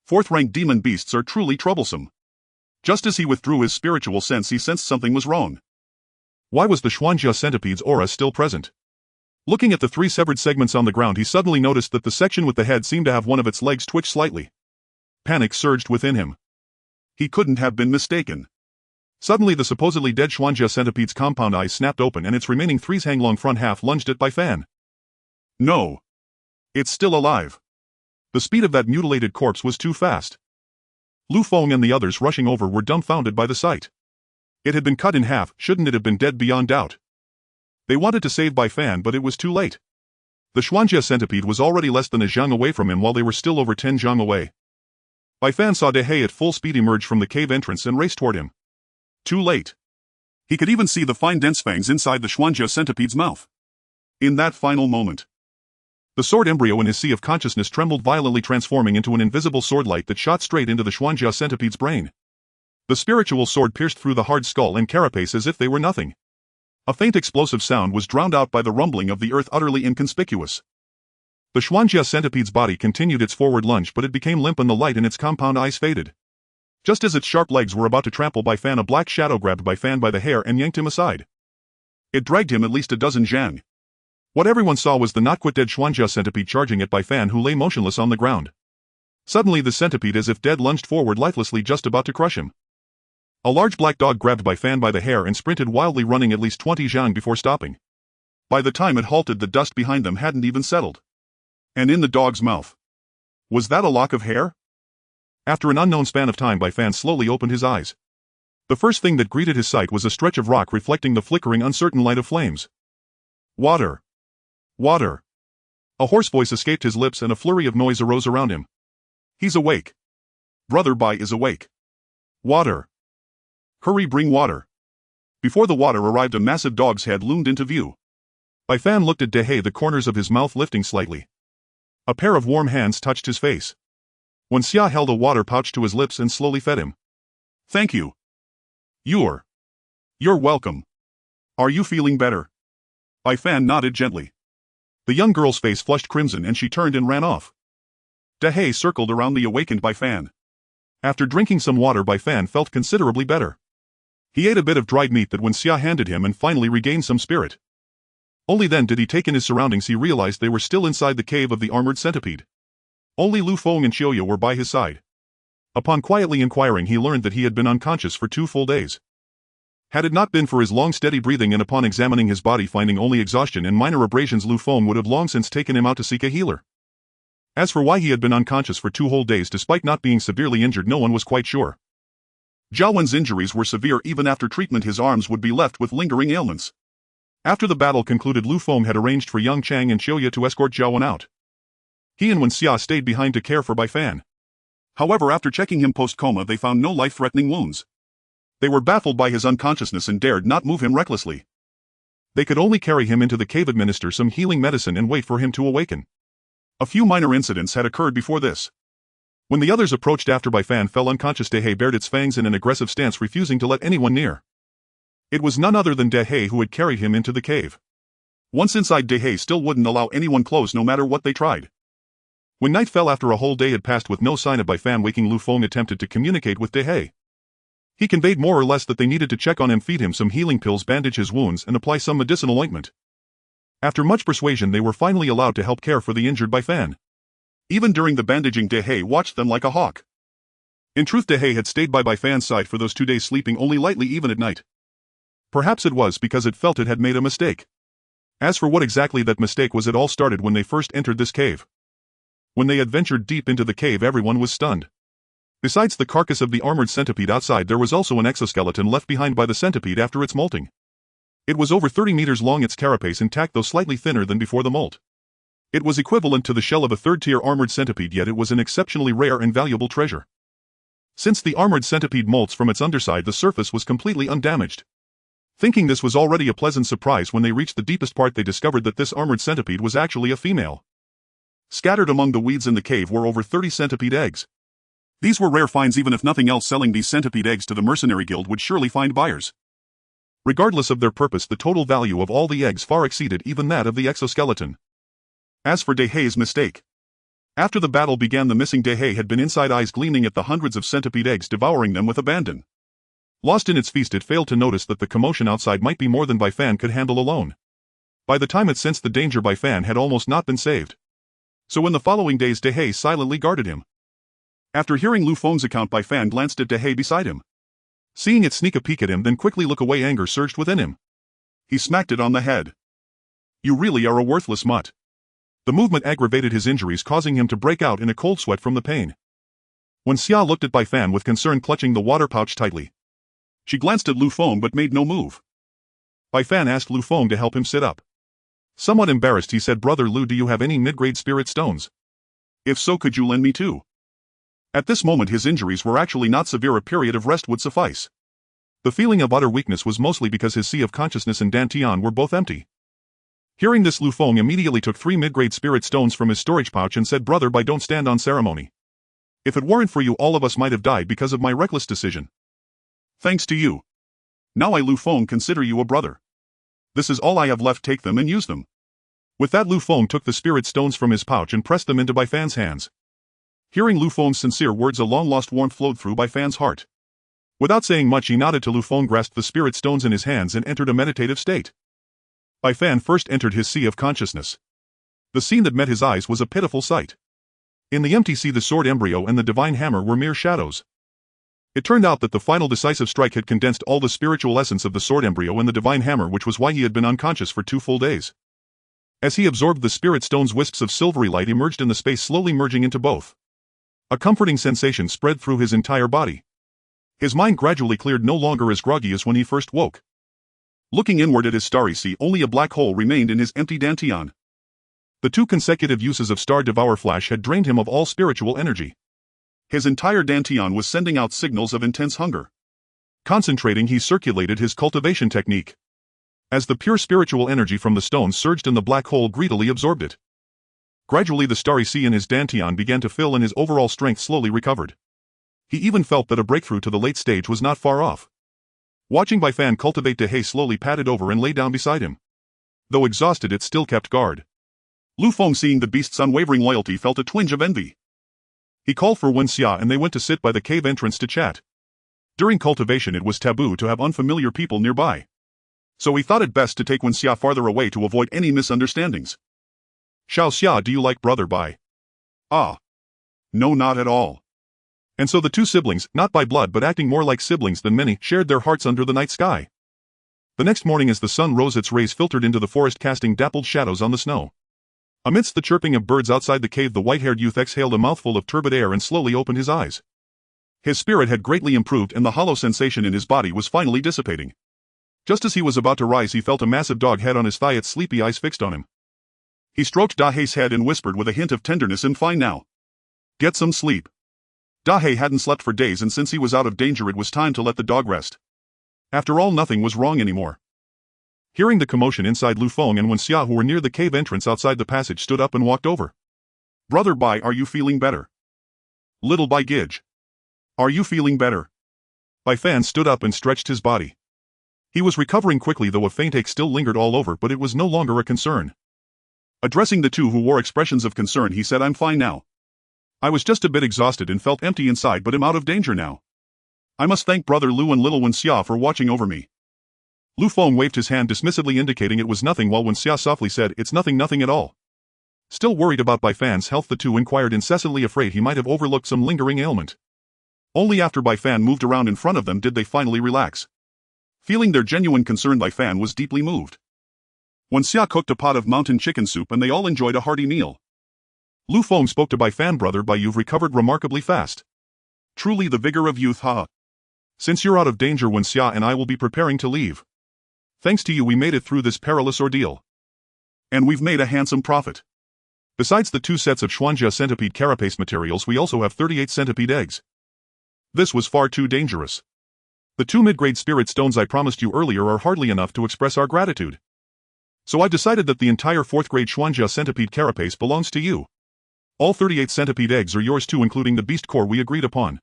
A: 4th-rank demon beasts are truly troublesome. Just as he withdrew his spiritual sense, he sensed something was wrong. Why was the Xuanjia centipede's aura still present? Looking at the 3 severed segments on the ground, he suddenly noticed that the section with the head seemed to have one of its legs twitch slightly. Panic surged within him. He couldn't have been mistaken. Suddenly the supposedly dead Xuanjia centipede's compound eyes snapped open and its remaining 3's hang-long front half lunged at Bai Fan. No. It's still alive. The speed of that mutilated corpse was too fast. Lu Feng and the others rushing over were dumbfounded by the sight. It had been cut in half. Shouldn't it have been dead beyond doubt? They wanted to save Bai Fan, but it was too late. The Xuanjia centipede was already less than a zhang away from him, while they were still over 10 zhang away. Bai Fan saw De He at full speed emerge from the cave entrance and race toward him. Too late. He could even see the fine dense fangs inside the Xuanjia centipede's mouth. In that final moment, the sword embryo in his sea of consciousness trembled violently, transforming into an invisible swordlight that shot straight into the Xuanjia centipede's brain. The spiritual sword pierced through the hard skull and carapace as if they were nothing. A faint explosive sound was drowned out by the rumbling of the earth, utterly inconspicuous. The Xuanjia centipede's body continued its forward lunge, but it became limp and the light in its compound eyes faded. Just as its sharp legs were about to trample Bai Fan, a black shadow grabbed Bai Fan by the hair and yanked him aside. It dragged him at least a dozen zhang. What everyone saw was the not-quite-dead Xuanjia centipede charging at Bai Fan, who lay motionless on the ground. Suddenly the centipede, as if dead, lunged forward lifelessly, just about to crush him. A large black dog grabbed Bai Fan by the hair and sprinted wildly, running at least 20 zhang before stopping. By the time it halted, the dust behind them hadn't even settled. And in the dog's mouth. Was that a lock of hair? After an unknown span of time, Bai Fan slowly opened his eyes. The first thing that greeted his sight was a stretch of rock reflecting the flickering, uncertain light of flames. Water. Water. A hoarse voice escaped his lips and a flurry of noise arose around him. He's awake. Brother Bai is awake. Water. Hurry, bring water. Before the water arrived, a massive dog's head loomed into view. Bai Fan looked at De He, the corners of his mouth lifting slightly. A pair of warm hands touched his face. Wen Xia held a water pouch to his lips and slowly fed him. Thank you. You're welcome. Are you feeling better? Bai Fan nodded gently. The young girl's face flushed crimson and she turned and ran off. De He circled around the awakened Bai Fan. After drinking some water, Bai Fan felt considerably better. He ate a bit of dried meat that Wen Xia handed him and finally regained some spirit. Only then did he take in his surroundings. He realized they were still inside the cave of the armored centipede. Only Lu Feng and Choya were by his side. Upon quietly inquiring, he learned that he had been unconscious for 2 full days. Had it not been for his long steady breathing and upon examining his body finding only exhaustion and minor abrasions, Lu Feng would have long since taken him out to seek a healer. As for why he had been unconscious for 2 whole days despite not being severely injured, no one was quite sure. Zhao Wen's injuries were severe. Even after treatment, his arms would be left with lingering ailments. After the battle concluded, Lu Feng had arranged for young Chang and Choya to escort Zhao Wen out. He and Wen Xia stayed behind to care for Bai Fan. However, after checking him post-coma, they found no life-threatening wounds. They were baffled by his unconsciousness and dared not move him recklessly. They could only carry him into the cave, administer some healing medicine and wait for him to awaken. A few minor incidents had occurred before this. When the others approached after Bai Fan fell unconscious, De He bared its fangs in an aggressive stance, refusing to let anyone near. It was none other than De He who had carried him into the cave. Once inside, De He still wouldn't allow anyone close no matter what they tried. When night fell after a whole day had passed with no sign of Bai Fan waking, Lu Feng attempted to communicate with De He. He conveyed more or less that they needed to check on him, feed him some healing pills, bandage his wounds, and apply some medicinal ointment. After much persuasion, they were finally allowed to help care for the injured Bai Fan. Even during the bandaging, De He watched them like a hawk. In truth, De He had stayed by Bai Fan's side for those 2 days, sleeping only lightly even at night. Perhaps it was because it felt it had made a mistake. As for what exactly that mistake was, it all started when they first entered this cave. When they had ventured deep into the cave, everyone was stunned. Besides the carcass of the armored centipede outside, there was also an exoskeleton left behind by the centipede after its molting. It was over 30 meters long, its carapace intact though slightly thinner than before the molt. It was equivalent to the shell of a third-tier armored centipede, yet it was an exceptionally rare and valuable treasure. Since the armored centipede molts from its underside, the surface was completely undamaged. Thinking this was already a pleasant surprise, when they reached the deepest part they discovered that this armored centipede was actually a female. Scattered among the weeds in the cave were over 30 centipede eggs. These were rare finds. Even if nothing else, selling these centipede eggs to the mercenary guild would surely find buyers. Regardless of their purpose, the total value of all the eggs far exceeded even that of the exoskeleton. As for Dehay's mistake. After the battle began, the missing Dehay had been inside, eyes gleaming at the hundreds of centipede eggs, devouring them with abandon. Lost in its feast, it failed to notice that the commotion outside might be more than Baifan could handle alone. By the time it sensed the danger, Baifan had almost not been saved. So in the following days, Dehay silently guarded him. After hearing Lu Feng's account, Baifan glanced at Dehay beside him. Seeing it sneak a peek at him, then quickly look away, anger surged within him. He smacked it on the head. "You really are a worthless mutt." The movement aggravated his injuries, causing him to break out in a cold sweat from the pain. When Xia looked at Baifan with concern, clutching the water pouch tightly. She glanced at Lu Feng but made no move. Baifan asked Lu Feng to help him sit up. Somewhat embarrassed, he said, "Brother Lu, do you have any mid-grade spirit stones? If so, could you lend me two?" At this moment his injuries were actually not severe, a period of rest would suffice. The feeling of utter weakness was mostly because his sea of consciousness and Dantian were both empty. Hearing this, Lu Feng immediately took 3 mid-grade spirit stones from his storage pouch and said, "Brother Bai, don't stand on ceremony. If it weren't for you, all of us might have died because of my reckless decision. Thanks to you. Now I, Lu Feng, consider you a brother. This is all I have left, take them and use them." With that, Lu Feng took the spirit stones from his pouch and pressed them into Baifan's hands. Hearing Lu Feng's sincere words, a long-lost warmth flowed through Baifan's heart. Without saying much, he nodded to Lu Feng, grasped the spirit stones in his hands and entered a meditative state. Baifan first entered his sea of consciousness. The scene that met his eyes was a pitiful sight. In the empty sea, the sword embryo and the divine hammer were mere shadows. It turned out that the final decisive strike had condensed all the spiritual essence of the sword embryo and the divine hammer, which was why he had been unconscious for 2 full days. As he absorbed the spirit stones, wisps of silvery light emerged in the space, slowly merging into both. A comforting sensation spread through his entire body. His mind gradually cleared, no longer as groggy as when he first woke. Looking inward at his starry sea, only a black hole remained in his empty Dantian. The 2 consecutive uses of Star Devour Flash had drained him of all spiritual energy. His entire Dantian was sending out signals of intense hunger. Concentrating, he circulated his cultivation technique. As the pure spiritual energy from the stones surged in, the black hole greedily absorbed it. Gradually the starry sea in his Dantian began to fill and his overall strength slowly recovered. He even felt that a breakthrough to the late stage was not far off. Watching Baifan cultivate, Dehay slowly padded over and lay down beside him. Though exhausted, it still kept guard. Lu Feng, seeing the beast's unwavering loyalty, felt a twinge of envy. He called for Wen Xia and they went to sit by the cave entrance to chat. During cultivation it was taboo to have unfamiliar people nearby. So he thought it best to take Wen Xia farther away to avoid any misunderstandings. "Xiao Xia, do you like Brother Bai?" "Ah. No, not at all." And so the 2 siblings, not by blood but acting more like siblings than many, shared their hearts under the night sky. The next morning, as the sun rose, its rays filtered into the forest, casting dappled shadows on the snow. Amidst the chirping of birds outside the cave, the white-haired youth exhaled a mouthful of turbid air and slowly opened his eyes. His spirit had greatly improved and the hollow sensation in his body was finally dissipating. Just as he was about to rise, he felt a massive dog head on his thigh, its sleepy eyes fixed on him. He stroked Dahei's head and whispered with a hint of tenderness, "I'm fine now. Get some sleep." Dahei hadn't slept for days, and since he was out of danger it was time to let the dog rest. After all, nothing was wrong anymore. Hearing the commotion inside, Lu Feng and Wen Xia, who were near the cave entrance outside the passage, stood up and walked over. "Brother Bai, are you feeling better?" "Little Bai Gij. Are you feeling better?" Baifan stood up and stretched his body. He was recovering quickly, though a faint ache still lingered all over, but it was no longer a concern. Addressing the 2 who wore expressions of concern, he said, "I'm fine now. I was just a bit exhausted and felt empty inside, but am out of danger now. I must thank Brother Lu and little Wen Xia for watching over me." Lu Feng waved his hand dismissively, indicating it was nothing, while Wen Xia softly said, "It's nothing, nothing at all." Still worried about Baifan's health, the 2 inquired incessantly, afraid he might have overlooked some lingering ailment. Only after Baifan moved around in front of them did they finally relax. Feeling their genuine concern, Baifan was deeply moved. Wen Xia cooked a pot of mountain chicken soup and they all enjoyed a hearty meal. Lu Feng spoke to Bai Fan. Brother Bai, you've recovered remarkably fast. Truly the vigor of youth, haha. Since you're out of danger, Wen Xia and I will be preparing to leave. Thanks to you we made it through this perilous ordeal. And we've made a handsome profit. Besides the 2 sets of Xuanjia centipede carapace materials, we also have 38 centipede eggs. This was far too dangerous. The 2 mid-grade spirit stones I promised you earlier are hardly enough to express our gratitude. So I've decided that the entire 4th grade Xuanjia centipede carapace belongs to you. All 38 centipede eggs are yours too, including the beast core we agreed upon.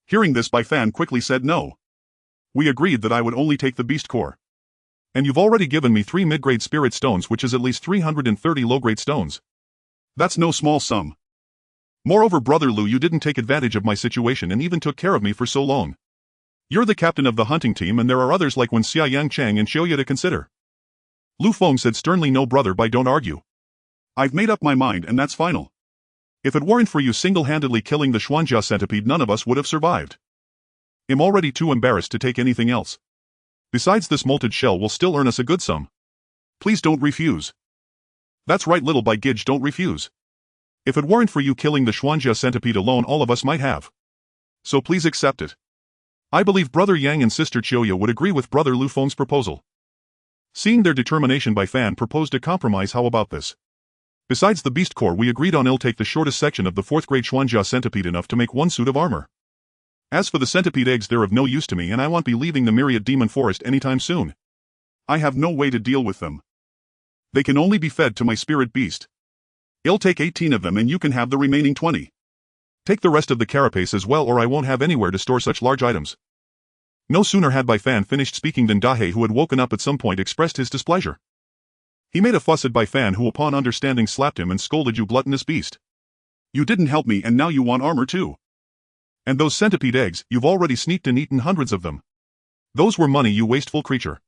A: Hearing this, Bai Fan quickly said no. We agreed that I would only take the beast core. And you've already given me 3 mid-grade spirit stones, which is at least 330 low-grade stones. That's no small sum. Moreover, Brother Lu, you didn't take advantage of my situation and even took care of me for so long. You're the captain of the hunting team and there are others like Wen Xia, Yang Chang and Xiaoya to consider. Lu Feng said sternly. No, Brother Bai, don't argue. I've made up my mind and that's final. If it weren't for you single-handedly killing the Xuanjia centipede, none of us would have survived. I'm already too embarrassed to take anything else. Besides, this molted shell will still earn us a good sum. Please don't refuse. That's right, little Bai Gidge, don't refuse. If it weren't for you killing the Xuanjia centipede alone, all of us might have. So please accept it. I believe Brother Yang and Sister Xiaoya would agree with Brother Lu Feng's proposal. Seeing their determination, Bai Fan proposed a compromise. How about this? Besides the beast core we agreed on, I'll take the shortest section of the 4th grade Xuanjia centipede, enough to make 1 suit of armor. As for the centipede eggs, they're of no use to me and I won't be leaving the myriad demon forest anytime soon. I have no way to deal with them. They can only be fed to my spirit beast. I'll take 18 of them and you can have the remaining 20. Take the rest of the carapace as well or I won't have anywhere to store such large items. No sooner had Bai Fan finished speaking than Dahe, who had woken up at some point, expressed his displeasure. He made a fuss at Bai Fan, who upon understanding slapped him and scolded, "You gluttonous beast. You didn't help me and now you want armor too. And those centipede eggs, you've already sneaked and eaten hundreds of them. Those were money, you wasteful creature.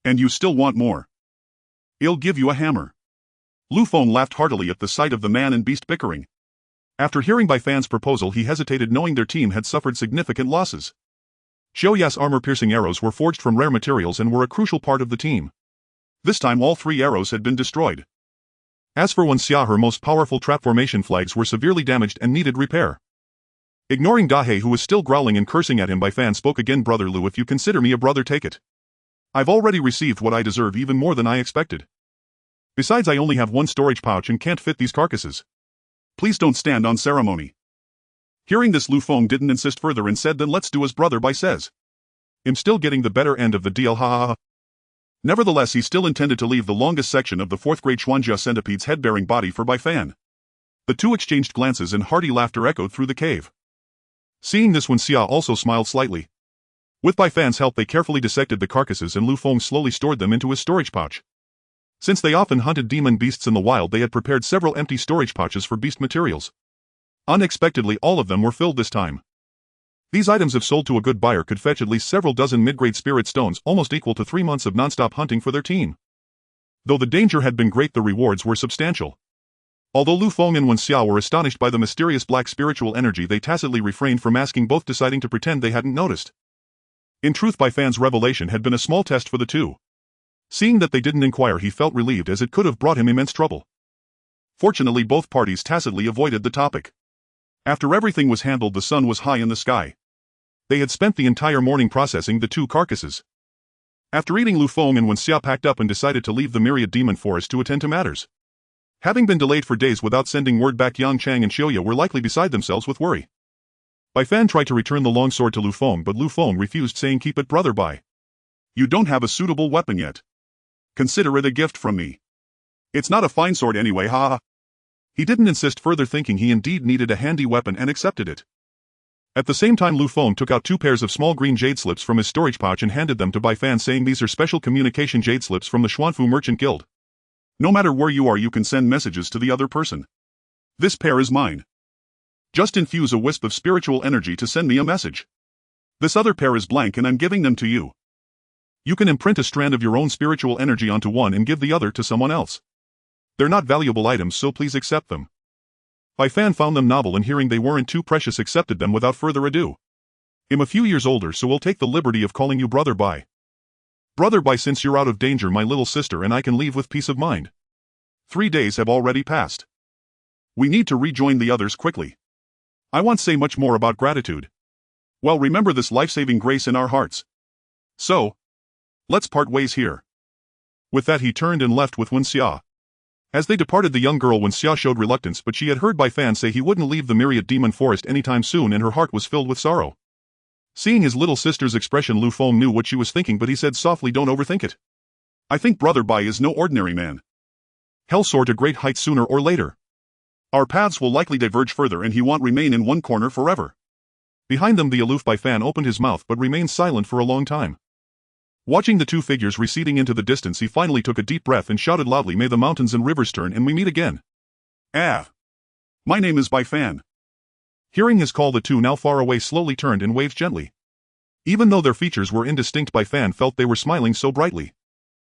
A: And you still want more. I'll give you a hammer." Lu Feng laughed heartily at the sight of the man and beast bickering. After hearing Bai Fan's proposal, he hesitated, knowing their team had suffered significant losses. Xiaoya's armor-piercing arrows were forged from rare materials and were a crucial part of the team. This time all 3 arrows had been destroyed. As for Wen Xia, her most powerful trap formation flags were severely damaged and needed repair. Ignoring Dahe, who was still growling and cursing at him, Bai Fan spoke again. "Brother Lu, if you consider me a brother, take it. I've already received what I deserve, even more than I expected. Besides, I only have 1 storage pouch and can't fit these carcasses. Please don't stand on ceremony." Hearing this, Lu Feng didn't insist further and said, "Then let's do as Brother Bai says. I'm still getting the better end of the deal, ha ha ha." Nevertheless, he still intended to leave the longest section of the 4th grade Xuanjia centipede's head-bearing body for Bai Fan. The 2 exchanged glances and hearty laughter echoed through the cave. Seeing this, Wen Xia also smiled slightly. With Bai Fan's help, they carefully dissected the carcasses and Lu Feng slowly stored them into his storage pouch. Since they often hunted demon beasts in the wild, they had prepared several empty storage pouches for beast materials. Unexpectedly, all of them were filled this time. These items, if sold to a good buyer, could fetch at least several dozen mid-grade spirit stones, almost equal to 3 months of non-stop hunting for their team. Though the danger had been great, the rewards were substantial. Although Lu Feng and Wen Xia were astonished by the mysterious black spiritual energy, they tacitly refrained from asking, both deciding to pretend they hadn't noticed. In truth, Bai Fan's revelation had been a small test for the 2. Seeing that they didn't inquire, he felt relieved, as it could have brought him immense trouble. Fortunately, both parties tacitly avoided the topic. After everything was handled, the sun was high in the sky. They had spent the entire morning processing the 2 carcasses. After eating, Lu Feng and Wen Xia packed up and decided to leave the myriad demon forest to attend to matters. Having been delayed for days without sending word back, Yang Chang and Xiaoya were likely beside themselves with worry. Bai Fan tried to return the long sword to Lu Feng, but Lu Feng refused, saying, "Keep it, Brother Bai. You don't have a suitable weapon yet. Consider it a gift from me. It's not a fine sword anyway, ha ha." He didn't insist further, thinking he indeed needed a handy weapon, and accepted it. At the same time, Lu Feng took out 2 pairs of small green jade slips from his storage pouch and handed them to Bai Fan, saying, "These are special communication jade slips from the Xuanfu Merchant Guild. No matter where you are, you can send messages to the other person. This pair is mine. Just infuse a wisp of spiritual energy to send me a message. This other pair is blank and I'm giving them to you. You can imprint a strand of your own spiritual energy onto one and give the other to someone else. They're not valuable items, so please accept them." Bai Fan found them novel, and hearing they weren't too precious, accepted them without further ado. "I'm a few years older, so we'll take the liberty of calling you Brother Bai." Brother Bai, since you're out of danger, my little sister and I can leave with peace of mind. 3 days have already passed. We need to rejoin the others quickly. I won't say much more about gratitude. Well, remember this life-saving grace in our hearts. So, let's part ways here. With that he turned and left with Wenxia. As they departed, the young girl Wenxia showed reluctance, but she had heard Bai Fan say he wouldn't leave the myriad demon forest anytime soon, and her heart was filled with sorrow. Seeing his little sister's expression, Lu Feng knew what she was thinking, but he said softly, "Don't overthink it. I think Brother Bai is no ordinary man. He'll soar to great heights sooner or later. Our paths will likely diverge further and he won't remain in one corner forever." Behind them, the aloof Bai Fan opened his mouth but remained silent for a long time. Watching the two figures receding into the distance, he finally took a deep breath and shouted loudly, "May the mountains and rivers turn and we meet again." "Ah. My name is Bai Fan." Hearing his call, the two now far away slowly turned and waved gently. Even though their features were indistinct, Bai Fan felt they were smiling so brightly.